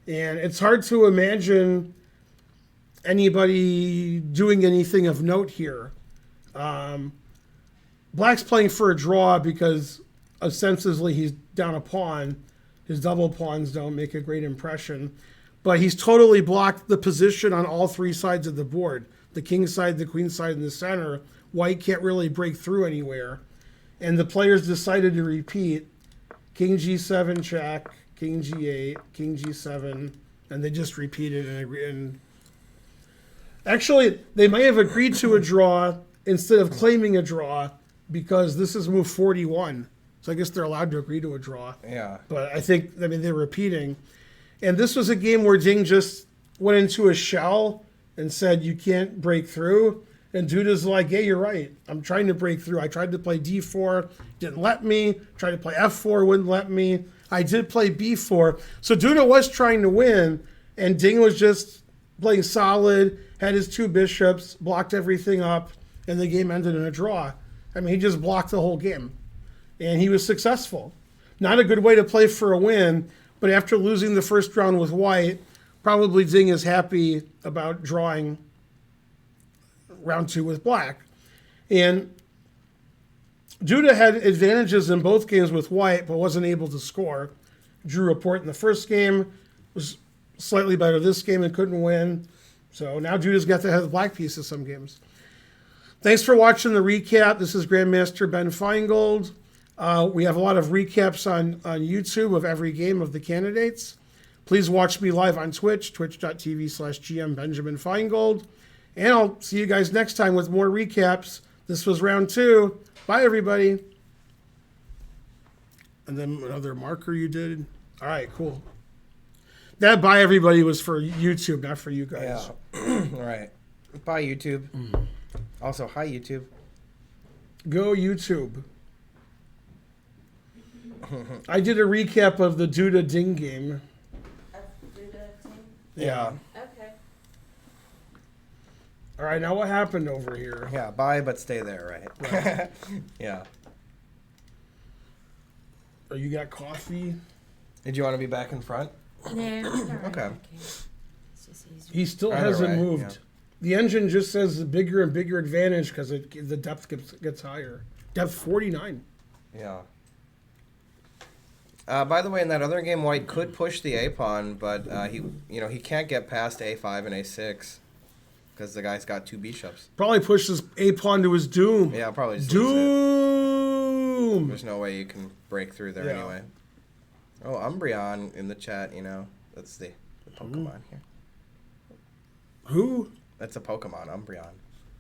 And it's hard to imagine anybody doing anything of note here. Black's playing for a draw because ostensibly he's down a pawn. His double pawns don't make a great impression. But he's totally blocked the position on all 3 sides of the board. The king side, the queen side, and the center. White can't really break through anywhere. And the players decided to repeat. King g7 check, king g8, king g7. And they just repeated and actually, they may have agreed to a draw instead of claiming a draw because this is move 41. So I guess they're allowed to agree to a draw. Yeah. But they're repeating. And this was a game where Ding just went into a shell and said, you can't break through. And Duda's like, yeah, you're right. I'm trying to break through. I tried to play d4, didn't let me. Tried to play f4, wouldn't let me. I did play b4. So Duda was trying to win, and Ding was just playing solid, had his 2 bishops, blocked everything up, and the game ended in a draw. I mean, he just blocked the whole game. And he was successful. Not a good way to play for a win, but after losing the first round with white, probably Ding is happy about drawing round 2 with black. And Duda had advantages in both games with white, but wasn't able to score. Drew a port in the first game, was slightly better this game and couldn't win. So now Duda's got to have the black pieces some games. Thanks for watching the recap. This is Grandmaster Ben Finegold. We have a lot of recaps on YouTube of every game of the candidates. Please watch me live on Twitch, twitch.tv/GM Benjamin Finegold. And I'll see you guys next time with more recaps. This was round 2. Bye, everybody. And then another marker you did. All right, cool. That bye, everybody was for YouTube, not for you guys. Yeah. All right. Bye, YouTube. Also, hi, YouTube. Go YouTube. I did a recap of the Duda Ding game. Yeah. Okay. All right, now what happened over here? Yeah, bye, but stay there, right? Yeah. Oh, you got coffee? Did you want to be back in front? No. Okay. It's just easier. He still Either hasn't way, moved. yeah. The engine just says the bigger and bigger advantage because the depth gets higher. Depth 49. Yeah. By the way, in that other game, white could push the a pawn, but he can't get past a5 and a6 because the guy's got 2 bishops. Probably pushes a pawn to his doom. Yeah, probably just lose it. Doom. There's no way you can break through there Yeah. anyway. Oh, Umbreon in the chat, that's the Pokemon here. Mm. Who? That's a Pokemon, Umbreon.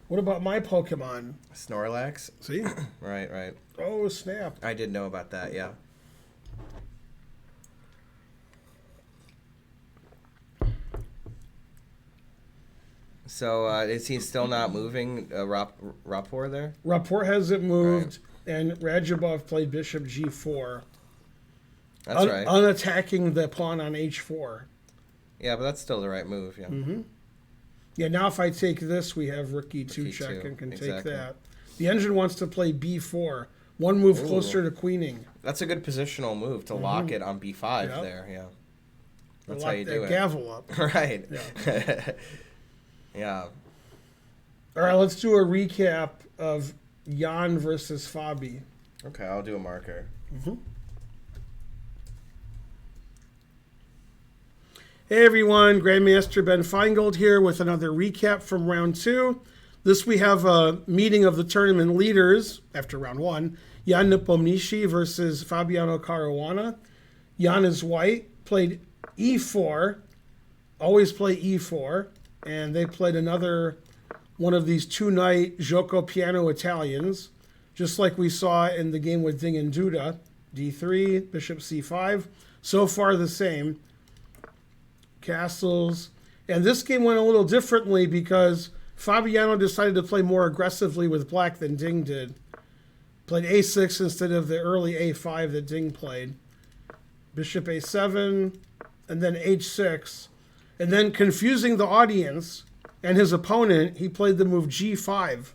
What about my Pokemon? Snorlax. See? Right. Oh, snap. I did know about that, yeah. So, is he still not moving Rapport there? Rapport hasn't moved, and Radjabov played bishop g4. That's right. Unattacking the pawn on h4. Yeah, but that's still the right move, yeah. Mm-hmm. Yeah, now if I take this, we have rook e2 check and can take that. The engine wants to play b4. One move closer to queening. That's a good positional move to lock it on b5 there, yeah. That's how you do it. Gavel up. Right. Yeah. Yeah. All right, let's do a recap of Jan versus Fabi. Okay, I'll do a marker. Mm-hmm. Hey everyone, Grandmaster Ben Finegold here with another recap from round 2. This we have a meeting of the tournament leaders after round 1. Jan Nepomniachtchi versus Fabiano Caruana. Jan is white, played e4, always play e4, and they played another one of these two-night Gioco Piano Italians, just like we saw in the game with Ding and Duda. d3, bishop c5, so far the same. Castles. And this game went a little differently because Fabiano decided to play more aggressively with black than Ding did. Played a6 instead of the early a5 that Ding played. Bishop a7, and then h6. And then confusing the audience and his opponent, he played the move g5.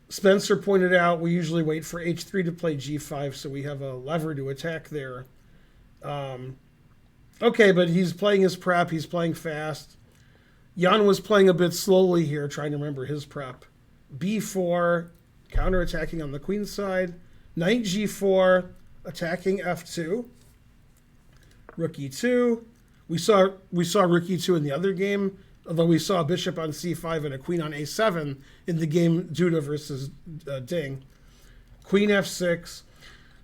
Spencer pointed out we usually wait for h3 to play g5, so we have a lever to attack there. Okay, but he's playing his prep. He's playing fast. Jan was playing a bit slowly here, trying to remember his prep. b4, counterattacking on the queen side. Knight g4, attacking f2. Rook e2. We saw rook e2 in the other game, although we saw a bishop on c5 and a queen on a7 in the game Duda versus Ding. Queen f6.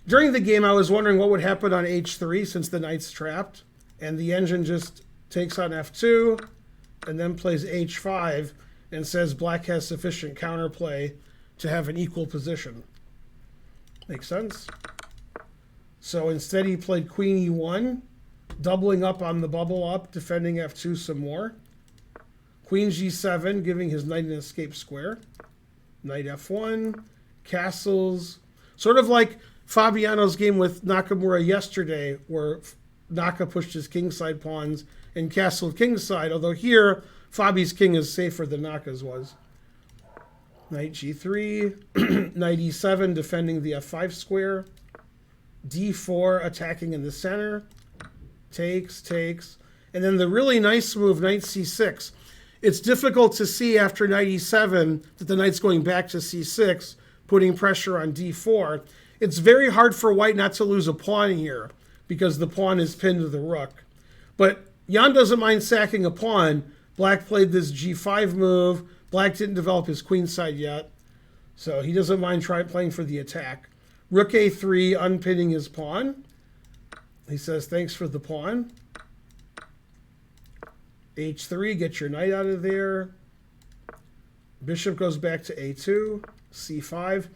During the game, I was wondering what would happen on h3 since the knight's trapped. And the engine just takes on f2 and then plays h5 and says black has sufficient counterplay to have an equal position. Makes sense? So instead he played queen e1, doubling up on the bubble up, defending f2 some more. Queen g7, giving his knight an escape square. Knight f1, castles. Sort of like Fabiano's game with Nakamura yesterday, where Naka pushed his kingside pawns and castled kingside, although here Fabi's king is safer than Naka's was. Knight g3, knight e7 defending the f5 square, d4 attacking in the center, takes, and then the really nice move, knight c6. It's difficult to see after knight e7 that the knight's going back to c6, putting pressure on d4. It's very hard for white not to lose a pawn here, because the pawn is pinned to the rook. But Jan doesn't mind sacking a pawn. Black played this g5 move. Black didn't develop his queenside yet, so he doesn't mind playing for the attack. Rook a3, unpinning his pawn. He says, thanks for the pawn. h3, get your knight out of there. Bishop goes back to a2, c5.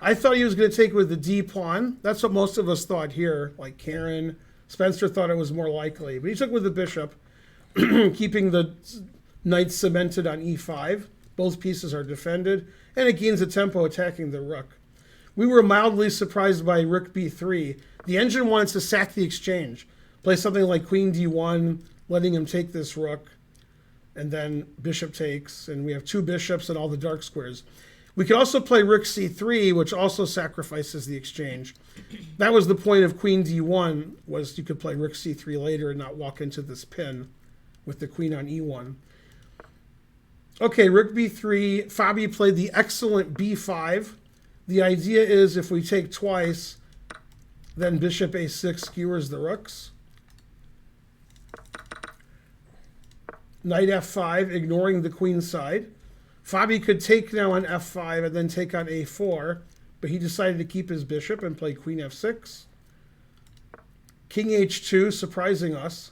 I thought he was going to take with the d pawn. That's what most of us thought here, like Karen. Spencer thought it was more likely. But he took with the bishop, keeping the knight cemented on e5. Both pieces are defended, and it gains a tempo attacking the rook. We were mildly surprised by rook b3. The engine wants to sack the exchange, play something like queen d1, letting him take this rook, and then bishop takes, and we have two bishops and all the dark squares. We could also play rook c3, which also sacrifices the exchange. That was the point of queen d1, was you could play rook c3 later and not walk into this pin with the queen on e1. Okay, rook b3. Fabi played the excellent b5. The idea is if we take twice, then bishop a6 skewers the rooks. Knight f5, ignoring the queen side. Fabi could take now on f5 and then take on a4, but he decided to keep his bishop and play queen f6. King h2, surprising us.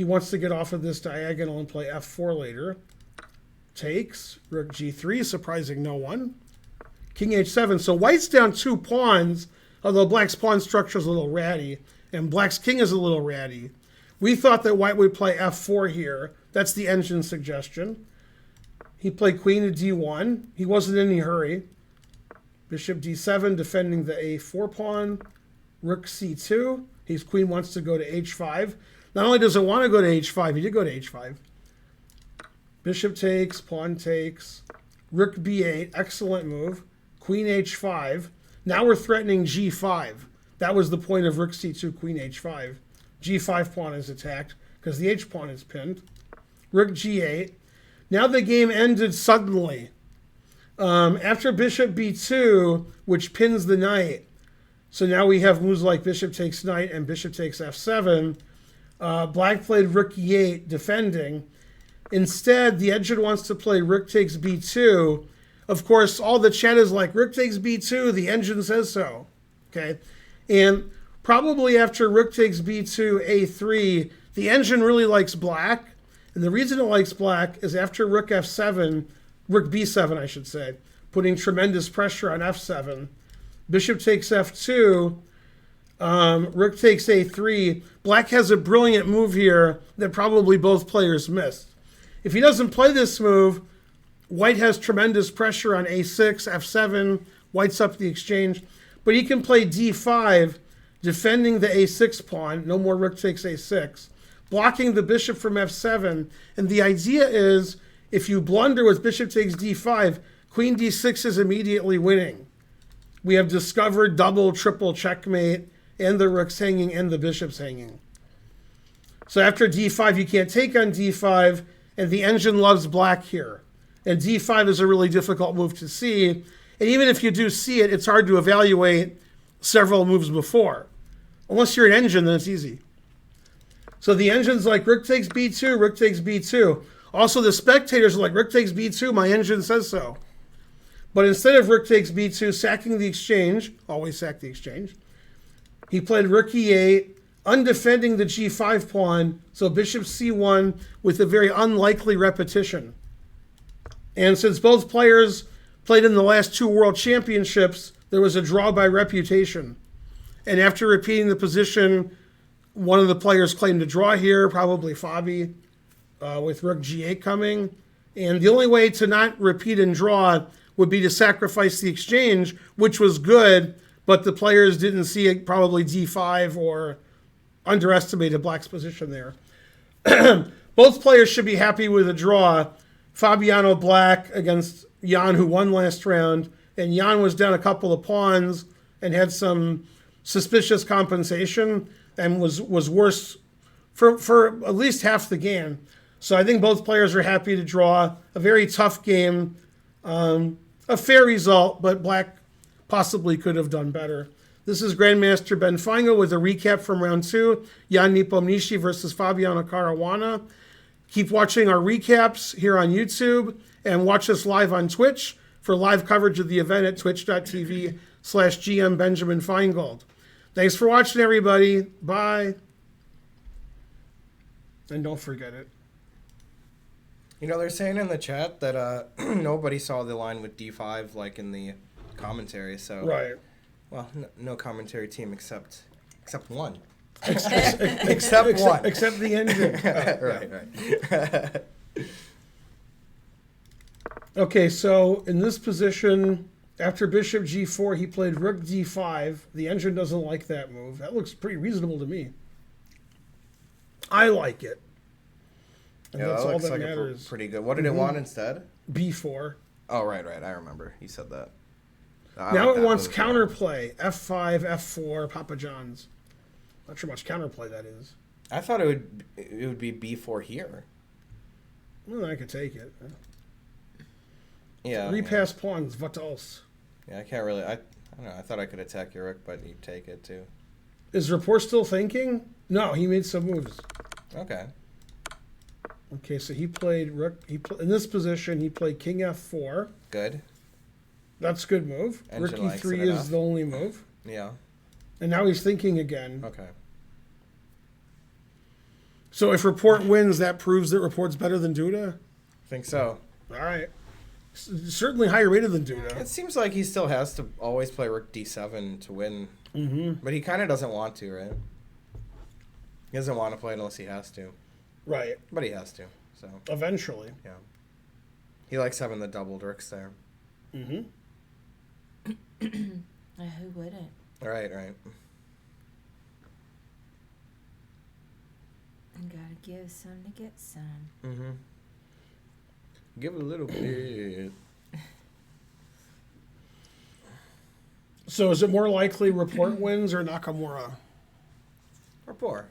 He wants to get off of this diagonal and play f4 later. Takes. Rook g3, surprising no one. King h7. So white's down 2 pawns, although black's pawn structure is a little ratty, and black's king is a little ratty. We thought that white would play f4 here. That's the engine suggestion. He played queen to d1. He wasn't in any hurry. Bishop d7, defending the a4 pawn. Rook c2. His queen wants to go to h5. Not only does it want to go to h5, he did go to h5. Bishop takes, pawn takes. Rook b8, excellent move. Queen h5. Now we're threatening g5. That was the point of rook c2, queen h5. g5 pawn is attacked because the h pawn is pinned. Rook g8. Now the game ended suddenly. After bishop b2, which pins the knight, so now we have moves like bishop takes knight and bishop takes f7. Black played rook e8, defending. Instead, the engine wants to play rook takes b2. Of course, all the chat is like, rook takes b2, the engine says so. Okay? And probably after rook takes b2, a3, the engine really likes black. And the reason it likes black is after rook f7, rook b7, I should say, putting tremendous pressure on f7. Bishop takes f2, rook takes a3. Black has a brilliant move here that probably both players missed. If he doesn't play this move, white has tremendous pressure on a6, f7, white's up the exchange. But he can play d5, defending the a6 pawn, no more rook takes a6, blocking the bishop from f7. And the idea is, if you blunder with bishop takes d5, queen d6 is immediately winning. We have discovered double, triple checkmate, and the rook's hanging and the bishop's hanging. So after d5, you can't take on d5, and the engine loves black here. And d5 is a really difficult move to see. And even if you do see it, it's hard to evaluate several moves before. Unless you're an engine, then it's easy. So the engine's like, rook takes b2, rook takes b2. Also, the spectators are like, rook takes b2, my engine says so. But instead of rook takes b2, sacking the exchange, always sack the exchange, he played rook e8, undefending the g5 pawn, so bishop c1 with a very unlikely repetition. And since both players played in the last 2 world championships, there was a draw by reputation. And after repeating the position, one of the players claimed to draw here, probably Fabi, with rook g8 coming. And the only way to not repeat and draw would be to sacrifice the exchange, which was good, but the players didn't see it, probably d5, or underestimated black's position there. Both players should be happy with a draw. Fabiano Black against Jan, who won last round, and Jan was down a couple of pawns and had some suspicious compensation and was worse for at least half the game. So I think both players are happy to draw. A very tough game. A fair result, but black possibly could have done better. This is Grandmaster Ben Finegold with a recap from round 2. Jan Nepomniachtchi versus Fabiano Caruana. Keep watching our recaps here on YouTube and watch us live on Twitch for live coverage of the event at twitch.tv/GM Benjamin Finegold. Thanks for watching, everybody. Bye. And don't forget it. You know, they're saying in the chat that nobody saw the line with d5 like in the commentary. So Right. Well, no commentary team except one. Except one. Except the engine. Right. Okay, so in this position, after bishop g4, he played rook d5. The engine doesn't like that move. That looks pretty reasonable to me. I like it. And Yeah, that's that all looks that like matters. pretty good. What did it want instead? b4. Oh, right. I remember. You said that. Now it wants counterplay. f5, f4, Papa John's. Not sure much counterplay that is. I thought it would be b4 here. Well, I could take it. Yeah. Repass pawns, what else? Yeah, I can't really. I don't know. I thought I could attack your rook, but you take it too. Is Rapport still thinking? No, he made some moves. Okay. Okay, so he played rook. In this position, he played king f4. Good. That's a good move. Engine Rook likes e3 it is enough. the only move. Yeah. And now he's thinking again. Okay. So if Report wins, that proves that Report's better than Duda? I think so. All right. Certainly higher rated than Duda. It seems like he still has to always play Rook D7 to win. Mm-hmm. But he kind of doesn't want to, right? He doesn't want to play it unless he has to. Right. But he has to, so. Eventually. Yeah. He likes having the doubled rooks there. Mm-hmm. Who wouldn't? Right. You gotta give some to get some. Mm-hmm. Give a little bit. So is it more likely Report wins or Nakamura? Rapport.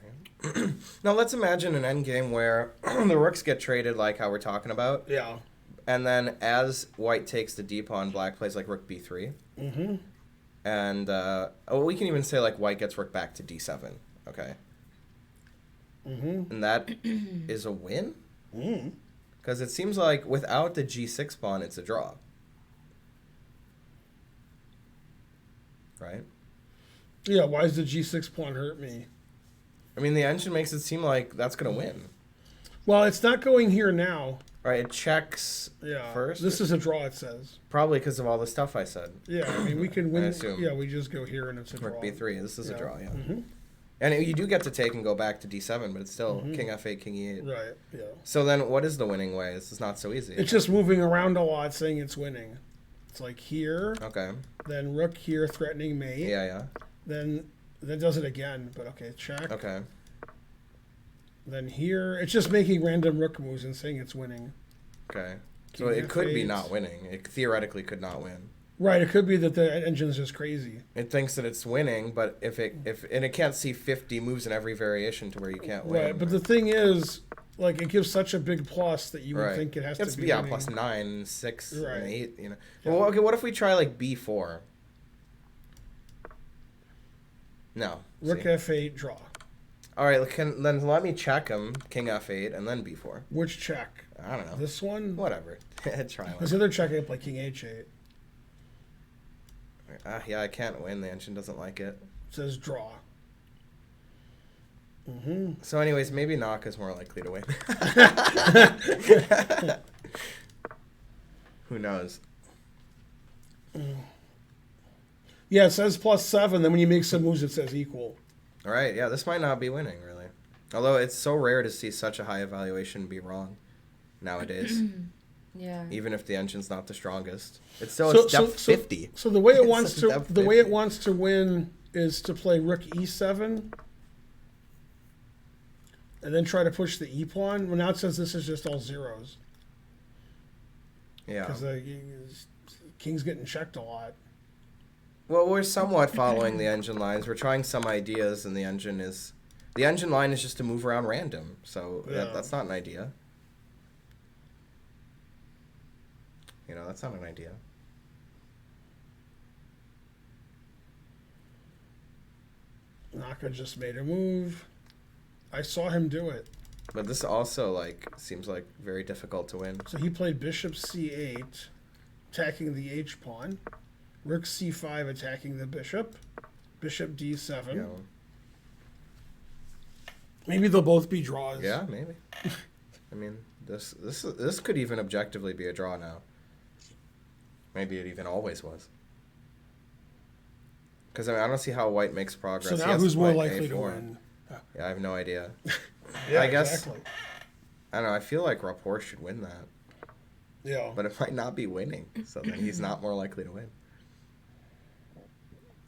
Now let's imagine an endgame where the rooks get traded like how we're talking about. Yeah. And then as white takes the d pawn, black plays like rook b3. Mm-hmm. And we can even say like white gets rook back to d7. Okay. Mm-hmm. And that is a win? Mm-hmm. Because it seems like without the g6 pawn, it's a draw. Right? Yeah, why does the G6 pawn hurt me? I mean, the engine makes it seem like that's going to win. Well, it's not going here now. Right, it checks first. This is a draw, it says. Probably because of all the stuff I said. Yeah, I mean, we can win. I assume. Yeah, we just go here and it's a draw. Rook b3. This is a draw, yeah. Mm-hmm. And you do get to take and go back to d7, but it's still king f8, king e8. Right, yeah. So then what is the winning way? This is not so easy. It's just moving around a lot saying it's winning. It's like here, Okay. then rook here threatening mate. Yeah. Then does it again, but okay, check. Okay. Then here, it's just making random rook moves and saying it's winning. Okay. So King it could be F8. not winning. It theoretically could not win. Right, it could be that the engine's just crazy. It thinks that it's winning, but if it can't see 50 moves in every variation to where you can't win. Right, but the thing is, like, it gives such a big plus that you would think it has to be winning. plus 9, 6, Right. and 8, you know. Yeah. Well, okay, what if we try like b4? No. Rook See? f8, draw. All right, then let me check him, king f8, and then b4. Which check? I don't know. This one? Whatever. Try Because one. the other check I play king h8. Yeah, I can't win. The engine doesn't like it. It says draw. Mm-hmm. So anyways, maybe Naka's more likely to win. Who knows? Yeah, it says +7. Then when you make some moves, it says equal. All right, yeah, this might not be winning, really. Although it's so rare to see such a high evaluation be wrong nowadays. Yeah. Even if the engine's not the strongest. It's depth 50. So the way it It's wants to depth the way it 50. wants to win is to play rook e7 and then try to push the e pawn. Well, now it says this is just all zeros Yeah. because the king's getting checked a lot. Well, we're somewhat following the engine lines. We're trying some ideas, and the engine line is just to move around random. So that's not an idea. You know, that's not an idea. Naka just made a move. I saw him do it. But this also seems like very difficult to win. So he played bishop c8, attacking the h pawn. Rook c5 attacking the bishop. Bishop d7. You know, Maybe they'll both be draws. yeah, maybe. I mean, this could even objectively be a draw now. Maybe it even always was. Because I don't see how white makes progress. So He now has who's more play likely to A4. win? Yeah, I have no idea. Yeah, I guess- exactly. I don't know. I feel like Rapport should win that. Yeah. But it might not be winning. So then he's not more likely to win.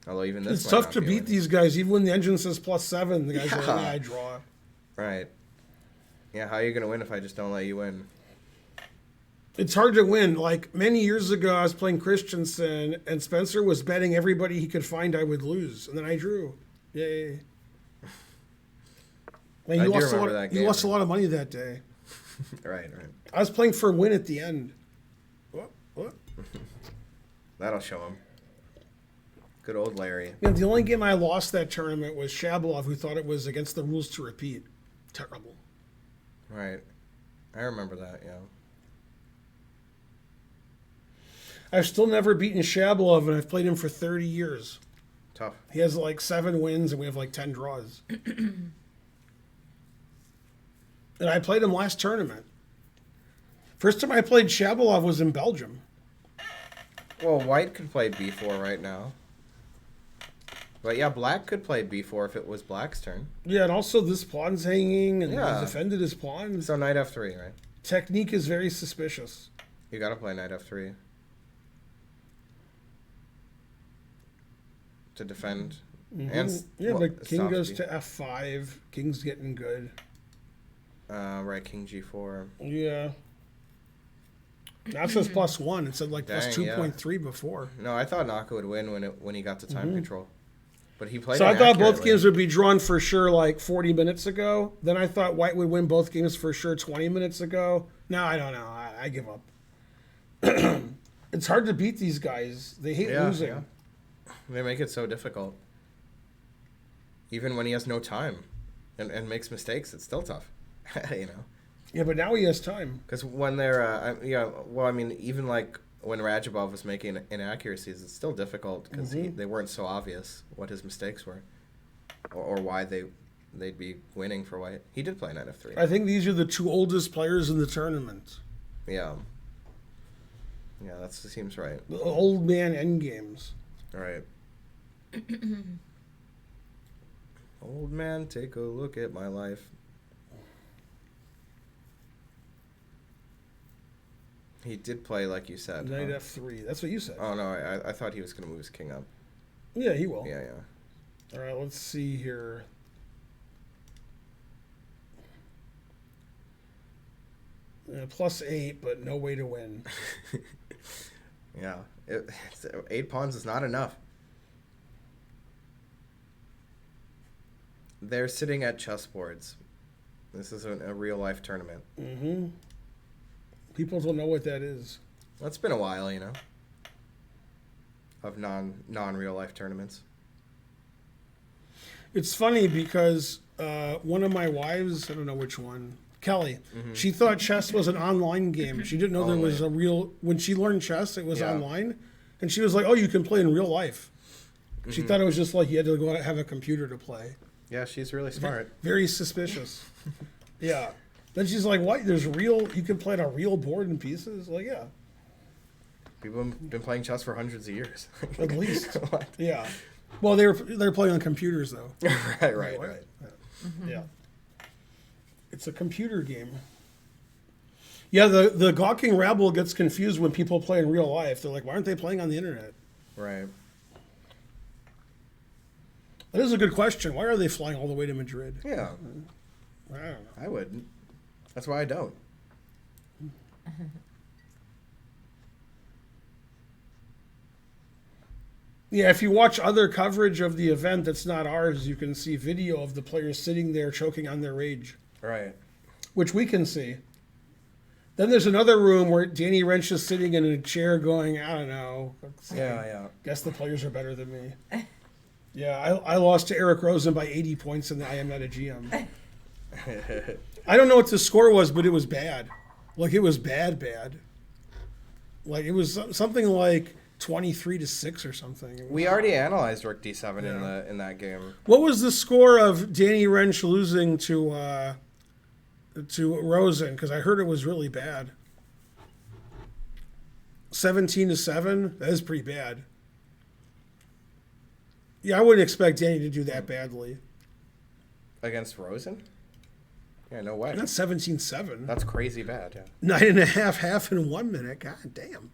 Although even this It's might tough not to be beat winning. these guys. Even when the engine says +7, the guys are like, Yeah. yeah, I draw. Right. Yeah, how are you going to win if I just don't let you win? It's hard to win. Like, many years ago, I was playing Christensen, and Spencer was betting everybody he could find I would lose. And then I drew. Yay. And I he do lost remember that He game. lost a lot of money that day. Right. I was playing for a win at the end. What? That'll show him. Good old Larry. Yeah, the only game I lost that tournament was Shabalov, who thought it was against the rules to repeat. Terrible. Right. I remember that, yeah. I've still never beaten Shabalov, and I've played him for 30 years. Tough. He has 7 wins, and we have 10 draws. And I played him last tournament. First time I played Shabalov was in Belgium. Well, white could play b4 right now. But yeah, black could play b4 if it was black's turn. Yeah, and also this pawn's hanging, and Yeah. he defended his pawn. So knight f3, right? Technique is very suspicious. You gotta play knight f3. To defend. And but king stop goes speed. to f5. King's getting good. Right, king g4. Yeah. That says +1. It said like Dang, plus 2.3 before. No, I thought Naka would win when he got to time control. But he played So I thought both inaccurately. games would be drawn for sure like 40 minutes ago. Then I thought White would win both games for sure 20 minutes ago. No, I don't know. I give up. It's hard to beat these guys. They hate losing. Yeah. They make it so difficult. Even when he has no time and makes mistakes, it's still tough. You know? Yeah, but now he has time. Because when they're, even like when Radjabov was making inaccuracies, it's still difficult because they weren't so obvious what his mistakes were or why they'd be winning for White. He did play knight f3. I think these are the two oldest players in the tournament. Yeah. Yeah, that seems right. The old man endgames. All right. Old man, take a look at my life. He did play like you said. Knight f3. That's what you said. Oh, no, I thought he was going to move his king up. Yeah, he will. Yeah. All right, let's see here. +8, but no way to win. Yeah. 8 pawns is not enough. They're sitting at chessboards. This is a real-life tournament. Mm-hmm. People don't know what that is. Well, it's been a while, you know, of non-real-life tournaments. It's funny because one of my wives, I don't know which one, Kelly, she thought chess was an online game. She didn't know there was a real... When she learned chess, it was online. And she was like, oh, you can play in real life. She thought it was just like you had to go out and have a computer to play. Yeah, she's really smart. Very suspicious. Yeah. Then she's like, what? You can play on a real board and pieces? Like, yeah. People have been playing chess for hundreds of years. At least. What? Yeah. Well, they're playing on computers, though. Right. Yeah. It's a computer game. Yeah, the gawking rabble gets confused when people play in real life. They're like, why aren't they playing on the internet? Right. That is a good question. Why are they flying all the way to Madrid? Yeah, I don't know. I wouldn't. That's why I don't. Yeah, if you watch other coverage of the event that's not ours, you can see video of the players sitting there choking on their rage, Right. which we can see. Then there's another room where Danny Wrench is sitting in a chair going, I don't know. Yeah. Guess the players are better than me. Yeah, I lost to Eric Rosen by 80 points in the I Am Not a GM. I don't know what the score was, but it was bad. Like, it was bad. Like, it was something like 23-6 or something. We already analyzed Rook D7 in that game. What was the score of Danny Wrench losing to Rosen? Because I heard it was really bad. 17-7? That is pretty bad. Yeah, I wouldn't expect Danny to do that badly. Against Rosen? Yeah, no way. Not 17-7. That's crazy bad, yeah. 9.5 half in 1 minute. God damn.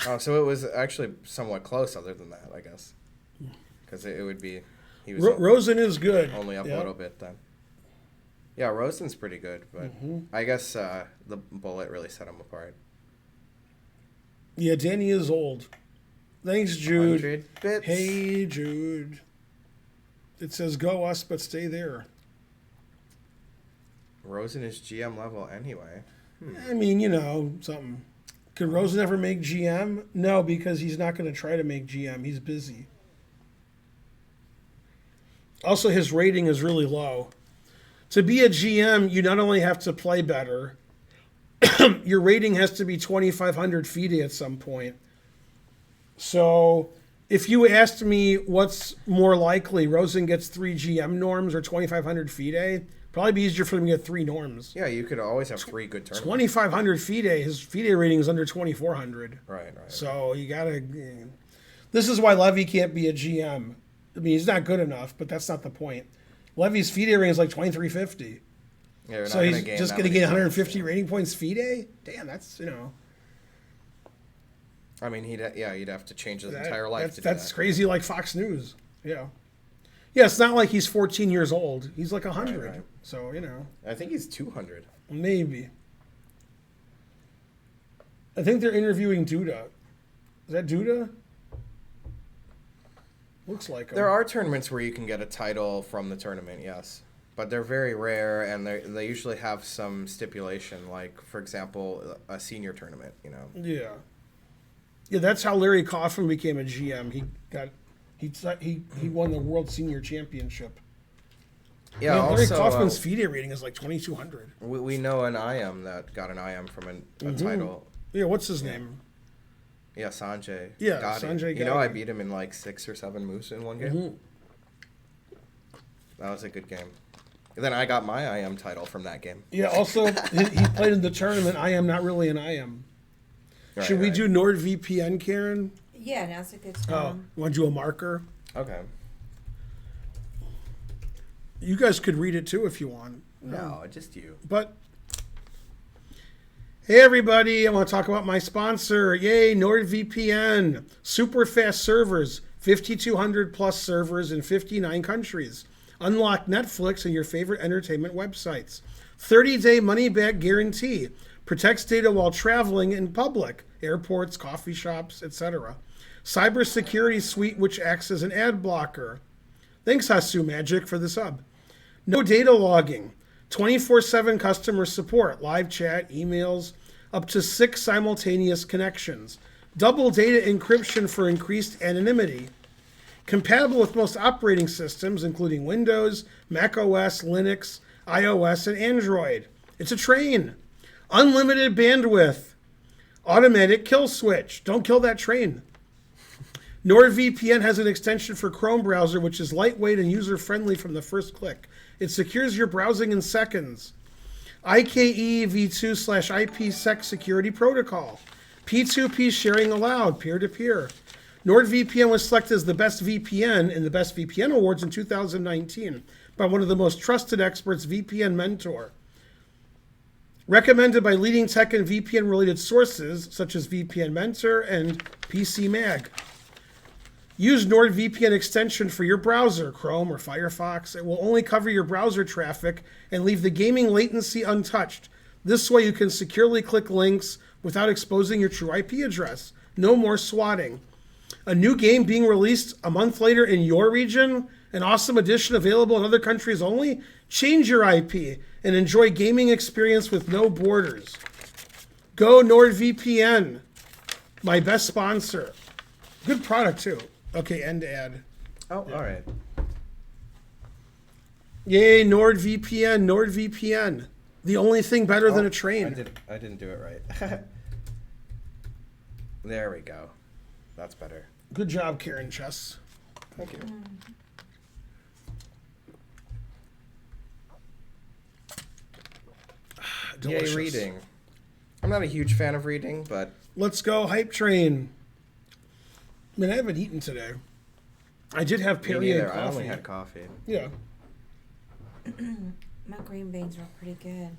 Oh, so it was actually somewhat close other than that, I guess. Because it would be... He was Rosen is good. only up a little bit then. Yeah, Rosen's pretty good, but I guess the bullet really set him apart. Yeah, Danny is old. Thanks, Jude. 100 bits. Hey, Jude. It says go us, but stay there. Rosen is GM level anyway. I mean, you know, something. Could Rosen ever make GM? No, because he's not going to try to make GM. He's busy. Also, his rating is really low. To be a GM, you not only have to play better, your rating has to be 2,500 FIDE at some point. So if you asked me what's more likely, Rosen gets 3 GM norms or 2,500 FIDE, Probably be easier for them to get 3 norms. Yeah, you could always have 3 good tournaments. 2,500 FIDE. His FIDE rating is under 2,400. Right. So you gotta. This is why Levy can't be a GM. I mean, he's not good enough, but that's not the point. Levy's FIDE rating is like 2,350. Yeah, you're So not he's gonna gain just that going to many get points, 150 yeah. rating points FIDE? Damn, that's, I mean, you'd have to change his entire life to do that's that. crazy like Fox News. Yeah. Yeah, it's not like he's 14 years old. He's like 100. Right. So, I think he's 200. maybe. I think they're interviewing Duda. Is that Duda? Looks like him. There are tournaments where you can get a title from the tournament, yes. But they're very rare, and they usually have some stipulation, like, for example, a senior tournament, Yeah. Yeah, that's how Larry Kaufman became a GM. He won the World Senior Championship. Yeah, Man, Larry also, Kaufman's FIDE rating is like 2,200. we know an IM that got an IM from a title. Yeah, what's his name? Yeah, Sanjay. Yeah, Gotti. Sanjay You know, I Gotti. beat him in like 6 or 7 moves in one game. Mm-hmm. That was a good game. And then I got my IM title from that game. Yeah, also, he played in the tournament. I am not really an IM. Right, Should we right. do NordVPN, Karen? Yeah, now's a good Oh, time. you want to do a marker? Okay. You guys could read it too if you want. No, just you. But, hey everybody, I want to talk about my sponsor. Yay, NordVPN. Super fast servers, 5,200 plus servers in 59 countries. Unlock Netflix and your favorite entertainment websites. 30-day money-back guarantee. Protects data while traveling in public, airports, coffee shops, etc. Cybersecurity suite, which acts as an ad blocker. Thanks, Hasu Magic, for the sub. No data logging. 24/7 customer support, live chat, emails, up to 6 simultaneous connections. Double data encryption for increased anonymity. Compatible with most operating systems, including Windows, Mac OS, Linux, iOS, and Android. It's a train. Unlimited bandwidth. Automatic kill switch. Don't kill that train. NordVPN has an extension for Chrome browser, which is lightweight and user-friendly from the first click. It secures your browsing in seconds. IKE v2/IPsec security protocol. P2P sharing allowed, peer-to-peer. NordVPN was selected as the best VPN in the Best VPN Awards in 2019 by one of the most trusted experts, VPN Mentor. Recommended by leading tech and VPN-related sources such as VPN Mentor and PC Mag. Use NordVPN extension for your browser, Chrome or Firefox. It will only cover your browser traffic and leave the gaming latency untouched. This way you can securely click links without exposing your true IP address. No more swatting. A new game being released a month later in your region? An awesome edition available in other countries only? Change your IP and enjoy gaming experience with no borders. Go NordVPN, my best sponsor. Good product too. Okay, end ad. Oh, all right. Yay, NordVPN, NordVPN. The only thing better than a train. I didn't do it right. There we go. That's better. Good job, Karen Chess. Thank you. Delicious. Yay, reading. I'm not a huge fan of reading, but Let's go, Hype Train. I mean, I haven't eaten today. I did have me Perrier neither. coffee. I only had coffee. Yeah. My green beans were pretty good.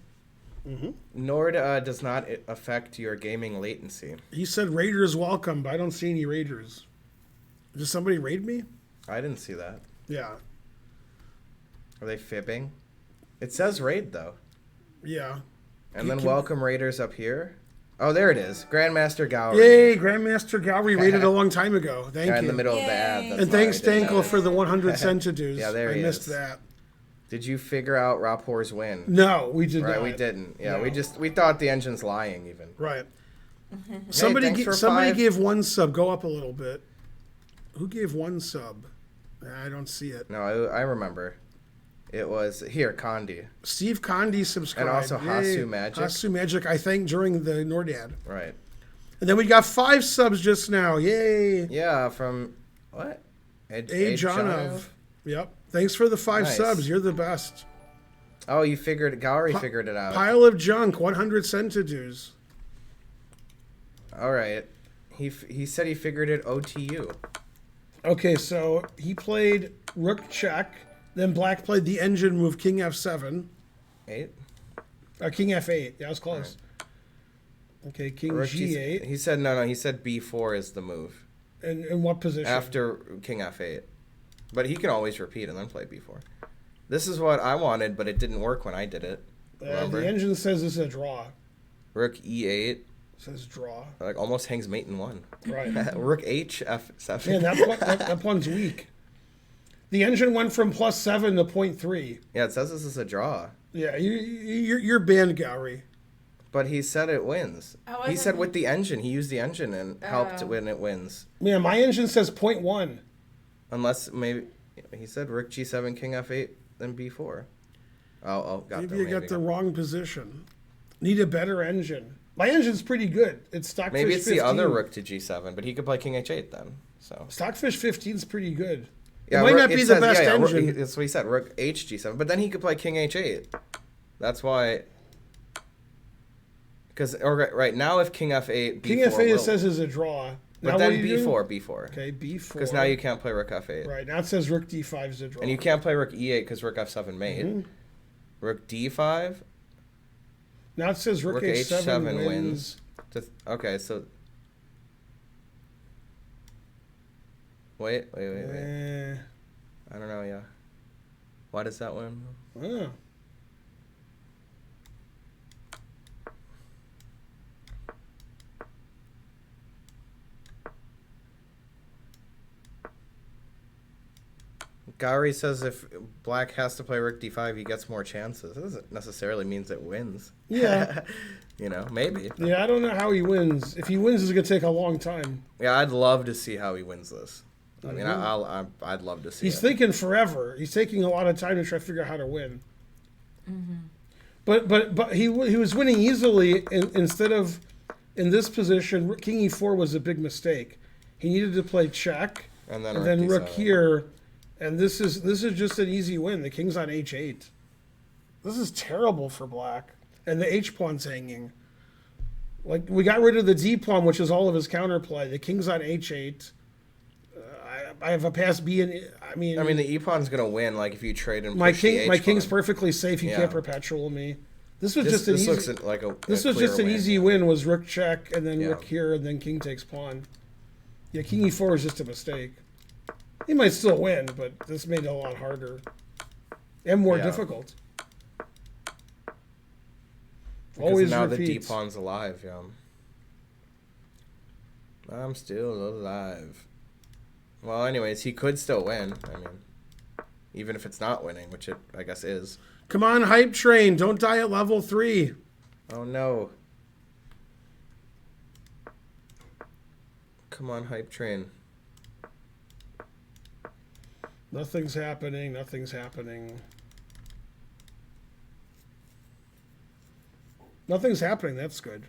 Nord does not affect your gaming latency. He said Raiders welcome, but I don't see any Raiders. Did somebody raid me? I didn't see that. Yeah. Are they fibbing? It says raid, though. Yeah. And then welcome raiders up here. Oh, there it is. Grandmaster Gowrie. Yay, Grandmaster Gowrie raided a long time ago. Thank Yeah, you. in the middle of the Yay. ad. That's And why thanks, I didn't know Danko, that. for the 100 centidues. Yeah, there I he missed is. that. Did you figure out Rapor's win? No, we did Right, not. we didn't. Yeah, No. we thought the engine's lying even. Right. Somebody, thanks for somebody 5. gave one sub. Go up a little bit. Who gave one sub? I don't see it. No, I remember. It was here, Condi. Steve Condi subscribed. And also Yay. Hasu Magic. Hasu Magic, I think, during the Nordad. Right. And then we got 5 subs just now. Yay. Yeah, from what? Ajanov. Yep. Thanks for the 5 Nice. subs. You're the best. Oh, you figured Gowrie figured it out. Pile of junk, 100 centidues. All right. He said he figured it OTU. Okay, so he played rook check. Then black played the engine move, king f7. 8. King f8. Yeah, I was close. Right. Okay, king g8. He said no. He said b4 is the move. And in what position? After king f8. But he can always repeat and then play b4. This is what I wanted, but it didn't work when I did it. The engine says this is a draw. Rook e8. Says draw. Like almost hangs mate in 1. Right. Rook h f7. Man, that pawn's weak. The engine went from +7 to 0.3. Yeah, it says this is a draw. Yeah, you're banned, Gowrie. But he said it wins. He said with the engine. He used the engine and helped when it wins. Man, my engine says 0.1. Unless maybe he said rook g7, king f8, then b4. Maybe you got the wrong position. Need a better engine. My engine's pretty good. It's Stockfish 15. Maybe it's the other rook to g7, but he could play king h8 then. So Stockfish 15's pretty good. Yeah, it might not be the best engine. That's what he said. Rook h g7, but then he could play king h8. That's why. Because right now, if king f8, b4 king f8 it says is a draw. But now then b4. Okay, b4. Because now you can't play rook f8. Right now it says rook d5 is a draw. And you can't play rook e8 because rook f7 mate. Mm-hmm. Rook d5. Now it says rook h7 wins. Okay, so. Wait. I don't know, yeah. Why does that win? Oh. Gowrie says if black has to play rook d5, he gets more chances. That doesn't necessarily means it wins. Yeah. Maybe. Yeah, I don't know how he wins. If he wins, it's going to take a long time. Yeah, I'd love to see how he wins this. I mean, Mm-hmm. I'd love to see He's thinking forever. He's taking a lot of time to try to figure out how to win. Mm-hmm. But he was winning easily instead of in this position. King e4 was a big mistake. He needed to play check and then rook here, and this is just an easy win. The king's on h8. This is terrible for black, and the h pawn's hanging. Like we got rid of the d pawn, which is all of his counterplay. The king's on h8. I have a pass B, and I mean the e pawn's gonna win. Like if you trade and my king's perfectly safe. He can't perpetual me. This was just an easy win. Was rook check and then rook here and then king takes pawn. Yeah, king e4 is just a mistake. He might still win, but this made it a lot harder and more difficult. Because always now repeats. the d pawn's alive. Yeah, I'm still alive. Well, anyways, he could still win. I mean, even if it's not winning, which it, I guess, is. Come on, hype train. Don't die at level 3. Oh, no. Come on, hype train. Nothing's happening. Nothing's happening. Nothing's happening. That's good.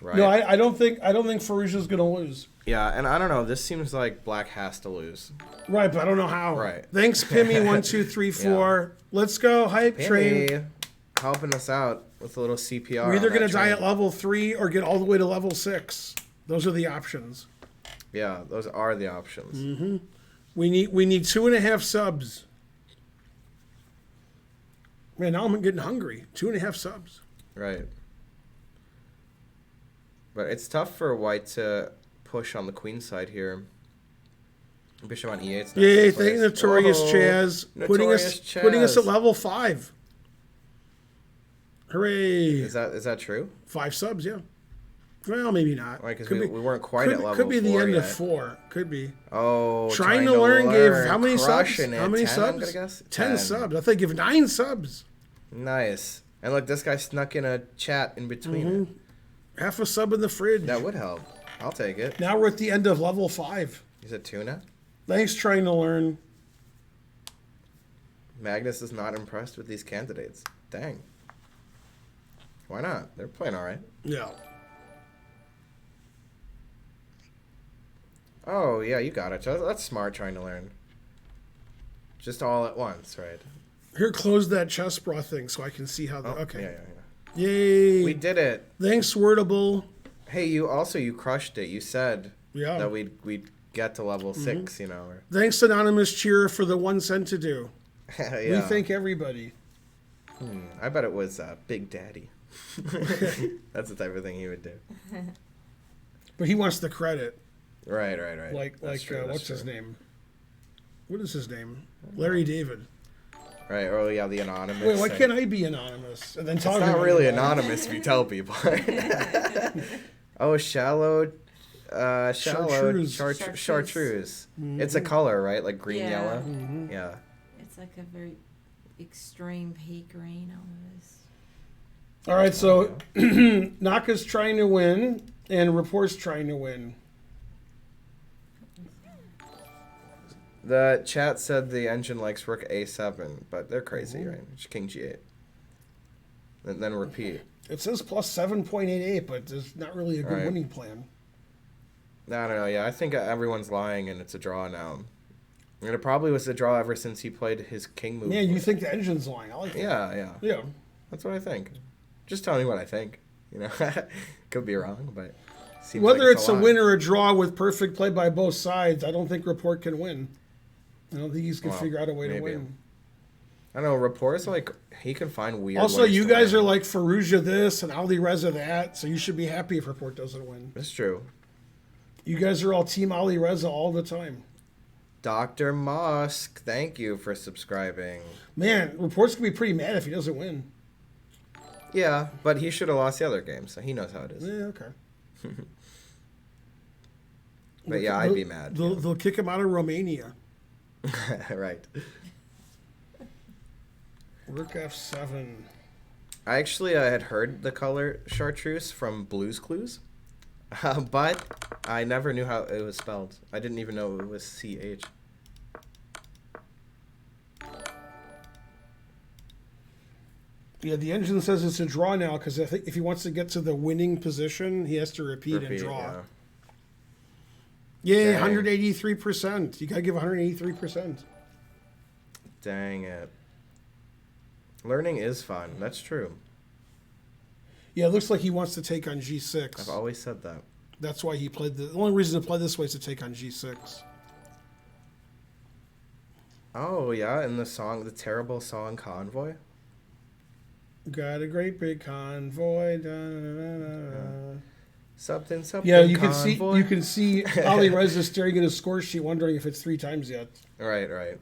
Right. No, I don't think Farouja's going to lose. Yeah, and I don't know. This seems like black has to lose. Right, but I don't know how. Right. Thanks, Pimmy. 1, 2, 3, 4. Yeah. Let's go, hype train. Pimmy, helping us out with a little CPR. We're either going to die at level 3 or get all the way to level 6. Those are the options. Yeah, those are the options. Mm-hmm. We need 2.5 subs. Man, now I'm getting hungry. 2.5 subs. Right. But it's tough for white to push on the queen side here. Bishop on e8. Yay, thank you, Notorious Chaz. Putting us at level 5. Hooray. Is that true? 5 subs, yeah. Well, maybe not. Right, because we weren't quite at level 4 Could be the end yet. of 4. Could be. Oh, Trying to learn gave how many subs? How many 10, subs? I'm gonna guess? 10 subs. I think give 9 subs. Nice. And look, this guy snuck in a chat in between it. Half a sub in the fridge. That would help. I'll take it. Now we're at the end of level 5. Is it tuna? Thanks, Trying to Learn. Magnus is not impressed with these candidates. Dang. Why not? They're playing all right. Yeah. Oh, yeah, you got it. That's smart, Trying to Learn. Just all at once, right? Here, close that chest bra thing so I can see how. Okay. Yeah. Yay! We did it. Thanks, Wordable. Hey, you crushed it. You said that Yeah. we'd get to level 6, you know. Or... Thanks, Anonymous Cheer, for the 1 cent to do. yeah. We thank everybody. I bet it was Big Daddy. That's the type of thing he would do. But he wants the credit. Right. Like That's true, what's his name? What is his name? Larry David. Right, or yeah, the anonymous. Wait, why thing. can't I be anonymous? And then tell It's not everybody really why. anonymous if you tell people. Oh, shallow Chartreuse. chartreuse. It's a color, right? Like green, Yeah. yellow. Mhm. Yeah. It's like a very extreme pea green almost. All right, so Naka's trying to win, and Rapport's trying to win. The chat said the engine likes rook a7, but they're crazy, right? It's king g8. And then repeat. It says plus 7.88, but there's not really a good Right. winning plan. I don't know. Yeah, I think everyone's lying, and it's a draw now. And it probably was a draw ever since he played his king move. Man, you think the engine's lying. I like that. Yeah. Yeah. That's what I think. Just telling you what I think. You know, could be wrong, but seems Whether like it's a lie. win or a draw with perfect play by both sides, I don't think Rapport can win. I don't think he's going to Well, figure out a way to maybe. win. I don't know. Rapport's like he can find weird. Also, ways you to guys win. are like Faruja this and Ali Reza that, so you should be happy if Rapport doesn't win. That's true. You guys are all Team Ali Reza all the time. Dr. Mosk, thank you for subscribing. Man, Rapport's going to be pretty mad if he doesn't win. Yeah, but he should have lost the other game, so he knows how it is. Yeah, okay. But yeah, I'd be mad. They'll kick him out of Romania. Right. Rook F7. I actually had heard the color chartreuse from Blue's Clues, but I never knew how it was spelled. I didn't even know it was CH. Yeah, the engine says it's a draw now because I think if he wants to get to the winning position, he has to repeat and draw. Yeah. Yay, Dang. 183%. You got to give 183%. Dang it. Learning is fun. That's true. Yeah, it looks like he wants to take on G6. I've always said that. That's why he played the only reason to play this way is to take on G6. Oh, yeah, in the song, the terrible song Convoy. Got a great big convoy. Da, da, da, da, da. Something, Yeah, you convoy. can see Ali Reza staring at his score sheet, wondering if it's 3 times yet. Right.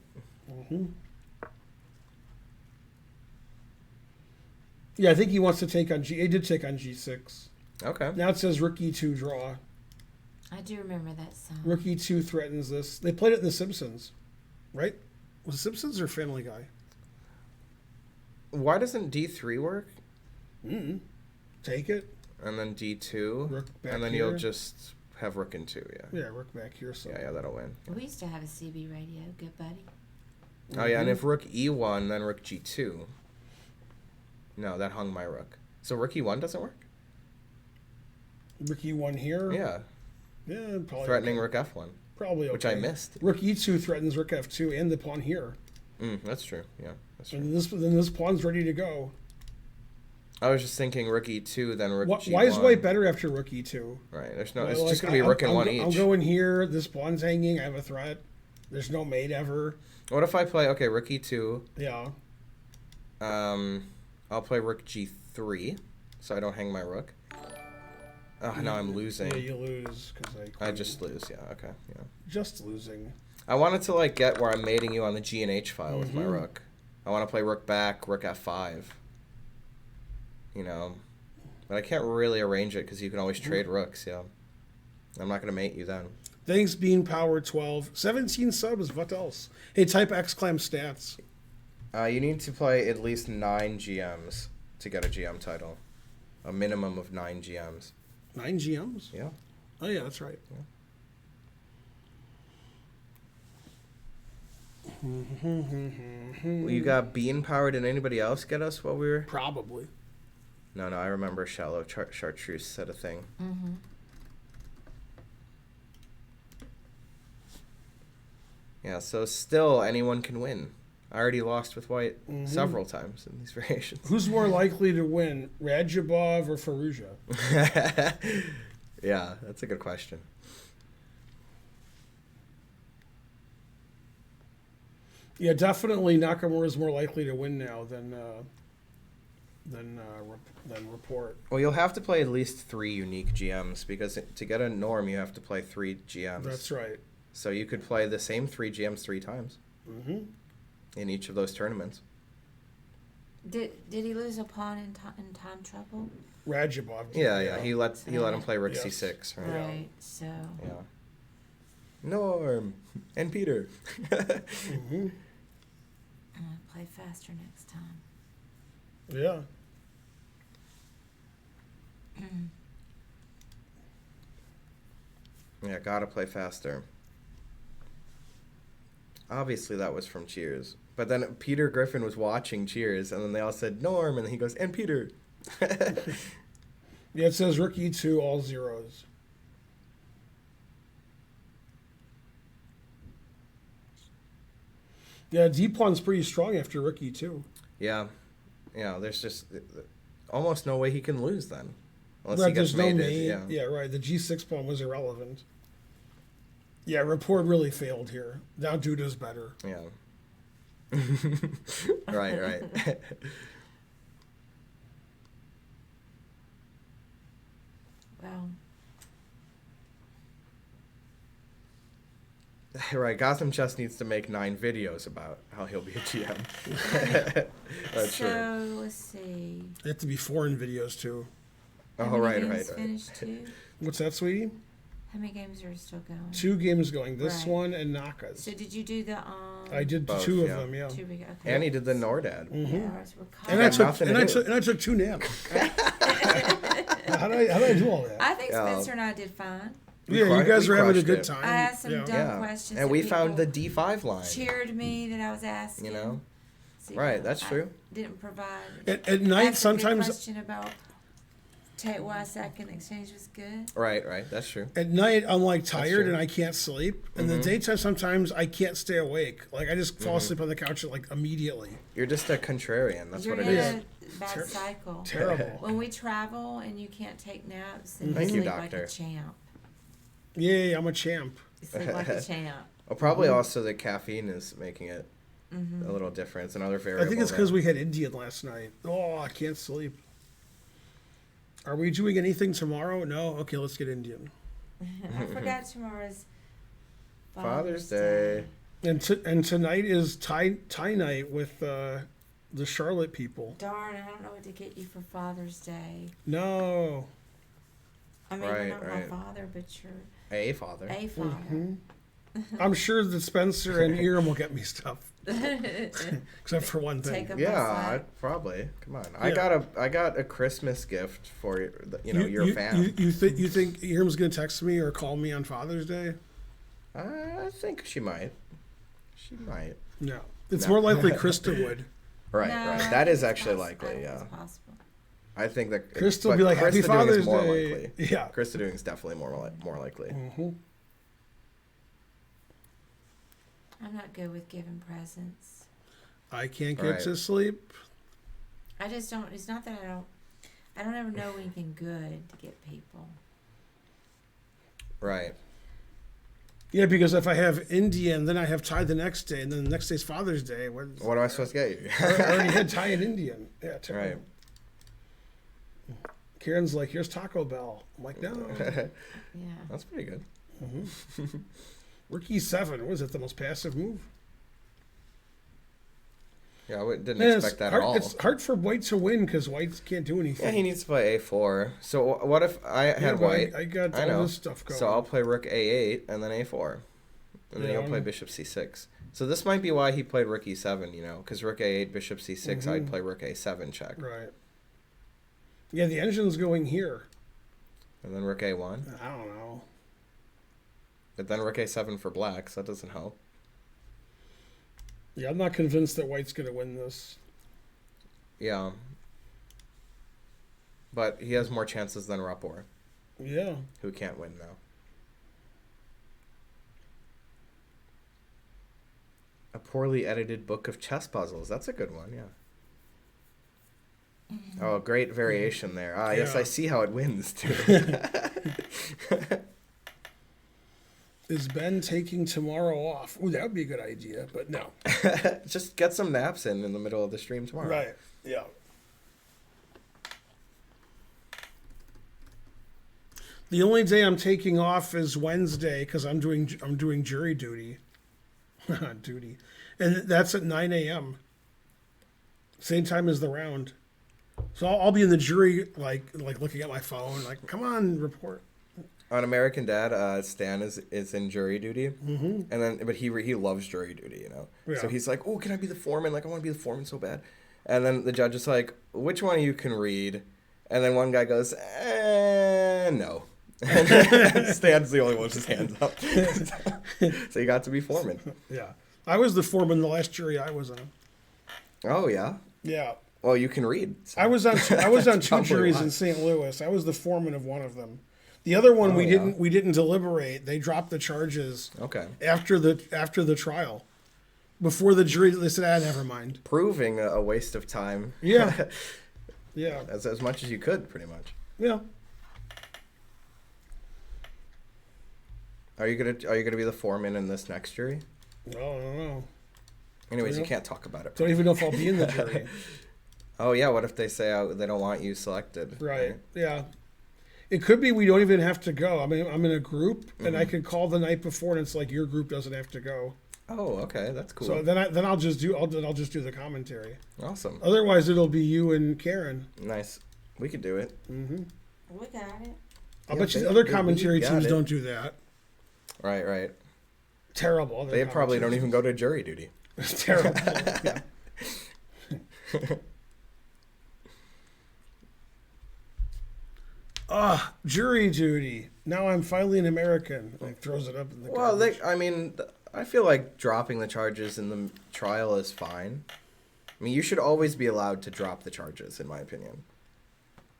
Yeah, I think he wants to take on He did take on G6. Okay. Now it says Rook E2 draw. I do remember that song. Rook E2 threatens this. They played it in The Simpsons, right? Was it Simpsons or Family Guy? Why doesn't D3 work? Take it. And then D2. Rook back and then here. you'll just have rook in 2, yeah. Yeah, Rook back here. So. Yeah, that'll win. We used to have a CB radio, good buddy. Oh, yeah, and if rook E1, then rook G2. No, that hung my rook. So rook E1 doesn't work? Rook E1 here. Yeah. Yeah, probably. Threatening okay. rook F1. Probably okay. Which I missed. Rook E2 threatens Rook F2 and the pawn here. That's true. Yeah, that's true. And then this pawn's ready to go. I was just thinking rook E2, then rook G1. Why is white better after Rook E2? Right. There's no. Well, It's like, just gonna be rook and one each. I'm going here. This pawn's hanging. I have a threat. There's no mate ever. What if I play rook E2? Yeah. I'll play rook G3, so I don't hang my rook. Oh, now I'm losing. Yeah, you lose because I just lose. Yeah. Okay. Yeah. Just losing. I wanted to get where I'm mating you on the G and H file with my rook. I want to play rook back, rook F5. You know, but I can't really arrange it because you can always trade rooks. Yeah, I'm not gonna mate you then. Thanks, Bean Power 12. 17 subs. What else? Hey, type exclam stats. You need to play at least 9 GMs to get a GM title. A minimum of 9 GMs. 9 GMs? Yeah. Oh yeah, that's right. Well, you got bean power. Did anybody else get us while we were? Probably. No, I remember shallow chartreuse said a thing. Mm-hmm. Yeah, so still anyone can win. I already lost with white several times in these variations. Who's more likely to win, Radjabov or Faruja? Yeah, that's a good question. Yeah, definitely Nakamura is more likely to win now than Report. Well, you'll have to play at least 3 unique GMs because to get a norm, you have to play 3 GMs. That's right. So you could play the same 3 GMs 3 times in each of those tournaments. Did he lose a pawn in time trouble? Radjabov. Yeah. He let him play Rook Yes. C6, right? Right. So. Yeah. Norm and Peter. Mm-hmm. I'm gonna play faster next time. Yeah. Yeah, gotta play faster. Obviously, that was from Cheers. But then Peter Griffin was watching Cheers, and then they all said Norm, and he goes, and Peter. Yeah, it says Rook E2, all zeros. Yeah, D-pawn's pretty strong after Rook E2. Yeah. There's just almost no way he can lose then. Unless Right, he gets there's no mated. mate. Yeah, right. The G6 pawn was irrelevant. Yeah, Report really failed here. Now Duda's better. Yeah. Right. Well. Right, Gotham Chess needs to make 9 videos about how he'll be a GM. That's So true. let's see. They have to be foreign videos, too. How Oh, many right. games Finished too. What's that, sweetie? How many games are still going? 2 games going. This Right. one and Naka's. So did you do the I did Both, 2 of yeah. them, yeah. 2 big? Okay. And he did the Nordad. Mm-hmm. Yeah, ours were And I got took nothing and to I do. took and I took 2 naps. How did I do all that? I think Yeah. Spencer and I did fine. We Yeah, you cru- guys we were having a crushed good it. time. I asked some dumb Yeah. questions. And that we found the people D5 line. cheered me that I was asking. You know? So, Right, that's I true. Didn't provide. At night, asked a good sometimes question about why second exchange was good. Right, that's true. at night I'm like tired true. and I can't sleep. And the daytime sometimes I can't stay awake. Like I just fall asleep on the couch like immediately. You're just a contrarian. That's You're what in it is. a bad cycle. Terrible. When we travel and you can't take naps, then Thank you you, sleep like doctor. a champ. Yay, I'm a champ. You sleep like a champ. Well, probably also the caffeine is making it Mm-hmm. a little different. It's another variable. I think it's because we had Indian last night. Oh, I can't sleep. Are we doing anything tomorrow? No? Okay, let's get Indian. I forgot tomorrow's Father's Day. And tonight is tie night with the Charlotte people. Darn, I don't know what to get you for Father's Day. No. I mean, Right, you're not right. my father, but you're A father. a father. Mm-hmm. I'm sure that Spencer and Iram will get me stuff. Except for one thing. Take a Yeah, probably. Come on. I got a Christmas gift for your fan. You think Iram's gonna text me or call me on Father's Day? I think she might. She might. No. It's No. more likely Krista would. Right. No, Right. I That think is it's actually poss- I likely. think Yeah. it's possible. I think that Krista will but be like, Krista Happy doing is Father's more Day. likely. Yeah. Krista doing is definitely more likely. Mm-hmm. I'm not good with giving presents. I can't get Right. to sleep. I just don't. It's not that I don't ever know anything good to get people. Right. Yeah, because if I have Indian, then I have Thai the next day, and then the next day's Father's Day. What am I supposed to get you? I already had Thai and Indian. Yeah, terrible. Right. Karen's like, here's Taco Bell. I'm like, no. Yeah. That's pretty good. Rook E7. What is it, the most passive move? Yeah, I didn't Man, expect that at all. It's hard for White to win because White can't do anything. Yeah, he needs to play A4. So what if I had Yeah, but white? I got I all know. this stuff going. So I'll play Rook A8 and then A4. And then Yeah. you'll play Bishop C6. So this might be why he played Rook E7, because Rook A8, Bishop C6, I'd play Rook A7 check. Right. Yeah, the engine's going here. And then Rook A1. I don't know. But then Rook A7 for black, so that doesn't help. Yeah, I'm not convinced that White's going to win this. Yeah. But he has more chances than Rapport, Yeah. who can't win now. A poorly edited book of chess puzzles. That's a good one, yeah. Oh, great variation there. Ah, yes, Yeah. I see how it wins, too. Is Ben taking tomorrow off? Ooh, that would be a good idea, but no. Just get some naps in the middle of the stream tomorrow. Right, yeah. The only day I'm taking off is Wednesday because I'm doing jury duty. Duty. And that's at 9 a.m. Same time as the round. So I'll be in the jury, like looking at my phone, like, come on, report. On American Dad, Stan is in jury duty, but he loves jury duty, you know. Yeah. So he's like, "Oh, can I be the foreman? Like, I want to be the foreman so bad." And then the judge is like, "Which one of you can read?" And then one guy goes, "No." And Stan's the only one with his hands up. So he got to be foreman. Yeah. I was the foreman the last jury I was on. Oh yeah. Yeah. Well, you can read. So. I was on two Probably juries why. in St. Louis. I was the foreman of one of them. The other one we yeah. didn't deliberate. They dropped the charges Okay. after the trial. Before the jury, they said, never mind. Proving a waste of time. Yeah. Yeah. as much as you could, pretty much. Yeah. Are you gonna be the foreman in this next jury? No, I don't know. Anyways, Yeah. you can't talk about it. Don't even know if I'll be in the jury. Oh yeah, what if they say they don't want you selected? Right. Yeah. It could be we don't even have to go. I mean, I'm in a group, and I could call the night before, and it's like your group doesn't have to go. Oh, okay, that's cool. So then I'll just do the commentary. Awesome. Otherwise, it'll be you and Karen. Nice. We could do it. We got it. I'll Yeah, bet you they- the other they- commentary we got teams it. don't do that. Right. Terrible. Other They probably don't commentary even go to jury duty. teams. It's terrible. Yeah. Jury duty. Now I'm finally an American. Like throws it up in the Well, garbage. I feel like dropping the charges in the trial is fine. I mean, you should always be allowed to drop the charges, in my opinion.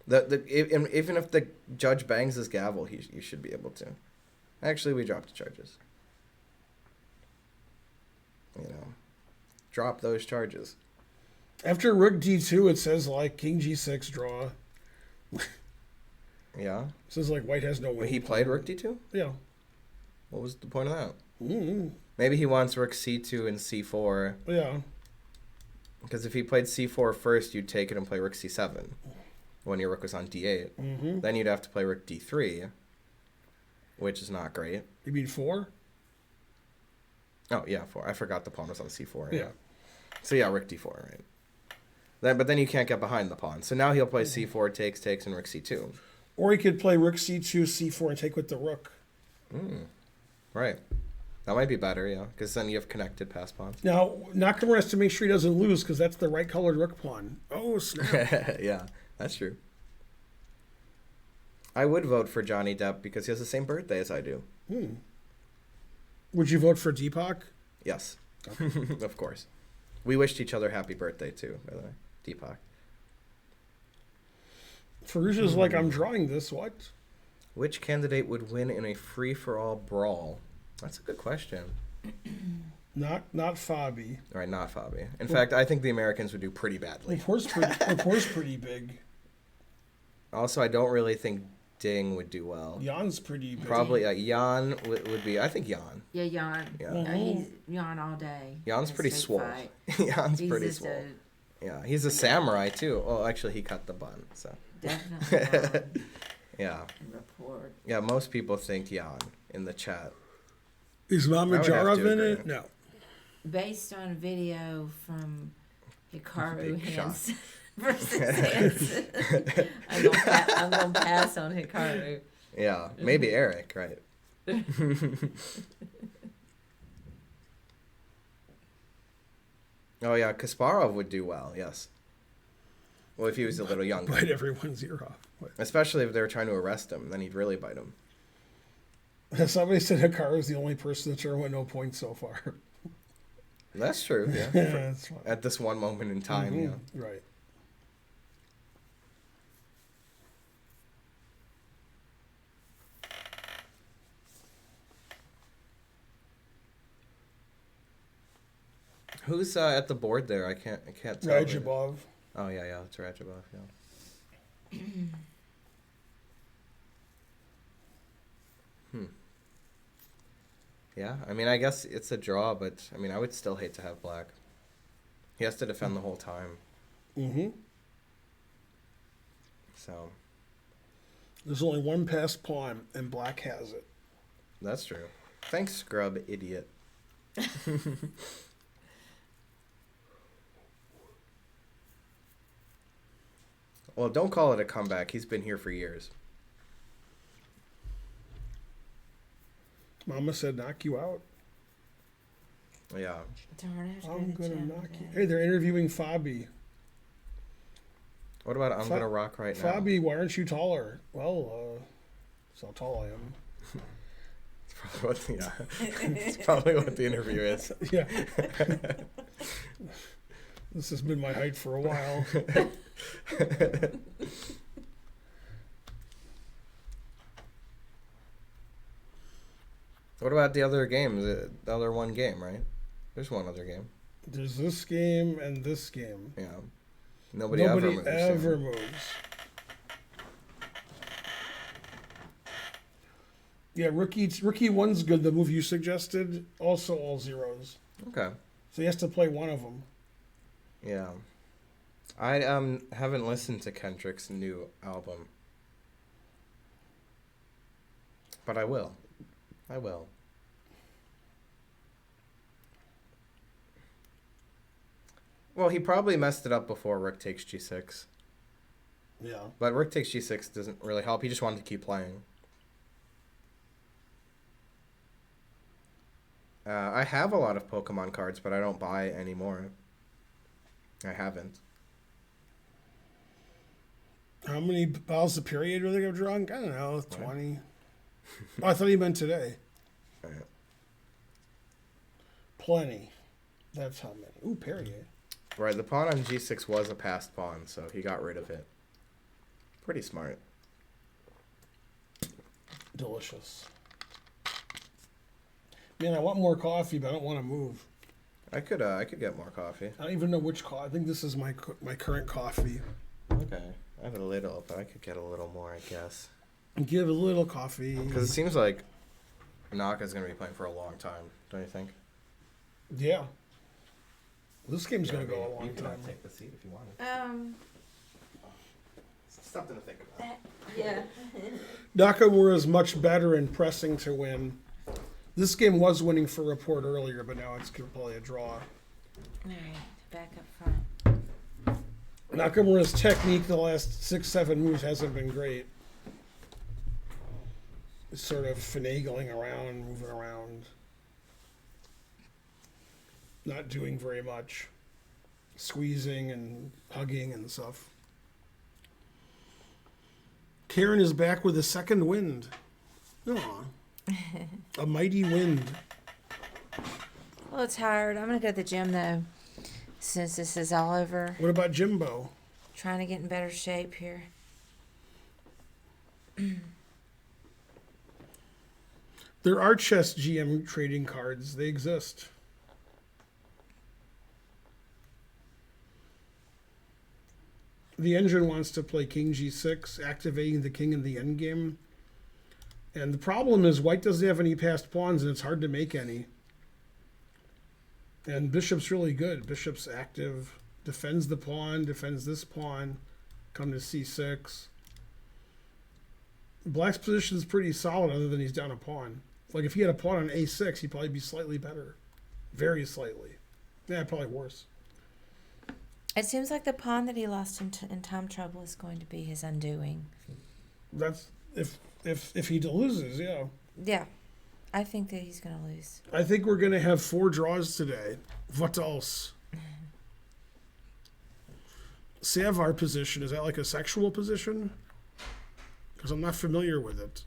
Even if the judge bangs his gavel, you should be able to. Actually, we dropped the charges. You know, drop those charges. After Rook D2, it says like King G6 draw. Yeah. It says like White has no When win. he played Rook D2? Yeah. What was the point of that? Mm-hmm. Maybe he wants Rook C2 and C4. Yeah. Because if he played C4 first, you'd take it and play Rook C7 when your Rook was on D8. Mm-hmm. Then you'd have to play Rook D3, which is not great. You mean 4? Oh, yeah, 4. I forgot the pawn was on C4. Yeah. So, yeah, Rook D4, right? But then you can't get behind the pawn. So now he'll play C4, takes, and Rook C2. Or he could play Rook C2, C4, and take with the Rook. Right. That might be better, yeah, because then you have connected pass pawns. Now, Nakamura has to make sure he doesn't lose because that's the right colored Rook pawn. Oh, snap. Yeah, that's true. I would vote for Johnny Depp because he has the same birthday as I do. Would you vote for Deepak? Yes, of course. We wished each other happy birthday, too, by the way. Deepak. Farouja's like, I'm drawing this. What? Which candidate would win in a free-for-all brawl? That's a good question. Not Fabi. All right, not Fabi. In fact, I think the Americans would do pretty badly. Laporte's pretty big. Also, I don't really think Ding would do well. Jan's pretty big. Probably Jan would be. I think Jan. Yeah, Jan. Yeah. He's Jan all day. Jan's in a pretty street swole. fight. Jan's He's pretty just swole. Yeah, he's a samurai too. Oh, actually, he cut the bun. So. Definitely Jan Yeah. and report. Yeah, most people think Jan in the chat. Is I would have Mamajarov to in agree. it? No. Based on a video from Hikaru Big shot. Hansen versus Hansen, I'm gonna pass on Hikaru. Yeah, maybe Eric, right? Oh yeah, Kasparov would do well. Yes. Well, if he was a little younger, Bite everyone's ear off. What? especially if they were trying to arrest him, then he'd really bite him. Somebody said Hikaru's the only person that's ever won no points so far. That's true. Yeah. Yeah, that's fine. At this one moment in time, yeah. Right. Who's at the board there? I can't tell. Rajabov. Oh yeah, it's Rajabov. Yeah. Yeah, I mean, I guess it's a draw, but I mean, I would still hate to have black. He has to defend the whole time. Mm-hmm. So. There's only one passed pawn, and black has it. That's true. Thanks, scrub idiot. Well, don't call it a comeback. He's been here for years. Mama said knock you out. Yeah. Darn it. I'm gonna knock you. Hey, they're interviewing Fabi. What about I'm gonna rock right now? Fabi, why aren't you taller? Well, that's how tall I am. It's probably what the interview is. Yeah. This has been my height for a while. What about the other game? The other one game, right? There's one other game. There's this game and this game. Yeah. Nobody ever moves. Yeah, rookie one's good. The move you suggested, also all zeros. Okay. So he has to play one of them. Yeah. I haven't listened to Kendrick's new album. But I will. Well, he probably messed it up before Rook takes G6. Yeah. But Rook takes G6 doesn't really help. He just wanted to keep playing. I have a lot of Pokemon cards, but I don't buy anymore. I haven't. How many bottles of period do they have drunk? I don't know, 20. Oh, I thought he meant today. Plenty. That's how many. Ooh, period. Right, the pawn on G6 was a passed pawn, so he got rid of it. Pretty smart. Delicious. Man, I want more coffee, but I don't want to move. I could get more coffee. I don't even know which coffee. I think this is my current coffee. Okay. I have a little, but I could get a little more, I guess. Give a little coffee. Because it seems like Naka's going to be playing for a long time, don't you think? Yeah. This game's going to go a long time. Take the seat if you want. Something to think about. Yeah. Nakamura is much better in pressing to win. This game was winning for Report earlier, but now it's probably a draw. All right, back up front. Nakamura's technique the last 6-7 moves hasn't been great. It's sort of finagling around, moving around. Not doing very much. Squeezing and hugging and stuff. Karen is back with a second wind. Aw. A mighty wind. A little tired. I'm going to go to the gym, though, since this is all over. What about Jimbo? Trying to get in better shape here. There are chess GM trading cards. They exist. The engine wants to play King G6, activating the king in the endgame. And the problem is white doesn't have any passed pawns, and it's hard to make any. And bishop's really good. Bishop's active, defends the pawn, defends this pawn, come to C6. Black's position is pretty solid other than he's down a pawn. Like if he had a pawn on A6, he'd probably be slightly better. Very slightly. Yeah, probably worse. It seems like the pawn that he lost in time trouble is going to be his undoing. That's if he loses, yeah. Yeah, I think that he's going to lose. I think we're going to have 4 draws today. What else? Savar position, is that like a sexual position? Because I'm not familiar with it.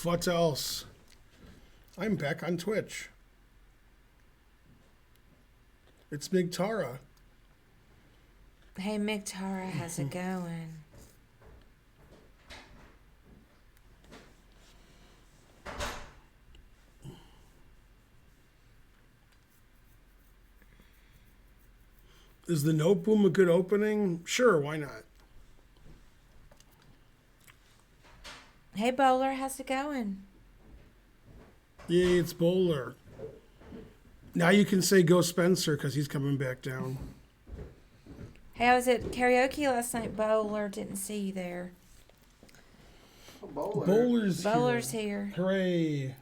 What else? I'm back on Twitch. It's Big Tara. Hey, Mick Tara, how's it going? Is the Note Boom a good opening? Sure, why not? Hey, Bowler, how's it going? Yay, it's Bowler. Now you can say go Spencer because he's coming back down. Hey, I was at karaoke last night, Bowler. Didn't see you there. Bowler's here. Hooray.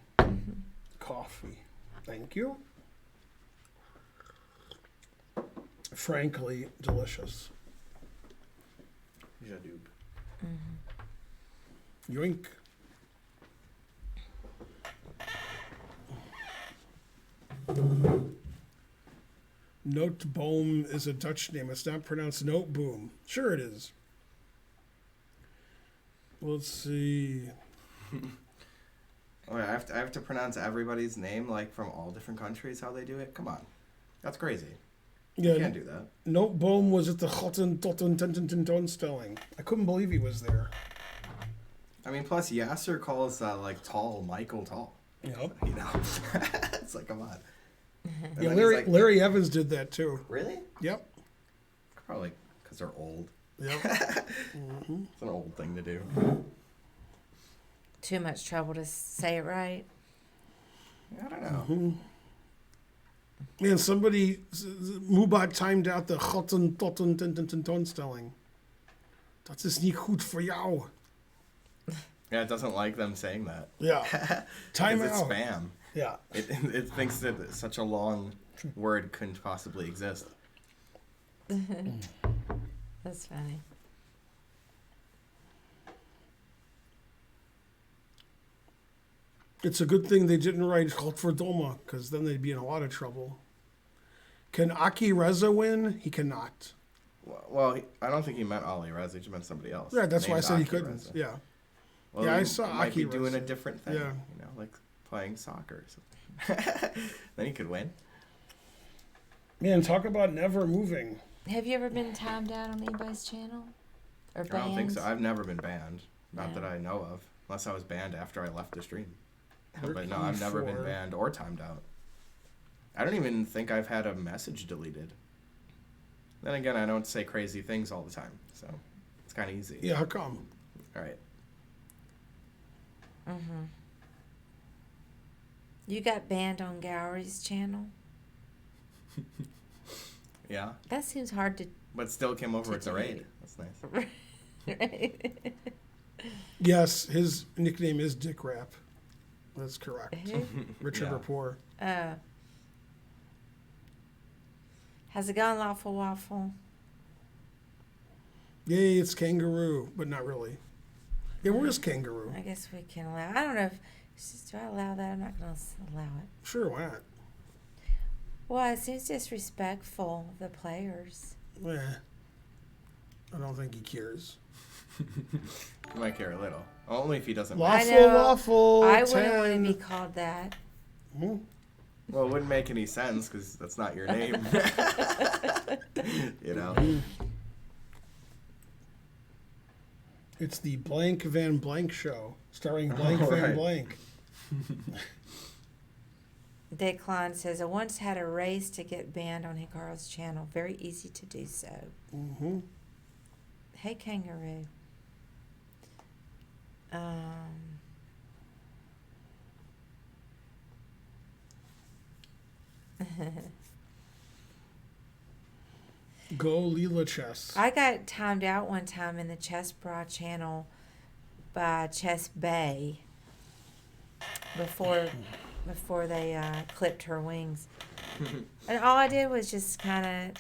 Coffee. Thank you. Frankly, delicious. Jadoob. Yoink. Nootboom is a Dutch name. It's not pronounced Nootboom. Sure it is. Let's see. Oh, I have to pronounce everybody's name like from all different countries how they do it. Come on, that's crazy. Yeah, You can't do that. Nootboom was at the Gotten Totten Tentententonstelling. I couldn't believe he was there. I mean, plus Yasser calls like tall Michael tall. Yep. You know, it's like, come on. And Yeah, then he's like, Larry Evans did that too. Really? Yep. Probably because they're old. Yep. It's an old thing to do. Too much trouble to say it right. I don't know. Man, Mubot timed out the Gotten Totten Tentententonstelling. Dat is niet goed voor jou. Yeah, it doesn't like them saying that. Yeah. Time It's out. spam. Yeah. It thinks that such a long word couldn't possibly exist. That's funny. It's a good thing they didn't write Godverdomme, because then they'd be in a lot of trouble. Can Aki Reza win? He cannot. Well, I don't think he meant Ali Reza. He just meant somebody else. Yeah, that's why I named said he Aki couldn't. Reza. Yeah. Well, Yeah, I he saw might Aki be doing Reza. a different thing. Yeah. You know, like playing soccer or something. Then he could win. Man, talk about never moving. Have you ever been timed out on anybody's channel? Or banned? I don't think so. I've never been banned. Not No. that I know of. Unless I was banned after I left the stream. But Ricky no, I've never been Ford. banned or timed out. I don't even think I've had a message deleted. Then again, I don't say crazy things all the time, so it's kind of easy. Yeah, how come? All right. You got banned on Gowry's channel? Yeah, That seems hard to... but still came over To at the raid. delete. That's nice. Right? Yes, his nickname is Dick Rap. That's correct. Who? Richard Yeah. Rapport. How's it going, Lawful Waffle? Yay, it's Kangaroo, but not really. Yeah, where is Kangaroo? I guess we can allow... I don't know if... Do I allow that? I'm not going to allow it. Sure, why not? Well, it seems disrespectful of the players. Eh, I don't think he cares. You might care a little. Only if he doesn't. I Waffle, know. waffle. I wouldn't want to 10. be called that. Hmm? Well, it wouldn't make any sense because that's not your name. You know. It's the Blank Van Blank show, starring Blank Van right. Blank. Declan says, I once had a race to get banned on Hikaru's channel. Very easy to do so. Mm-hmm. Hey, Kangaroo. Go Leela Chess. I got timed out one time in the Chess Bra channel by Chess Bay before they clipped her wings. And all I did was just kind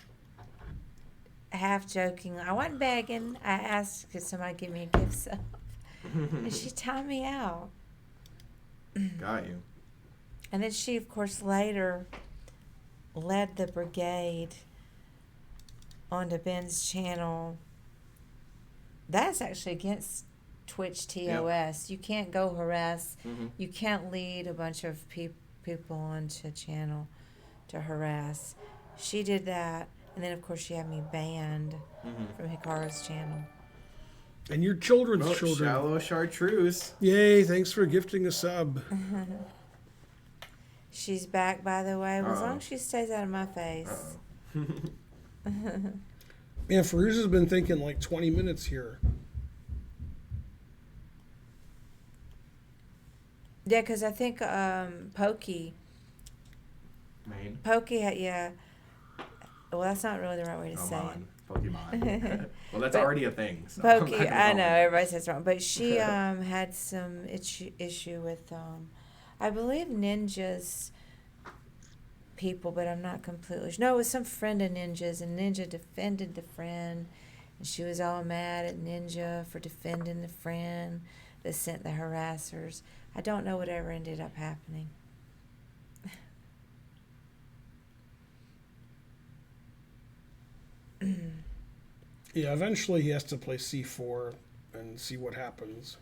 of half joking. I wasn't begging. I asked, could somebody give me a gift sub? And she timed me out. Got you. And then she, of course, later led the brigade onto Ben's channel. That's actually against Twitch TOS. You can't go harass. Mm-hmm. You can't lead a bunch of people onto channel to harass. She did that. And then, of course, she had me banned from Hikaru's channel. And your children's children. Shallow chartreuse. Yay, thanks for gifting a sub. She's back, by the way. As long as she stays out of my face. Yeah, Farouz has been thinking like 20 minutes here. Yeah, because I think Pokey. Main. Pokey, yeah. Well, that's not really the right way to say it. Pokemon. Well, that's already a thing. So Pokey, I know, everybody says it's wrong. But she had some issue with, I believe, Ninja's people, but I'm not completely sure. No, it was some friend of Ninja's, and Ninja defended the friend. And she was all mad at Ninja for defending the friend that sent the harassers. I don't know whatever ended up happening. Yeah, eventually he has to play C4 and see what happens.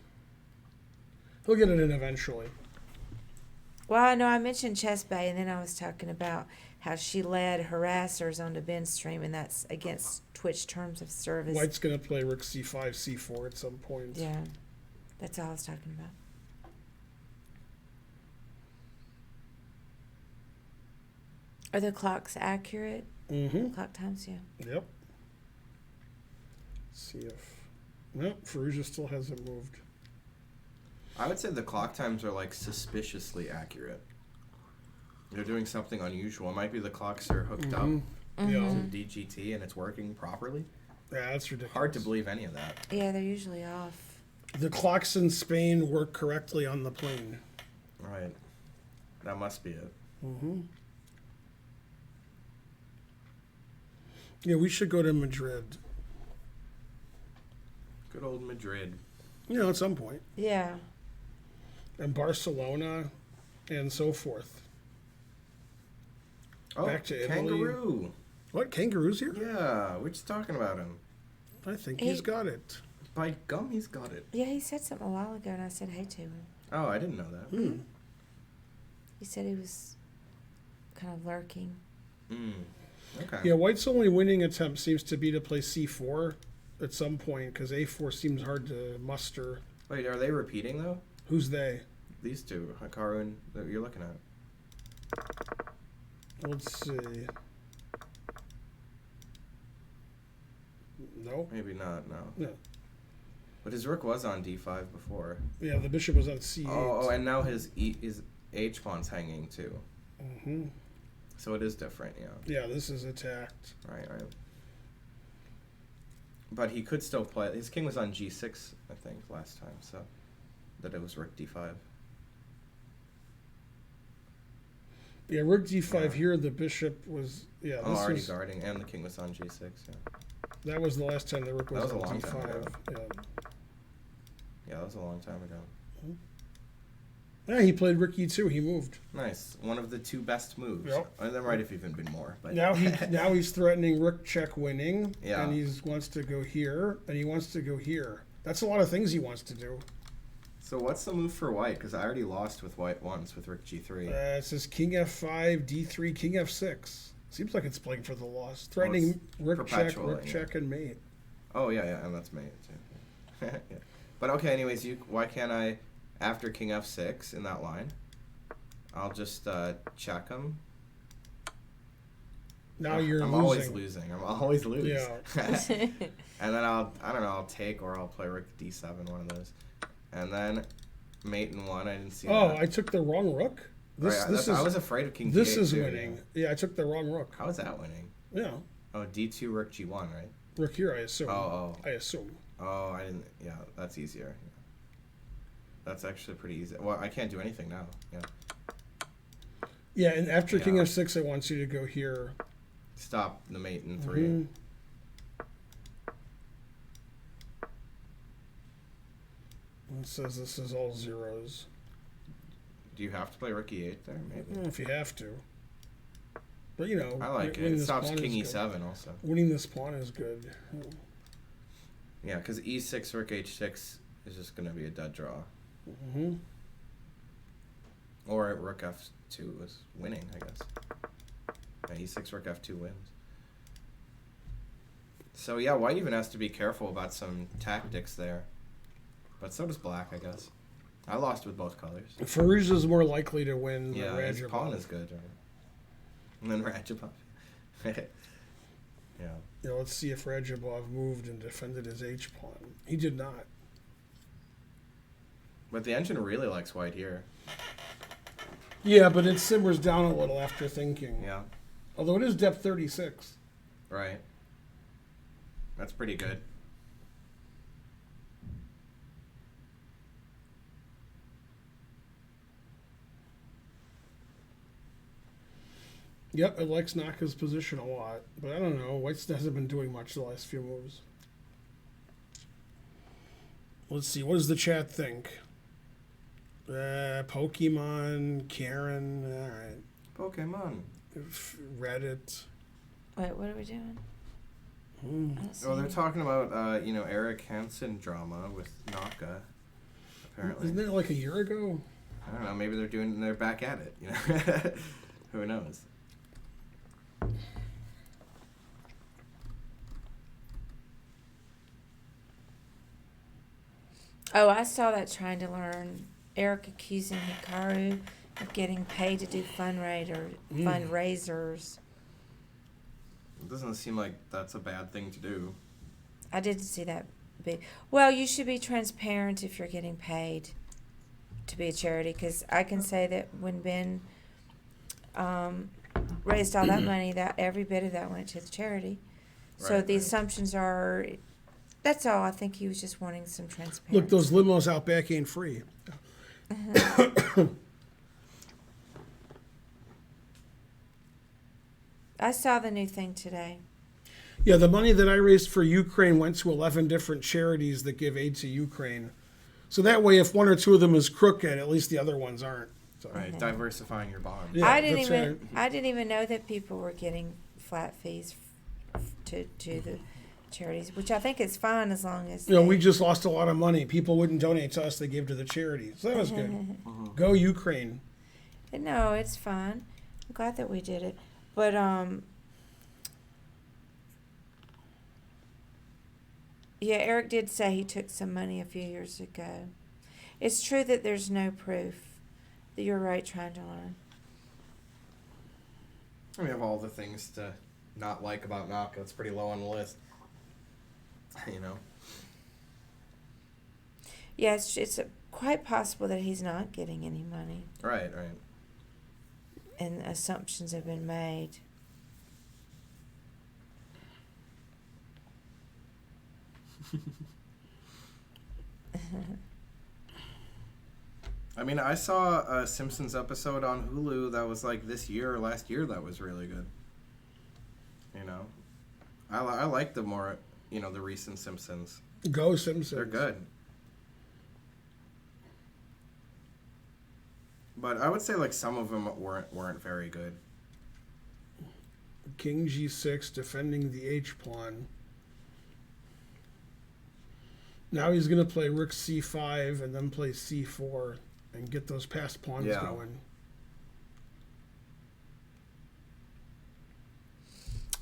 He'll get it in eventually. Well, I know I mentioned Chess Bay, and then I was talking about how she led harassers onto Ben's stream, and that's against Twitch terms of service. White's going to play Rook C5, C4 at some point. Yeah, that's all I was talking about. Are the clocks accurate? Mm-hmm. Clock times, yeah. Yep. Let's see if... Nope, Farouzja still hasn't moved. I would say the clock times are like suspiciously accurate. They're doing something unusual. It might be the clocks are hooked up Yeah. to DGT and it's working properly. Yeah, that's ridiculous. Hard to believe any of that. Yeah, they're usually off. The clocks in Spain work correctly on the plane. Right. That must be it. Mm-hmm. Yeah, we should go to Madrid. Good old Madrid. You know, at some point. Yeah. And Barcelona and so forth. Oh, Back to Italy. Kangaroo. What, Kangaroo's here? Yeah, we're just talking about him. I think he's got it. By gum, he's got it. Yeah, he said something a while ago, and I said hey to him. Oh, I didn't know that. Hmm. He said he was kind of lurking. Okay. Yeah, White's only winning attempt seems to be to play C4 at some point, because A4 seems hard to muster. Wait, are they repeating, though? Who's they? These two, Hikaru and that you're looking at. Let's see. No? Maybe not, no. No. But his rook was on D5 before. Yeah, the bishop was on C8. Oh, and now his H pawn's hanging, too. Mm-hmm. So it is different, yeah. Yeah, this is attacked. Right. But he could still play. His king was on G6, I think, last time, so that it was rook D5. Yeah, rook D5 Yeah. here, the bishop was... Yeah, Oh, this already was, guarding, and the king was on G6, yeah. that was the last time the rook was, That was on a long time D5. ago. Yeah. Yeah, that was a long time ago. Yeah, he played rook E2. He moved. Nice. One of the two best moves. Yep. And there might have even been more. But Now he's threatening rook check winning, Yeah. and he wants to go here, and he wants to go here. That's a lot of things he wants to do. So what's the move for white? Because I already lost with white once with rook G3. It says king F5, D3, king F6. Seems like it's playing for the loss. Threatening rook check, and mate. Oh, yeah, and that's mate, too. Yeah. But okay, anyways, why can't I, after king F6 in that line, I'll just check him. Now you're I'm losing. I'm always losing. Yeah. And then I'll take, or I'll play rook D7, one of those. And then mate in one, I didn't see that. I took the wrong rook? I was afraid of king This D8 is too, winning. Yeah, I took the wrong rook. How is that winning? Yeah. Oh, D2, rook G1, right? Rook here, I assume. Oh. I assume. Oh, I didn't. Yeah, that's easier. That's actually pretty easy. Well, I can't do anything now. Yeah. Yeah, and after king Yeah. F6, I want you to go here. Stop the mate in 3. Mhm. It says this is all zeros. Do you have to play rook E8 there? I Maybe. don't know if you have to. But, you know, I like it. winning It this stops pawn king is good. E7 also. Winning this pawn is good. Yeah, because E6, rook H6 is just going to be a dead draw. Mm-hmm. Or rook F2 is winning, I guess. Yeah, E6, rook F2 wins. So yeah, white even has to be careful about some tactics there. But so does black, I guess. I lost with both colors. Farouja's more likely to win than Yeah, his Rajabov. pawn is good. Right? And then Rajabov. Yeah. You know, let's see if Rajabov moved and defended his H-pawn. He did not. But the engine really likes white here. Yeah, but it simmers down a little after thinking. Yeah. Although it is depth 36. Right. That's pretty good. Yep, it likes Naka's position a lot. But I don't know. White hasn't been doing much the last few moves. Let's see. What does the chat think? Pokemon, Karen, all right. Pokemon. Reddit. Wait, what are we doing? I don't see Oh, they're it. talking about, Eric Hansen drama with Naka, apparently. Isn't that like a year ago? I don't know, maybe they're back at it, you know? Who knows? Oh, I saw that trying to learn. Eric accusing Hikaru of getting paid to do fundraisers. It doesn't seem like that's a bad thing to do. I did see that. Well, you should be transparent if you're getting paid to be a charity, because I can say that when Ben raised all that money, that every bit of that went to the charity. So Right, the right. assumptions are. That's all. I think he was just wanting some transparency. Look, those limos out back ain't free. I saw the new thing today. Yeah, the money that I raised for Ukraine went to 11 different charities that give aid to Ukraine. So that way, if one or two of them is crooked, at least the other ones aren't. So. Right, diversifying your bonds. Yeah, I didn't that's even. right. I didn't even know that people were getting flat fees to the charities, which I think is fine as long as. You know, we just lost a lot of money. People wouldn't donate to us; they gave to the charities. So that was good. Go Ukraine. No, it's fine. I'm glad that we did it, but yeah, Eric did say he took some money a few years ago. It's true that there's no proof. That you're right, trying to learn. We have all the things to not like about Naka. It's pretty low on the list. You know? Yeah, it's quite possible that he's not getting any money, Right. and assumptions have been made. I mean, I saw a Simpsons episode on Hulu that was like this year or last year that was really good. You know? I like the more, the recent Simpsons. Go Simpsons. They're good. But I would say like some of them weren't very good. King G6 defending the H pawn. Now he's going to play Rook C5 and then play C4 and get those passed pawns Yeah. going.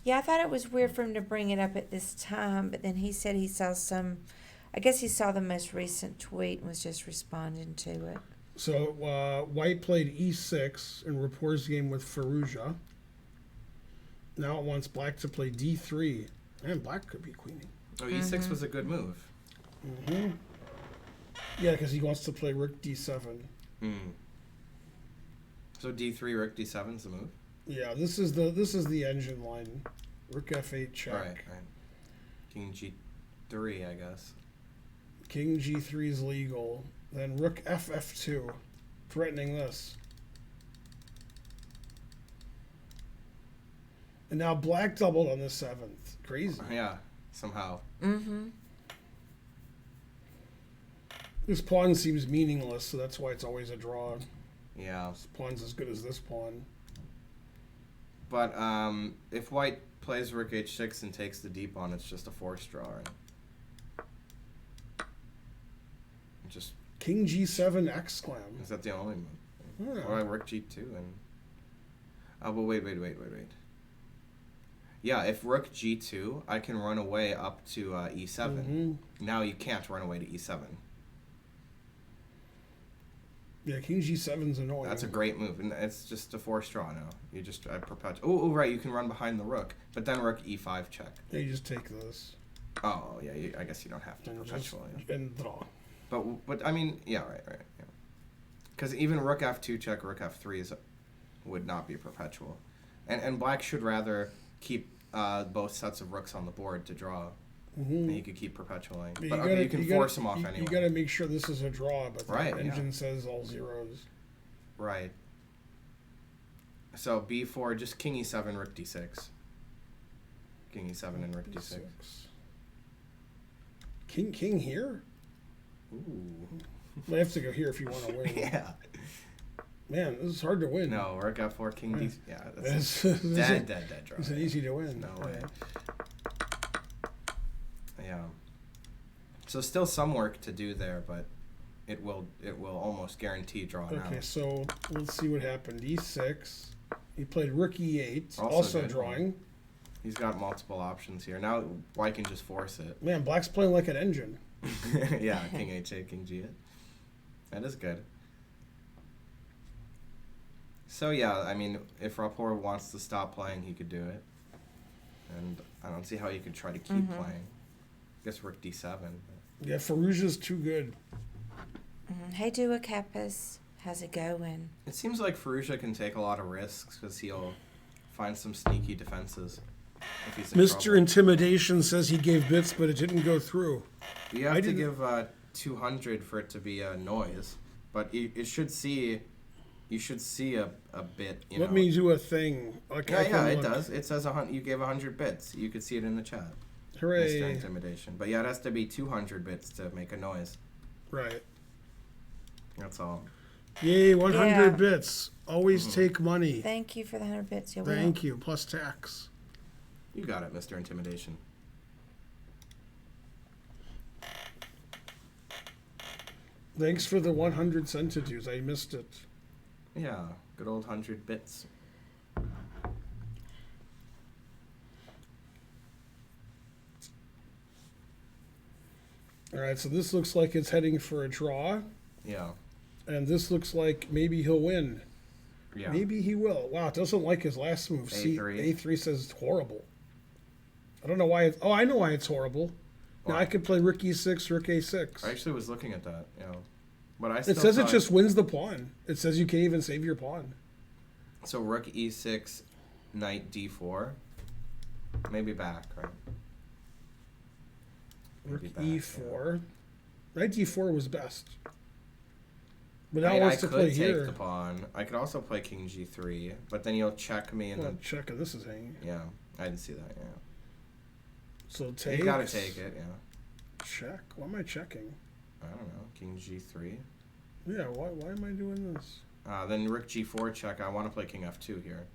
Yeah, I thought it was weird for him to bring it up at this time, but then he said he saw some. I guess he saw the most recent tweet and was just responding to it. So White played E6 in Rapport's game with Firouzja. Now it wants Black to play D3. Man, Black could be queening. Oh, E6 was a good move. Mm-hmm. Yeah, because he wants to play Rook D7. So D3, Rook D7's the move? Yeah, this is the engine line. Rook F8 check. Right. King G3, I guess. King G3 is legal. Then Rook F2, threatening this. And now Black doubled on the 7th. Crazy. Yeah, somehow. Mm-hmm. This pawn seems meaningless, so that's why it's always a draw. Yeah. This pawn's as good as this pawn. But if White plays Rook H6 and takes the D pawn, it's just a forced draw. Right? Just King G7 exclam. is that the only move? Yeah. Or I Rook G2 and. Oh, but wait. Yeah, if rook g2, I can run away up to e7. Now you can't run away to e7. Yeah, king g7's annoying. That's a great move, and it's just a forced draw now. You just perpetuate. Oh, right, you can run behind the rook, but then rook e5 check. Yeah, you just take this. Oh, yeah, I guess you don't have to perpetually. And draw. But I mean, yeah, right. Yeah. Because even rook f2 check, rook f3 would not be perpetual. And black should rather keep both sets of rooks on the board to draw. And he could keep perpetualing. But you can force him off anyway. You got to make sure this is a draw, but the right, engine says all zeros. Right. So b4, just king e7, rook d6. King e7 and rook d6. King here? Ooh. I have to go here if you want to win. Yeah. Man, this is hard to win. No, rook f4, king d6. Yeah, that's dead draw. It's an easy to win. No way. Yeah. So still some work to do there, but it will almost guarantee draw now. Okay, so let's see what happened. E6. He played rook e8, also drawing. He's got multiple options here. Now white can just force it. Man, black's playing like an engine. Yeah, king h8, king g8. That is good. So yeah, I mean, if Rapport wants to stop playing, he could do it. And I don't see how he could try to keep playing. I guess rook d7. Yeah, Farouja's too good. Hey, Dua Kappas. How's it going? It seems like Firouzja can take a lot of risks because he'll find some sneaky defenses if he's in Mr. trouble. Intimidation says he gave bits, but it didn't go through. You have to give 200 for it to be a noise, but it should see. You should see a bit. Let me do a thing. Yeah, it does. It says you gave 100 bits. You could see it in the chat. Hooray! Mr. Intimidation, but yeah, it has to be 200 bits to make a noise. Right. That's all. Yay! 100 bits. Always take money. Thank you for the 100 bits. Thank you. Plus tax. You got it, Mr. Intimidation. Thanks for the 100 centitus. I missed it. Yeah, good old 100 bits. All right, so this looks like it's heading for a draw. Yeah. And this looks like maybe he'll win. Yeah. Maybe he will. Wow, it doesn't like his last move. A3. A3 says it's horrible. I don't know why it's... Oh, I know why it's horrible. Now I could play rook e6, rook a6. I actually was looking at that, But I It says it just wins the pawn. It says you can't even save your pawn. So rook e6, knight d4. Maybe back, right? Rook Maybe e4. Knight d4 was best. But now I wants to play could here. take the pawn. I could also play king g3, but then you'll check me and then... check it. This is hanging. Yeah, I didn't see that, So take. You gotta take it, yeah. Check. Why am I checking? I don't know, king g3. Yeah, why am I doing this? Then rook g4 check. I want to play king f2 here.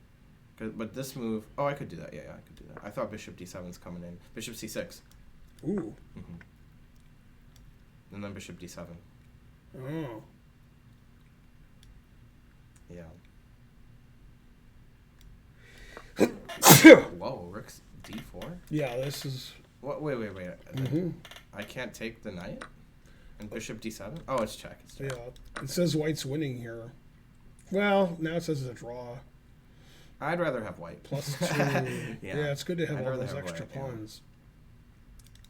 But this move... Oh, I could do that. Yeah, I could do that. I thought bishop d7's coming in. Bishop c6. Ooh. And then bishop d7. Oh. Yeah. Whoa, rook d4? Yeah, this is... What? Wait. I can't take the knight? And bishop d7? Oh, it's check. Yeah, it says white's winning here. Well, now it says it's a draw. I'd rather have white. +2. Yeah. Yeah, it's good to have I'd all rather those have extra white, yeah. pawns.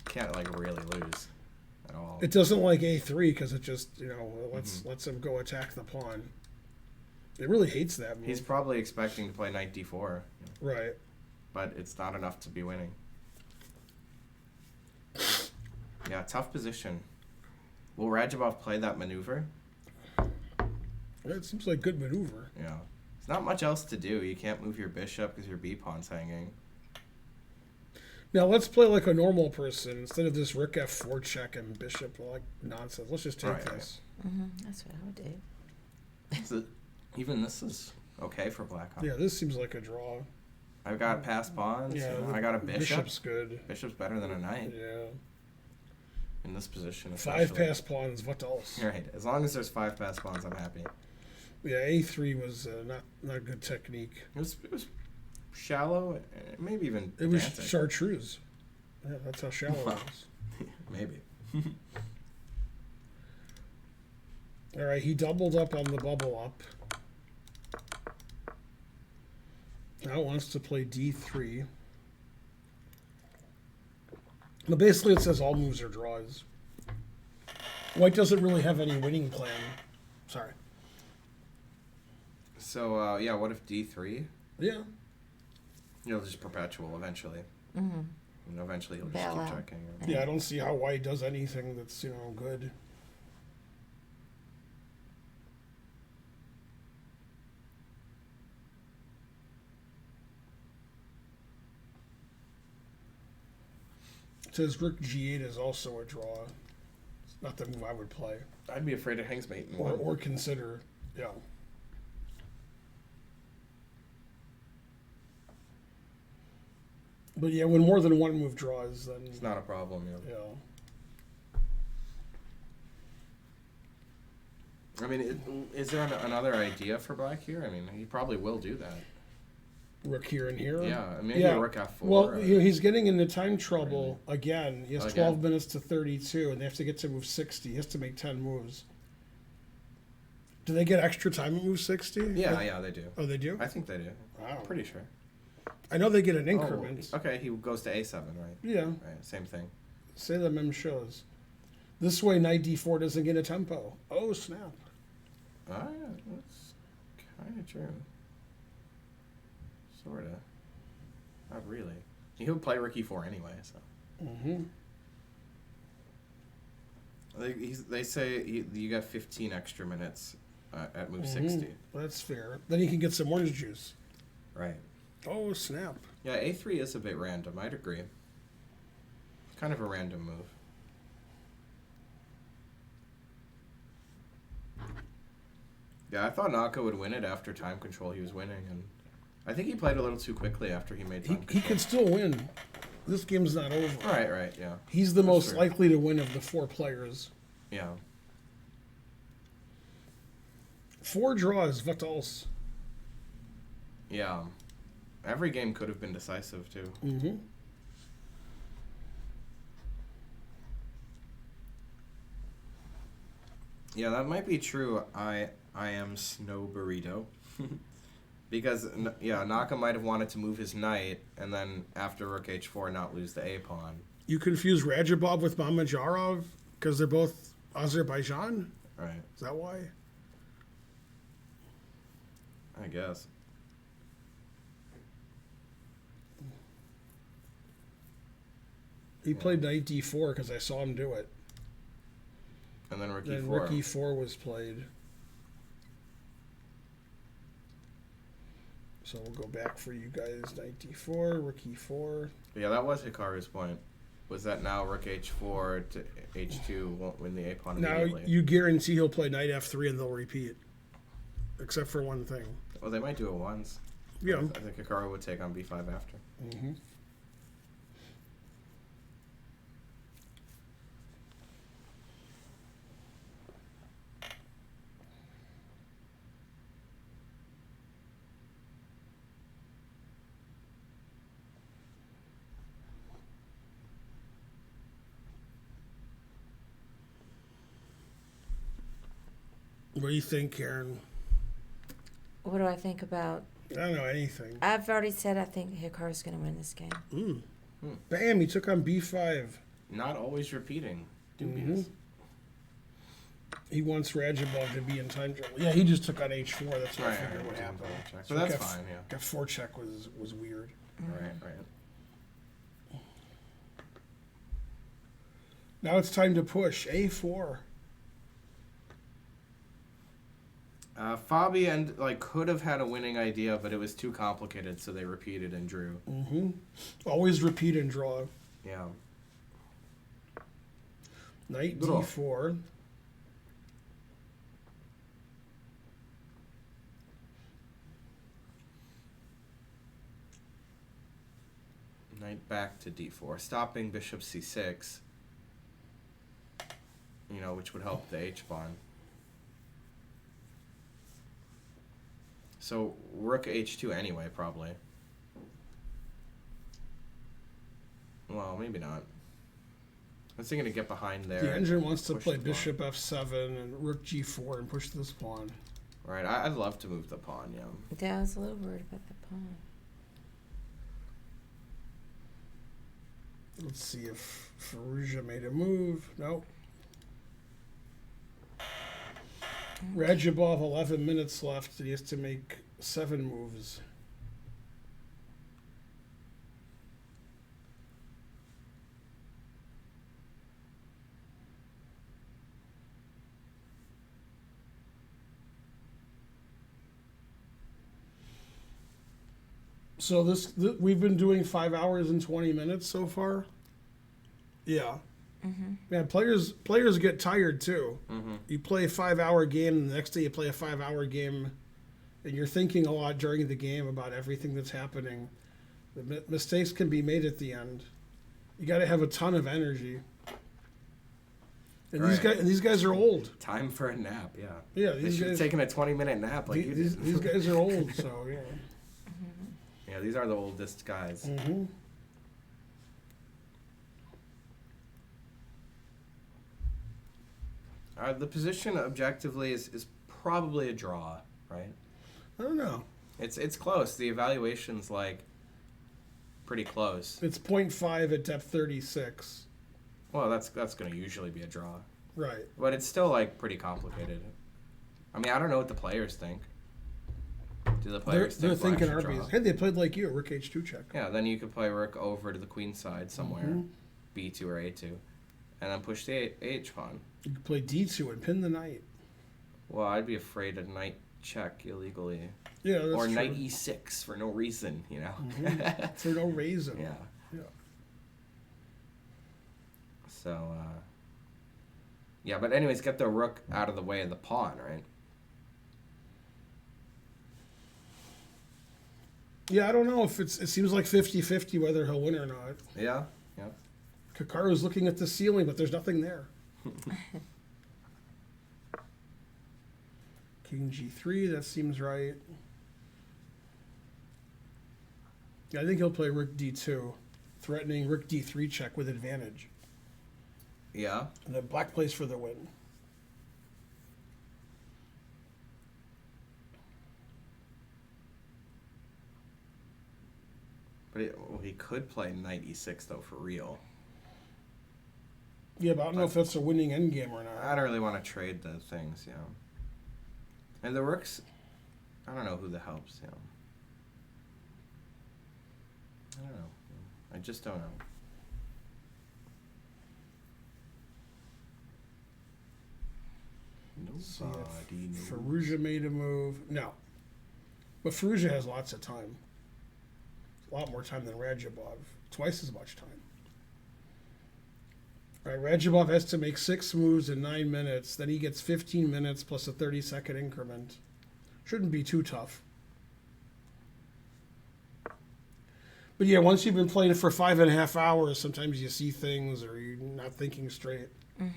Can't, really lose at all. It doesn't like a3 because it just, lets him go attack the pawn. It really hates that move. He's probably expecting to play knight d4. Right. But it's not enough to be winning. Yeah, tough position. Will Radjabov play that maneuver? It seems like good maneuver. Yeah. There's not much else to do. You can't move your bishop because your b-pawn's hanging. Now let's play like a normal person instead of this rook f4 check and bishop nonsense. Let's just take this. That's what I would do. So even this is okay for black. Huh? Yeah, this seems like a draw. I've got passed pawns. Yeah, I got a bishop. Bishop's good. Bishop's better than a knight Yeah. in this position. 5 passed pawns. What else? Right. As long as there's 5 passed pawns, I'm happy. Yeah, a3 was not good technique. It was shallow, maybe even It was pedantic. chartreuse. Yeah, that's how shallow Wow. it was. Maybe. All right, he doubled up on the bubble up. Now wants to play D3. But basically it says all moves are draws. White doesn't really have any winning plan. Sorry. So, yeah, what if D3? Yeah. Just perpetual eventually. Mm-hmm. And eventually he'll just Bail keep out. checking. Yeah, I don't see how white does anything that's, good. It says Rook G8 is also a draw. It's not the move I would play. I'd be afraid of Hangsmate in Or, one. or consider. Yeah. But yeah, when more than one move draws, then It's not a problem, yeah. I mean, is there another idea for black here? I mean, he probably will do that. Rook here and here. Yeah, maybe Yeah. a rook F4. Well, or- he's getting into time trouble again. He has Again. 12 minutes to 32, and they have to get to move 60. He has to make 10 moves. Do they get extra time at move 60? yeah, they do. Oh, they do? I think they do. Wow. Pretty sure. I know they get an increment. Oh, okay, he goes to A7, right? Yeah. Right, same thing. Say the mem shows. This way, knight d4 doesn't get a tempo. Oh, snap. Ah, yeah, that's kind of true. Sort of. Not really. He'll play rook E4 anyway, so. Mm-hmm. They say you got 15 extra minutes at move 60. That's fair. Then he can get some orange juice. Right. Oh, snap. Yeah, A3 is a bit random, I'd agree. Kind of a random move. Yeah, I thought Naka would win it after time control he was winning, and I think he played a little too quickly after he made time He control. could still win. This game's not over. Right, yeah. He's the That's most true. likely to win of the 4 players. Yeah. 4 draws, what else? Yeah. Every game could have been decisive, too. Mm-hmm. Yeah, that might be true. I am Snow Burrito. Because, Naka might have wanted to move his knight, and then after rook h4 not lose the A pawn. You confuse Rajabov with Mamajarov because they're both Azerbaijan? Right, Is that why? I guess. He played knight d4 because I saw him do it. And then rook Then e4. rook e4 was played. So we'll go back for you guys. Knight d4, rook e4. But yeah, that was Hikaru's point. Was that now rook h4 to h2 won't win the A pawn Now immediately. you guarantee he'll play knight f3 and they'll repeat. Except for one thing. Well, they might do it once. Yeah. I think Hikaru would take on b5 after. Mm-hmm. What do you think, Karen? What do I think about? I don't know anything. I've already said I think Hikaru's going to win this game. Bam, he took on b5. Not always repeating. Dubious. He wants Rajabov to be in time trouble. Yeah, he just took on h4. That's what I figured would happen. So that's fine, yeah. F4 check was weird. Right. Now it's time to push. A4. Fabi and could have had a winning idea, but it was too complicated, so they repeated and drew. Mm-hmm. Always repeat and draw. Yeah. Knight Draw. d4. Knight back to d4, stopping bishop c6. Which would help the h pawn. So rook h2 anyway, probably. Well, maybe not. I was thinking to get behind there. The engine wants to push play the pawn. bishop f7 and rook g4 and push this pawn. Right, I'd love to move the pawn, yeah. Yeah, I was a little worried about the pawn. Let's see if Firouzja made a move. Nope. Radjabov, 11 minutes left. He has to make 7 moves. So we've been doing 5 hours and 20 minutes so far. Yeah. Mm-hmm. Man, players get tired too. Mm-hmm. You play a 5-hour game, and the next day you play a 5-hour game, and you're thinking a lot during the game about everything that's happening. The mistakes can be made at the end. You got to have a ton of energy. And Right. these guys are old. Time for a nap, yeah. Yeah, They these should have guys. taken a 20-minute nap like you did. These guys are old, so yeah. Yeah, these are the oldest guys. Mm-hmm. The position objectively is probably a draw, right? I don't know. It's close. The evaluation's like pretty close. It's 0.5 at depth 36. Well, that's going to usually be a draw, Right. but it's still like pretty complicated. I mean, I don't know what the players think. Do the players They're think thinking black should RBs. draw? Hey, they played like you, rook h2 check. Yeah, then you could play rook over to the queen side somewhere, Mhm. b2 or a2, and then push the h pawn. You could play d2 and pin the knight. Well, I'd be afraid of knight check illegally, Yeah, that's or true. knight e6 for no reason, you know. Mhm. For no reason. Yeah. Yeah. So, yeah, but anyways, get the rook out of the way of the pawn, right? Yeah, I don't know if it seems like 50-50 whether he'll win or not. Yeah, yeah. Kakaru's looking at the ceiling, but there's nothing there. King g3, that seems right. Yeah, I think he'll play rook d2, threatening rook d3 check with advantage. Yeah. And then black plays for the win. But he could play knight e6, though, for real. Yeah, but I don't know if that's a winning endgame or not. I don't really want to trade the things, you know. And the rooks, I don't know who the helps, you know. I don't know. I just don't know. See Nobody if knows. Firouzja made a move. No. But Firouzja has lots of time. A lot more time than Radjabov. Twice as much time. All right, Radjabov has to make 6 moves in 9 minutes. Then he gets 15 minutes plus a 30-second increment. Shouldn't be too tough. But yeah, once you've been playing for 5.5 hours, sometimes you see things or you're not thinking straight. Mm-hmm.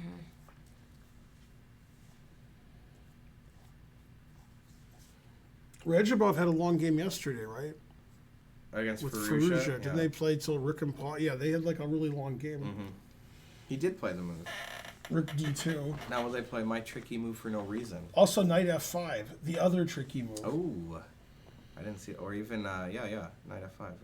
Radjabov had a long game yesterday, right? Against With Firouzja. Firouzja. Yeah. Didn't they play till Rook and Pawn? Yeah, they had like a really long game. Mm-hmm. He did play the move. Rook d2. Now will they play my tricky move for no reason? Also knight f5, the other tricky move. Oh, I didn't see it. Or even, knight f5, right?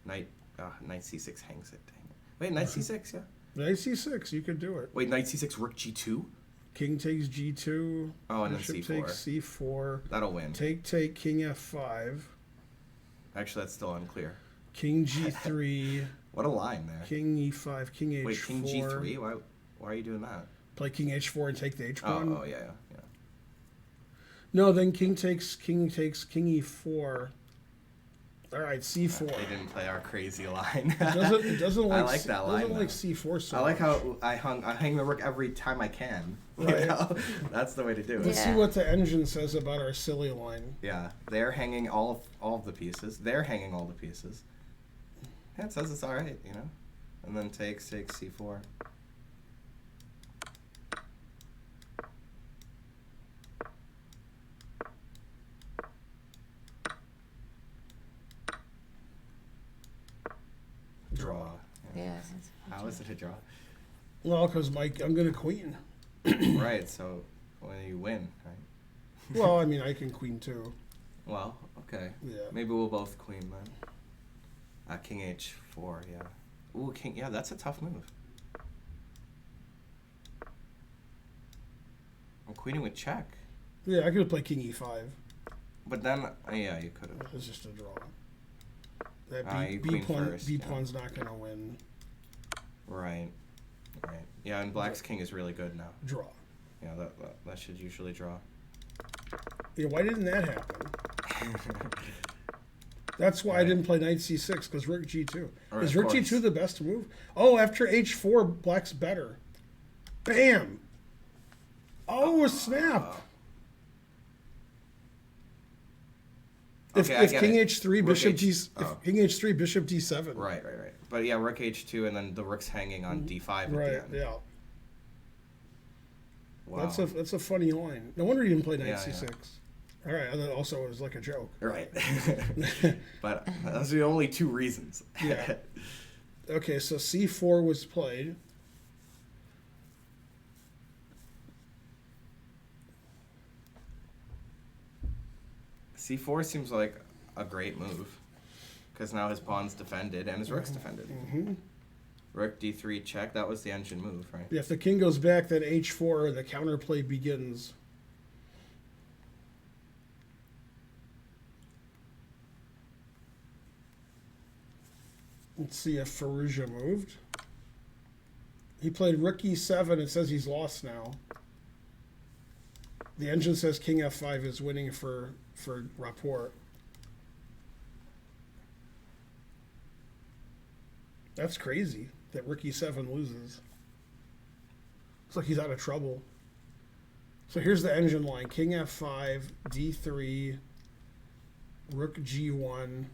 Knight c6 hangs it. Dang it. Wait, knight c6, yeah. Knight c6, you could do it. Wait, knight c6, rook g2? King takes g2. Oh, and then Bishop c4. takes c4. That'll win. Take, king f5. Actually, that's still unclear. King g3. What a line there. King e5, king h4. Wait, king g3? Why are you doing that? Play king h4 and take the h pawn. Oh, yeah. No, then king takes king e4. All right, c4. They didn't play our crazy line. It doesn't like I like that line. Doesn't like though. c4 so I like much. how I hang the rook every time I can. You Right. know? That's the way to do it. Let's see Yeah. what the engine says about our silly line. Yeah, they're hanging all of the pieces. They're hanging all the pieces. Yeah, it says it's all right, you know. And then takes c4. Draw. Yeah. was it a draw? Well, because I'm going to queen. Right, so when you win, right? Well, I mean, I can queen too. Well, okay. Yeah. Maybe we'll both queen then. King h4, yeah. Ooh, king, yeah, that's a tough move. I'm queening with check. Yeah, I could have played king e5. But then, yeah, you could have. It's just a draw. That You B queen pawn, first, B yeah. pawn's not going to win. Right. Right. Yeah, and black's king is really good now. Draw. Yeah, that should usually draw. Yeah, why didn't that happen? That's why I didn't play knight c6, because rook g2. Right, Is of rook course. g2 the best move? Oh, after h4, black's better. Bam! Oh, a snap! Okay, I if get king it. h3, Rook bishop H- d, if king h3, bishop d7. Right. But yeah, rook h2, and then the rook's hanging on d5 at Right, the end. yeah. Wow. That's a funny line. No wonder you didn't play knight Yeah, c6. yeah. All right, and then also it was like a joke. Right. But those are the only two reasons. Yeah. Okay, so c4 was played. C4 seems like a great move, because now his pawn's defended and his rook's defended. Mm-hmm. Rook d3 check, that was the engine move, right? Yeah, if the king goes back, then h4, and the counterplay begins. Let's see if Fallujah moved. He played rook e7. It says he's lost now. The engine says king f5 is winning for rapport. That's crazy that rook e7 loses. Looks like he's out of trouble. So here's the engine line. King f5, d3, rook g1,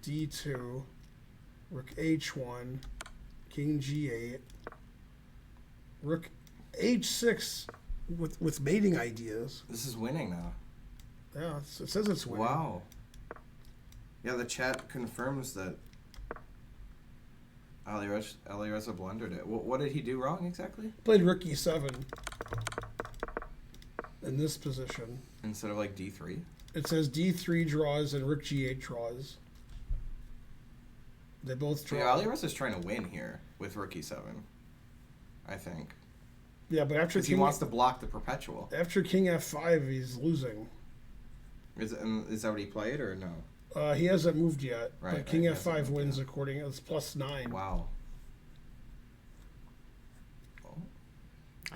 d2, rook h1, king g8, rook h6 with mating ideas. This is winning now. Yeah, it says it's winning. Wow. Yeah, the chat confirms that Alireza blundered it. What did he do wrong exactly? Played rook e7 in this position. Instead of like d3? It says d3 draws and rook g8 draws. They both So draw. yeah, Alireza's trying to win here with rook e7, I think. Yeah, but after Because he wants to block the perpetual. after king f5, he's losing. Is that what he played or no? He hasn't moved yet, Right, but king right, he f5 hasn't moved wins yet. according. It's +9. Wow.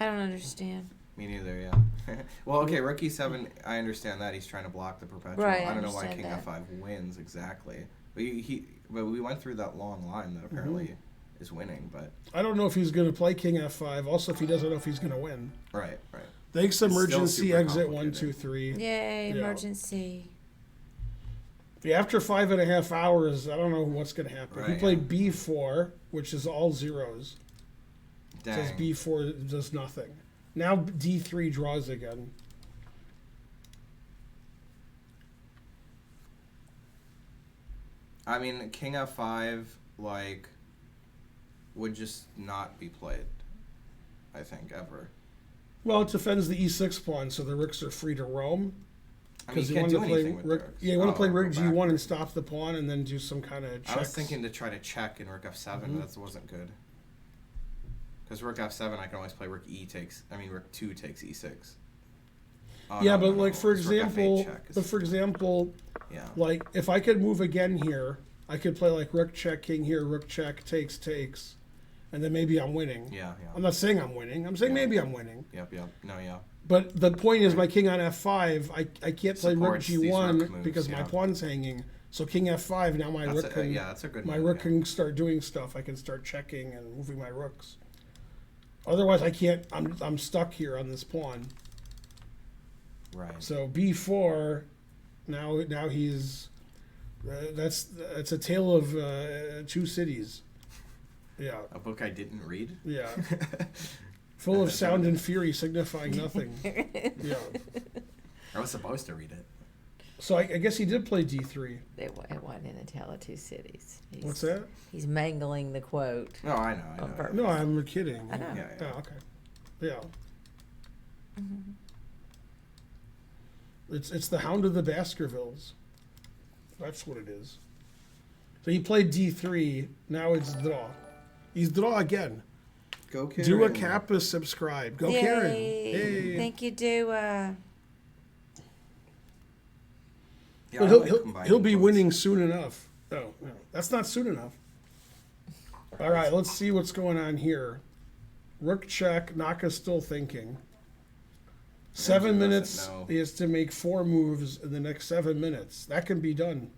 I don't understand. Me neither, yeah. Well, okay, rook e7, I understand that. He's trying to block the perpetual. Right, I don't know why understand king that. f5 wins exactly. But we went through that long line that apparently is winning, but... I don't know if he's going to play king f5. Also, if he doesn't know if he's going to win. Right. Thanks, still emergency super exit 1, complicated. 2, 3. Yay, Yeah. emergency. Yeah, after 5.5 hours, I don't know what's going to happen. He Right, played b4, which is all zeros. It says Dang. b4 does nothing. Now d3 draws again. I mean, king f5, like, would just not be played, I think, ever. Well, it defends the e6 pawn, so the rooks are free to roam. I mean, Because you you can't want do to play anything with rook. rooks. Yeah, you want to play Oh, rook go g1 back. and stop the pawn, and then do some kind of checks. I was thinking to try to check in rook f7. That wasn't good. Because rook f7, I can always play rook rook 2 takes e6. Oh, Yeah, no, but no, like no, for it's rook f8 example, check. Yeah. like if I could move again here, I could play like rook check king here, rook check takes, and then maybe I'm winning. Yeah. I'm not saying I'm winning. I'm saying Yeah. maybe I'm winning. Yep. No, yeah. But the point is, my king on f5, I can't play rook Supports these g1 rook moves, because my yeah. pawn's hanging. So king f5, now my rook can That's a good my move, rook yeah. can start doing stuff. I can start checking and moving my rooks. Otherwise, I can't. I'm stuck here on this pawn. Right. So b4, now he's that's a tale of 2 cities. Yeah, A book I didn't read? yeah, full of sound and fury, signifying nothing. Yeah. I was supposed to read it. So I guess he did play D3. It wasn't in A Tale of Two Cities. What's that? He's mangling the quote. No, I know. On purpose. No, I'm kidding. I know. Yeah. Oh, okay. Yeah. Mm-hmm. It's the Hound of the Baskervilles. That's what it is. So he played D3. Now it's draw. He's draw again. Go Karen. Do a Kappa subscribe. Go Karen. Yay. Hey. Think you do. Yeah, But I he'll, like he'll, combining he'll be quotes. winning soon enough. No, that's not soon enough. All right, let's see what's going on here. Rook check. Naka's still thinking. 7 doesn't minutes. know. He has to make 4 moves in the next 7 minutes. That can be done.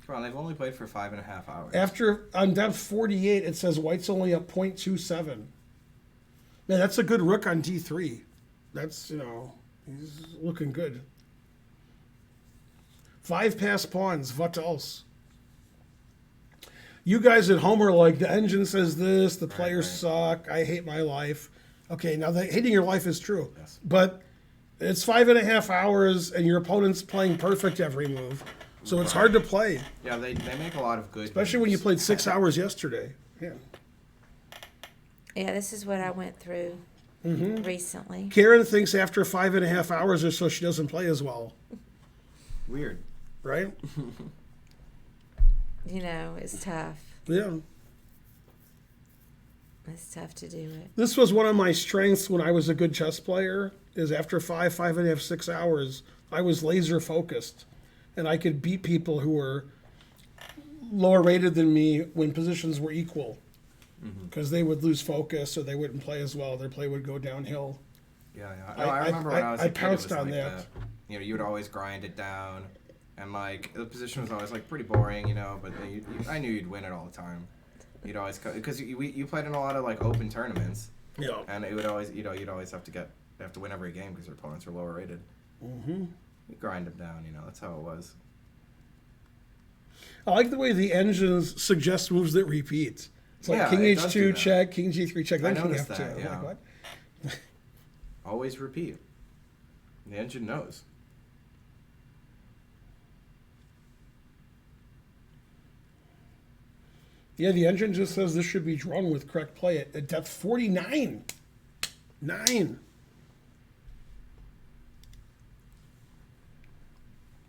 Come on, they've only played for 5.5 hours. After on depth 48, it says White's only up 0.27. Man, that's a good rook on D3. That's, he's looking good. 5 passed pawns. What else? You guys at home are like, the engine says this, the players suck, I hate my life. Okay, now hating your life is true. Yes. But it's 5.5 hours and your opponent's playing perfect every move. So it's hard to play. Yeah, they make a lot of good Especially when you moves. played 6 hours yesterday. Yeah. Yeah, this is what I went through recently. Karen thinks after 5.5 hours or so she doesn't play as well. Weird. Right? It's tough. Yeah. It's tough to do it. This was one of my strengths when I was a good chess player, is after 5.5, 6 hours, I was laser focused. And I could beat people who were lower rated than me when positions were equal. Because they would lose focus or they wouldn't play as well. Their play would go downhill. Yeah. No, I remember when I was a I kid, pounced it was on like that. You would always grind it down. And, the position was always, pretty boring, but I knew you'd win it all the time. You'd always... Because you played in a lot of, open tournaments. Yeah. And it would always... You'd always have to win every game because your opponents were lower rated. Mm-hmm. You grind them down, that's how it was. I like the way the engines suggest moves that repeat. It's like Yeah, King it does do H2 that. check, King G3 check, then I King noticed F2. that, I'm yeah. like, what? Always repeat. The engine knows. Yeah, the engine just says this should be drawn with correct play at depth 49. 9.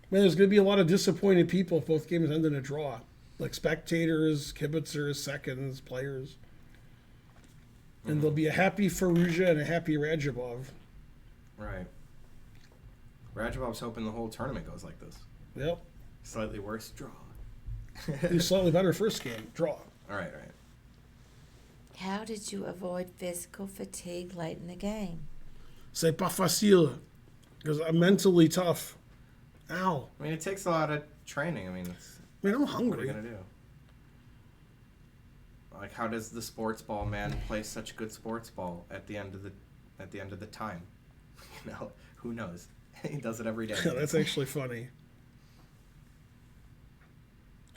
Man, there's going to be a lot of disappointed people if both games end in a draw. Like spectators, kibitzers, seconds, players. And there'll be a happy Faruja and a happy Rajabov. Right. Rajabov's hoping the whole tournament goes like this. Yep. Slightly worse draw. He's slightly better first game. Draw. All right. How did you avoid physical fatigue late in the game? C'est pas facile. Because I'm mentally tough. Ow. I mean, it takes a lot of training. I mean, Man, I'm what are you hungry. gonna do? How does the sports ball man play such good sports ball at the end of the time? Who knows? He does it every day. That's actually funny.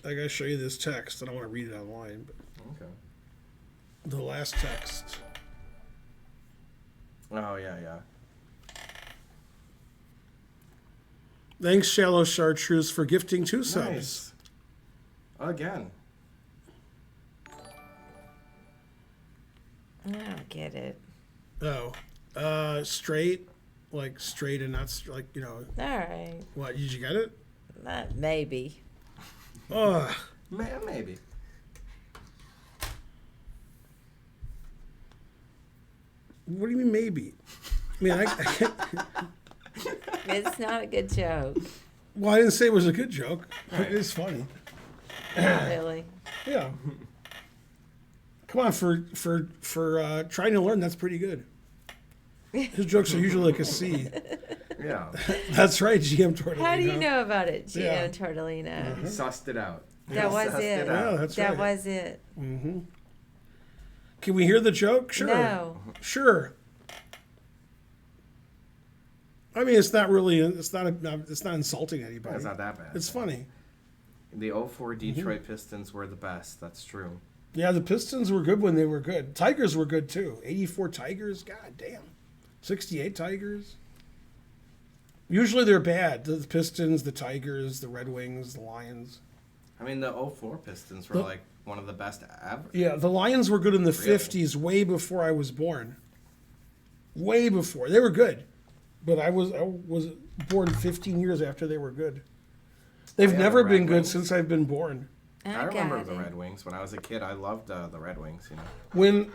I gotta show you this text. I don't want to read it online, but Okay. the last text. Oh yeah. Thanks, Shallow Chartreuse, for gifting 2 subs. Nice. Again. I don't get it. Oh, straight, like straight and not All right. What? Did you get it? Maybe. Oh, Maybe. what do you mean maybe? I mean, I can't. It's not a good joke. Well, I didn't say it was a good joke. It is funny. Not really. Yeah. Come on, for trying to learn, that's pretty good. His jokes are usually like a C. Yeah. That's right, GM Tortellino. How do you know about it, Gio Yeah. Tortellino? He sussed it out. That was Sussed it. Yeah, that's That right. was it. Mm-hmm. Can we hear the joke? Sure. No. Sure. I mean, it's not really. It's not insulting anybody. It's not that bad. It's funny. The 04 Detroit Pistons were the best. That's true. Yeah, the Pistons were good when they were good. Tigers were good too. 84 Tigers. God damn. 68 Tigers. Usually they're bad. The Pistons, the Tigers, the Red Wings, the Lions. I mean, the '04 Pistons were like one of the best ever. Yeah, the Lions were good in the Really? 50s, way before I was born. Way before. They were good. But I was born 15 years after they were good. They've yeah, never the been Red good Wings. since I've been born. I remember got the it. Red Wings when I was a kid. I loved the Red Wings. You know. When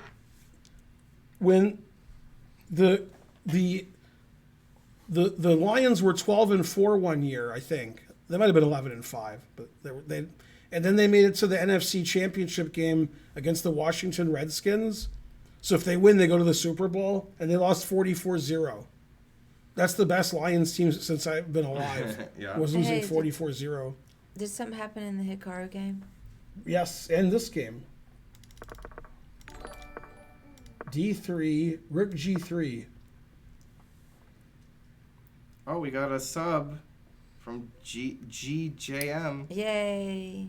the Lions were 12-4 one year, I think. They might have been 11-5, but and then they made it to the NFC Championship game against the Washington Redskins. So if they win, they go to the Super Bowl, and they lost 44-0. That's the best Lions team since I've been alive. Yeah. Was losing Hey, 44-0. Did something happen in the Hikaru game? Yes, and this game. D3, Rook G3. Oh, we got a sub from GJM. Yay.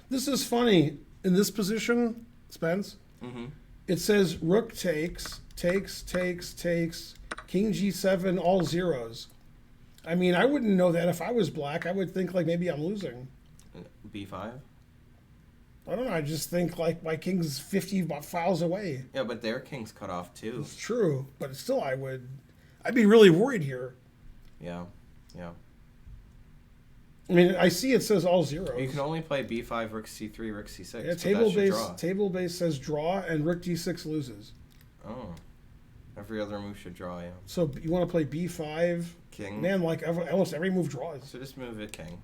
This is funny. In this position, Spence, Mm-hmm. it says Rook takes, King G7, all zeros. I mean, I wouldn't know that if I was black. I would think like maybe I'm losing. B5. I don't know. I just think like my king's 50 files away. Yeah, but their king's cut off too. It's true, but still, I'd be really worried here. Yeah, yeah. I mean, I see it says all zeros. You can only play B5, Rook C3, Rook C6. Yeah, but that should draw. table base says draw and Rook D6 loses. Oh, every other move should draw. Yeah. So you want to play B5? King. Man, like almost every move draws. So just move a king.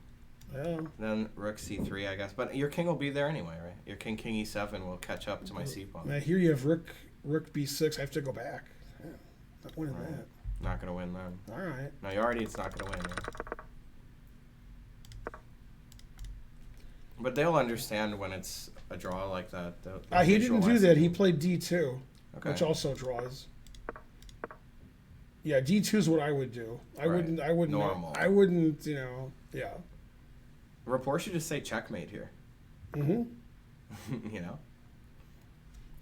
Yeah. Then Rook C3, I guess. But your king will be there anyway, right? Your king E7 will catch up to my C pawn. Now here you have Rook B6. I have to go back. Yeah, not winning Right. that. Not gonna win then. All right. No, it's not gonna win. Yeah. But they'll understand when it's a draw like that. He didn't do that. He played D2, Okay. which also draws. Yeah, D2 is what I would do. I Right. wouldn't. Normal. I wouldn't. Yeah. Report should just say checkmate here. Mm-hmm. You know.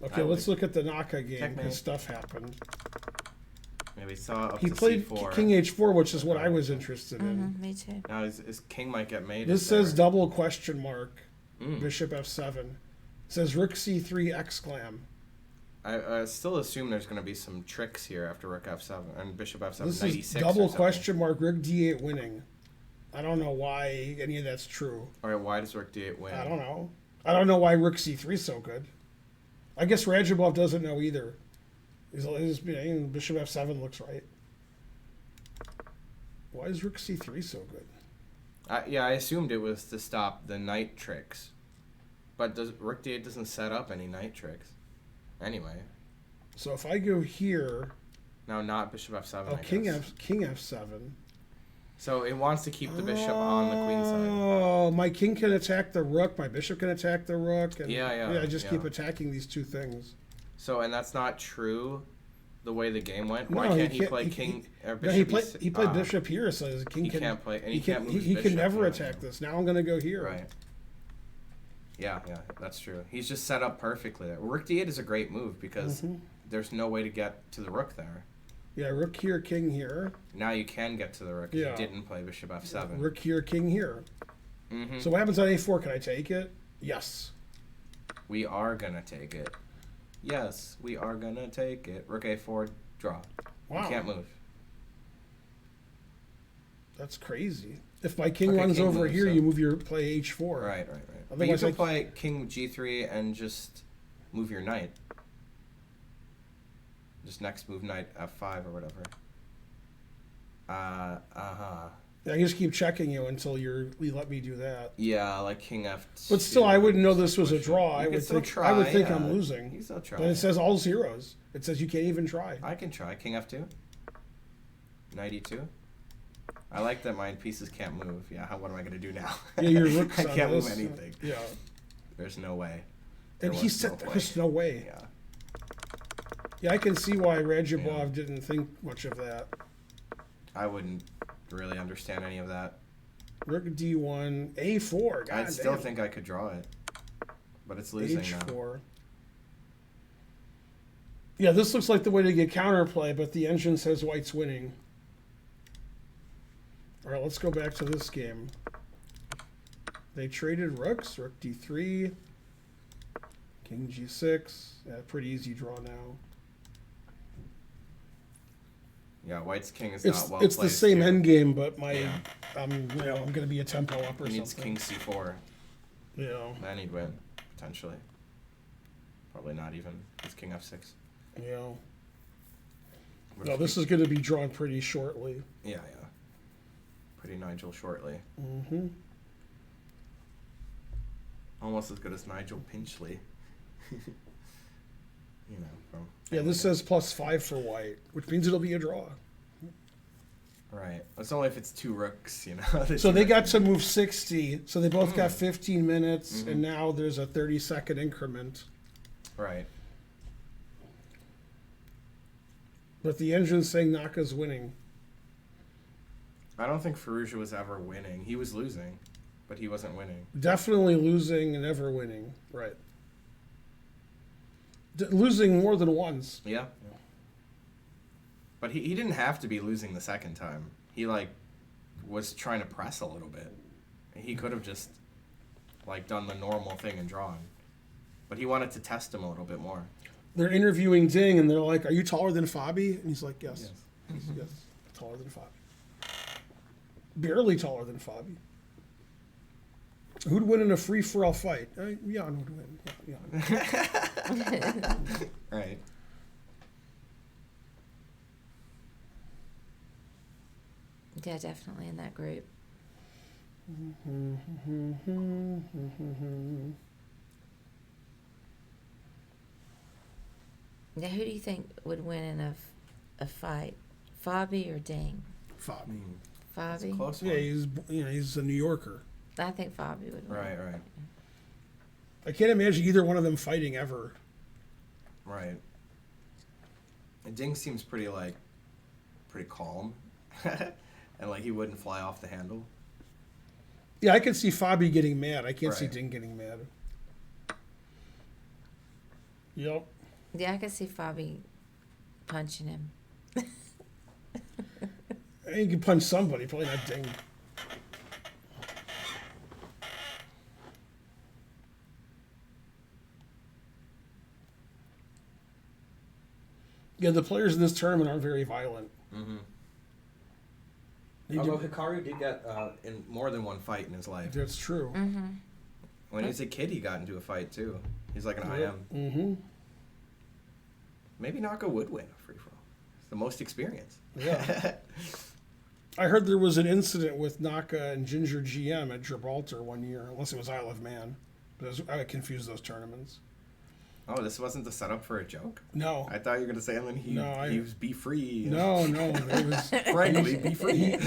Okay, I let's would- look at the Naka game Checkmate. because stuff happened. Maybe saw up He to played C4. King H4, which is what I was interested in. Me too. Now his king might get made. This if says they're- double question mark. Mm. Bishop F7. It says Rook C3 exclam. I still assume there's going to be some tricks here after Rook F7 and Bishop F7. This 96 is or double something. question mark Rook D8 winning. I don't know why any of that's true. All right, why does Rook D8 win? I don't know. I don't know why Rook C3 is so good. I guess Radjabov doesn't know either. Bishop F7 looks right. Why is Rook C3 so good? I assumed it was to stop the knight tricks, but Rook D8 doesn't set up any knight tricks. Anyway, So if I go here, now not Bishop F7. oh, I King guess. F7. So it wants to keep the bishop on the queen side. Oh, my king can attack the rook. My bishop can attack the rook. And Yeah, I just keep yeah. attacking these two things. So and that's not true. The way the game went. Why No, can't he play king or No, bishop? he played bishop here, so his king He can. can't play, and He he can't can. move his He can bishop, never yeah. attack this. Now I'm gonna go here. Right. Yeah, that's true. He's just set up perfectly there. Rook D8 is a great move because there's no way to get to the rook there. Yeah, rook here, king here. Now you can get to the rook. Yeah. You didn't play bishop F7. Rook here, king here. Mm-hmm. So what happens on A4? Can I take it? Yes. We are gonna take it. Yes, we are gonna take it. Rook A4, draw. Wow. You can't move. That's crazy. If my king Okay, runs king over moves, here, so- you move your play H4. Right. But you Otherwise, can I- play king G3 and just move your knight. Just next move knight F5 or whatever. I just keep checking you until you let me do that. Yeah, like king F2. But still, I wouldn't know this was a draw. You I can would still think try, I would think yeah. I'm You losing. can still try. But it says all zeros. It says you can't even try. I can try. King F2. Knight E2. I like that my pieces can't move. Yeah, what am I going to do now? Yeah, your rook's I on can't move this. anything. Yeah. There's no way. And he said there's no way. Yeah. Yeah, I can see why Radjabov Yeah. didn't think much of that. I wouldn't really understand any of that. Rook D1, A4. God I still damn. think I could draw it. But it's losing now. H4. Yeah, this looks like the way to get counterplay, but the engine says white's winning. All right, let's go back to this game. They traded rooks, rook d3, king g6. Yeah, pretty easy draw now. Yeah, white's king is It's not well it's placed the same here. endgame, but my Yeah. I'm gonna be a tempo up or He needs something. king c4. Yeah, Then he'd win, potentially. Probably not even. It's king f6. yeah. What No, if this we- is gonna be drawn pretty shortly. Yeah. Pretty Nigel shortly. Mm-hmm. Almost as good as Nigel Pinchley. From Yeah, this says +5 for white, which means it'll be a draw. Right. It's only if it's 2 rooks, the So two they got rooks. to move 60. So they both got 15 minutes, Mhm. and now there's a 30-second increment. Right. But the engine's saying Naka's winning. I don't think Faruja was ever winning. He was losing, but he wasn't winning. Definitely losing and never winning. Right. Losing more than once. Yeah. But he didn't have to be losing the second time. He was trying to press a little bit. He could have just done the normal thing and drawn. But he wanted to test him a little bit more. They're interviewing Ding, and they're like, "Are you taller than Fabi?" And he's like, "Yes, yes, taller than Fabi. Barely taller than Fabi." Who'd win in a free-for-all fight? Jan would win. Jan. Right. Yeah, definitely in that group. Now, who do you think would win in a fight, Fabi or Ding? Fabi. It's a Fabi. close Yeah, one. he's a New Yorker. I think Fabi would win. Right. I can't imagine either one of them fighting ever. Right. And Ding seems pretty calm. And he wouldn't fly off the handle. Yeah, I can see Fabi getting mad. I can't see Right. Ding getting mad. Yep. Yeah, I could see Fabi punching him. You can punch somebody, probably not Ding. Yeah, the players in this tournament aren't very violent. Mm-hmm. They Although do- Hikaru did get in more than one fight in his life. That's true. Mm-hmm. When he was a kid, he got into a fight too. He's like an IM. Mm-hmm. Maybe Naka would win a free for all. He's the most experienced. Yeah. I heard there was an incident with Naka and Ginger GM at Gibraltar one year, unless it was Isle of Man. I confused those tournaments. Oh, this wasn't the setup for a joke? No. I thought you were going to say, and then he was be free. No, it was. Frankly, be free.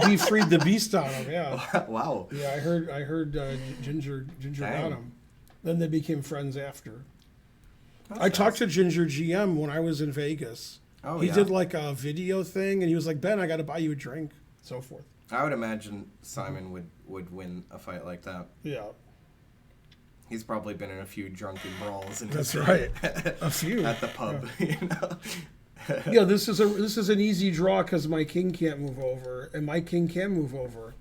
He freed the beast on him. Yeah, Wow. yeah. I heard Ginger Dang. got him. Then they became friends after. That's I talked nice. to Ginger GM when I was in Vegas. Oh, He yeah. did a video thing, and he was like, "Ben, I got to buy you a drink," so forth. I would imagine Simon would win a fight like that. Yeah, He's probably been in a few drunken brawls. that's right. A few. At the pub, you know. Yeah, this is an easy draw because my king can't move over, and my king can move over.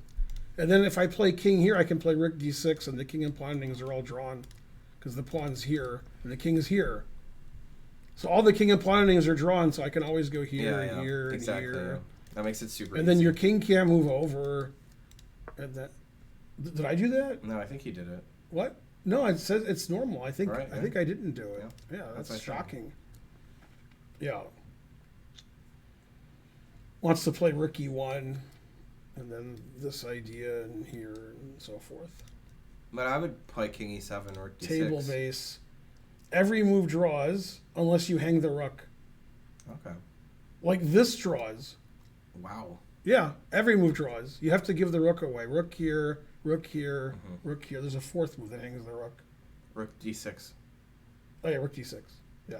And then if I play king here, I can play rook d6, and the king and pawn endings are all drawn because the pawn's here and the king's here. So all the king and pawn endings are drawn, so I can always go here and here and exactly. here. Yeah. That makes it super And easy. then your king can't move over. And that did I do that? No, I think he did it. What? No, it says it's normal. I think Right, I yeah. think I didn't do it. Yeah, That's that's what I thought. shocking. Yeah. Wants to play rook e1, and then this idea and here and so forth. But I would play king e7 or d6. Table base. Every move draws unless you hang the rook. Okay. Like this draws. Wow. Yeah, every move draws. You have to give the rook away. Rook here, rook here, rook here. There's a fourth move that hangs the rook. Rook d6. Oh yeah, rook d6. Yeah.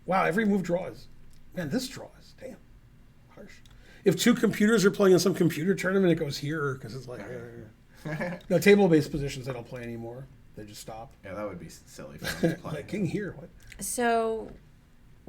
Wow, every move draws. Man, this draws. Damn. Harsh. If two computers are playing in some computer tournament, it goes here because it's like... No, table-based positions they don't play anymore. They just stop. Yeah, that would be silly for them to play. Like king here. What? So,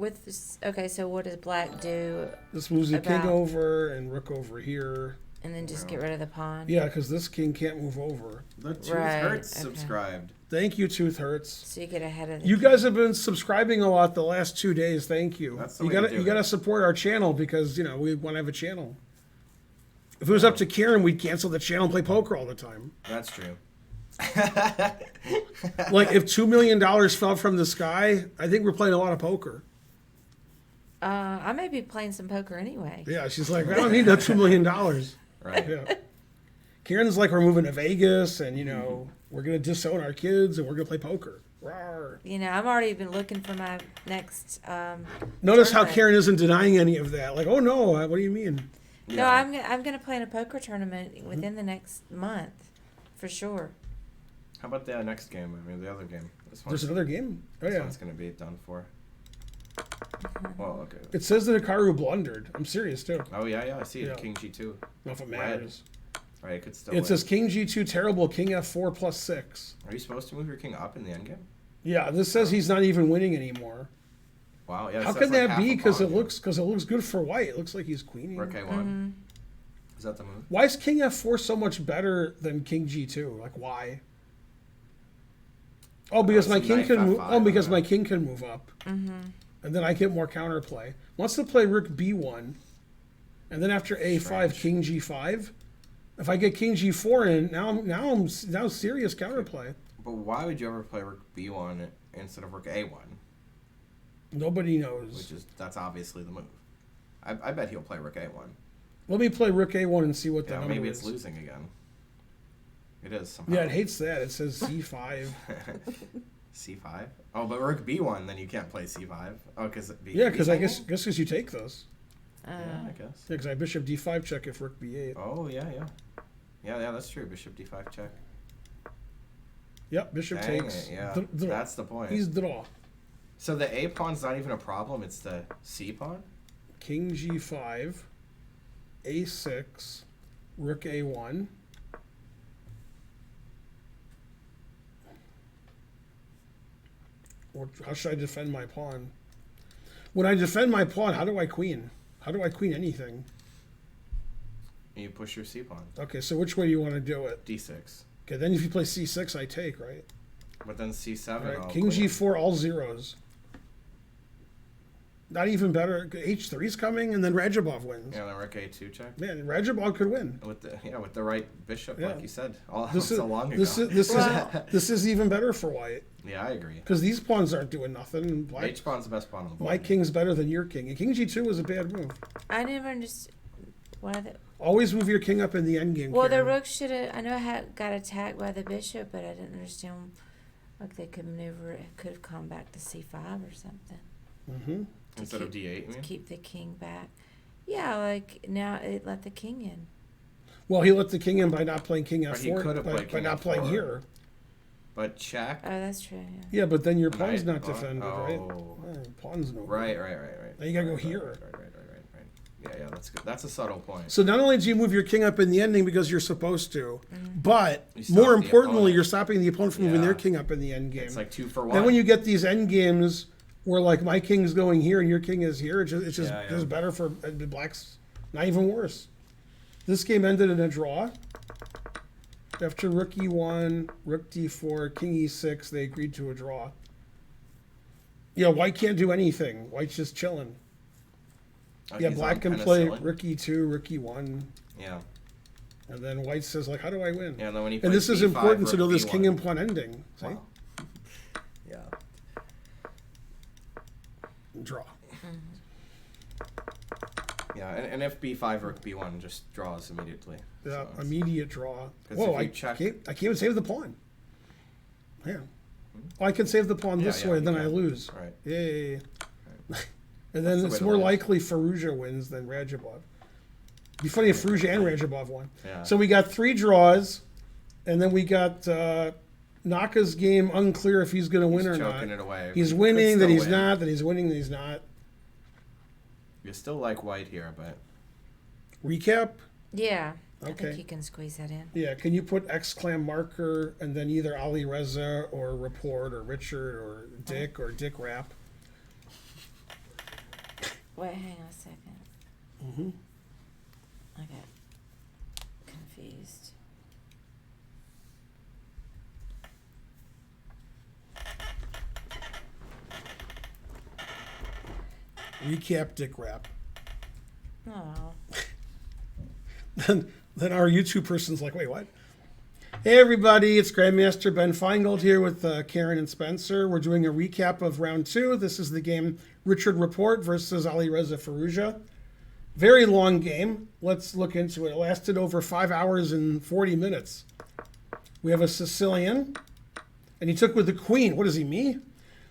with this, okay, so what does black do, This moves the king About- over and rook over here. and then just get rid of the pawn? Yeah, because this king can't move over. The Tooth Right, Hurts okay. subscribed. Thank you, Tooth Hurts. So you get ahead of the You guys have been subscribing a lot the last 2 days. Thank you. That's the You way to gotta do you gotta it. support our channel because we want to have a channel. If it was up to Karen, we'd cancel the channel and play poker all the time. That's true. Like if $2 million fell from the sky, I think we're playing a lot of poker. I may be playing some poker anyway. Yeah, she's like, I don't need that $2 million. Right. Yeah. Karen's like, we're moving to Vegas, and we're gonna disown our kids, and we're gonna play poker. Rawr. You know, I'm already been looking for my next. Notice how tournament. Karen isn't denying any of that. Like, oh no, what do you mean? No, I'm gonna play in a poker tournament within the next month, for sure. How about the next game? I mean, the other game. This There's another game. Oh This yeah. one's gonna be done for. Well, okay. It says that Hikaru blundered. I'm serious too. Oh yeah, I see it. Yeah. King G2. Not if it matters. Right, it could still. It win. says King G2 terrible, King F4 +6. Are you supposed to move your king up in the endgame? Yeah, this says he's not even winning anymore. Wow. Yeah. How so can that's like that half be? a Because pawn, it looks good for white. It looks like he's queening. Rook A1. Mm-hmm. Is that the move? Why is King F4 so much better than King G2? Like why? Oh, because it's my a king knight can move. F5, Oh, because right? my king can move up, and then I get more counterplay. Wants to play Rook B1, and then after A5, Strange. King G5. If I get King G4 in, now serious counterplay. But why would you ever play Rook B1 instead of Rook A1? Nobody knows. That's obviously the move. I bet he'll play Rook A1. Let me play Rook A1 and see what the Yeah, number maybe is. it's losing again. It is somehow. Yeah, it hates that. It says C5. C5. Oh, but Rook B1, then you can't play C5. Oh, because Yeah, because I guess because you take those. Yeah, I guess. Yeah, because I Bishop D5 check if Rook B8. Oh yeah. Yeah, that's true. Bishop D5 check. Yep, Bishop Dang takes. it, yeah. Draw. That's the point. He's draw. So the A pawn's not even a problem. It's the C pawn. King G5, A6, Rook A1. Or how should I defend my pawn? When I defend my pawn, how do I queen? How do I queen anything? And you push your C pawn. Okay, so which way do you want to do it? D6. Okay, then if you play C6, I take, right? But then C7. All right, I'll King queen. G4, all zeros. Not even better. H3's coming, and then Rajabov wins. Yeah, then Rook A2 check. Man, Rajabov could win. With the right bishop, Yeah. like you said, all This is so long ago. this is even better for white Yeah, I agree. because these pawns aren't doing nothing. And black, H pawn's the best pawn on the board. my king's better than your king. And King G2 was a bad move. I never understood why the. Always move your king up in the endgame. Well, the Karen. rook should have. I know I got attacked by the bishop, but I didn't understand. Like they could maneuver. It could have come back to C5 or something. Mm-hmm. Instead of D8, you To mean? keep the king back. Yeah, like now it let the king in. Well, he let the king in by not playing King But he F4, could have by, played by King not playing F4. here. But check. Oh, that's true. Yeah. Yeah, but then your pawn's Knight not pawn? defended, right? Oh. Pawn's no. Right. Now you gotta go Right, here. Right. Yeah, that's good. That's a subtle point. So not only do you move your king up in the ending because you're supposed to, but You stop more the importantly, opponent. you're stopping the opponent from moving Yeah. their king up in the endgame. It's like 2 for 1. Then when you get these end games where like my king's going here and your king is here, it's just Yeah. just better for the blacks. Not even worse. This game ended in a draw. After Rook E1, Rook D4, King E6, they agreed to a draw. Yeah, white can't do anything. White's just chilling. Oh, Yeah, he's black on can play penicillin? Rook E2, Rook E1, Yeah. and then white says like, how do I win? Yeah, and then when he And plays this is B5, important to Rook know this B1. king and pawn ending. See? Wow. Yeah. Draw. Yeah, and if B5 Rook B1 just draws immediately. Yeah, So it's- immediate draw. 'Cause Whoa, if I you check- can't even save the pawn. Yeah. Well, I can save the pawn this Yeah, way, you then I can. lose. Right. Yay. And then That's the it's way to more win. likely Firouzja wins than Rajabov. Be funny if Firouzja and Rajabov won. Yeah. So we got 3 draws, and then we got Naka's game unclear if he's going to win He's or choking not. it away. He's He could winning, then still he's win. not, then he's winning, then he's not. You still like white here, but Recap? Yeah. I Okay. think you can squeeze that in. Yeah, can you put exclam marker and then either Ali Reza or Report or Richard or Dick Rap? Wait, hang on a second. Mm-hmm. I got confused. Recap Dick Rap. Oh. Then our YouTube person's like, wait, what? Hey everybody, it's Grandmaster Ben Finegold here with Karen and Spencer. We're doing a recap of round 2. This is the game Richard Report versus Alireza Firouzja. Very long game. Let's look into it. It lasted over 5 hours and 40 minutes. We have a Sicilian, and he took with the queen. What is he, me?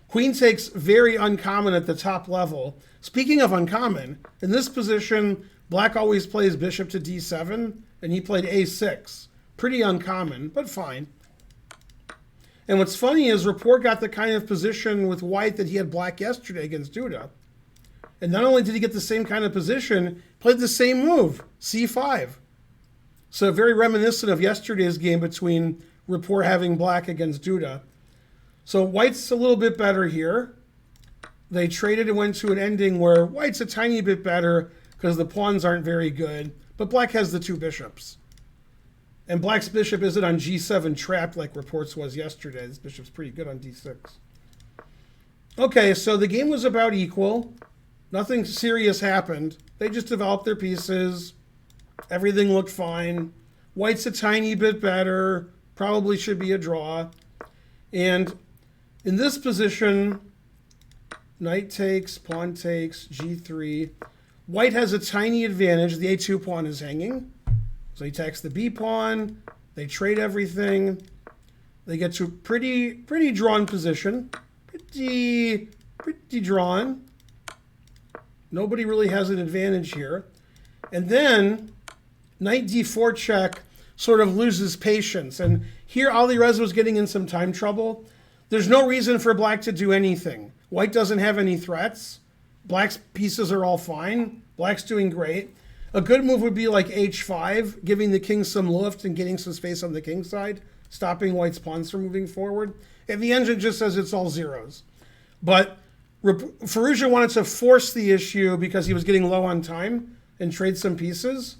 Queen takes very uncommon at the top level. Speaking of uncommon, in this position, black always plays bishop to d7, and he played a6. Pretty uncommon, but fine. And what's funny is Report got the kind of position with white that he had black yesterday against Duda. And not only did he get the same kind of position, played the same move, c5. So very reminiscent of yesterday's game between Report having black against Duda. So white's a little bit better here. They traded and went to an ending where white's a tiny bit better because the pawns aren't very good, but black has the 2 bishops. And black's bishop isn't on g7 trapped like Report's was yesterday. This bishop's pretty good on d6. Okay, so the game was about equal. Nothing serious happened. They just developed their pieces. Everything looked fine. White's a tiny bit better. Probably should be a draw. And in this position, knight takes, pawn takes, g3. White has a tiny advantage. The a2 pawn is hanging. So he attacks the b pawn. They trade everything. They get to a pretty drawn position. Pretty drawn. Nobody really has an advantage here. And then knight d4 check sort of loses patience. And here Alireza was getting in some time trouble. There's no reason for black to do anything. White doesn't have any threats. Black's pieces are all fine. Black's doing great. A good move would be like h5, giving the king some lift and getting some space on the king side, stopping white's pawns from moving forward. And the engine just says it's all zeros. But Firouzja wanted to force the issue because he was getting low on time and trade some pieces.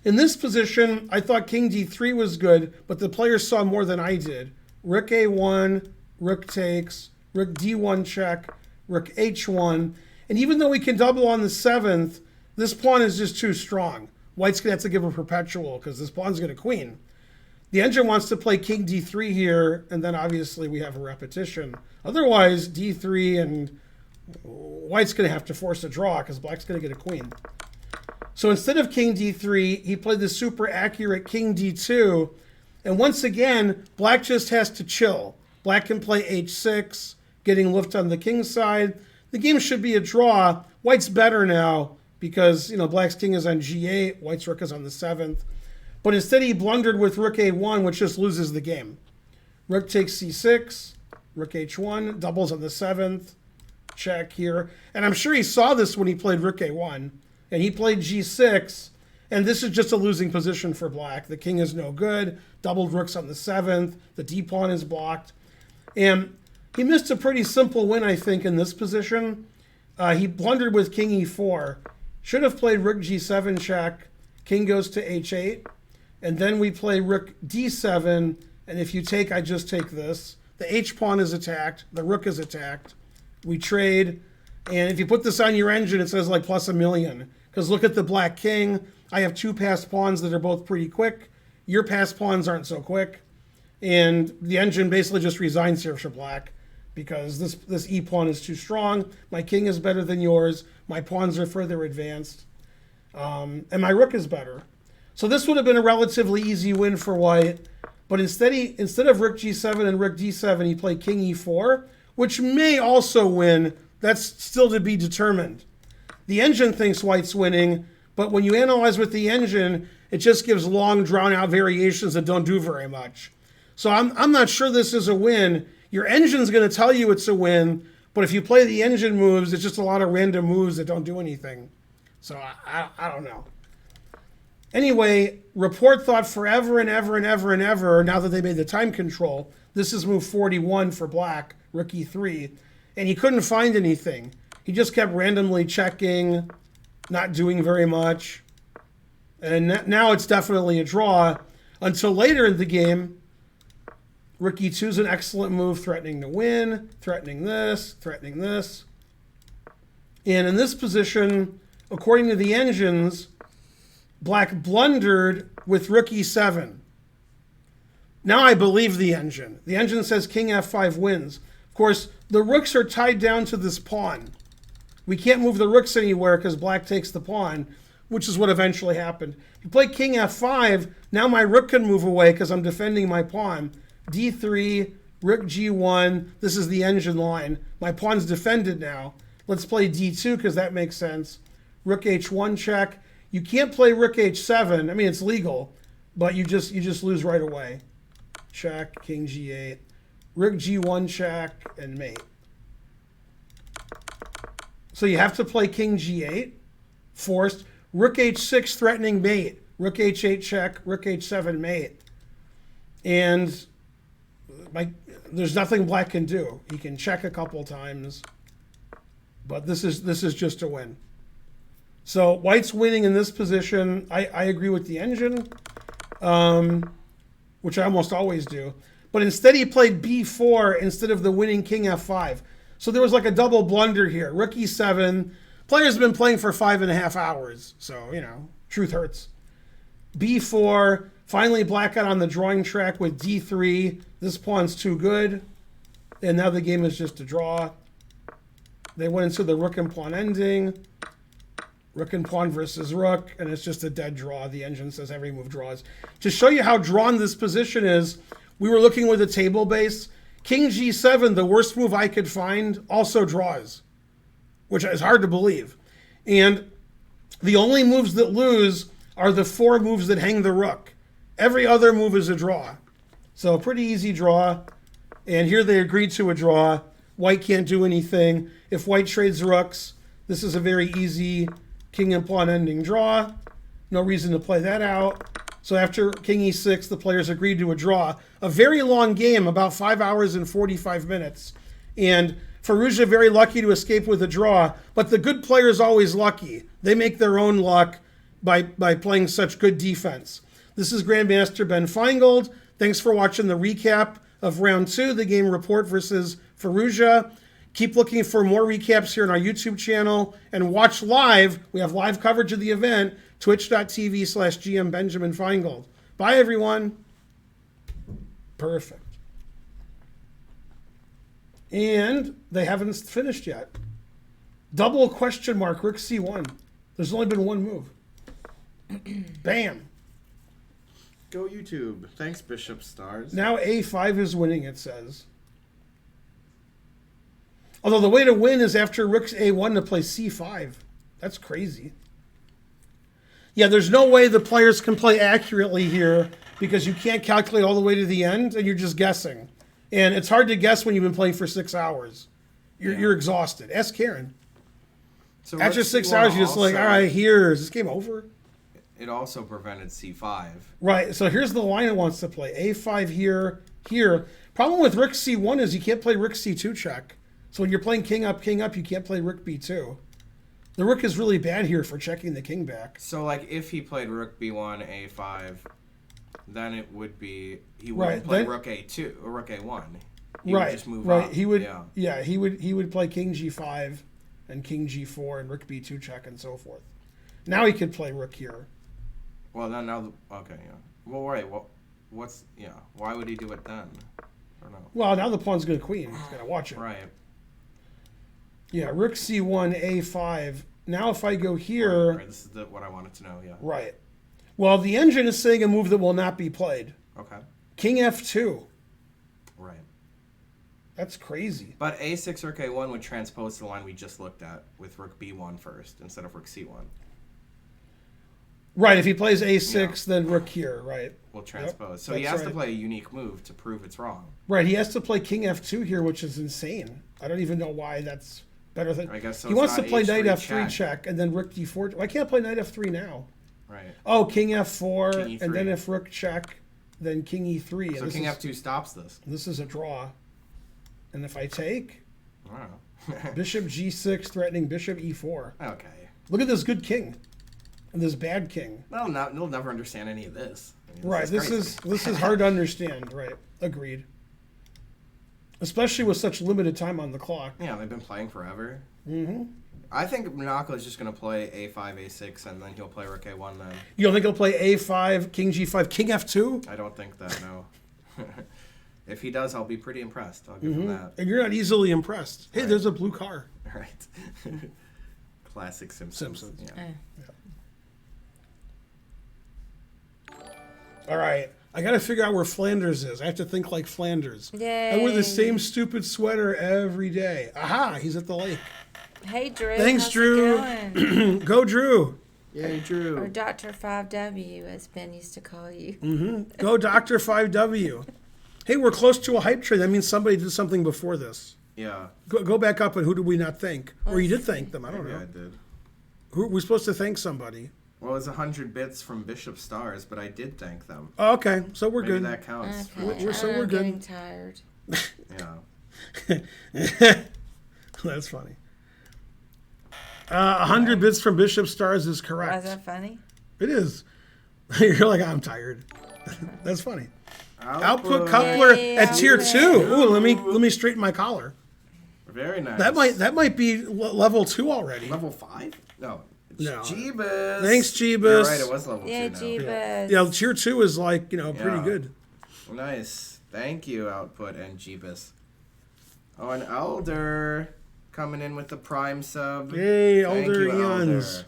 In this position, I thought king d3 was good, but the players saw more than I did. Rook a1, rook takes, rook d1 check, rook h1. And even though we can double on the 7th, this pawn is just too strong. White's going to have to give a perpetual because this pawn's going to queen. The engine wants to play king d3 here, and then obviously we have a repetition. Otherwise, d3 and white's going to have to force a draw because black's going to get a queen. So instead of king d3, he played the super accurate king d2. And once again, black just has to chill. Black can play h6, getting lift on the king side. The game should be a draw. White's better now because, black's king is on g8, white's rook is on the 7th. But instead he blundered with rook a1, which just loses the game. Rook takes c6, rook h1, doubles on the 7th, check here. And I'm sure he saw this when he played rook a1. And he played g6, and this is just a losing position for black. The king is no good, doubled rooks on the 7th, the d-pawn is blocked. And he missed a pretty simple win, I think, in this position. He blundered with king e4. Should have played rook g7 check, king goes to h8, and then we play rook d7, and if you take, I just take this. The h-pawn is attacked, the rook is attacked. We trade, and if you put this on your engine, it says like plus a million. Because look at the black king. I have 2 passed pawns that are both pretty quick. Your passed pawns aren't so quick. And the engine basically just resigns here for black because this e-pawn is too strong. My king is better than yours. My pawns are further advanced. And my rook is better. So this would have been a relatively easy win for white. But instead of rook g7 and rook d7, he played king e4, which may also win. That's still to be determined. The engine thinks white's winning, but when you analyze with the engine, it just gives long, drawn-out variations that don't do very much. So I'm not sure this is a win. Your engine's going to tell you it's a win, but if you play the engine moves, it's just a lot of random moves that don't do anything. So I don't know. Anyway, Report thought forever and ever and ever and ever, now that they made the time control, this is move 41 for black, rook e3, and he couldn't find anything. He just kept randomly checking, not doing very much. And now it's definitely a draw until later in the game. Rook e2 is an excellent move, threatening to win, threatening this, threatening this. And in this position, according to the engines, black blundered with rook e7. Now I believe the engine. The engine says king f5 wins. Of course, the rooks are tied down to this pawn. We can't move the rooks anywhere because black takes the pawn, which is what eventually happened. If you play king f5, now my rook can move away because I'm defending my pawn. d3, rook g1, this is the engine line. My pawn's defended now. Let's play d2 because that makes sense. Rook h1 check. You can't play rook h7. I mean, it's legal, but you just lose right away. Check, king g8, rook g1 check, and mate. So you have to play king g8, forced. Rook h6 threatening mate. Rook h8 check, rook h7 mate. And there's nothing black can do. He can check a couple times, but this is just a win. So white's winning in this position. I agree with the engine, which I almost always do. But instead he played b4 instead of the winning king f5. So there was like a double blunder here. Rook e7. Players have been playing for 5.5 hours. So, truth hurts. b4. Finally, black got on the drawing track with d3. This pawn's too good. And now the game is just a draw. They went into the rook and pawn ending. Rook and pawn versus rook, and it's just a dead draw. The engine says every move draws. To show you how drawn this position is, we were looking with a table base. King g7, the worst move I could find, also draws, which is hard to believe. And the only moves that lose are the 4 moves that hang the rook. Every other move is a draw. So a pretty easy draw. And here they agreed to a draw. White can't do anything. If white trades rooks, this is a very easy king and pawn ending draw. No reason to play that out. So after king e6, the players agreed to a draw. A very long game, about 5 hours and 45 minutes. And Firouzja very lucky to escape with a draw. But the good player is always lucky. They make their own luck by playing such good defense. This is Grandmaster Ben Finegold. Thanks for watching the recap of round 2, the game Report versus Firouzja. Keep looking for more recaps here on our YouTube channel and watch live. We have live coverage of the event, twitch.tv/GM Benjamin Finegold. Bye, everyone. Perfect. And they haven't finished yet. Double question mark, rook c1. There's only been one move. Bam. Go YouTube. Thanks, Bishop Stars. Now a5 is winning, it says. Although the way to win is after rook's a1 to play c5. That's crazy. Yeah, there's no way the players can play accurately here because you can't calculate all the way to the end and you're just guessing. And it's hard to guess when you've been playing for 6 hours. You're exhausted. Ask Karen. So after 6 hours, you're just like, all right, is this game over? It also prevented c5. Right, so here's the line it wants to play. a5 here, here. Problem with rook c1 is you can't play rook c2 check. So when you're playing king up, you can't play rook b2. The rook is really bad here for checking the king back. So, like, if he played rook b1, a5, then it would be he wouldn't play rook a2 or rook a1. He would just move up. He would. Yeah, he would play king g5 and king g4 and rook b2 check and so forth. Now he could play rook here. Well, then okay, yeah. Well, right. Why would he do it then? I don't know. Well, now the pawn's going to queen. He's going to watch it. Right. Yeah, rook c1, a5. Now if I go here... Right. This is what I wanted to know, yeah. Right. Well, the engine is saying a move that will not be played. Okay. King f2. Right. That's crazy. But a6, rook a1 would transpose to the line we just looked at with rook b1 first instead of rook c1. Right, if he plays a6, then rook here, right. Will transpose. Yep, so he has to play a unique move to prove it's wrong. Right, he has to play king f2 here, which is insane. I don't even know why that's better than... I guess so. He wants to play knight f3 check and then rook d4. Why can't I play knight f3 now? Right. Oh, king f4, king E3. And then if rook check, then king e3. So king f2 stops this. This is a draw. And if I take... Wow. Bishop G6 threatening Bishop E4. Okay. Look at this good king and this bad king. They'll never understand any of this. I mean, Right. This is hard to understand. Right. Agreed. Especially with such limited time on the clock. Yeah, they've been playing forever. Mm-hmm. I think Monaco is just going to play A5, A6, and then he'll play Rook A1 then. You don't think he'll play A5, King G5, King F2? I don't think that, no. If he does, I'll be pretty impressed. I'll give him that. And you're not easily impressed. Hey, Right. there's a blue car. Right. Classic Simpsons. Simpsons. Yeah. All right. I got to figure out where Flanders is. I have to think like Flanders. Yay. I wear the same stupid sweater every day. Aha, he's at the lake. Hey, Drew. Thanks, how's Drew. It going? Go, Drew. Yay, Or Drew. Dr. 5W, as Ben used to call you. Go, Dr. 5W. Hey, we're close to a hype train. That means somebody did something before this. Yeah. Go back up, and who did we not thank? Or you did thank them. I don't Maybe know. I did. Who we're supposed to thank somebody. Well, it's 100 bits from Bishop Stars, but I did thank them. Oh, okay, so we're Maybe good. that counts. Okay. we're I'm good. getting tired. Yeah. That's funny. 100 bits from Bishop Stars is correct. Was that funny? It is. You're like, I'm tired. That's funny. Output coupler Yay, at tier output. 2. Ooh, let me straighten my collar. Very nice. That might be level 2 already. Level 5? No. It's No. Jeebus. Thanks, Jeebus. You're right, it was level Yeah, 2 now. Jeebus. Yeah, tier 2 is like, pretty Yeah. good. Nice. Thank you, Output and Jeebus. Oh, an Elder coming in with the Prime sub. Yay, Thank Elder you, Eons. Elder.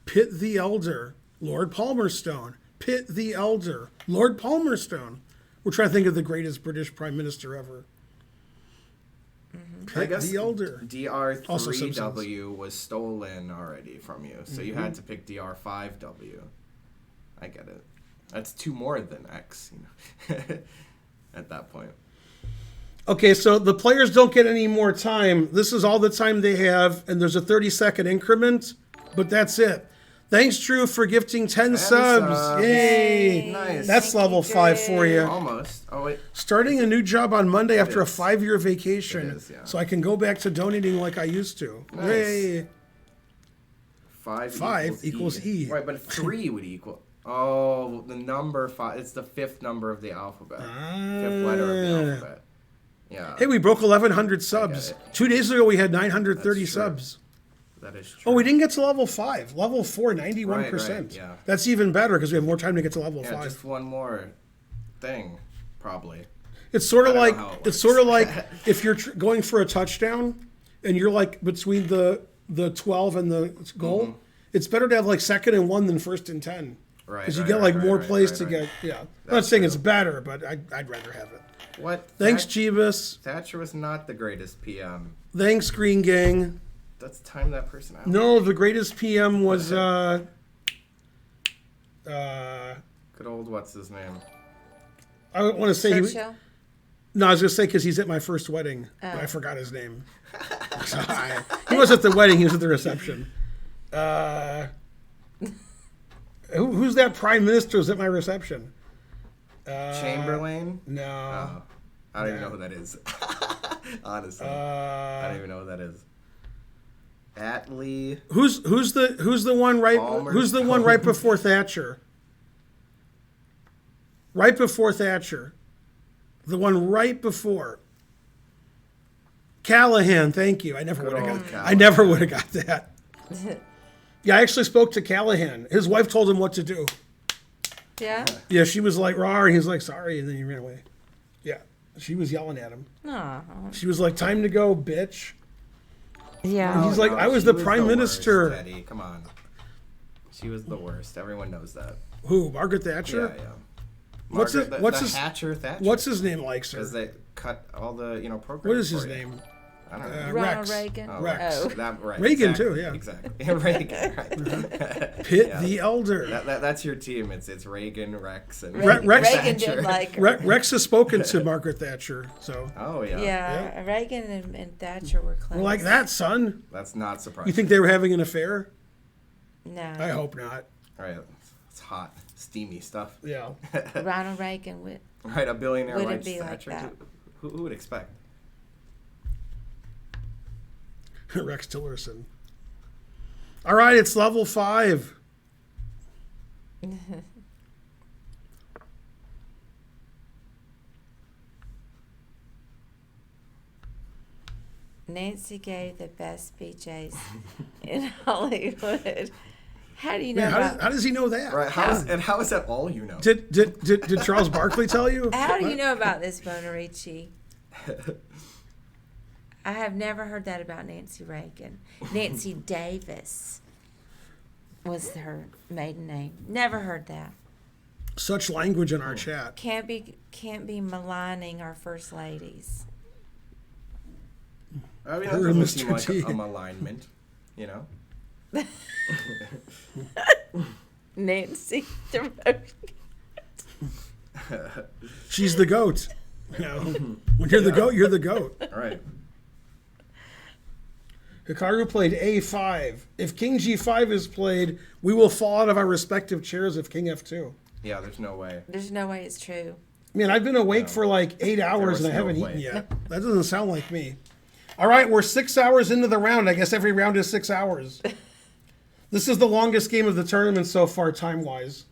Pitt the Elder. Lord Palmerston. Pitt the Elder. Lord Palmerston. We're trying to think of the greatest British Prime Minister ever. I Pitt guess the Elder. Also Simpsons. DR3W was stolen already from you, so you had to pick DR5W. I get it. That's 2 more than X, at that point. Okay, so the players don't get any more time. This is all the time they have, and there's a 30-second increment, but that's it. Thanks, Drew, for gifting 10 subs. Yay! Nice. That's Thank level you, 5 for you. Almost. Oh, wait. Starting a new job on Monday after a is. 5-year vacation, It is, yeah. so I can go back to donating like I used to. Nice. Yay! 5 equals E. Right, but 3 would equal. Oh, the number 5. It's the 5th number of the alphabet. 5th letter of the alphabet. Yeah. Hey, we broke 1,100 subs. it. 2 days ago, we had 930 That's true. subs. That is true. Oh, we didn't get to level 5. Level 4, 91%. Right, yeah. That's even better because we have more time to get to level Yeah, 5. just one more thing, probably. It's sort of I like don't know how it it's sort of works. like if you're going for a touchdown and you're like between the 12 and the goal. It's better to have like 2nd and 1 than 1st and 10 Right. because you right, get like right, more right, plays right, to right. get. Yeah, I'm not That's saying true. it's better, but I'd rather have it. What? Thanks, Jeebus. Thatcher was not the greatest PM. Thanks, Green Gang. Let's time that person out. No, the greatest PM was Good old what's his name? I want to say Churchill? no, I was gonna say because he's at my first wedding, but Oh. I forgot his name. So he was at the wedding. He was at the reception. Who's that prime minister who's at my reception? Chamberlain? No. Oh, I don't even know who that is. Honestly, I don't even know who that is. Attlee. Who's the one right Palmer. who's the one right before Thatcher? Right before Thatcher. The one right before. Callahan, thank you. I never Good would have old got Callahan. I never would have got that. Yeah, I actually spoke to Callahan. His wife told him what to do. Yeah? Yeah, she was like, "Rawr," and he's like, "Sorry," and then he ran away. Yeah, she was yelling at him. No. She was like, "Time to go, bitch." Yeah. He's like, "I was the prime worst, minister." Eddie, come on. She was the worst. Everyone knows that. Who? Margaret Thatcher? Yeah, yeah. What's Margaret, it- what's the his- Hatcher Thatcher? What's his name like, sir? Because they cut all the programs. What is his for you. name? I don't know. Ronald Rex. Reagan. Oh, Rex. Oh. That, right, Reagan, exactly, too, yeah. Exactly. Yeah, Reagan, right. Pitt Yeah. the Elder. That's your team. It's Reagan, Rex, and Reagan, Rex- Reagan Thatcher. did like her. Rex has spoken to Margaret Thatcher, so Oh yeah. Yeah, Reagan and Thatcher were close. we're like that, son. That's not surprising. You think they were having an affair? No. I hope not. Right. It's hot, steamy stuff. Yeah. Ronald Reagan would. Right. A billionaire Wouldn't likes be like Thatcher. that. Who would expect? Rex Tillerson. All right, it's level 5. Nancy gave the best BJs in Hollywood. How do you know Man, about... how does he know that? Right. How is that all you know? Did Charles Barkley tell you? How do you know about this, Bonarici? I have never heard that about Nancy Reagan. Nancy Davis was her maiden name. Never heard that. Such language in our chat. Can't be maligning our first ladies. I mean, that doesn't seem like a malignment, you know? Nancy. She's the goat. You know, when you're the goat, you're the goat. All right. Hikaru played A5. If King G5 is played, we will fall out of our respective chairs if King F2. Yeah, there's no way. There's no way it's true. Man, I've been awake for like 8 hours and I haven't eaten yet. That doesn't sound like me. All right, we're 6 hours into the round. I guess every round is 6 hours. This is the longest game of the tournament so far, time-wise.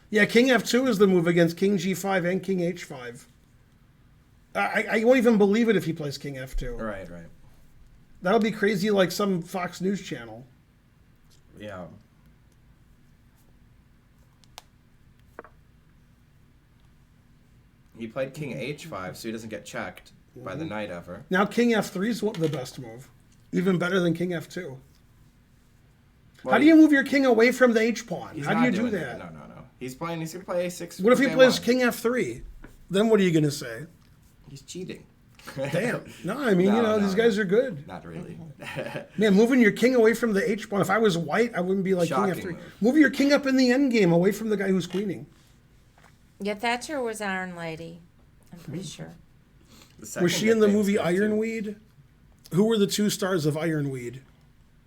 Yeah, King F2 is the move against King G5 and King H5. I won't even believe it if he plays King F2. Right. That'll be crazy like some Fox News channel. Yeah. He played King H5, so he doesn't get checked by the knight ever. Now King F3 is the best move. Even better than King F2. Well, How do you move your king away from the H-pawn? How do you do that? No. He's going to play A6. What if he plays King F3? Then what are you going to say? He's cheating. Damn. No, I mean, these guys are good. Not really. Man, moving your king away from the H-pawn. If I was white, I wouldn't be like Shocking King F3. move. Move your king up in the endgame away from the guy who's queening. Yeah, Thatcher was Iron Lady. I'm pretty sure. Was she in the movie Ironweed? Who were the two stars of Ironweed?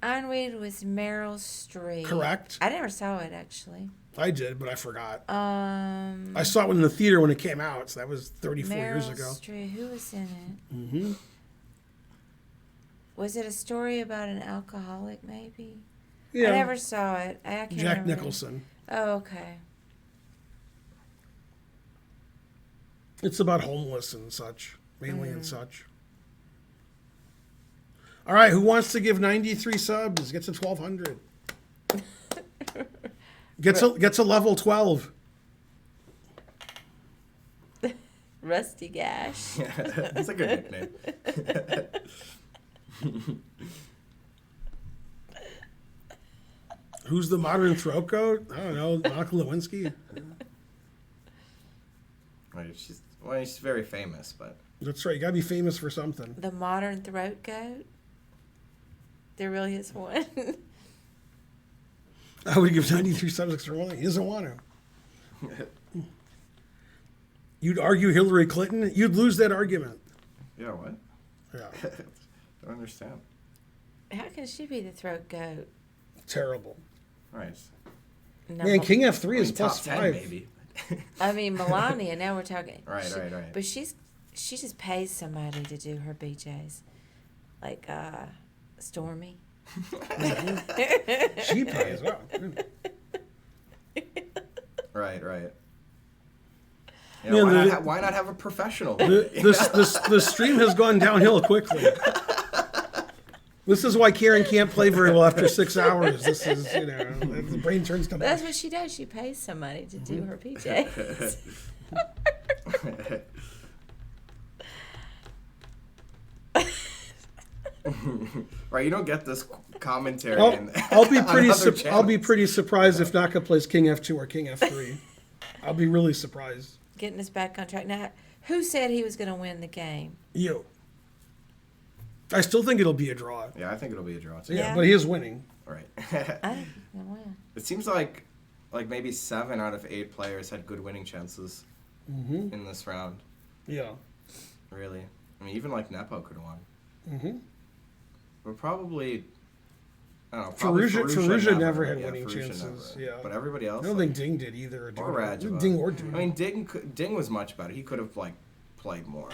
Ironweed was Meryl Streep. Correct. I never saw it, actually. I did, but I forgot. Um, I saw it in the theater when it came out, so that was 34 years ago. Meryl Streep. Who was in it? Mm-hmm. Was it a story about an alcoholic, maybe? Yeah. I never saw it. I can't Jack remember. Nicholson. Oh, okay. It's about homeless and such, mainly and such. All right, who wants to give 93 subs? Gets to 1,200. Gets a level 12. Rusty Gash. That's a good nickname. Who's the modern throat goat? I don't know. Monica Lewinsky. Right, she's very famous, but That's right. You gotta be famous for something. The modern throat goat. There really is one. I would give 93 subs extra one. He doesn't want to. You'd argue Hillary Clinton. You'd lose that argument. yeah, what? Yeah, Don't understand. How can she be the throat goat? terrible. Right. No, Man, King F3 is top plus 10 5. maybe. I mean, Melania. Now we're talking. Right. But she just pays somebody to do her BJs, like Stormy. She pays. Wow. Right. Yeah, Man, why not have a professional? The stream has gone downhill quickly. This is why Karen can't play very well after 6 hours. This is, the brain turns to But that's mush. what she does. She pays somebody to do her BJs. Right, you don't get this commentary. I'll be on pretty. other I'll be channels. pretty surprised if Naka plays King F2 or King F3. I'll be really surprised. Getting us back on track. Now, who said he was going to win the game? You. I still think it'll be a draw. Yeah, I think it'll be a draw too. Yeah, Yeah. but he is winning. Right. I don't know. It seems like maybe 7 out of 8 players had good winning chances in this round. Yeah. Really, I mean, even like Nepo could have won. Mm-hmm. But probably, I don't know. Probably Faruja never had Yeah, winning Faruja chances. never. Yeah. But everybody else. I don't think Ding did either. Or Rajava. Ding or Ding. I mean, Ding was much better. He could have played more.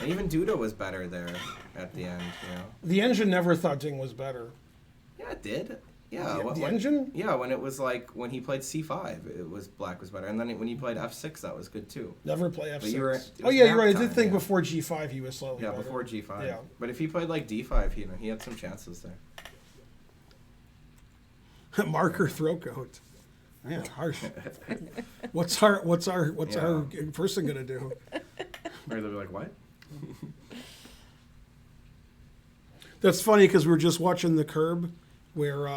And even Duda was better there at the end, you know. The engine never thought Ding was better. Yeah, it did. Yeah, The engine? Yeah, when it was like when he played C5, it was black was better, and then when he played F6, that was good too. Never play F6. But you were, Oh yeah, you're right. I nap did time, think yeah. before G5 he was slightly Yeah, better. before G5. Yeah. But if he played like D5, he had some chances there. Marker throat goat. Man, harsh. What's our person gonna do? Or they'll be like, what? That's funny because we were just watching The Curb, where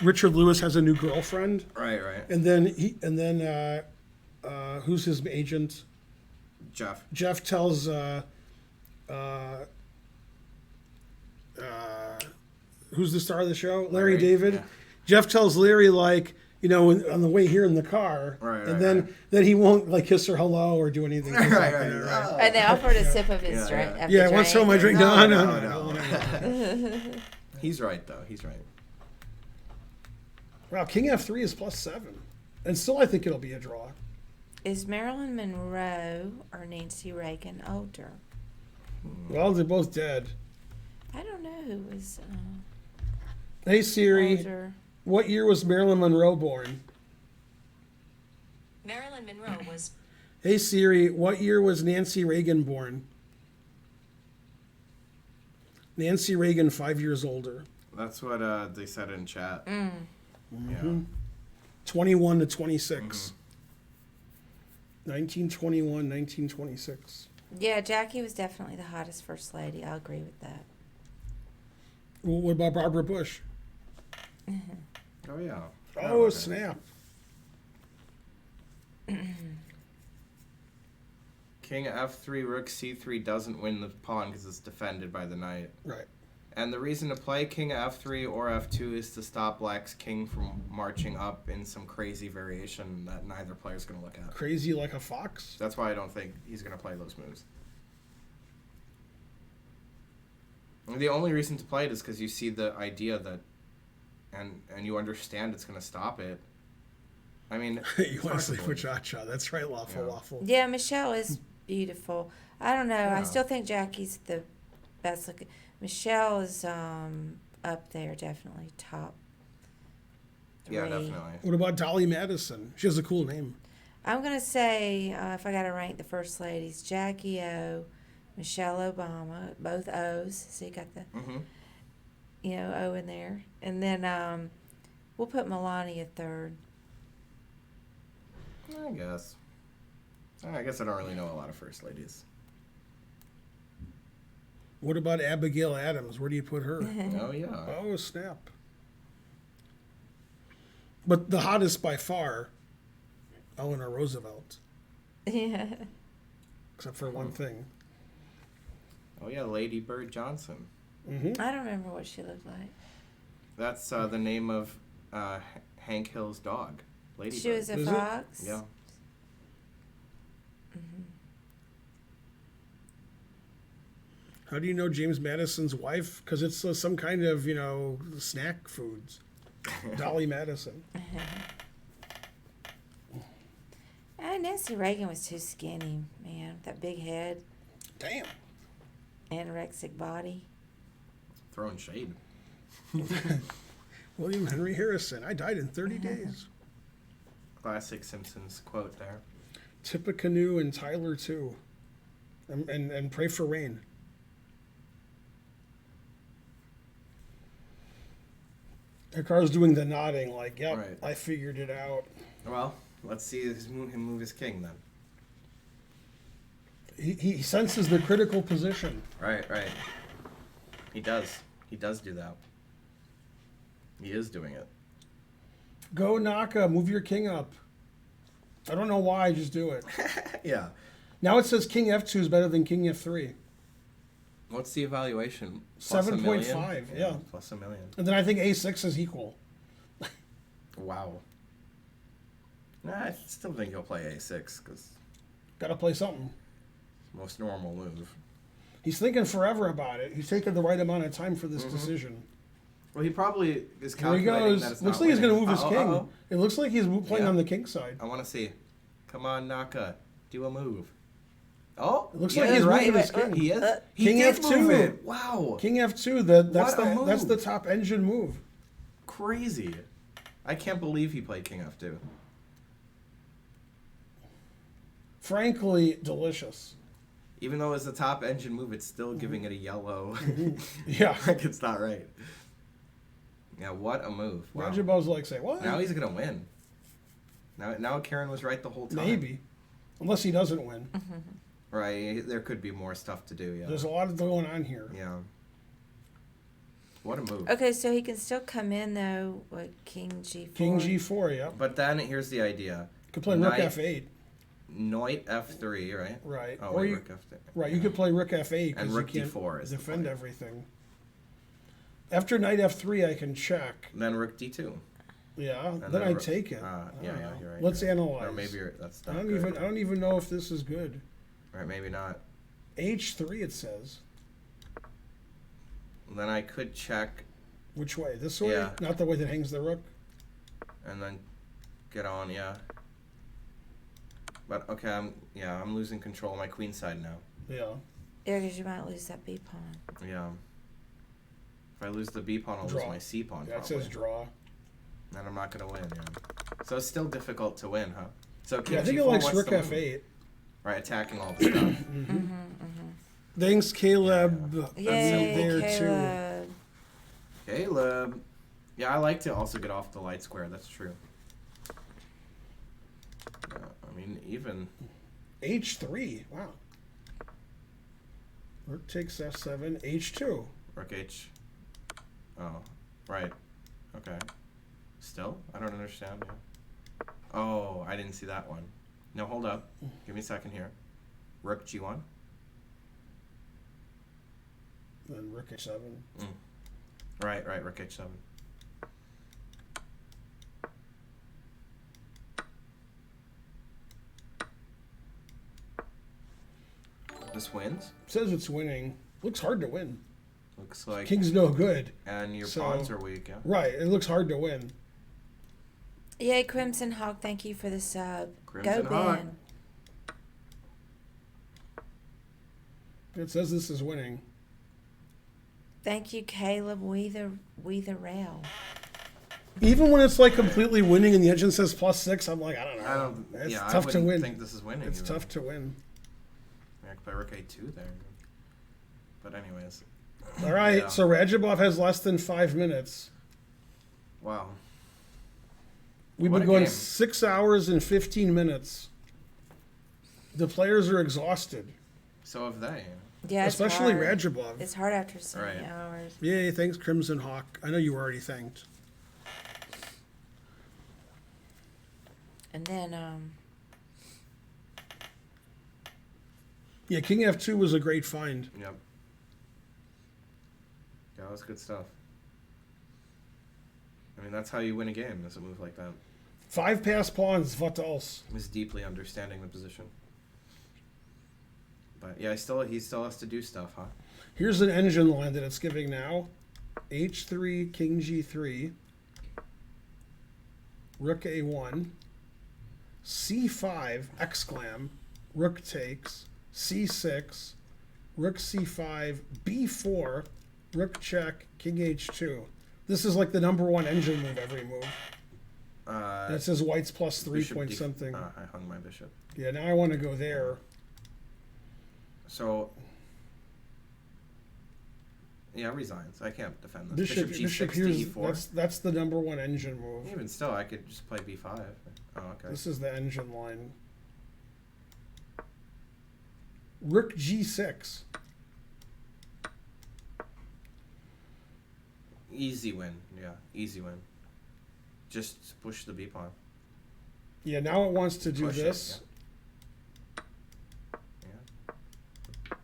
Richard Lewis has a new girlfriend, Right. and then who's his agent? Jeff. Jeff tells who's the star of the show? Larry David. Yeah. Jeff tells Larry, like, you know, on the way here in the car, and then he won't like kiss her hello or do anything. Right. And they offered a sip of his drink. of the Yeah, what's drink. my drink? No. No. He's right though. He's right. Wow, King F3 is +7, and still I think it'll be a draw. Is Marilyn Monroe or Nancy Reagan older? Well, they're both dead. I don't know who was Hey Siri, older. what year was Marilyn Monroe born? Marilyn Monroe was Hey Siri, what year was Nancy Reagan born? Nancy Reagan, 5 years older. That's what they said in chat. Yeah. 21 to 26. 1921, 1926. Yeah, Jackie was definitely the hottest first lady. I'll agree with that. Well, what about Barbara Bush? Oh yeah. Oh, Okay. snap. King F3, Rook C3 doesn't win the pawn because it's defended by the knight. Right. And the reason to play King F3 or F2 is to stop Black's king from marching up in some crazy variation that neither player's going to look at. Crazy like a fox. That's why I don't think he's going to play those moves. And the only reason to play it is because you see the idea that, and you understand it's going to stop it. I mean, You want to sleep with Cha-Cha. That's right, Lawful Yeah. Waffle. Yeah, Michelle is beautiful. I don't know. I Yeah. still think Jackie's the best looking. Michelle is up there, definitely top 3. yeah, definitely. What about Dolly Madison? She has a cool name. I'm gonna say if I gotta rank the first ladies, Jackie O, Michelle Obama, both O's. So you got the Mm-hmm. O in there, and then we'll put Melania third. I guess I don't really know a lot of first ladies. What about Abigail Adams? Where do you put her? Oh, yeah. Oh, snap. But the hottest by far, Eleanor Roosevelt, Yeah. except for one thing. Oh, yeah, Lady Bird Johnson. Mm-hmm. I don't remember what she looked like. That's the name of Hank Hill's dog. Lady She Bird. was a Is it? fox. Yeah. How do you know James Madison's wife? Because it's some kind of, snack foods. Dolly Madison. Nancy Reagan was too skinny, man. That big head, Damn. anorexic body. Throwing shade. William Henry Harrison. I died in 30 days. Classic Simpsons quote there. Tippecanoe and Tyler too. And pray for rain. Hikar's doing the nodding like, yep, Right. I figured it out. Well, let's see him move his king then. He senses the critical position. Right. He does. He does do that. He is doing it. Go Naka, move your king up. I don't know why, just do it. Yeah. Now it says King F2 is better than King F3. What's the evaluation? Plus 7.5, yeah. Plus $1 million. And then I think A6 is equal. Wow. Nah, I still think he'll play A6 because Got to play something. most normal move. He's thinking forever about it. He's taking the right amount of time for this decision. Well, he probably is Here he calculating goes. that it's Looks not like he's going to winning. move his king. Uh-oh. It looks like he's playing Yeah. on the king side. I want to see. Come on, Naka. Do a move. Oh, It looks Yeah, like he's right. moving his king. He is. He King did F2. move it. Wow. King F2. That's What a that's the move. top engine move. Crazy. I can't believe he played King F2. Frankly, delicious. Even though it's the top engine move, it's still giving it a yellow. Yeah. Like it's not right. Yeah, what a move. Wow. Rajabov's like, say what? Now he's going to win. Now Karen was right the whole time. Maybe, unless he doesn't win. Right, there could be more stuff to do, yeah. There's a lot going on here. Yeah. What a move. Okay, so he can still come in though with King G4. King G4, yeah. But then here's the idea. Could play Rook Knight- F8. Knight F3, right? Right. Oh, Or wait, you, Rook F3. right, you could play Rook F8 And because you Rook can't D4 is the defend play. everything. After Knight F3, I can check. Then Rook D2. Yeah, And then I Rook- take it. yeah, I yeah, don't know. you're right. Let's you're right. analyze. Or maybe that's I not don't good. even. I don't even know if this is good. Right, maybe not. H3 it says. Then I could check Which way? This way? Yeah. Not the way that hangs the rook. and then get on, yeah. But okay, I'm losing control of my queen side now. Yeah. Yeah, because you might lose that B pawn. Yeah. If I lose the B pawn, I'll lose Draw. my C pawn. Yeah, it probably. says draw. Then I'm not gonna win. Yeah. So it's still difficult to win, huh? So King Yeah, I think it G4, likes what's Rook the move? F8. Right, attacking all the stuff. Thanks, Caleb. Yay, there too. Caleb. Caleb. Yeah, I like to also get off the light square. That's true. I mean, even H3. Wow. Rook takes F7. H2. Rook H. Oh, right. Okay. Still? I don't understand. Yeah. Oh, I didn't see that one. No, hold up. Give me a second here. Rook G1. Then Rook H7. Right, Rook H7. This wins? Says it's winning. Looks hard to win. Looks like. King's no good. And your So- pawns are weak, yeah? Right. It looks hard to win. Yay, Crimson Hawk, thank you for the sub. Crimson Go, Hawk. Ben. It says this is winning. Thank you, Caleb. We the rail. Even when it's like completely winning and the engine says +6, I'm like, I don't know. I don't. It's Yeah, tough I to wouldn't win. think this is winning. It's even. tough to win. I could play Rook A2 there. But anyways. All right, Yeah. so Radjabov has less than 5 minutes. Wow. We've What been a going game. 6 hours and 15 minutes. The players are exhausted, So have they. Yeah, it's especially hard. Radjabov. It's hard after so many Right. hours. Yay, thanks, Crimson Hawk. I know you were already thanked. And then, Yeah, King F2 was a great find. Yep. Yeah, that was good stuff. I mean, that's how you win a game, is a move like that. 5 passed pawns, what else? Is deeply understanding the position. But yeah, he still has to do stuff, huh? Here's an engine line that it's giving now. H3, King G3, Rook A1, C5, exclam, Rook takes, C6, Rook C5, B4, Rook check, King H2. This is like the #1 engine move every move. And it says white's +3 Bishop point D- something. I hung my bishop. Yeah, now I want to go there. So yeah, resigns. I can't defend this. Bishop G6 to here's E4. that's the #1 engine move. Even still, I could just play B5. Oh, okay. This is the engine line. Rook G6. Easy win. Yeah, easy win. Just push the B pawn. Yeah, now it wants to do Push it, this. Yeah.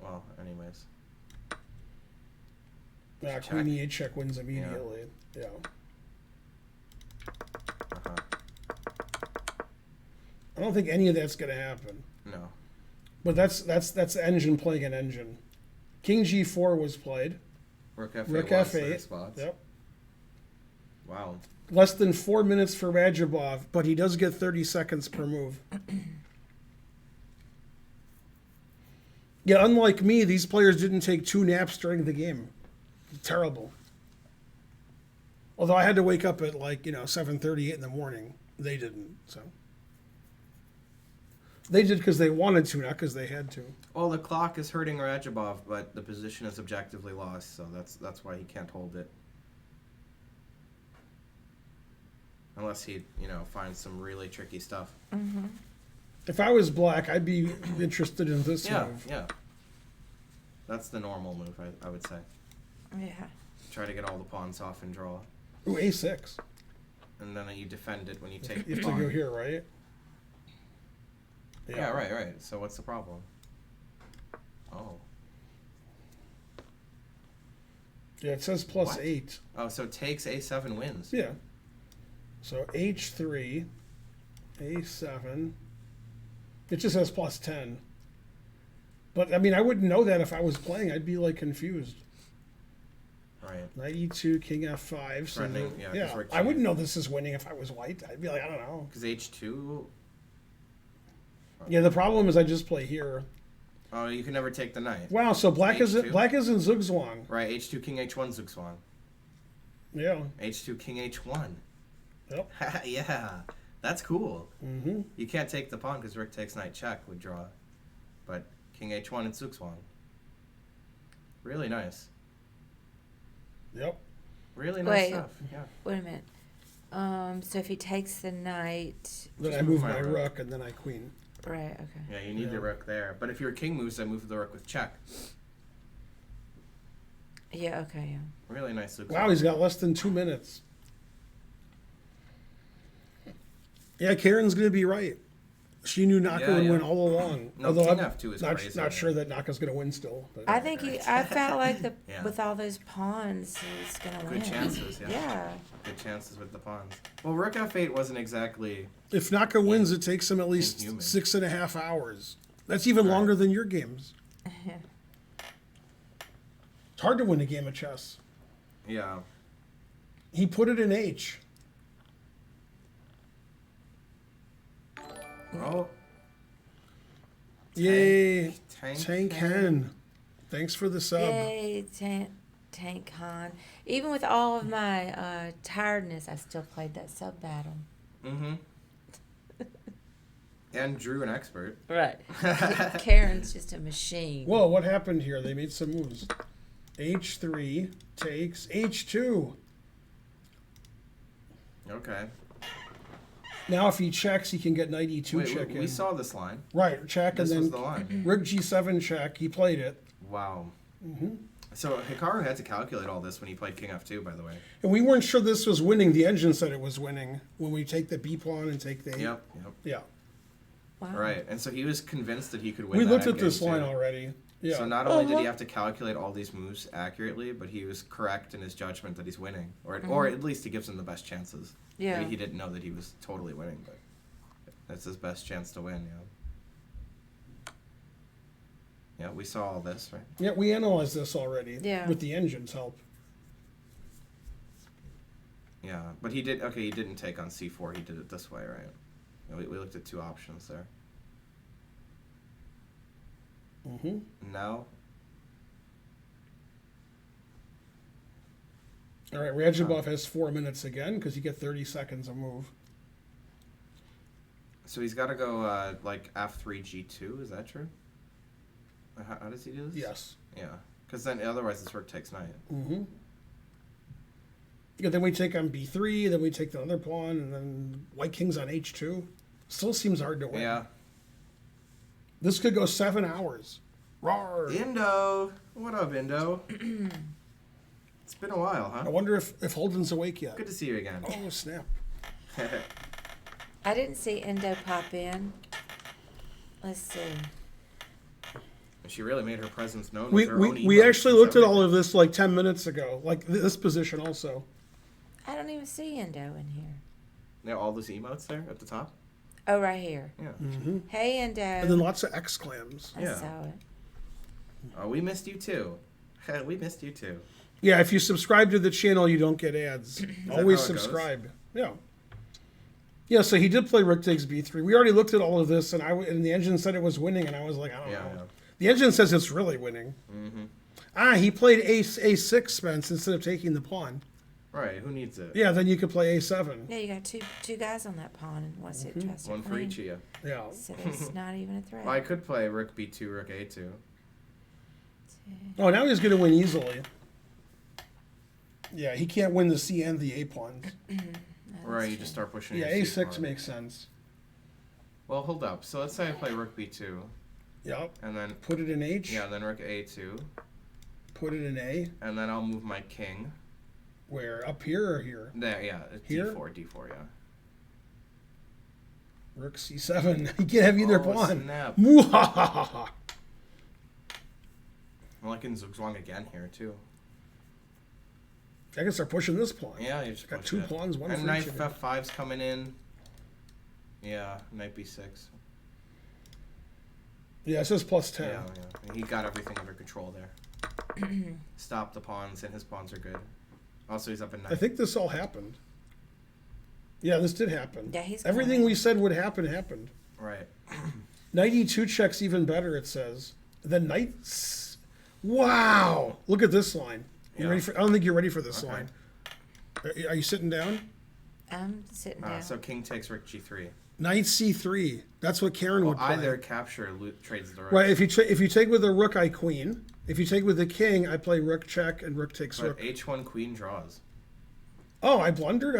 Well, anyways. Yeah, Check. Queen E8 check wins immediately. Yeah. Uh-huh. I don't think any of that's gonna happen. No. But that's engine playing an engine. King G4 was played. Rook F8. Rook was the F8. response. Yep. Wow. Less than 4 minutes for Radjabov, but he does get 30 seconds per move. Yeah, unlike me, these players didn't take 2 naps during the game. Terrible. Although I had to wake up at 7:38 in the morning. They didn't, so. They did because they wanted to, not because they had to. Well, the clock is hurting Rajabov, but the position is objectively lost, so that's why he can't hold it. Unless he, finds some really tricky stuff. Mm-hmm. If I was black, I'd be interested in this move. Yeah. That's the normal move, I would say. Yeah. Try to get all the pawns off and draw. Ooh, A6. And then you defend it when you take You the have to pawn. go here, right? Yeah, right. So what's the problem? Oh. Yeah, it says plus What? 8. Oh, so takes A7 wins. Yeah. So H3, A7. It just says plus 10. But, I mean, I wouldn't know that if I was playing. I'd be, confused. Right. Knight E2, King F5. So Threatening, yeah, 'cause we're I wouldn't cheating. know this is winning if I was white. I'd be like, I don't know. Because H2... Yeah, the problem is I just play here. Oh, you can never take the knight. Wow, so black is H2? in Zugzwang. Right, H2, King H1, Zugzwang. Yeah. H2, King H1. Yep. Yeah, that's cool. Mm-hmm. You can't take the pawn because Rook takes knight check would draw. But King H1 and Zugzwang. Really nice. Yep. Really nice Wait. stuff. Yeah. Wait a minute. So if he takes the knight, Then Just I move move my my rook. rook and then I queen. right? Okay. Yeah, you need Yeah. your rook there. But if your king moves, I move the rook with check. Yeah. Okay. Yeah. Really nice Zugzwang. Wow, he's got less than 2 minutes. Yeah, Karen's going to be right. She knew Naka Yeah, would yeah. win all along. No, Although King I'm F2 is not crazy. not sure that Naka's going to win still. But. I think I felt like Yeah. with all those pawns, he's gonna win. Good chances, yeah. Yeah. Good chances with the pawns. Well, Rook F8 wasn't exactly... If Naka wins, it takes him at least Inhuman. 6.5 hours. That's even Right. longer than your games. It's hard to win a game of chess. Yeah. He put it in H. Oh. Yay. Tank Tank Hen. Thanks for the sub. Yay, Tank Han. Even with all of my tiredness, I still played that sub battle. Mm-hmm. And drew an expert. Right. Karen's just a machine. Whoa, what happened here? They made some moves. H3 takes H2. Okay. Now if he checks, he can get knight E2 Wait, check we in. saw this line. Right, check, This and was then the line. Rook G7 check. He played it. Wow. Mm-hmm. So Hikaru had to calculate all this when he played King F2, by the way. And we weren't sure this was winning. The engine said it was winning when we take the B pawn and take the... Yep. Yeah. Wow. Right. And so he was convinced that he could win We that looked at endgame, this line too. already. Yeah. So not only did he have to calculate all these moves accurately, but he was correct in his judgment that he's winning. Or at least he gives him the best chances. Yeah. Maybe he didn't know that he was totally winning, but that's his best chance to win, yeah. Yeah, we saw all this, right? Yeah, we analyzed this already. Yeah. With the engine's help. Yeah, but he didn't take on C4, he did it this way, right? Yeah, we looked at two options there. Mm-hmm. Now, All right, Rajabov has 4 minutes again because you get 30 seconds a move. so he's got to go like F3, G2, is that true? How does he do this? Yes. Yeah, because then otherwise this rook takes knight. Mm-hmm. Yeah, then we take on B3, then we take the other pawn, and then White King's on H2. Still seems hard to win. Yeah. This could go 7 hours. Rawr. Indo! What up, Indo? It's been a while, I huh? wonder if Holden's awake yet. Good to see you again. Oh, snap. I didn't see Indo pop in. Let's see. She really made her presence known We, with her we, own we emotes actually and looked at stuff. all of this like 10 minutes ago. Like this position also. I don't even see Indo in here. Yeah, all those emotes there at the top? Oh, right here. Yeah. Mm-hmm. Hey, Indo. And then lots of exclams. I Yeah. saw it. Oh, we missed you too. We missed you too. Yeah, if you subscribe to the channel, you don't get ads. that Always how it goes? subscribe. Yeah. Yeah, so he did play Rook takes B3. We already looked at all of this, and the engine said it was winning, and I was like, I don't Yeah, know. yeah. The engine says it's really winning. He played A6, Spence, instead of taking the pawn. Right, who needs it? Yeah, then you could play A7. Yeah, you got two guys on that pawn, and what's it? Just One for each of you. Yeah. So it's not even a threat. Well, I could play rook b2, rook a2. Oh, now he's going to win easily. Yeah, he can't win the C and the A pawns. No, Right, that's you just true. start pushing Yeah, your A6 c pawn. makes sense. Well, hold up. So let's say I play rook b2, Yep. and then Put it in H. yeah, then rook a2, Put it in A. and then I'll move my king. Where? Up here or here? There, yeah, it's Here? d4, yeah. Rook C7. He can't have either Oh, pawn. snap. Mwahaha. Well, I can zugzwang again here too. I can start pushing this pawn. Yeah, you just Got push two it. pawns, one And for knight each of you. f5's coming in. Yeah, knight b6. Yeah, it says plus 10. Yeah, yeah. And he got everything under control there. Stop the pawns, and his pawns are good. Also, he's up at knight. I think this all happened. Yeah, this did happen. Yeah, he's Everything going. we said would happen happened. Right. Knight E2 checks even better, it says. Then knight... Wow! Look at this line. You Yeah. ready for? I don't think you're ready for this Okay. line. Are you sitting down? I'm sitting down. So king takes rook g3. Knight C3. That's what Karen Well, would play. either capture trades the rook. Right, if you take with a rook, I queen. If you take with the king, I play rook check and rook takes But rook. h1 queen draws. Oh, I blundered.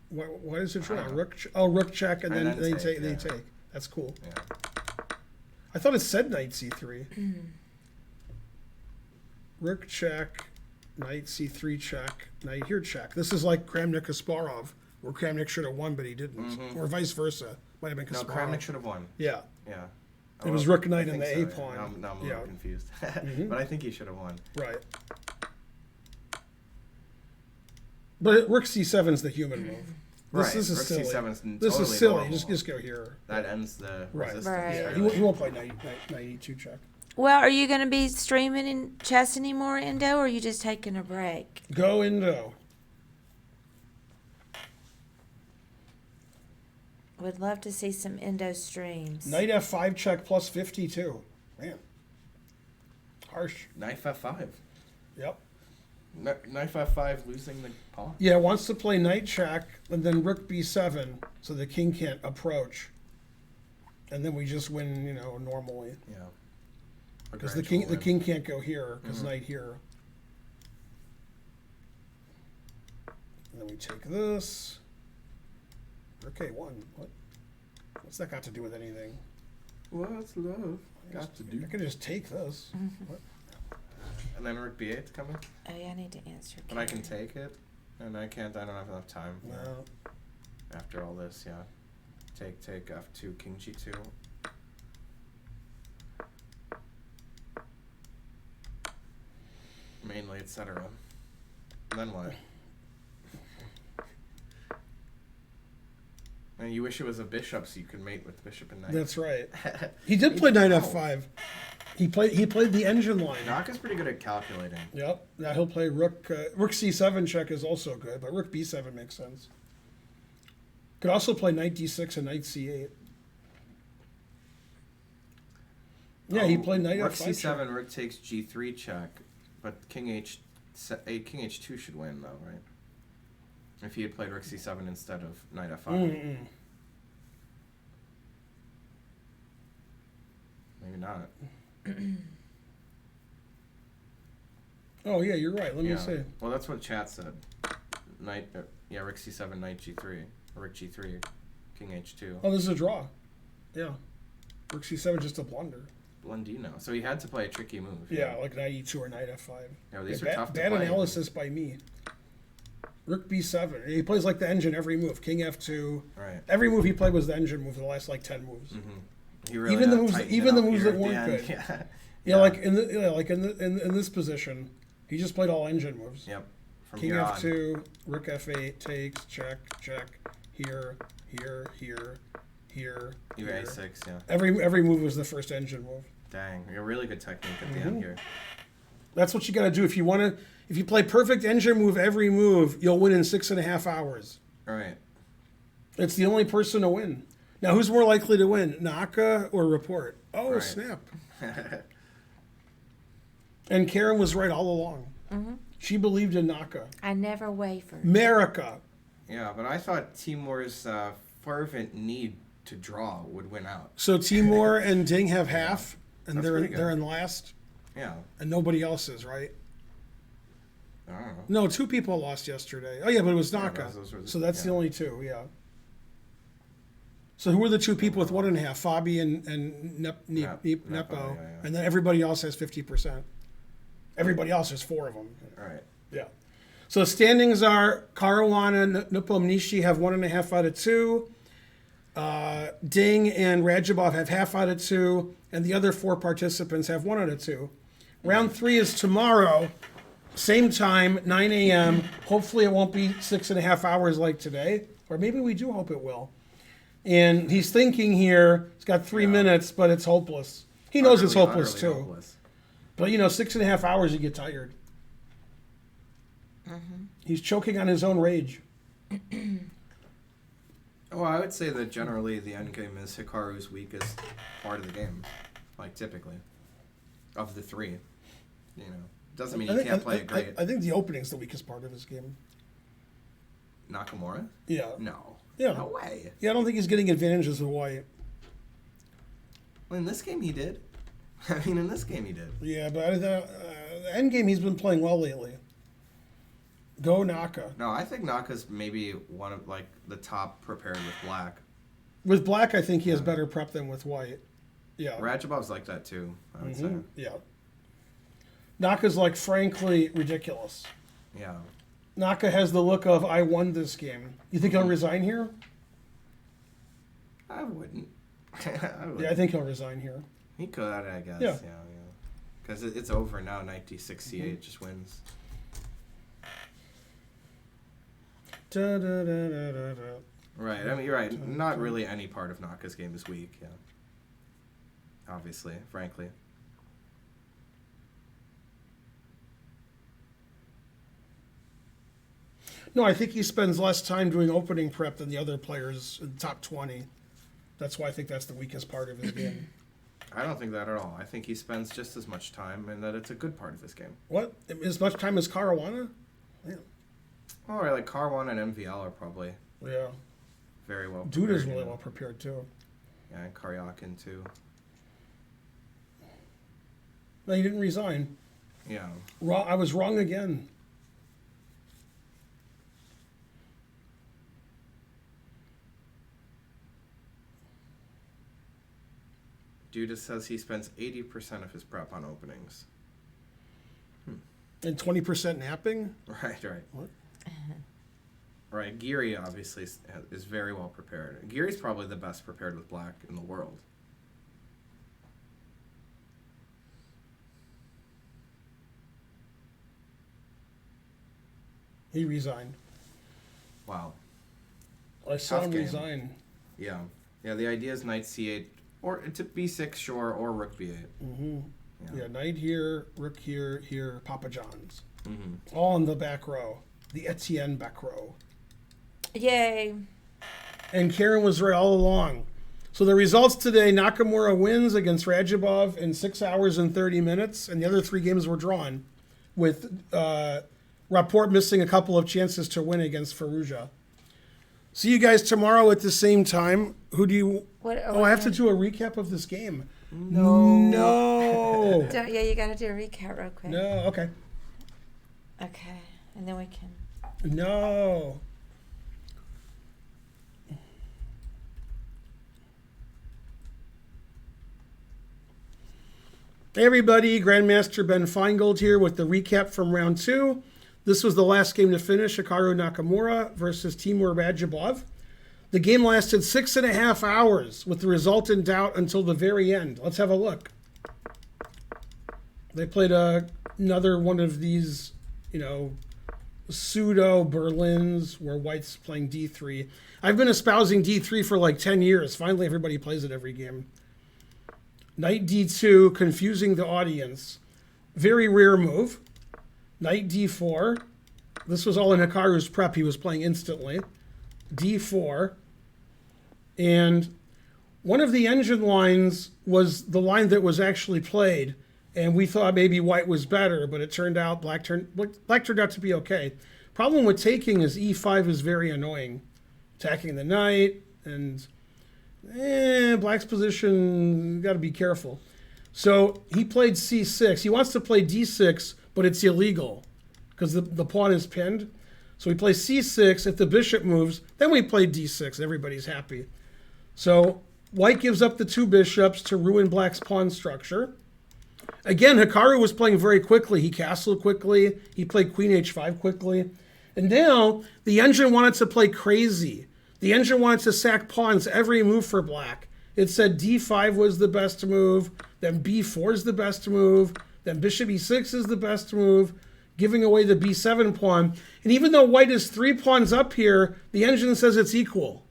Why does it draw? Rook check and And then then they take, take. That's cool. Yeah. I thought it said knight C3. Rook check, knight C3 check, knight here check. This is like Kramnik Kasparov, where Kramnik should have won but he didn't, or vice versa. Might have been No, Kasparov. Kramnik should have won. Yeah. Yeah. It was well, rook knight I and think the A so, pawn. Yeah. Now I'm a Yeah. little confused. Mhm. But I think he should have won. Right. But rook C7 is the human move. This Right, is rook silly. C7's This totally is silly. normal. Just go here. That ends the Right. resistance. Right. Yeah, really. he won't play knight E2 check. Well, are you going to be streaming in chess anymore, Indo, or are you just taking a break? Go Indo. Would love to see some Indo streams. Knight F5 check plus 52. Man. Harsh. Knight f5. Yep. Knight f5 losing the pawn. Yeah, wants to play knight check and then rook B7 so the king can't approach. And then we just win, normally. Yeah. A Because gradual the win. king can't go here because knight here. And then we take this. Rook A1. What's that got to do with anything? What's love got to do? I could just take this. What? And then rook b8 coming. Oh, yeah, I need to answer. But I can Karen. take it. And I can't. I don't have enough time. No. After all this, yeah. Take f2, king g2. Mainly, etc. Then what? And you wish it was a bishop so you could mate with bishop and knight. That's right. He did play knight F5. He played the engine line. Naka's pretty good at calculating. Yep. Now he'll play rook. Rook C7 check is also good, but rook B7 makes sense. Could also play knight D6 and knight C8. Yeah, he played knight Rook F5 c7, check. rook takes g3 check, but king h2 should win though, right? If he had played rook c7 instead of knight f5. Mm-mm. Maybe not. Oh yeah, you're right. Let me see. Well, that's what chat said. Rook c7, knight g3, or rook g3, king h2. Oh, this is a draw. Yeah. Rook C7 just a blunder. Blundino. So he had to play a tricky move. Yeah, like knight E2 or knight F5. Yeah, these Yeah, are tough to bad play. analysis by me. Rook B7. He plays like the engine every move. King F2. Right. Every move he played was the engine move for the last like 10 moves. He really Even the got moves- tightened even it the up moves here that at the weren't end. good. Yeah. Like in this position, he just played all engine moves. Yep. From King here on. F2, Rook F8, takes, check, here, here. You Here. a6, yeah. Every move was the first engine move. Dang, a really good technique at the end here. That's what you got to do if you play perfect engine move every move. You'll win in 6.5 hours. All right. It's the only person to win. Now, who's more likely to win, Naka or Report? Oh, Right. snap. And Karen was right all along. Mm-hmm. She believed in Naka. I never wavered. America. Yeah, but I thought Timur's fervent need to draw would win out. So Timur and Ding have half, and That's they're pretty good. in last, Yeah. and nobody else is, right? I don't know. No, 2 people lost yesterday. Oh yeah, but it was Yeah, Naka. those were the- So that's the yeah. only 2, yeah. So who are the 2 people with 1.5? Fabi and Nepo, Nepo, yeah. and then everybody else has 50%. Everybody else has 4 of them. All right. Yeah. So standings are Caruana and Nepomniachtchi have 1.5 out of 2. Ding and Radjabov have half out of 2, and the other 4 participants have 1 out of 2. Round 3 is tomorrow, same time, 9 a.m. Hopefully it won't be 6.5 hours like today, or maybe we do hope it will. And he's thinking here, he's got 3 minutes, but it's hopeless. He knows it's hopeless Utterly too. hopeless. But 6.5 hours, you get tired. He's choking on his own rage. Well, I would say that generally the end game is Hikaru's weakest part of the game, like typically, of the 3. Doesn't mean he can't play it great. I think the opening's the weakest part of his game. Nakamura? Yeah. No. Yeah. No way. Yeah, I don't think he's getting advantages with White. Well, in this game he did. I mean, in this game he did. Yeah, but the end game he's been playing well lately. Go Naka. No, I think Naka's maybe one of like the top prepared with black. With Black, I think he has better prep than with White. Yeah. Radjabov's like that too, I would say. Yeah. Naka's like frankly ridiculous. Yeah. Naka has the look of I won this game. You think he'll resign here? I wouldn't. Yeah, I think he'll resign here. He could, I guess. Yeah. Yeah. Because it's over now. 1968 just wins. Da, da, da, da, da, da. Right. I mean, you're right. Not really any part of Naka's game is weak. Yeah. Obviously, frankly. No, I think he spends less time doing opening prep than the other players in the top 20. That's why I think that's the weakest part of his game. I don't think that at all. I think he spends just as much time, and that it's a good part of his game. What? As much time as Caruana? All right, like Carwan and MVL are probably Yeah. very well. Dude is prepared, really well prepared too. Yeah, and Karyakin too. No, he didn't resign. Yeah. Wrong, I was wrong again. Duda says he spends 80% of his prep on openings. And 20% napping? Right. What? Right, Geary obviously is very well prepared. Geary's probably the best prepared with black in the world. He resigned. Wow. I saw Tough him game. resign. Yeah. Yeah, the idea is knight c8, or to b6, sure, or rook b8. Mm-hmm. Yeah. Yeah, knight here, rook here, here, Papa John's. Mm-hmm. All in the back row. The Etienne back row. Yay. And Karen was right all along. So the results today, Nakamura wins against Radjabov in 6 hours and 30 minutes, and the other 3 games were drawn, with Rapport missing a couple of chances to win against Faruja. See you guys tomorrow at the same time. Who do you... What? Oh, I have to do a recap of this game. No. No. Yeah, you got to do a recap real quick. No, okay. Okay, and then we can. No. Hey everybody, Grandmaster Ben Finegold here with the recap from round 2. This was the last game to finish, Hikaru Nakamura versus Timur Radjabov. The game lasted 6.5 hours with the result in doubt until the very end. Let's have a look. They played another one of these, pseudo Berlins where White's playing D3. I've been espousing D3 for like 10 years. Finally, everybody plays it every game. Knight D2, confusing the audience. Very rare move. Knight D4. This was all in Hikaru's prep. He was playing instantly. D4. And one of the engine lines was the line that was actually played, and we thought maybe white was better, but it turned out black turned out to be okay. Problem with taking is e5 is very annoying. Attacking the knight, and black's position, got to be careful. So he played c6. He wants to play d6, but it's illegal because the pawn is pinned. So we play c6. If the bishop moves, then we play d6. Everybody's happy. So white gives up the 2 bishops to ruin black's pawn structure. Again, Hikaru was playing very quickly. He castled quickly. He played queen h5 quickly. And now the engine wanted to play crazy. The engine wanted to sack pawns every move for black. It said d5 was the best move, then b4 is the best move, then bishop e6 is the best move, giving away the b7 pawn. And even though white is 3 pawns up here, the engine says it's equal.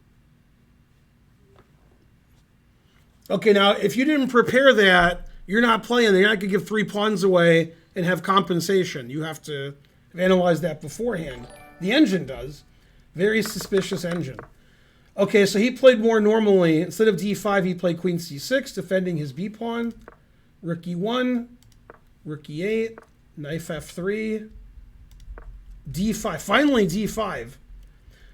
Okay, now if you didn't prepare that, you're not playing. You're not going to give 3 pawns away and have compensation. You have to analyze that beforehand. The engine does. Very suspicious engine. Okay, so he played more normally. Instead of d5, he played queen c6, defending his b pawn. Rook e1, rook e8, knife f3, d5. Finally, d5.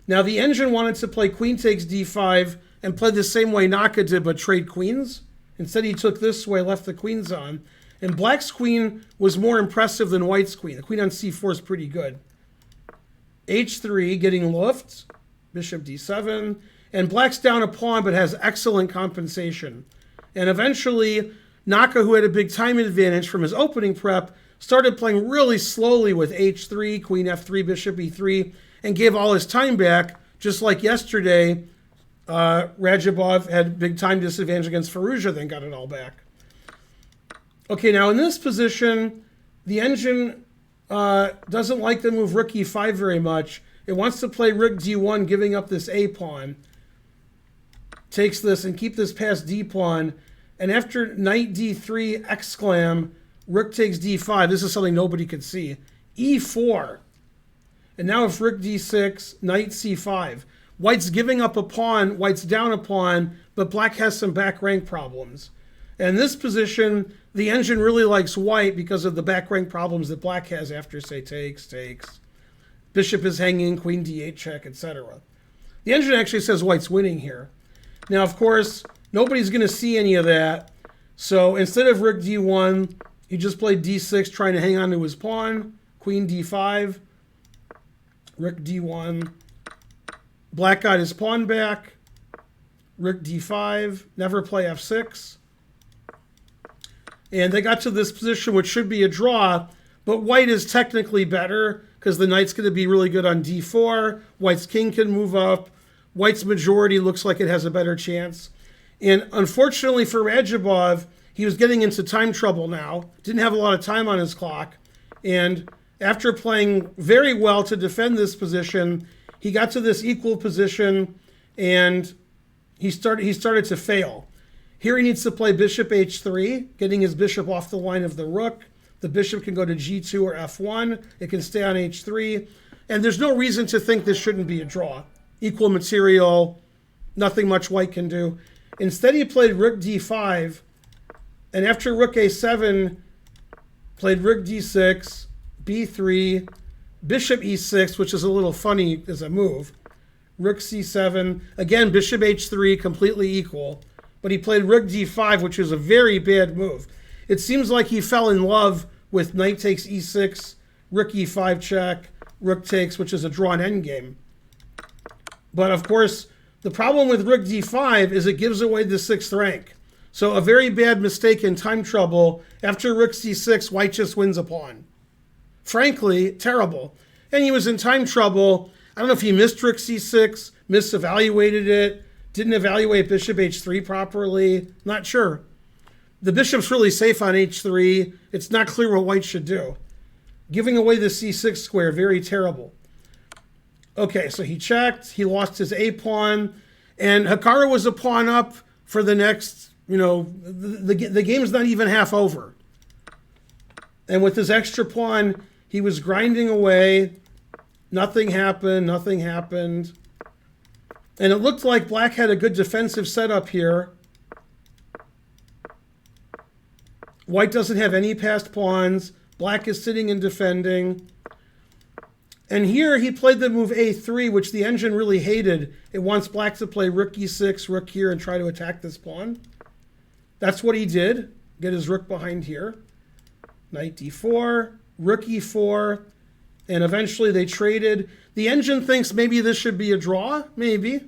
Now, the engine wanted to play queen takes d5 and play the same way Naka did, but trade queens. Instead, he took this way, left the queens on. And black's queen was more impressive than white's queen. The queen on c4 is pretty good. h3, getting luft, bishop d7. And black's down a pawn, but has excellent compensation. And eventually, Naka, who had a big time advantage from his opening prep, started playing really slowly with h3, queen f3, bishop e3, and gave all his time back, just like yesterday. Radjabov had big time disadvantage against Firouzja, then got it all back. Okay, now in this position, the engine doesn't like the move rook e5 very much. It wants to play rook d1, giving up this a pawn. Takes this and keep this past d pawn. And after knight d3, exclam, rook takes d5. This is something nobody could see. e4. And now if rook d6, knight c5. White's giving up a pawn, white's down a pawn, but black has some back rank problems. And in this position, the engine really likes white because of the back rank problems that black has after, say, takes. Bishop is hanging, queen d8 check, etc. The engine actually says white's winning here. Now, of course, nobody's going to see any of that. So instead of rook d1, he just played d6, trying to hang on to his pawn. Queen d5, rook d1. Black got his pawn back. Rook d5, never play f6. And they got to this position, which should be a draw, but white is technically better because the knight's going to be really good on d4. White's king can move up. White's majority looks like it has a better chance. And unfortunately for Radjabov, he was getting into time trouble now. Didn't have a lot of time on his clock. And after playing very well to defend this position, he got to this equal position and he started to fail. Here he needs to play bishop h3, getting his bishop off the line of the rook. The bishop can go to g2 or f1. It can stay on h3. And there's no reason to think this shouldn't be a draw. Equal material, nothing much white can do. Instead, he played rook d5. And after rook a7, played rook d6, b3, bishop e6, which is a little funny as a move. Rook c7. Again, bishop h3, completely equal. But he played rook d5, which is a very bad move. It seems like he fell in love with knight takes e6, rook e5 check, rook takes, which is a drawn endgame. But of course, the problem with rook d5 is it gives away the 6th rank. So a very bad mistake in time trouble. After rook c6, white just wins a pawn. Frankly, terrible. And he was in time trouble. I don't know if he missed rook c6, misevaluated it, didn't evaluate bishop h3 properly. Not sure. The bishop's really safe on h3. It's not clear what white should do. Giving away the c6 square, very terrible. Okay, so he checked. He lost his a pawn. And Hikaru was a pawn up for the next, the game's not even half over. And with his extra pawn, he was grinding away. Nothing happened. And it looked like black had a good defensive setup here. White doesn't have any passed pawns. Black is sitting and defending. And here he played the move a3, which the engine really hated. It wants black to play rook e6, rook here, and try to attack this pawn. That's what he did. Get his rook behind here. Knight d4, rook e4, and eventually they traded. The engine thinks maybe this should be a draw, maybe.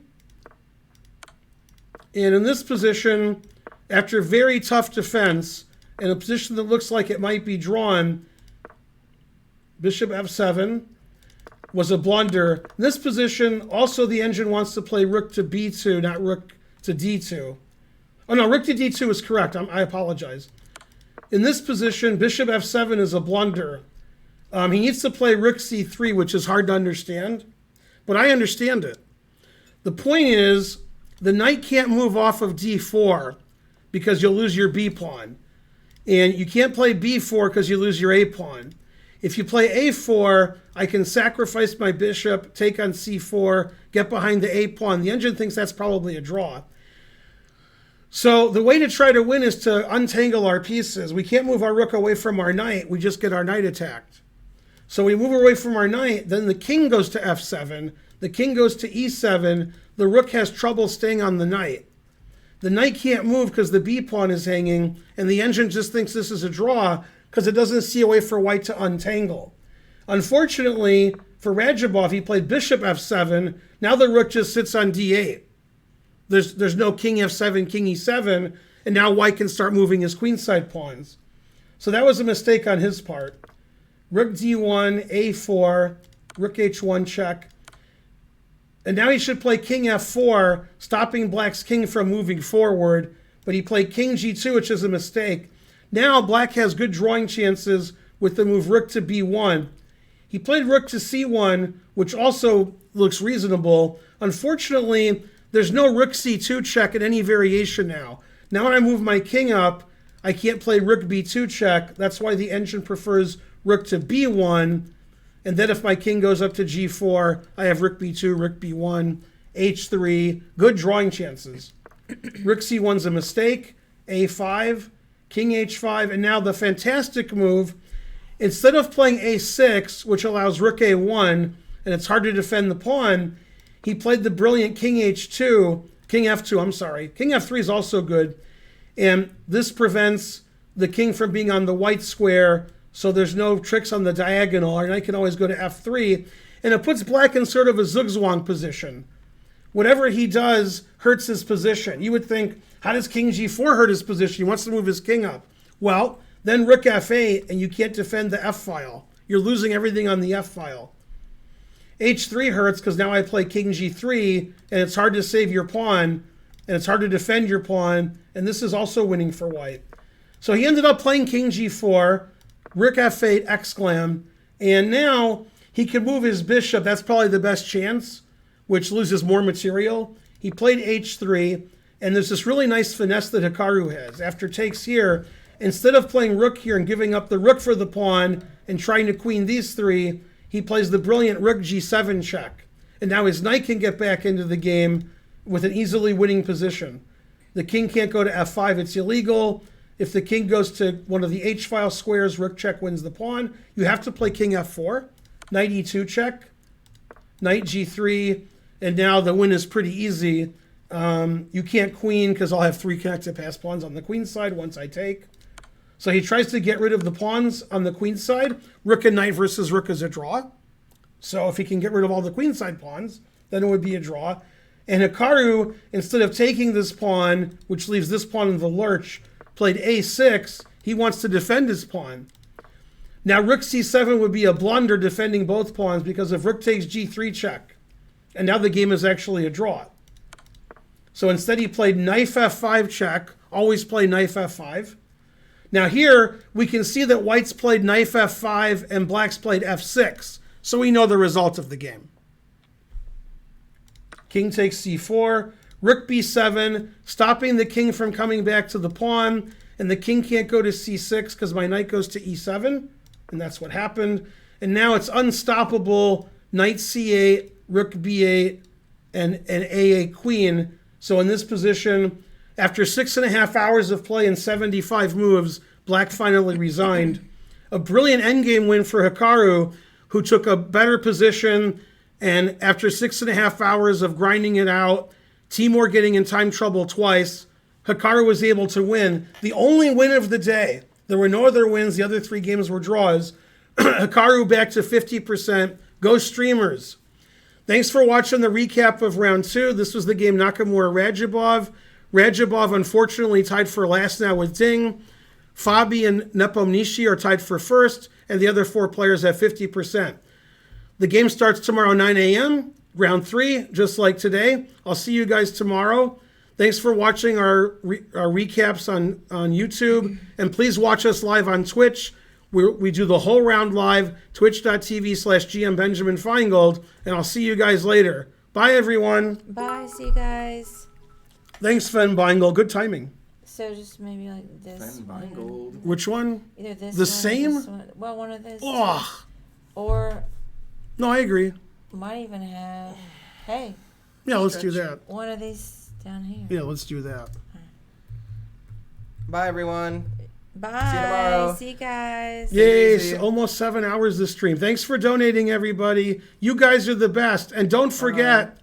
And in this position, after very tough defense, in a position that looks like it might be drawn, bishop f7 was a blunder. In this position, also the engine wants to play rook to b2, not rook to d2. Oh no, rook to d2 is correct. I apologize. In this position, bishop f7 is a blunder. He needs to play rook c3, which is hard to understand, but I understand it. The point is, the knight can't move off of d4 because you'll lose your b pawn. And you can't play b4 because you lose your a pawn. If you play a4, I can sacrifice my bishop, take on c4, get behind the a pawn. The engine thinks that's probably a draw. So the way to try to win is to untangle our pieces. We can't move our rook away from our knight. We just get our knight attacked. So we move away from our knight. Then the king goes to f7. The king goes to e7. The rook has trouble staying on the knight. The knight can't move because the b pawn is hanging. And the engine just thinks this is a draw because it doesn't see a way for white to untangle. Unfortunately, for Radjabov, he played bishop f7. Now the rook just sits on d8. There's no king f7, king e7, and now white can start moving his queenside pawns. So that was a mistake on his part. Rook d1, a4, rook h1 check. And now he should play king f4, stopping black's king from moving forward, but he played king g2, which is a mistake. Now black has good drawing chances with the move rook to b1. He played rook to c1, which also looks reasonable. Unfortunately, there's no rook c2 check in any variation now. Now when I move my king up, I can't play rook b2 check. That's why the engine prefers rook to b1. And then if my king goes up to g4, I have rook b2, rook b1, h3. Good drawing chances. Rook c1's a mistake. a5, king h5. And now the fantastic move, instead of playing a6, which allows rook a1, and it's hard to defend the pawn, he played the brilliant king h2, king f2, I'm sorry. King f3 is also good. And this prevents the king from being on the white square, so there's no tricks on the diagonal. Our knight can always go to f3. And it puts black in sort of a zugzwang position. Whatever he does hurts his position. You would think, how does king g4 hurt his position? He wants to move his king up. Well, then rook f8, and you can't defend the f file. You're losing everything on the f file. h3 hurts because now I play king g3, and it's hard to save your pawn, and it's hard to defend your pawn, and this is also winning for white. So he ended up playing king g4, rook f8, exclam, and now he can move his bishop. That's probably the best chance, which loses more material. He played h3, and there's this really nice finesse that Hikaru has. After takes here, instead of playing rook here and giving up the rook for the pawn and trying to queen these three, he plays the brilliant rook g7 check. And now his knight can get back into the game with an easily winning position. The king can't go to f5, it's illegal. If the king goes to one of the h-file squares, rook check wins the pawn. You have to play king f4, knight e2 check, knight g3, and now the win is pretty easy. You can't queen because I'll have 3 connected pass pawns on the queen side once I take. So he tries to get rid of the pawns on the queen side. Rook and knight versus rook is a draw. So if he can get rid of all the queen side pawns, then it would be a draw. And Hikaru, instead of taking this pawn, which leaves this pawn in the lurch, played a6. He wants to defend his pawn. Now rook c7 would be a blunder defending both pawns because if rook takes g3 check, and now the game is actually a draw. So instead he played knight f5 check, always play knight f5. Now here, we can see that white's played knight f5 and black's played f6. So we know the result of the game. King takes c4, rook b7, stopping the king from coming back to the pawn, and the king can't go to c6 because my knight goes to e7, and that's what happened. And now it's unstoppable, knight c8, rook b8, and a8 queen. So in this position, after 6.5 hours of play and 75 moves, Black finally resigned. A brilliant endgame win for Hikaru, who took a better position, and after 6.5 hours of grinding it out, Timur getting in time trouble twice, Hikaru was able to win. The only win of the day. There were no other wins. The other 3 games were draws. Hikaru back to 50%. Go Streamers. Thanks for watching the recap of round 2. This was the game Nakamura-Radjabov. Radjabov unfortunately tied for last now with Ding. Fabi and Nepomniachtchi are tied for first, and the other 4 players have 50%. The game starts tomorrow 9 a.m., round 3, just like today. I'll see you guys tomorrow. Thanks for watching our recaps on YouTube, and please watch us live on Twitch. We do the whole round live, twitch.tv/GM Benjamin Finegold, and I'll see you guys later. Bye, everyone. Bye. See you guys. Thanks, Fen Beingold. Good timing. So just maybe like this one. Finegold. Which one? Either this The one or same? this one. Well, one of this. Oh, Or no, I agree. might even have, hey, Yeah, let's do that. one of these down here. Yeah, let's do that. Bye, everyone. Bye. See you tomorrow. See you guys. Yay, easy. almost 7 hours this stream. Thanks for donating, everybody. You guys are the best. And don't forget,